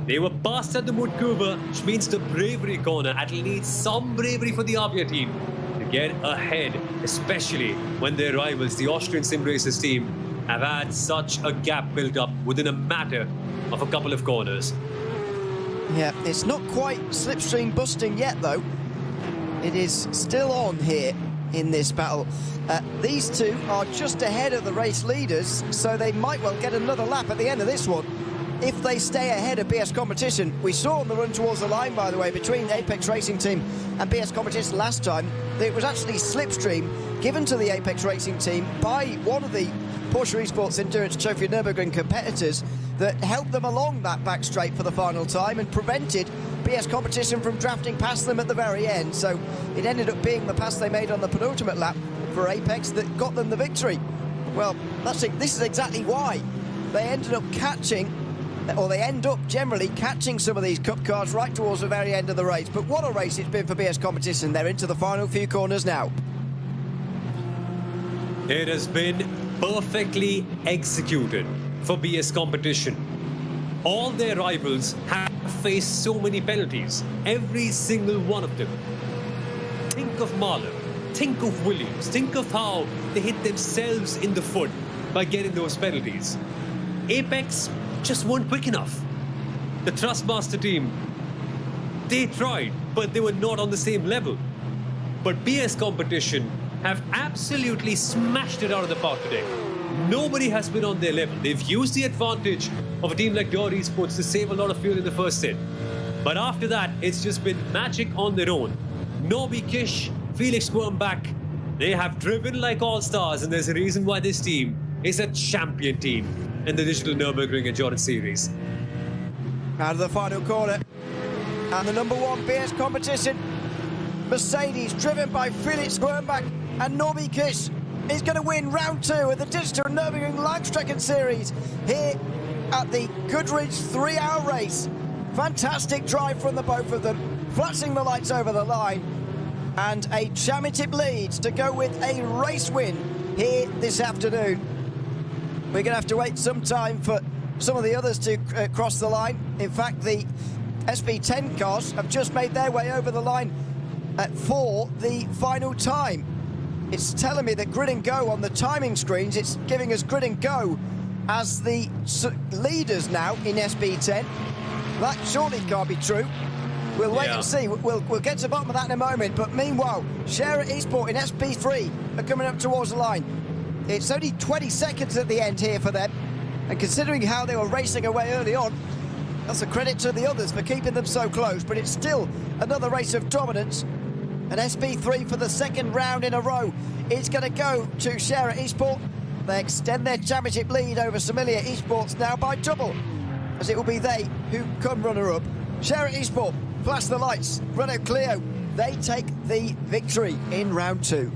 They were passed at the Mootkurve, which means the bravery corner. It'll need some bravery for the Avia team to get ahead, especially when their rivals, the Austrian Sim Racers team, have had such a gap built up within a matter of a couple of corners. Yeah, it's not quite slipstream busting yet, though. It is still on here in this battle. These two are just ahead of the race leaders, so they might well get another lap at the end of this one if they stay ahead of BS Competition. We saw on the run towards the line, by the way, between Apex Racing Team and BS Competition last time, that it was actually slipstream given to the Apex Racing Team by one of the Porsche Esports Endurance Trophy Nürburgring competitors that helped them along that back straight for the final time and prevented BS Competition from drafting past them at the very end. So it ended up being the pass they made on the penultimate lap for Apex that got them the victory. Well, this is exactly why they ended up catching, or they end up generally catching some of these cup cars right towards the very end of the race. But what a race it's been for BS Competition. They're into the final few corners now. It has been perfectly executed for BS Competition. All their rivals have faced so many penalties, every single one of them. Think of Mahler, think of Williams, think of how they hit themselves in the foot by getting those penalties. Apex just weren't quick enough. The Thrustmaster team, they tried, but they were not on the same level. But BS Competition have absolutely smashed it out of the park today. Nobody has been on their level. They've used the advantage of a team like Digital Esports to save a lot of fuel in the first hit. But after that, it's just been magic on their own. Norby Kish, Felix Wormbach, they have driven like all-stars, and there's a reason why this team is a champion team in the Digital Nürburgring Endurance Series. Out of the final corner, and the number 1 BS Competition Mercedes, driven by Felix Wormbach and Norby Kish, is going to win round 2 of the Digital Nürburgring Langstrecken-Series here at the Goodridge 3-hour race. Fantastic drive from the both of them, flashing the lights over the line, and a championship lead to go with a race win here this afternoon. We're going to have to wait some time for some of the others to cross the line. In fact, the SP10 cars have just made their way over the line for the final time. It's telling me that grid and go on the timing screens, it's giving us grid and go as the leaders now in SP10. That surely can't be true. We'll wait and see. We'll get to the bottom of that in a moment. But meanwhile, Share Esport in SP3 are coming up towards the line. It's only 20 seconds at the end here for them. And considering how they were racing away early on, that's a credit to the others for keeping them so close. But it's still another race of dominance. And SP3 for the second round in a row is going to go to Share Esport. They extend their championship lead over Somalia Esports now by double, as it will be they who come runner-up. Share Esport flash the lights. Renault Clio, they take the victory in round 2.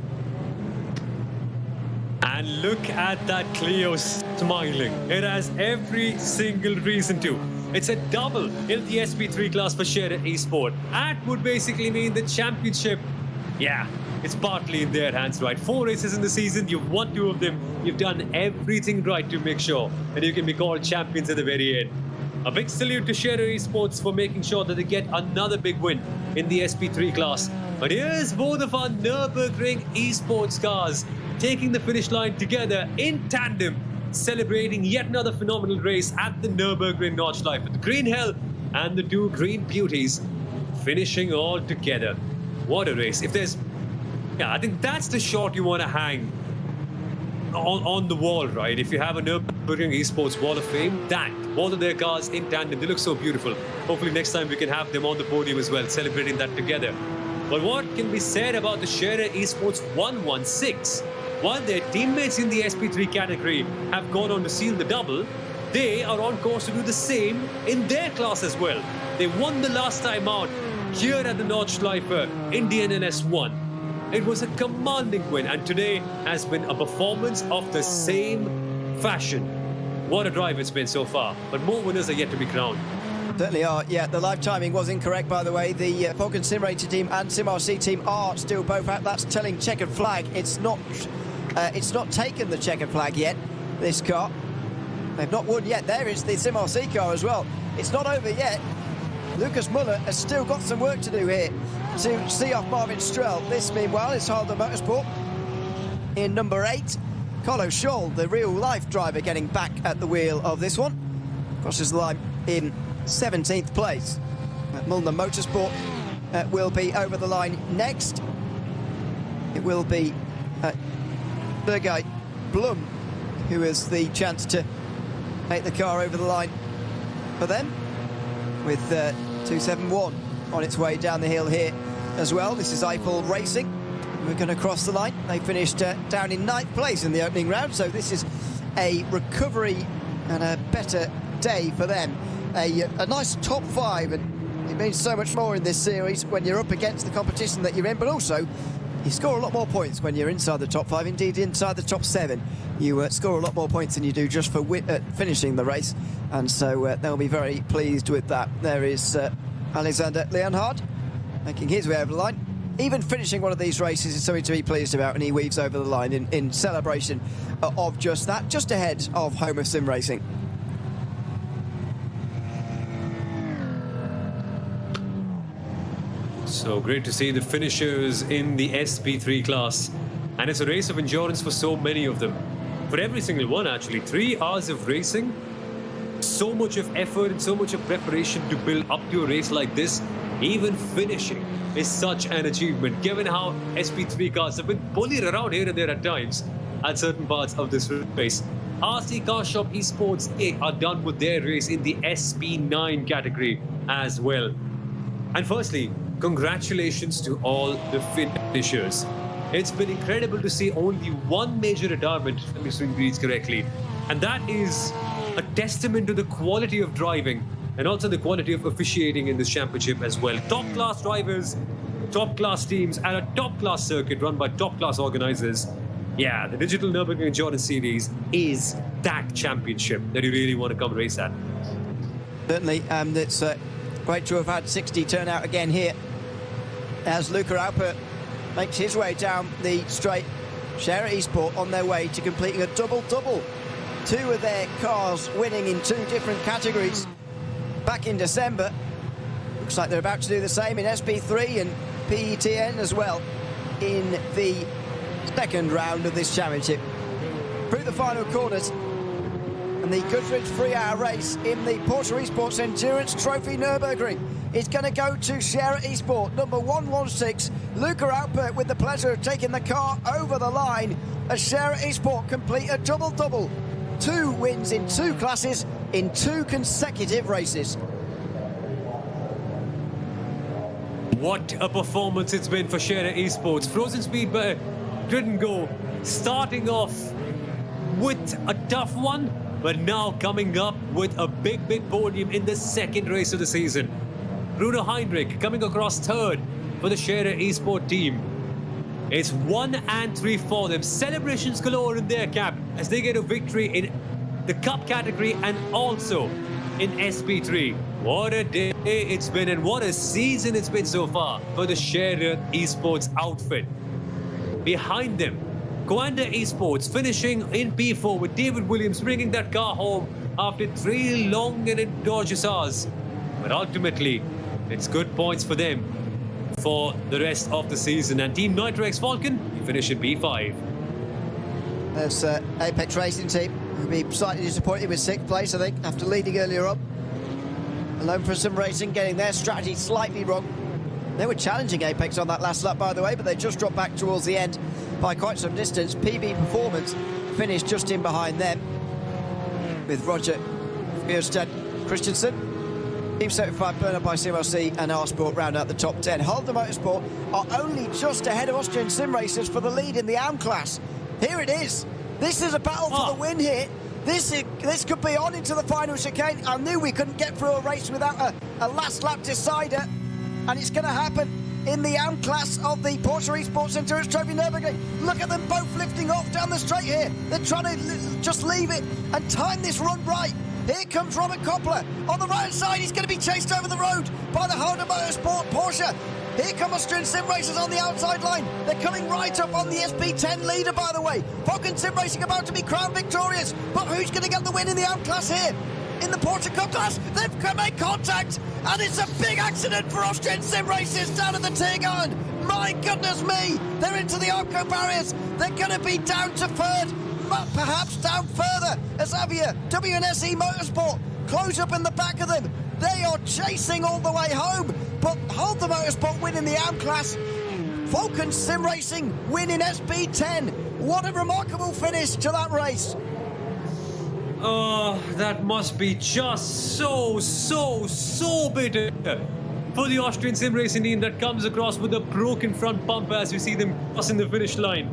And look at that Clio smiling. It has every single reason to. It's a double in the SP3 class for Share Esport. That would basically mean the championship, it's partly in their hands, right? 4 races in the season, you've won 2 of them. You've done everything right to make sure that you can be called champions at the very end. A big salute to Share Esports for making sure that they get another big win in the SP3 class. But here's both of our Nürburgring Esports cars taking the finish line together in tandem, celebrating yet another phenomenal race at the Nürburgring Nordschleife. The Green Hell and the 2 Green Beauties finishing all together. What a race. If there's... I think that's the shot you want to hang on the wall, right? If you have a Nürburgring Esports Wall of Fame, that, both of their cars in tandem, they look so beautiful. Hopefully next time we can have them on the podium as well, celebrating that together. But what can be said about the Share Esports 116? While their teammates in the SP3 category have gone on to seal the double, they are on course to do the same in their class as well. They won the last time out here at the Nordschleife in DNLS 1. It was a commanding win, and today has been a performance of the same fashion. What a drive it's been so far, but more winners are yet to be crowned. Certainly are. Yeah, the live timing was incorrect, by the way. The Falcon Simulator team and SimRC team are still both out. That's telling checkered flag. It's not taken the checkered flag yet, this car. They've not won yet. There is the SimRC car as well. It's not over yet. Lucas Muller has still got some work to do here to see off Marvin Strell. This, meanwhile, is Harder Motorsport in number 8. Carlo Scholl, the real-life driver, getting back at the wheel of this one. Crosses the line in 17th place. Mulner Motorsport will be over the line next. It will be Sergei Blum who has the chance to take the car over the line for them, with 271 on its way down the hill here as well. This is Eiffel Racing. We're going to cross the line. They finished down in 9th place in the opening round, so this is a recovery and a better day for them. A nice top 5, and it means so much more in this series when you're up against the competition that you're in, but also you score a lot more points when you're inside the top 5, indeed inside the top 7. You score a lot more points than you do just for finishing the race, and so they'll be very pleased with that. There is Alexander Leonhard making his way over the line. Even finishing one of these races is something to be pleased about, and he weaves over the line in celebration of just that, just ahead of home of sim racing. So great to see the finishers in the SP3 class, and it's a race of endurance for so many of them. For every single one, actually. 3 hours of racing, so much of effort and so much of preparation to build up to a race like this. Even finishing is such an achievement, given how SP3 cars have been bullied around here and there at times at certain parts of this race. RC Car Shop Esports, they are done with their race in the SP9 category as well. And firstly, congratulations to all the finishers. It's been incredible to see only one major retirement, if I'm reads correctly, and that is a testament to the quality of driving and also the quality of officiating in this championship as well. Top-class drivers, top-class teams, and a top-class circuit run by top-class organizers. Yeah, the Digital Nürburgring Endurance Series is that championship that you really want to come race at. Certainly, and it's Great to have had 60 turnout again here as Luca Alpert makes his way down the straight. Share Esport on their way to completing a double-double. 2 of their cars winning in 2 different categories back in December. Looks like they're about to do the same in SP3 and PETN as well in the second round of this championship. Through the final corners, and the Goodridge 3-hour race in the Porsche Esports Endurance Trophy Nürburgring is going to go to Share Esport, number 116. Luca Alpert with the pleasure of taking the car over the line as Share Esport complete a double-double. 2 wins in 2 classes in 2 consecutive races. What a performance it's been for Share Esports. Frozen Speed didn't go, starting off with a tough one, but now coming up with a big podium in the second race of the season. Bruno Heinrich coming across third for the Share Esport team. It's 1 and 3 for them. Celebrations galore in their camp as they get a victory in the Cup category and also in SP3. What a day it's been and what a season it's been so far for the Share Esports outfit. Behind them, Coanda Esports finishing in P4 with David Williams bringing that car home after 3 long and arduous hours. But ultimately, it's good points for them for the rest of the season. And Team Nitrox Falcon finish in P5. There's Apex Racing Team will be slightly disappointed with 6th place, I think, after leading earlier on. Alone for some racing, getting their strategy slightly wrong. They were challenging Apex on that last lap, by the way, but they just dropped back towards the end by quite some distance. PB Performance finished just in behind them with Roger Bilstein Christensen. Team 75 Bernard by CMLC and R-Sport round out the top 10. Holder Motorsport are only just ahead of Austrian sim racers for the lead in the AM class. Here it is. This is a battle for the win here. This could be on into the final chicane. I knew we couldn't get through a race without a last lap decider, and it's going to happen in the AM class of the Porsche Esports Endurance Trophy Nürburgring. Look at them both lifting off down the straight here. They're trying to just leave it and time this run right. Here comes Robert Koppler. On the right side, he's going to be chased over the road by the Honda Motorsport Porsche. Here come Austrian sim racers on the outside line. They're coming right up on the SP10 leader, by the way. Falcon Sim Racing about to be crowned victorious. But who's going to get the win in the AM class here? In the Porsche Cup class, they've made contact, and it's a big accident for Austrian sim racers down at the Tiergarten. My goodness me, they're into the Arco barriers. They're going to be down to 3rd, but perhaps down further as Avia, WNSE Motorsport close up in the back of them. They are chasing all the way home, but Hold the Motorsport win in the AM class. Falcon Sim Racing win in SP10. What a remarkable finish to that race. Oh, that must be just so bitter for the Austrian sim racing team that comes across with a broken front bumper as we see them crossing the finish line.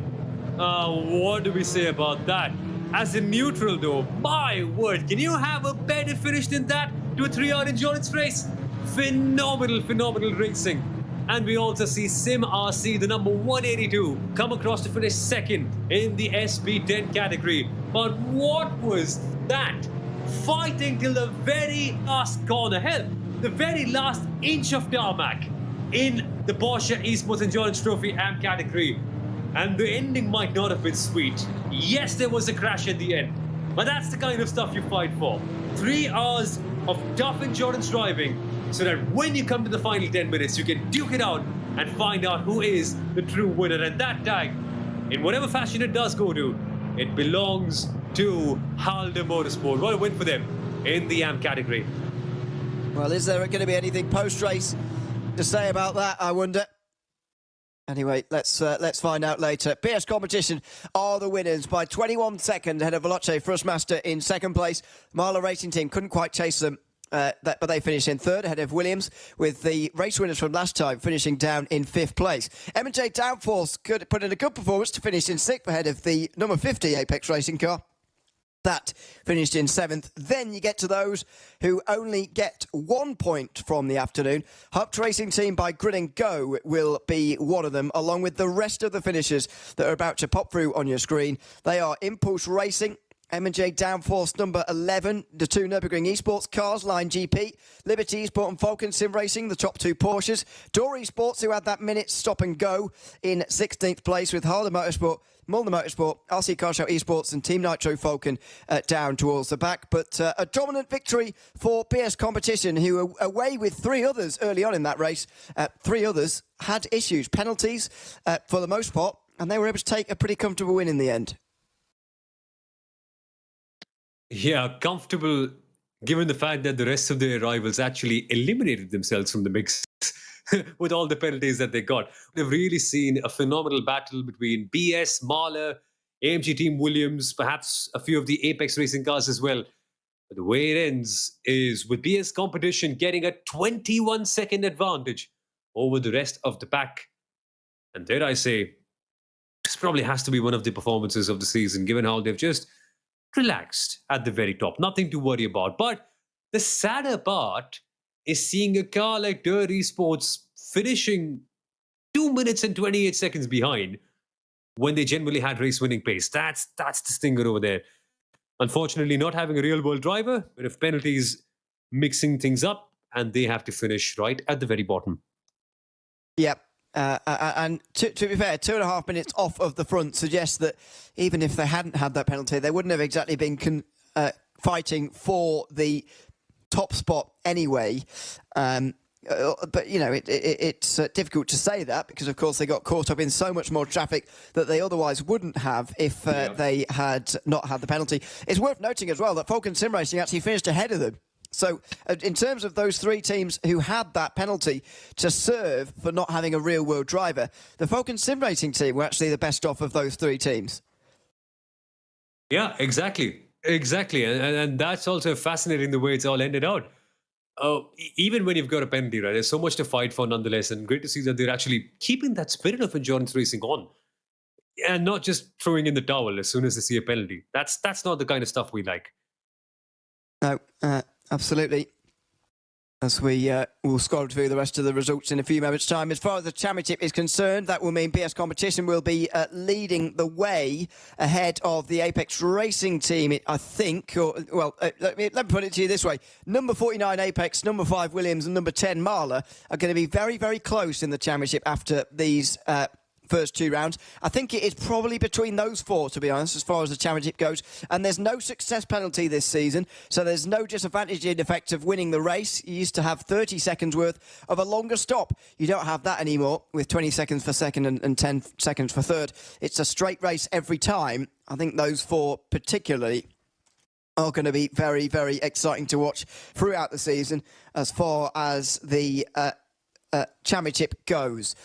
What do we say about that? As a neutral though, my word, can you have a better finish than that to a 3-hour endurance race? Phenomenal racing. And we also see Sim RC, the number 182, come across to finish 2nd in the SP10 category. But what was that? Fighting till the very last corner, hell, the very last inch of tarmac in the Porsche Esports Endurance Trophy AM category. And the ending might not have been sweet. Yes, there was a crash at the end, but that's the kind of stuff you fight for. 3 hours of tough endurance driving, so that when you come to the final 10 minutes, you can duke it out and find out who is the true winner. And that tag, in whatever fashion it does go to, it belongs to Halde Motorsport. What a win for them in the AM category. Well, is there going to be anything post-race to say about that, I wonder? Anyway, let's find out later. PS Competition are the winners by 21 seconds ahead of Veloce Thrustmaster in 2nd place. Marla Racing Team couldn't quite chase them, but they finished in 3rd ahead of Williams, with the race winners from last time finishing down in 5th place. M&J Downforce could put in a good performance to finish in 6th ahead of the number 50 Apex Racing car. That finished in 7th. Then you get to those who only get 1 point from the afternoon. Hupt Racing Team by Grid and Go will be one of them, along with the rest of the finishers that are about to pop through on your screen. They are Impulse Racing, M&J Downforce number 11, the two Nürburgring Esports cars, Line GP, Liberty Esport and Falcon Sim Racing, the top two Porsches, Door Esports, who had that minute stop and go in 16th place with Harder Motorsport, Mulder Motorsport, RC Car Show Esports and Team Nitro Falcon down towards the back. But a dominant victory for BS Competition, who were away with three others early on in that race. Three others had issues, penalties for the most part, and they were able to take a pretty comfortable win in the end. Yeah, comfortable, given the fact that the rest of their rivals actually eliminated themselves from the mix with all the penalties that they got. They've really seen a phenomenal battle between BS, Mahler, AMG Team Williams, perhaps a few of the Apex racing cars as well. But the way it ends is with BS Competition getting a 21-second advantage over the rest of the pack. And dare I say, this probably has to be one of the performances of the season, given how they've just relaxed at the very top. Nothing to worry about. But the sadder part is seeing a car like Door Esports finishing 2 minutes and 28 seconds behind when they generally had race-winning pace. That's the stinger over there. Unfortunately, not having a real-world driver, but if penalties mixing things up, and they have to finish right at the very bottom. Yep. And to be fair, 2.5 minutes off of the front suggests that even if they hadn't had that penalty, they wouldn't have exactly been fighting for the top spot anyway. But, you know, it's difficult to say that because, of course, they got caught up in so much more traffic that they otherwise wouldn't have if they had not had the penalty. It's worth noting as well that Falcon Sim Racing actually finished ahead of them. So in terms of those three teams who had that penalty to serve for not having a real-world driver, the Falcon Sim Racing team were actually the best off of those three teams. Yeah, exactly. And that's also fascinating the way it's all ended out. Even when you've got a penalty, right, there's so much to fight for nonetheless, and great to see that they're actually keeping that spirit of endurance racing on and not just throwing in the towel as soon as they see a penalty. That's not the kind of stuff we like. No, absolutely. As we will scroll through the rest of the results in a few moments' time. As far as the championship is concerned, that will mean BS Competition will be leading the way ahead of the Apex Racing team, I think. Let me put it to you this way. Number 49 Apex, number 5 Williams and number 10 Mahler are going to be very, very close in the championship after these first two rounds. I think it is probably between those four, to be honest, as far as the championship goes. And there's no success penalty this season, so there's no disadvantage in effect of winning the race. You used to have 30 seconds worth of a longer stop. You don't have that anymore with 20 seconds for second and 10 seconds for third. It's a straight race every time. I think those four particularly are going to be very, very exciting to watch throughout the season as far as the championship goes.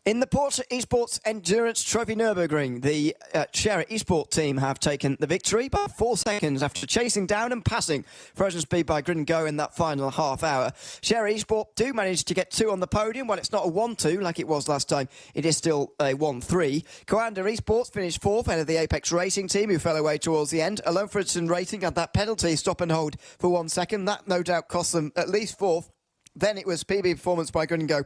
In the Porsche Esports Endurance Trophy Nürburgring, the Scherer Esport team have taken the victory by 4 seconds after chasing down and passing Frozen Speed by Grid and Go in that final half hour. Scherer Esport do manage to get 2 on the podium. While it's not a 1-2 like it was last time, it is still a 1-3. Coander Esports finished 4th ahead of the Apex Racing team, who fell away towards the end. Alone Fridson Racing had that penalty stop and hold for 1 second. That no doubt cost them at least 4th. Then it was PB Performance by Grid and Go.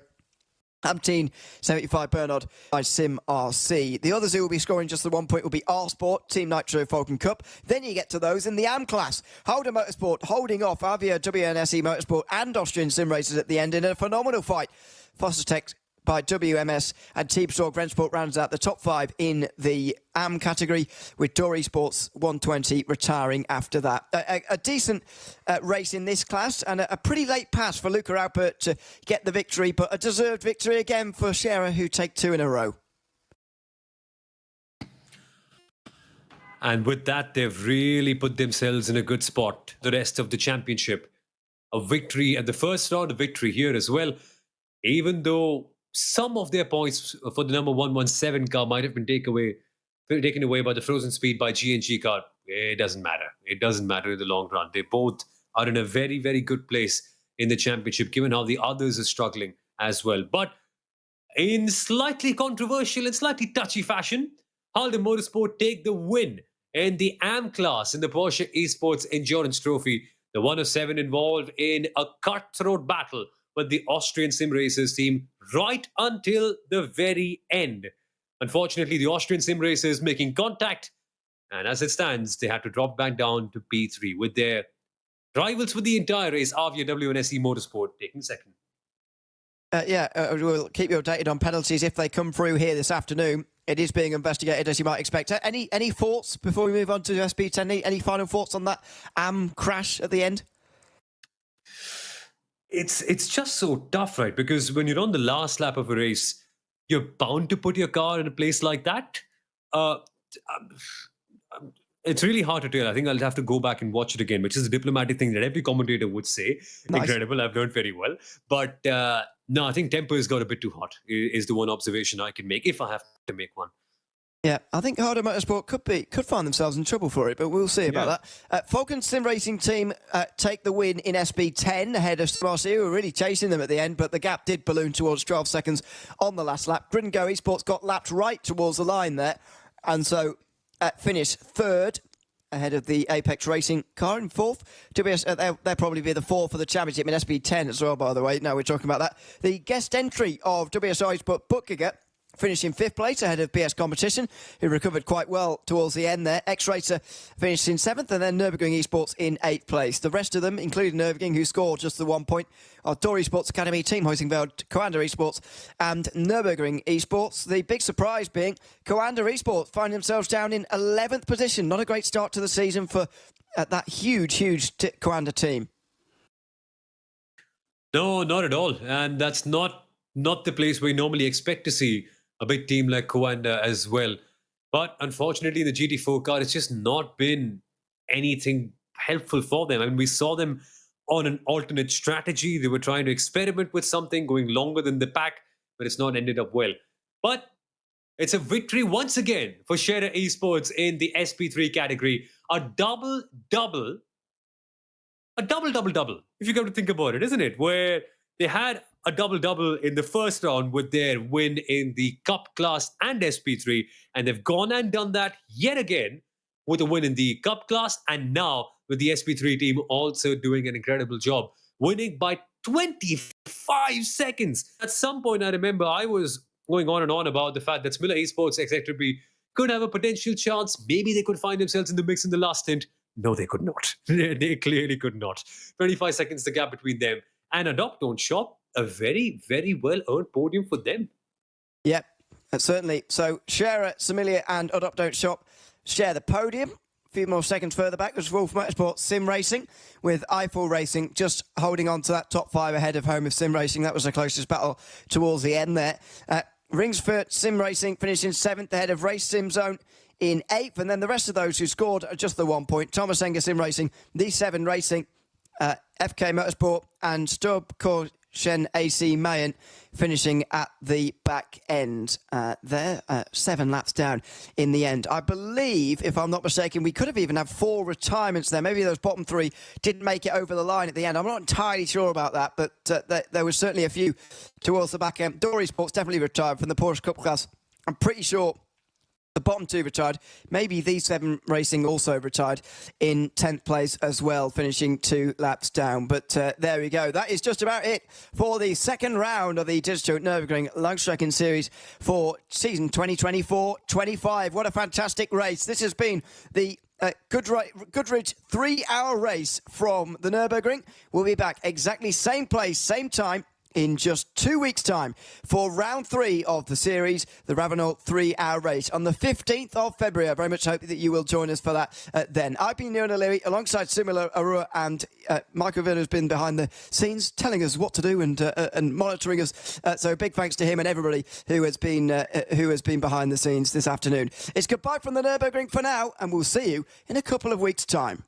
Amteen 75 Bernard by Sim RC. The others who will be scoring just the 1 point will be R Sport, Team Nitro Falcon Cup. Then you get to those in the AM class. Holder Motorsport holding off Avia WNSE Motorsport and Austrian Sim Racers at the end in a phenomenal fight. Foster Tech by WMS and Team Stork Rensport rounds out the top 5 in the AM category, with Door Esports 120 retiring after that. A decent race in this class and a pretty late pass for Luca Alpert to get the victory, but a deserved victory again for Scherer, who take 2 in a row. And with that, they've really put themselves in a good spot the rest of the championship. A victory at the first round, a victory here as well, even though some of their points for the number 117 car might have been taken away by the Frozen Speed by G&G car. It doesn't matter. It doesn't matter in the long run. They both are in a very, very good place in the championship, given how the others are struggling as well. But in slightly controversial and slightly touchy fashion, Halder Motorsport take the win in the AM class in the Porsche Esports Endurance Trophy. The 107 involved in a cutthroat battle with the Austrian Sim Racers team right until the very end. Unfortunately, the Austrian Sim Racers making contact And as it stands, they had to drop back down to P3 with their rivals for the entire race, RVW and SE Motorsport, taking second. We'll keep you updated on penalties if they come through here this afternoon. It is being investigated, as you might expect. Any thoughts before we move on to SP10? Any final thoughts on that crash at the end? It's just so tough, right? Because when you're on the last lap of a race, you're bound to put your car in a place like that. It's really hard to tell. I think I'll have to go back and watch it again, which is a diplomatic thing that every commentator would say. Nice. Incredible. I've learned very well. But no, I think tempo has got a bit too hot, is the one observation I can make, if I have to make one. Yeah, I think Harder Motorsport could find themselves in trouble for it, but we'll see about that. Falcon Sim Racing team take the win in SP10 ahead of Marcy, who were really chasing them at the end, but the gap did balloon towards 12 seconds on the last lap. Grid & Go Esports got lapped right towards the line there, and so finished third ahead of the Apex Racing car in fourth. They'll probably be the fourth for the championship in SP10 as well, by the way. Now we're talking about that. The guest entry of WSI's Butkiger finishing fifth place ahead of BS Competition, who recovered quite well towards the end there. X-Racer finished in seventh, and then Nürburgring Esports in eighth place. The rest of them, including Nürburgring, who scored just the 1 point, are Dory Sports Academy, Team Hoisingveld, Coanda Esports, and Nürburgring Esports. The big surprise being Coanda Esports find themselves down in 11th position. Not a great start to the season for that huge Coanda team. No, not at all. And that's not the place we normally expect to see a big team like Coanda as well. But unfortunately, the GT4 car, it's just not been anything helpful for them. I mean, we saw them on an alternate strategy. They were trying to experiment with something, going longer than the pack, but it's not ended up well. But it's a victory once again for Scherer Esports in the SP3 category. A double, if you come to think about it, isn't it? Where they had a double in the first round with their win in the Cup class and SP3, and they've gone and done that yet again with a win in the Cup class, and now with the SP3 team also doing an incredible job, winning by 25 seconds. At some point, I remember I was going on and on about the fact that Smiller Esports Executive B could have a potential chance. Maybe they could find themselves in the mix in the last stint. No, they could not. They clearly could not. 25 seconds the gap between them. And Adopt Don't Shop, a very, very well-earned podium for them. Yep, certainly. So Scherer, Similia and Adopt Don't Shop share the podium. A few more seconds further back was Wolf Motorsport Sim Racing, with Eiffel Racing just holding on to that top five ahead of Home of Sim Racing. That was the closest battle towards the end there. Ringsford Sim Racing finishing seventh ahead of Race Sim Zone in eighth. And then the rest of those who scored just the 1 point. Thomas Enger Sim Racing, D7 Racing, FK Motorsport and Stub Shen AC Mayen finishing at the back end there, 7 laps down in the end. I believe, if I'm not mistaken, we could have even had 4 retirements there. Maybe those bottom 3 didn't make it over the line at the end. I'm not entirely sure about that, but there was certainly a few towards the back end. Dory Sports definitely retired from the Porsche Cup class. I'm pretty sure the bottom 2 retired. Maybe the 7 Racing also retired in 10th place as well, finishing 2 laps down. But there we go. That is just about it for the second round of the Digital Nürburgring Langstrecken-Serie for season 2024-25. What a fantastic race. This has been the Goodridge 3-hour race from the Nürburgring. We'll be back exactly same place, same time, in just 2 weeks' time for round 3 of the series, the Ravenol 3-hour race on the 15th of February. I very much hope that you will join us for that then. I've been Neil O'Leary alongside Simula Arua, and Michael Villa has been behind the scenes telling us what to do and monitoring us. So big thanks to him and everybody who has been behind the scenes this afternoon. It's goodbye from the Nürburgring for now, and we'll see you in a couple of weeks' time.